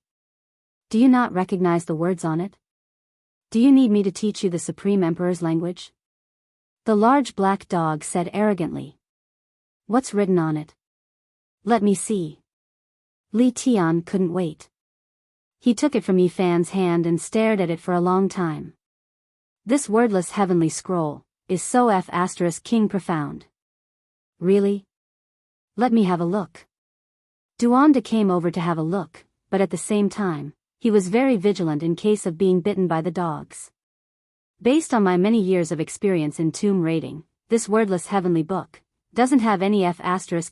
Do you not recognize the words on it? Do you need me to teach you the Supreme Emperor's language? The large black dog said arrogantly. What's written on it? Let me see. Li Tian couldn't wait. He took it from Yi Fan's hand and stared at it for a long time. This wordless heavenly scroll is so King profound. Really? Let me have a look. Duanda came over to have a look, but at the same time, he was very vigilant in case of being bitten by the dogs. Based on my many years of experience in tomb raiding, this wordless heavenly book doesn't have any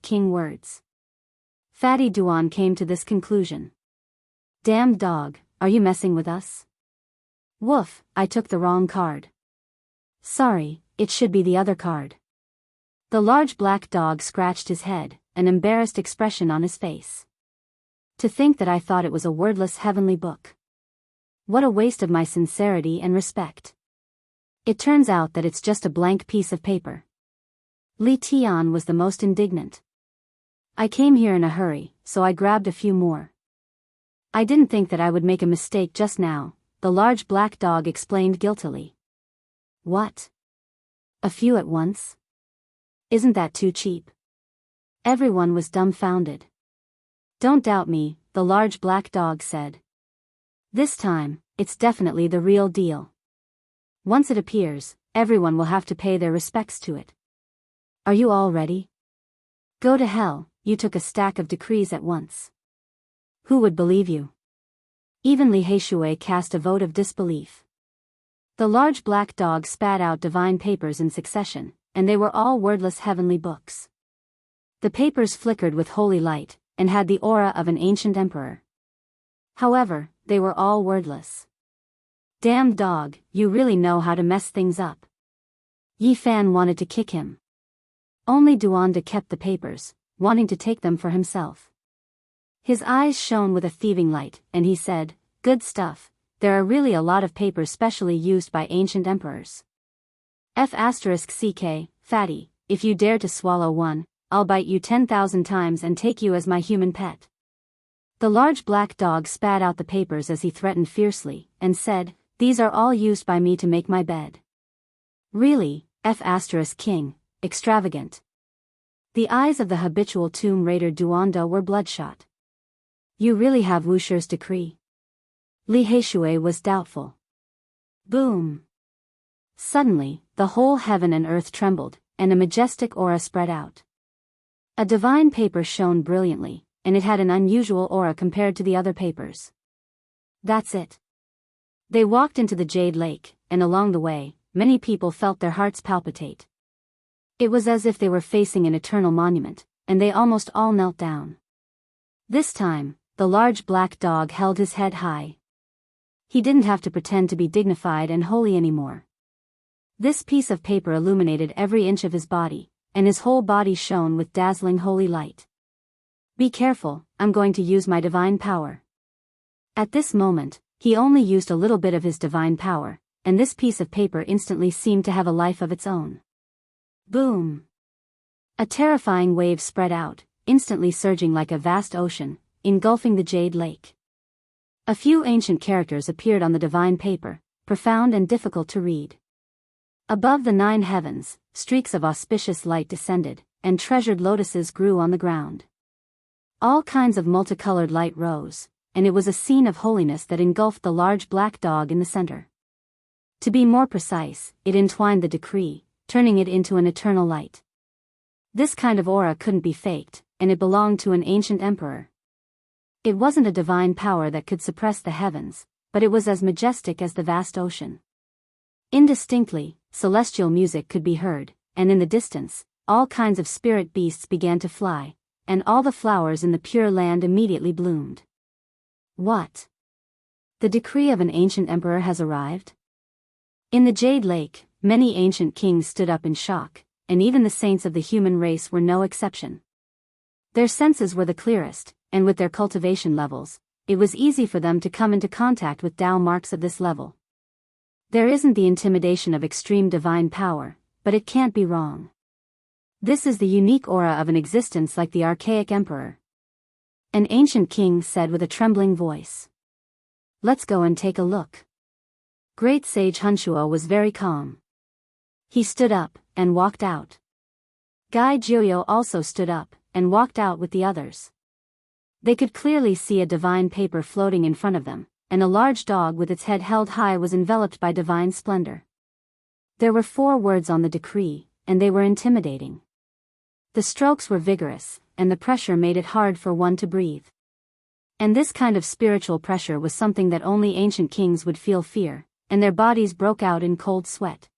King words. Fatty Duan came to this conclusion. Damned dog, are you messing with us? Woof, I took the wrong card. Sorry, it should be the other card. The large black dog scratched his head, an embarrassed expression on his face. To think that I thought it was a wordless heavenly book. What a waste of my sincerity and respect. It turns out that it's just a blank piece of paper. Li Tian was the most indignant. I came here in a hurry, so I grabbed a few more. I didn't think that I would make a mistake just now, the large black dog explained guiltily. What? A few at once? Isn't that too cheap? Everyone was dumbfounded. Don't doubt me, the large black dog said. This time, it's definitely the real deal. Once it appears, everyone will have to pay their respects to it. Are you all ready? Go to hell, you took a stack of decrees at once. Who would believe you? Even Li Heishui cast a vote of disbelief. The large black dog spat out divine papers in succession, and they were all wordless heavenly books. The papers flickered with holy light, and had the aura of an ancient emperor. However, they were all wordless. Damned dog, you really know how to mess things up. Yi Fan wanted to kick him. Only Duanda kept the papers, wanting to take them for himself. His eyes shone with a thieving light, and he said, "Good stuff. There are really a lot of papers specially used by ancient emperors. F*ck, fatty, if you dare to swallow one, I'll bite you 10,000 times and take you as my human pet." The large black dog spat out the papers as he threatened fiercely, and said, "These are all used by me to make my bed." "Really, F*king, extravagant." The eyes of the habitual tomb raider Duondo were bloodshot. "You really have Wuxer's decree?" Li Heishui was doubtful. Boom! Suddenly, the whole heaven and earth trembled, and a majestic aura spread out. A divine paper shone brilliantly, and it had an unusual aura compared to the other papers. "That's it." They walked into the Jade Lake, and along the way, many people felt their hearts palpitate. It was as if they were facing an eternal monument, and they almost all knelt down. This time, the large black dog held his head high. He didn't have to pretend to be dignified and holy anymore. This piece of paper illuminated every inch of his body, and his whole body shone with dazzling holy light. "Be careful, I'm going to use my divine power." At this moment, he only used a little bit of his divine power, and this piece of paper instantly seemed to have a life of its own. Boom! A terrifying wave spread out, instantly surging like a vast ocean, engulfing the Jade Lake. A few ancient characters appeared on the divine paper, profound and difficult to read. Above the 9 heavens, streaks of auspicious light descended, and treasured lotuses grew on the ground. All kinds of multicolored light rose, and it was a scene of holiness that engulfed the large black dog in the center. To be more precise, it entwined the decree, turning it into an eternal light. This kind of aura couldn't be faked, and it belonged to an ancient emperor. It wasn't a divine power that could suppress the heavens, but it was as majestic as the vast ocean. Indistinctly, celestial music could be heard, and in the distance, all kinds of spirit beasts began to fly, and all the flowers in the Pure Land immediately bloomed. What? The decree of an ancient emperor has arrived? In the Jade Lake, many ancient kings stood up in shock, and even the saints of the human race were no exception. Their senses were the clearest, and with their cultivation levels, it was easy for them to come into contact with Tao marks of this level. There isn't the intimidation of extreme divine power, but it can't be wrong. This is the unique aura of an existence like the archaic emperor. An ancient king said with a trembling voice. "Let's go and take a look." Great sage Hunshuo was very calm. He stood up, and walked out. Gai Jiuyo also stood up, and walked out with the others. They could clearly see a divine paper floating in front of them, and a large dog with its head held high was enveloped by divine splendor. There were 4 words on the decree, and they were intimidating. The strokes were vigorous, and the pressure made it hard for one to breathe. And this kind of spiritual pressure was something that only ancient kings would feel fear, and their bodies broke out in cold sweat.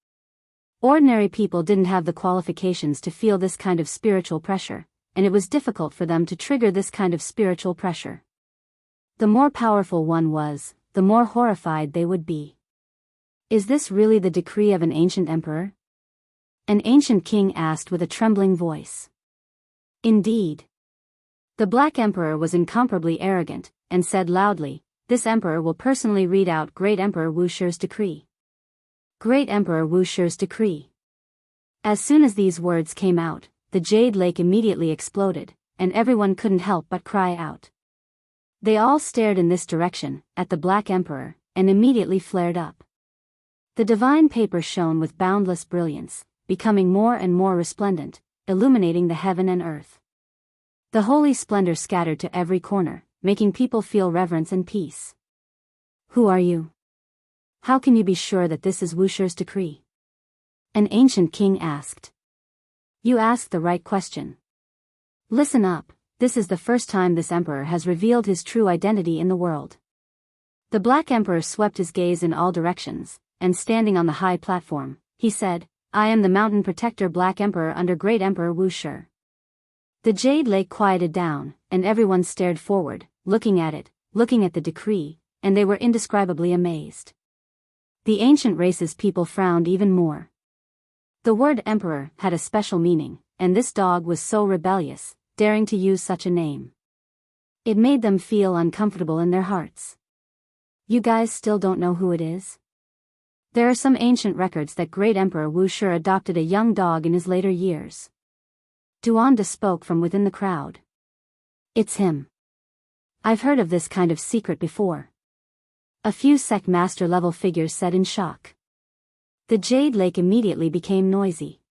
Ordinary people didn't have the qualifications to feel this kind of spiritual pressure, and it was difficult for them to trigger this kind of spiritual pressure. The more powerful one was, the more horrified they would be. Is this really the decree of an ancient emperor? An ancient king asked with a trembling voice. Indeed. The Black Emperor was incomparably arrogant, and said loudly, "This emperor will personally read out Great Emperor Wuxer's decree." Great Emperor Wuxer's decree. As soon as these words came out, the Jade Lake immediately exploded, and everyone couldn't help but cry out. They all stared in this direction, at the Black Emperor, and immediately flared up. The divine paper shone with boundless brilliance, becoming more and more resplendent, illuminating the heaven and earth. The holy splendor scattered to every corner, making people feel reverence and peace. "Who are you? How can you be sure that this is Wuxer's decree?" An ancient king asked. "You asked the right question. Listen up, this is the first time this emperor has revealed his true identity in the world." The Black Emperor swept his gaze in all directions, and standing on the high platform, he said, "I am the mountain protector Black Emperor under Great Emperor Wuxer." The Jade Lake quieted down, and everyone stared forward, looking at it, looking at the decree, and they were indescribably amazed. The ancient race's people frowned even more. The word emperor had a special meaning, and this dog was so rebellious, daring to use such a name. It made them feel uncomfortable in their hearts. You guys still don't know who it is? There are some ancient records that great Emperor Wu Shi adopted a young dog in his later years. Duanda spoke from within the crowd. It's him. I've heard of this kind of secret before. A few sect master level figures said in shock. The Jade Lake immediately became noisy.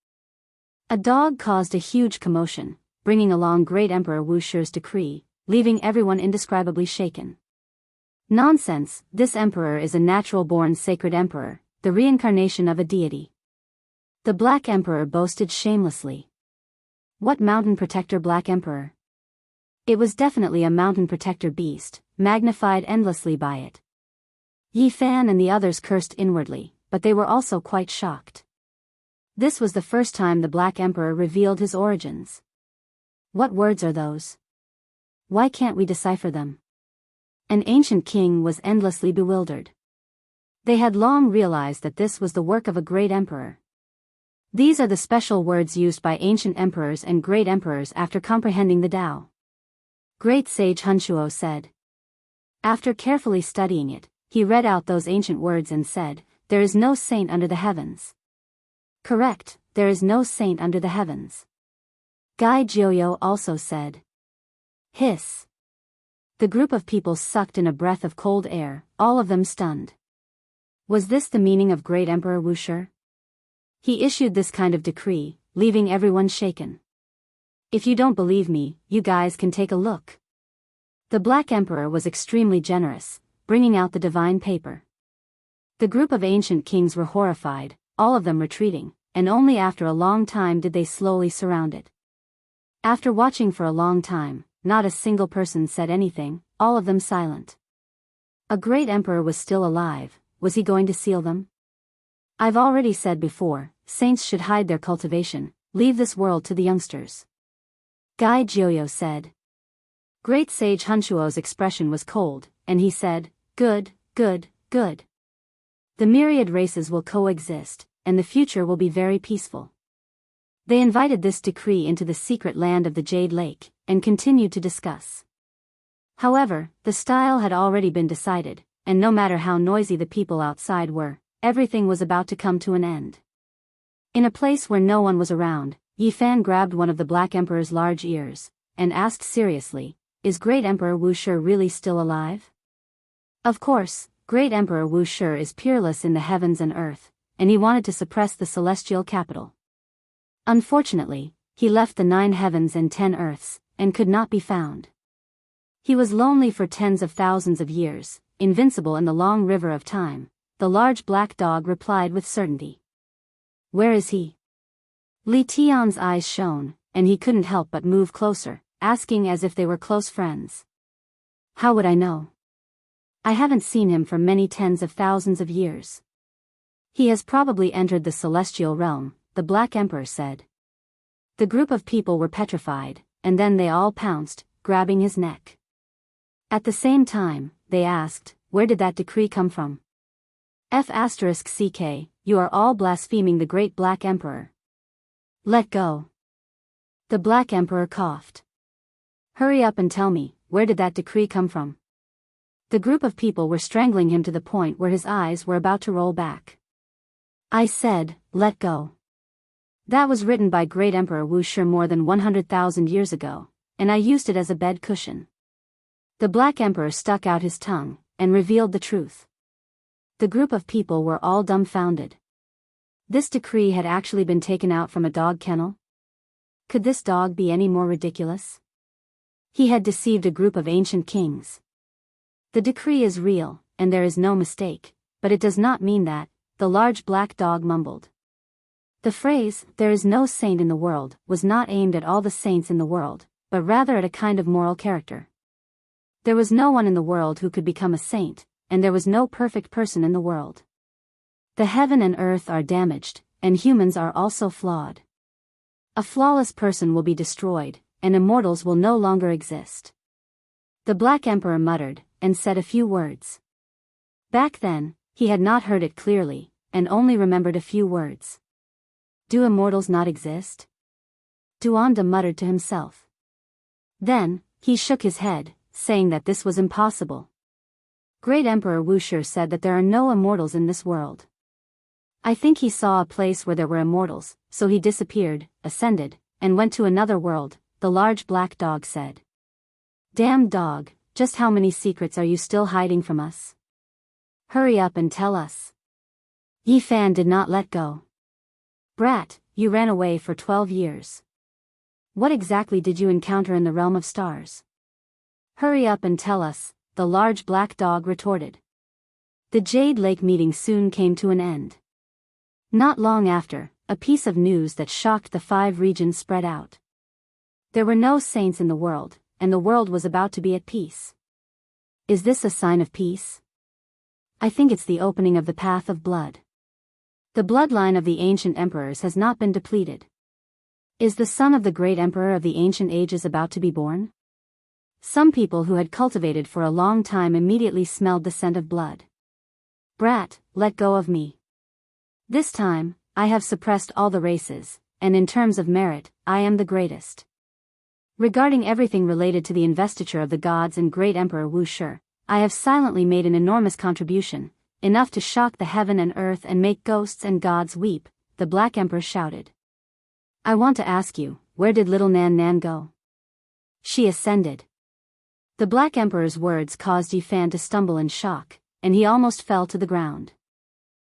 A dog caused a huge commotion, bringing along great Emperor Wu Shi's decree, leaving everyone indescribably shaken. Nonsense, this emperor is a natural-born sacred emperor, the reincarnation of a deity. The Black Emperor boasted shamelessly. What mountain protector Black Emperor? It was definitely a mountain protector beast, magnified endlessly by it. Yi Fan and the others cursed inwardly, but they were also quite shocked. This was the first time the Black Emperor revealed his origins. What words are those? Why can't we decipher them? An ancient king was endlessly bewildered. They had long realized that this was the work of a great emperor. These are the special words used by ancient emperors and great emperors after comprehending the Tao. Great sage Hunshuo said. After carefully studying it, he read out those ancient words and said, "There is no saint under the heavens." Correct, there is no saint under the heavens. Gai Jiuyo also said. Hiss. The group of people sucked in a breath of cold air, all of them stunned. Was this the meaning of great Emperor Wu Shi? He issued this kind of decree, leaving everyone shaken. If you don't believe me, you guys can take a look. The Black Emperor was extremely generous, bringing out the divine paper. The group of ancient kings were horrified, all of them retreating, and only after a long time did they slowly surround it. After watching for a long time, not a single person said anything, all of them silent. A great emperor was still alive, was he going to seal them? I've already said before, saints should hide their cultivation, leave this world to the youngsters. Gai Jiuyo said. Great sage Hunshuo's expression was cold, and he said, Good, good, good. The myriad races will coexist, and the future will be very peaceful. They invited this decree into the secret land of the Jade Lake, and continued to discuss. However, the style had already been decided, and no matter how noisy the people outside were, everything was about to come to an end. In a place where no one was around, Yi Fan grabbed one of the Black Emperor's large ears, and asked seriously, Is Great Emperor Wu Shi really still alive? Of course, Great Emperor Wu Shi is peerless in the heavens and earth, and he wanted to suppress the celestial capital. Unfortunately, he left the 9 heavens and 10 earths, and could not be found. He was lonely for tens of thousands of years, invincible in the long river of time, the large black dog replied with certainty. Where is he? Li Tian's eyes shone, and he couldn't help but move closer, asking as if they were close friends. How would I know? I haven't seen him for many tens of thousands of years. He has probably entered the celestial realm, the Black Emperor said. The group of people were petrified, and then they all pounced, grabbing his neck. At the same time, they asked, Where did that decree come from? F***CK, you are all blaspheming the great Black Emperor. Let go. The Black Emperor coughed. Hurry up and tell me, where did that decree come from? The group of people were strangling him to the point where his eyes were about to roll back. I said, let go. That was written by great Emperor Wu Shi more than 100,000 years ago, and I used it as a bed cushion. The Black Emperor stuck out his tongue, and revealed the truth. The group of people were all dumbfounded. This decree had actually been taken out from a dog kennel? Could this dog be any more ridiculous? He had deceived a group of ancient kings. The decree is real, and there is no mistake, but it does not mean that, the large black dog mumbled. The phrase, there is no saint in the world, was not aimed at all the saints in the world, but rather at a kind of moral character. There was no one in the world who could become a saint, and there was no perfect person in the world. The heaven and earth are damaged, and humans are also flawed. A flawless person will be destroyed, and immortals will no longer exist. The Black Emperor muttered, and said a few words. Back then, he had not heard it clearly, and only remembered a few words. Do immortals not exist? Duanda muttered to himself. Then, he shook his head, saying that this was impossible. Great Emperor Wuxia said that there are no immortals in this world. I think he saw a place where there were immortals, so he disappeared, ascended, and went to another world, the large black dog said. Damn dog, just how many secrets are you still hiding from us? Hurry up and tell us. Yi Fan did not let go. Brat, you ran away for 12 years. What exactly did you encounter in the realm of stars? Hurry up and tell us, the large black dog retorted. The Jade Lake meeting soon came to an end. Not long after, a piece of news that shocked the 5 regions spread out. There were no saints in the world, and the world was about to be at peace. Is this a sign of peace? I think it's the opening of the path of blood. The bloodline of the ancient emperors has not been depleted. Is the son of the great emperor of the ancient ages about to be born? Some people who had cultivated for a long time immediately smelled the scent of blood. Brat, let go of me. This time, I have suppressed all the races, and in terms of merit, I am the greatest. Regarding everything related to the investiture of the gods and great Emperor Wuxia, I have silently made an enormous contribution, enough to shock the heaven and earth and make ghosts and gods weep, the Black Emperor shouted. I want to ask you, where did little Nan Nan go? She ascended. The Black Emperor's words caused Yi Fan to stumble in shock, and he almost fell to the ground.